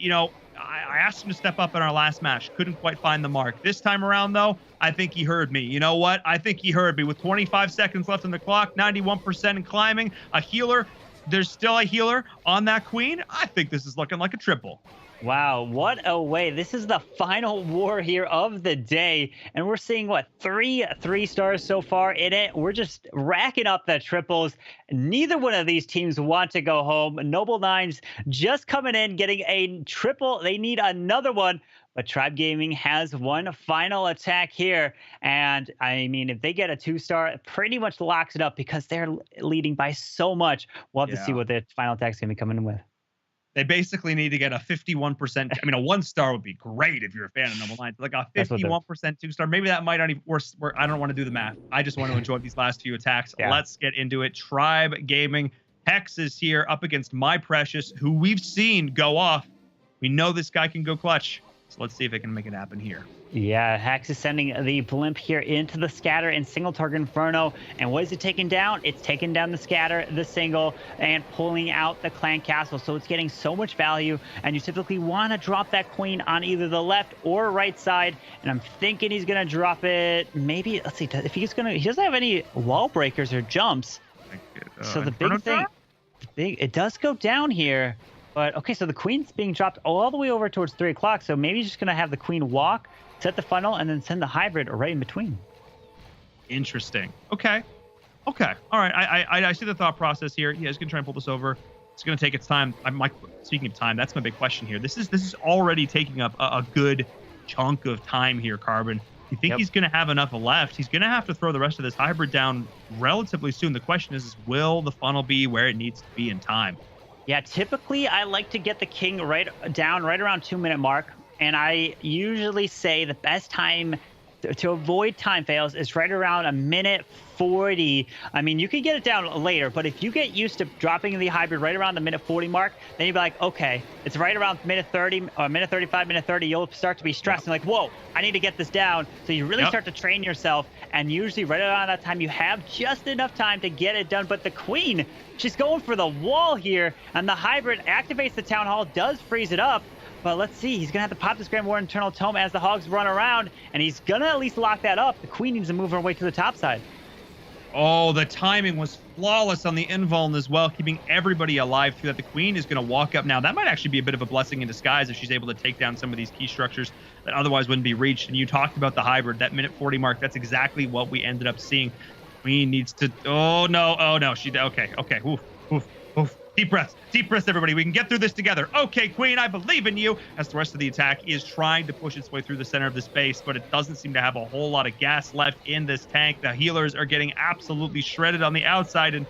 I asked him to step up in our last match. Couldn't quite find the mark. This time around, though, I think he heard me. You know what? I think he heard me. With 25 seconds left on the clock, 91% and climbing, a healer. There's still a healer on that Queen. I think this is looking like a triple. Wow, what a way. This is the final war here of the day, and we're seeing, what, three stars so far in it. We're just racking up the triples. Neither one of these teams want to go home. Noble Nines just coming in, getting a triple. They need another one, but Tribe Gaming has one final attack here, and I mean, if they get a 2-star, it pretty much locks it up because they're leading by so much. We'll have to see what the final attack's going to be coming in with. They basically need to get a 51%. I mean, a 1-star would be great if you're a fan of Noble Nines. Like a 51% 2-star. Maybe that might not even worse. I don't want to do the math. I just want to enjoy these last few attacks. Yeah. Let's get into it. Tribe Gaming. Hex is here up against My Precious, who we've seen go off. We know this guy can go clutch. So let's see if it can make it happen here. Yeah, Hex is sending the blimp here into the scatter and single target Inferno. And what is it taking down? It's taking down the scatter, the single, and pulling out the clan castle. So it's getting so much value. And you typically want to drop that Queen on either the left or right side. And I'm thinking he's going to drop it. Maybe, let's see, if he's going to, he doesn't have any wall breakers or jumps. So the big thing, it does go down here. But okay, so the Queen's being dropped all the way over towards 3 o'clock. So maybe he's just going to have the Queen walk, set the funnel, and then send the hybrid right in between. Interesting. Okay. All right. I see the thought process here. Yeah, he's going to try and pull this over. It's going to take its time. Speaking of time, that's my big question here. This is already taking up a good chunk of time here, Carbon. You think he's going to have enough left? He's going to have to throw the rest of this hybrid down relatively soon. The question is will the funnel be where it needs to be in time? Yeah, typically I like to get the king right around 2-minute mark. And I usually say the best time to avoid time fails is right around 1:40. I mean, you could get it down later, but if you get used to dropping the hybrid right around the 1:40 mark, then you'd be like, okay, it's right around 1:30 or 1:35, 1:30. You'll start to be stressed and like, whoa, I need to get this down. So you really start to train yourself. And usually right around that time, you have just enough time to get it done. But the Queen, she's going for the wall here, and the hybrid activates the Town Hall, does freeze it up. But let's see, he's going to have to pop this Grand Warden Eternal Tome as the Hogs run around, and he's going to at least lock that up. The Queen needs to move her way to the top side. Oh, the timing was flawless on the invuln as well, keeping everybody alive through that. The Queen is going to walk up now. That might actually be a bit of a blessing in disguise if she's able to take down some of these key structures that otherwise wouldn't be reached. And you talked about the hybrid, that 1:40 mark. That's exactly what we ended up seeing. Queen needs to... Oh, no. Okay. Oof. Deep breaths, everybody. We can get through this together. Okay, Queen, I believe in you. As the rest of the attack is trying to push its way through the center of the space, but it doesn't seem to have a whole lot of gas left in this tank. The healers are getting absolutely shredded on the outside, and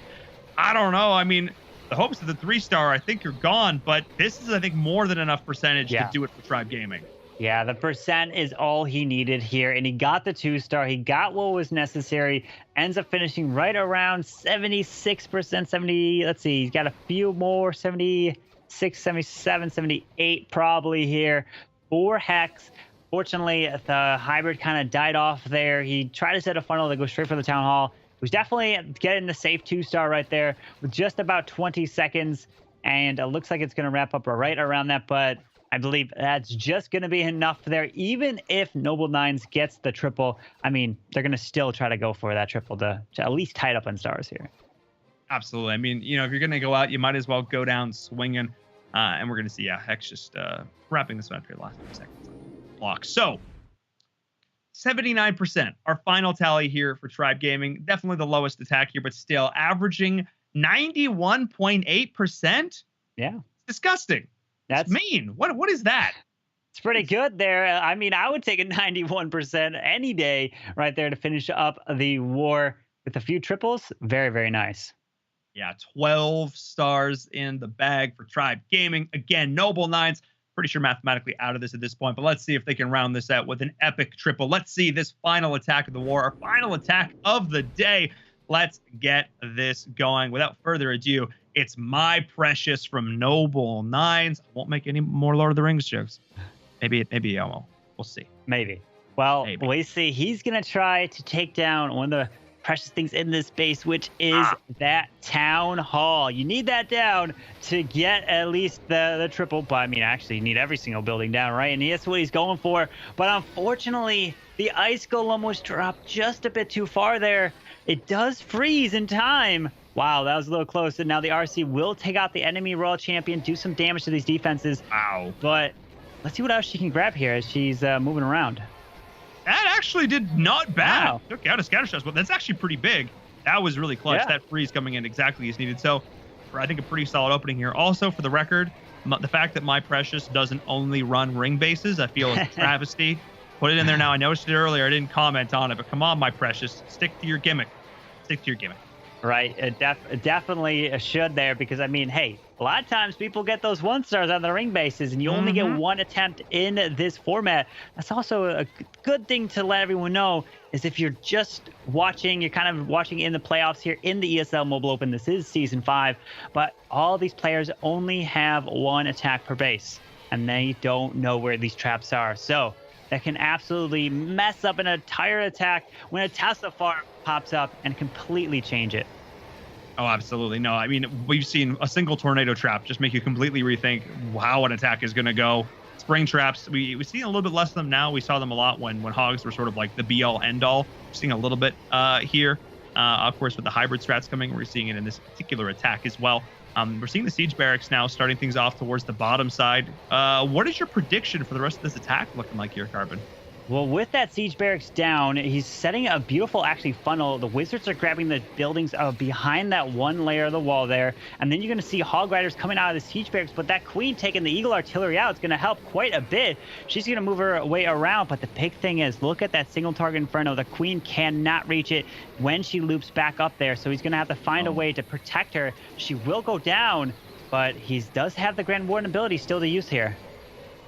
I don't know. I mean, the hopes of the 3-star, I think, are gone, but this is, I think, more than enough percentage to do it for Tribe Gaming. Yeah, the percent is all he needed here, and he got the 2-star. He got what was necessary, ends up finishing right around 76%, 70, let's see, he's got a few more, 76, 77, 78 probably here for Hex. Fortunately, the hybrid kind of died off there. He tried to set a funnel to go straight for the Town Hall. He was definitely getting the safe 2-star right there with just about 20 seconds, and it looks like it's going to wrap up right around that, but I believe that's just going to be enough there. Even if Noble Nines gets the triple, I mean, they're going to still try to go for that triple to at least tie it up on stars here. Absolutely. I mean, you know, if you're going to go out, you might as well go down swinging. And we're going to see, Hex just wrapping this one after the last 2 seconds on the block. So 79%, our final tally here for Tribe Gaming. Definitely the lowest attack here, but still averaging 91.8%. Yeah. Disgusting. That's mean. What is that? It's pretty good there. I mean, I would take a 91% any day right there to finish up the war with a few triples. Very, very nice. Yeah, 12 stars in the bag for Tribe Gaming. Again, Noble Nines, pretty sure mathematically out of this at this point, but let's see if they can round this out with an epic triple. Let's see this final attack of the war, our final attack of the day. Let's get this going. Without further ado, it's My Precious from Noble Nines. I won't make any more Lord of the Rings jokes. Maybe I will. We'll see. Maybe. Well, Maybe. we see he's going to try to take down one of the precious things in this base, which is that Town Hall. You need that down to get at least the triple. But I mean, actually, you need every single building down, right? And that's what he's going for. But unfortunately, the Ice Golem was dropped just a bit too far there. It does freeze in time. Wow, that was a little close. And now the RC will take out the enemy Royal Champion, do some damage to these defenses. Wow. But let's see what else she can grab here as she's moving around. That actually did not bad. Wow. Took out a scatter shot, but that's actually pretty big. That was really clutch. Yeah. That freeze coming in exactly as needed. So, I think a pretty solid opening here. Also, for the record, the fact that My Precious doesn't only run ring bases, I feel is a travesty. Put it in there now. I noticed it earlier. I didn't comment on it, but come on, My Precious. Stick to your gimmick. Stick to your gimmick. Right, it definitely should there, because I mean, hey, a lot of times people get those 1-stars on the ring bases, and you only get one attempt in this format. That's also a good thing to let everyone know, is if you're just watching, you're kind of watching in the playoffs here in the ESL Mobile Open. This is Season 5, but all these players only have one attack per base, and they don't know where these traps are. So that can absolutely mess up an entire attack when a Tesla farm pops up and completely change it. Oh, absolutely. No, I mean, we've seen a single tornado trap just make you completely rethink how an attack is going to go. Spring traps, we've seen a little bit less of them now. We saw them a lot when Hogs were sort of like the be-all, end-all. We're seeing a little bit here. Of course, with the hybrid strats coming, we're seeing it in this particular attack as well. We're seeing the siege barracks now starting things off towards the bottom side. What is your prediction for the rest of this attack looking like here, Carbon? Well, with that siege barracks down, he's setting a beautiful, actually, funnel. The wizards are grabbing the buildings behind that one layer of the wall there. And then you're going to see hog riders coming out of the siege barracks. But that queen taking the eagle artillery out is going to help quite a bit. She's going to move her way around. But the big thing is, look at that single target inferno. The queen cannot reach it when she loops back up there. So he's going to have to find a way to protect her. She will go down, but he does have the Grand Warden ability still to use here.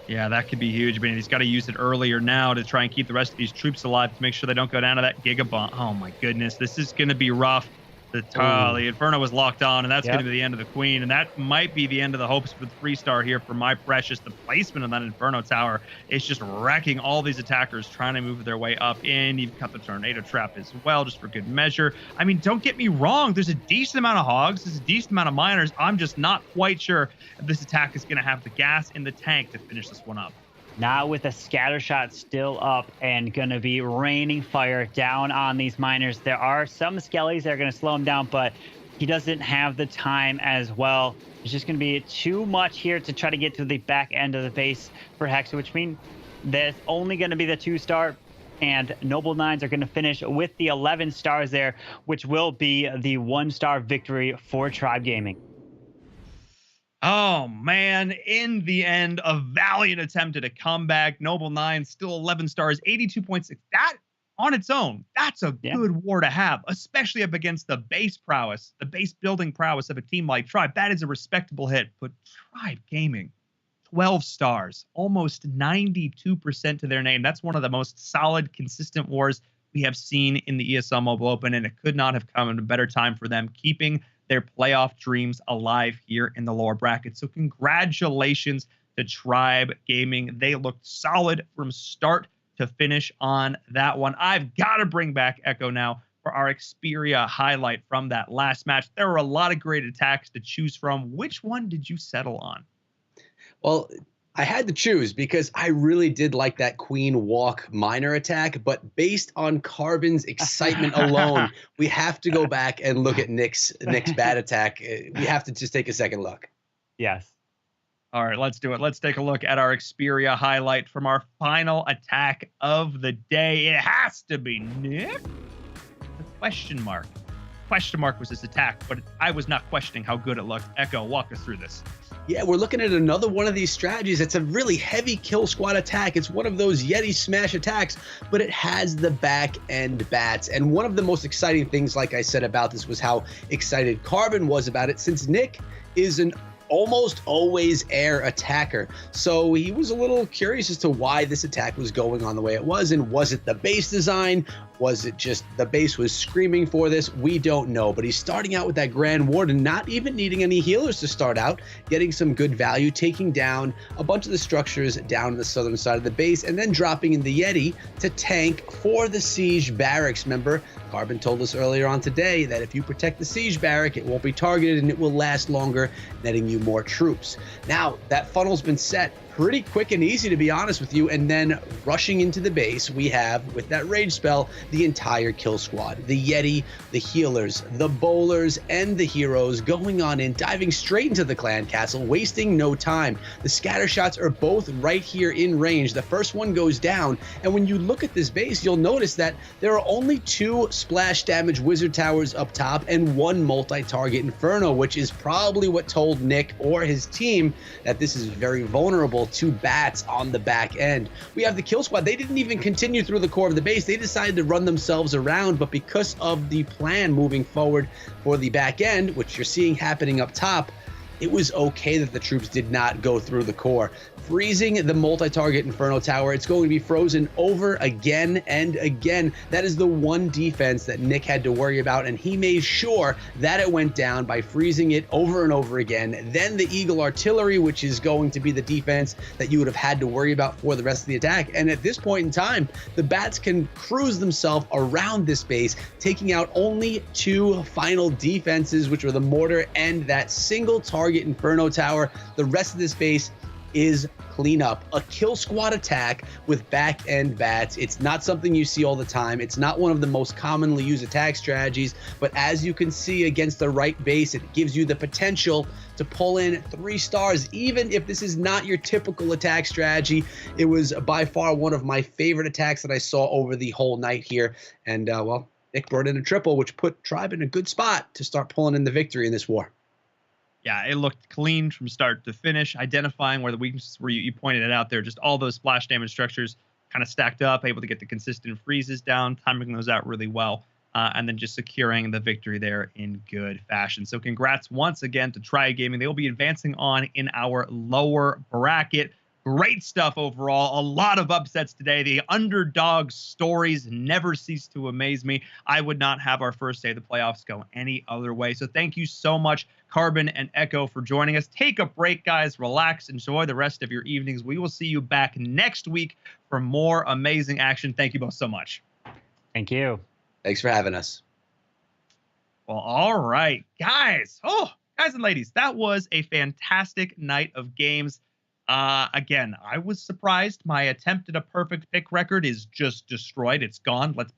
Yeah, that could be huge, but he's got to use it earlier now to try and keep the rest of these troops alive to make sure they don't go down to that gigabomb. Oh my goodness, this is going to be rough. The Inferno was locked on, and that's going to be the end of the Queen, and that might be the end of the hopes for the 3-star here for My Precious. The placement of that Inferno Tower is just wrecking all these attackers trying to move their way up in. You've got the Tornado Trap as well, just for good measure. I mean, don't get me wrong. There's a decent amount of Hogs. There's a decent amount of Miners. I'm just not quite sure if this attack is going to have the gas in the tank to finish this one up. Now with a scatter shot still up and going to be raining fire down on these miners. There are some skellies that are going to slow him down, but he doesn't have the time as well. It's just going to be too much here to try to get to the back end of the base for Hex, which means there's only going to be the 2-star, and Noble Nines are going to finish with the 11 stars there, which will be the 1-star victory for Tribe Gaming. Oh, man. In the end, a valiant attempt at a comeback. Noble Nines, still 11 stars, 82.6. on its own, that's a good war to have, especially up against the base prowess, the base building prowess of a team like Tribe. That is a respectable hit. But Tribe Gaming, 12 stars, almost 92% to their name. That's one of the most solid, consistent wars we have seen in the ESL Mobile Open, and it could not have come at a better time for them, keeping their playoff dreams alive here in the lower bracket. So congratulations to Tribe Gaming. They looked solid from start to finish on that one. I've got to bring back Echo now for our Xperia highlight from that last match. There were a lot of great attacks to choose from. Which one did you settle on? Well, I had to choose because I really did like that Queen Walk minor attack, but based on Carbon's excitement alone, we have to go back and look at Nick's bad attack. We have to just take a second look. Yes. All right, let's do it. Let's take a look at our Xperia highlight from our final attack of the day. It has to be Nick. The question mark. Question mark was his attack, but I was not questioning how good it looked. Echo, walk us through this. Yeah, we're looking at another one of these strategies. It's a really heavy kill squad attack. It's one of those Yeti smash attacks, but it has the back end bats. And one of the most exciting things, like I said about this, was how excited Carbon was about it, since Nick is an almost always air attacker. So he was a little curious as to why this attack was going on the way it was. And was it the base design? Was it just the base was screaming for this? We don't know. But he's starting out with that Grand Warden, not even needing any healers to start out, getting some good value, taking down a bunch of the structures down the southern side of the base, and then dropping in the Yeti to tank for the Siege Barracks. Remember, Carbon told us earlier on today that if you protect the Siege Barrack, it won't be targeted and it will last longer, netting you more troops. Now, that funnel's been set pretty quick and easy, to be honest with you, and then rushing into the base, we have, with that rage spell, the entire kill squad. The Yeti, the healers, the bowlers, and the heroes going on in, diving straight into the clan castle, wasting no time. The scatter shots are both right here in range. The first one goes down, and when you look at this base, you'll notice that there are only 2 splash damage wizard towers up top and 1 multi-target inferno, which is probably what told Nick or his team that this is very vulnerable to bats on the back end. We have the kill squad. They didn't even continue through the core of the base. They decided to run themselves around, but because of the plan moving forward for the back end, which you're seeing happening up top, it was okay that the troops did not go through the core. Freezing the multi-target Inferno Tower, it's going to be frozen over again and again. That is the one defense that Nick had to worry about, and he made sure that it went down by freezing it over and over again. Then the Eagle Artillery, which is going to be the defense that you would have had to worry about for the rest of the attack. And at this point in time, the bats can cruise themselves around this base, taking out only 2 final defenses, which are the mortar and that single target Inferno Tower. The rest of this base is cleanup, a kill squad attack with back end bats. It's not something you see all the time. It's not one of the most commonly used attack strategies, but as you can see against the right base, it gives you the potential to pull in 3 stars, even if this is not your typical attack strategy. It was by far one of my favorite attacks that I saw over the whole night here. And well, Nick brought in a triple, which put Tribe in a good spot to start pulling in the victory in this war. Yeah, it looked clean from start to finish, identifying where the weaknesses were. You pointed it out there, just all those splash damage structures kind of stacked up, able to get the consistent freezes down, timing those out really well, and then just securing the victory there in good fashion. So congrats once again to Tribe Gaming. They will be advancing on in our lower bracket. Great stuff overall. A lot of upsets today. The underdog stories never cease to amaze me. I would not have our first day of the playoffs go any other way. So thank you so much, Carbon and Echo, for joining us. Take a break, guys. Relax. Enjoy the rest of your evenings. We will see you back next week for more amazing action. Thank you both so much. Thank you. Thanks for having us. Well, all right, guys. Oh, guys and ladies, that was a fantastic night of games. Again, I was surprised. My attempt at a perfect pick record is just destroyed. It's gone. Let's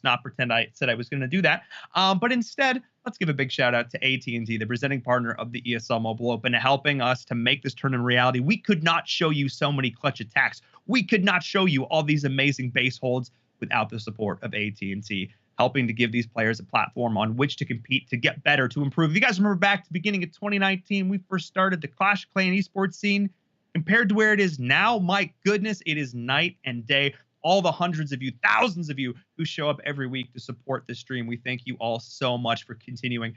not pretend I said I was going to do that. But instead, let's give a big shout out to AT&T, the presenting partner of the ESL Mobile Open, helping us to make this turn in reality. We could not show you so many clutch attacks. We could not show you all these amazing base holds without the support of AT&T, helping to give these players a platform on which to compete, to get better, to improve. If you guys remember back to the beginning of 2019, we first started the Clash of Clans esports scene. Compared to where it is now, my goodness, it is night and day. all the hundreds of you, thousands of you who show up every week to support this stream. We thank you all so much for continuing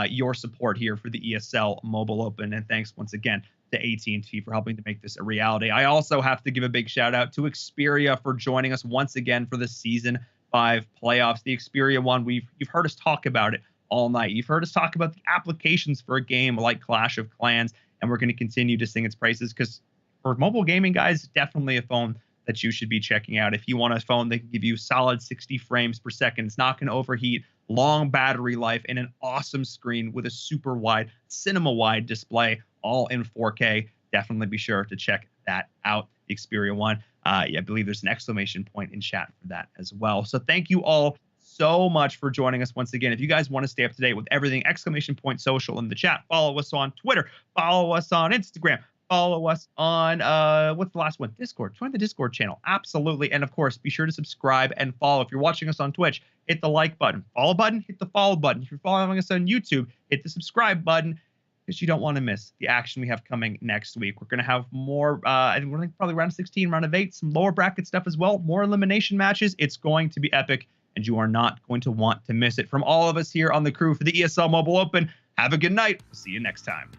your support here for the ESL Mobile Open. And thanks once again to AT&T for helping to make this a reality. I also have to give a big shout out to Xperia for joining us once again for the Season 5 playoffs. The Xperia one, you've heard us talk about it all night. You've heard us talk about the applications for a game like Clash of Clans, and we're going to continue to sing its praises because for mobile gaming guys, definitely a phone that you should be checking out. If you want a phone that can give you solid 60 frames per second, it's not going to overheat, long battery life, and an awesome screen with a super wide, cinema wide display, all in 4K, definitely be sure to check that out. The Xperia one. I believe there's an exclamation point in chat for that as well. So thank you all so much for joining us once again. If you guys want to stay up to date with everything, exclamation point social in the chat, follow us on Twitter, follow us on Instagram, follow us on what's the last one? Discord. Join the Discord channel. Absolutely. And of course, be sure to subscribe and follow. If you're watching us on Twitch, hit the like button. Follow button, hit the follow button. If you're following us on YouTube, hit the subscribe button, because you don't want to miss the action we have coming next week. We're going to have more, I think we're like probably round 16, round of 8, some lower bracket stuff as well, more elimination matches. It's going to be epic, and you are not going to want to miss it. From all of us here on the crew for the ESL Mobile Open, have a good night. We'll see you next time.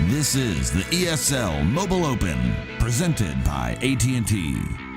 This is the ESL Mobile Open, presented by AT&T.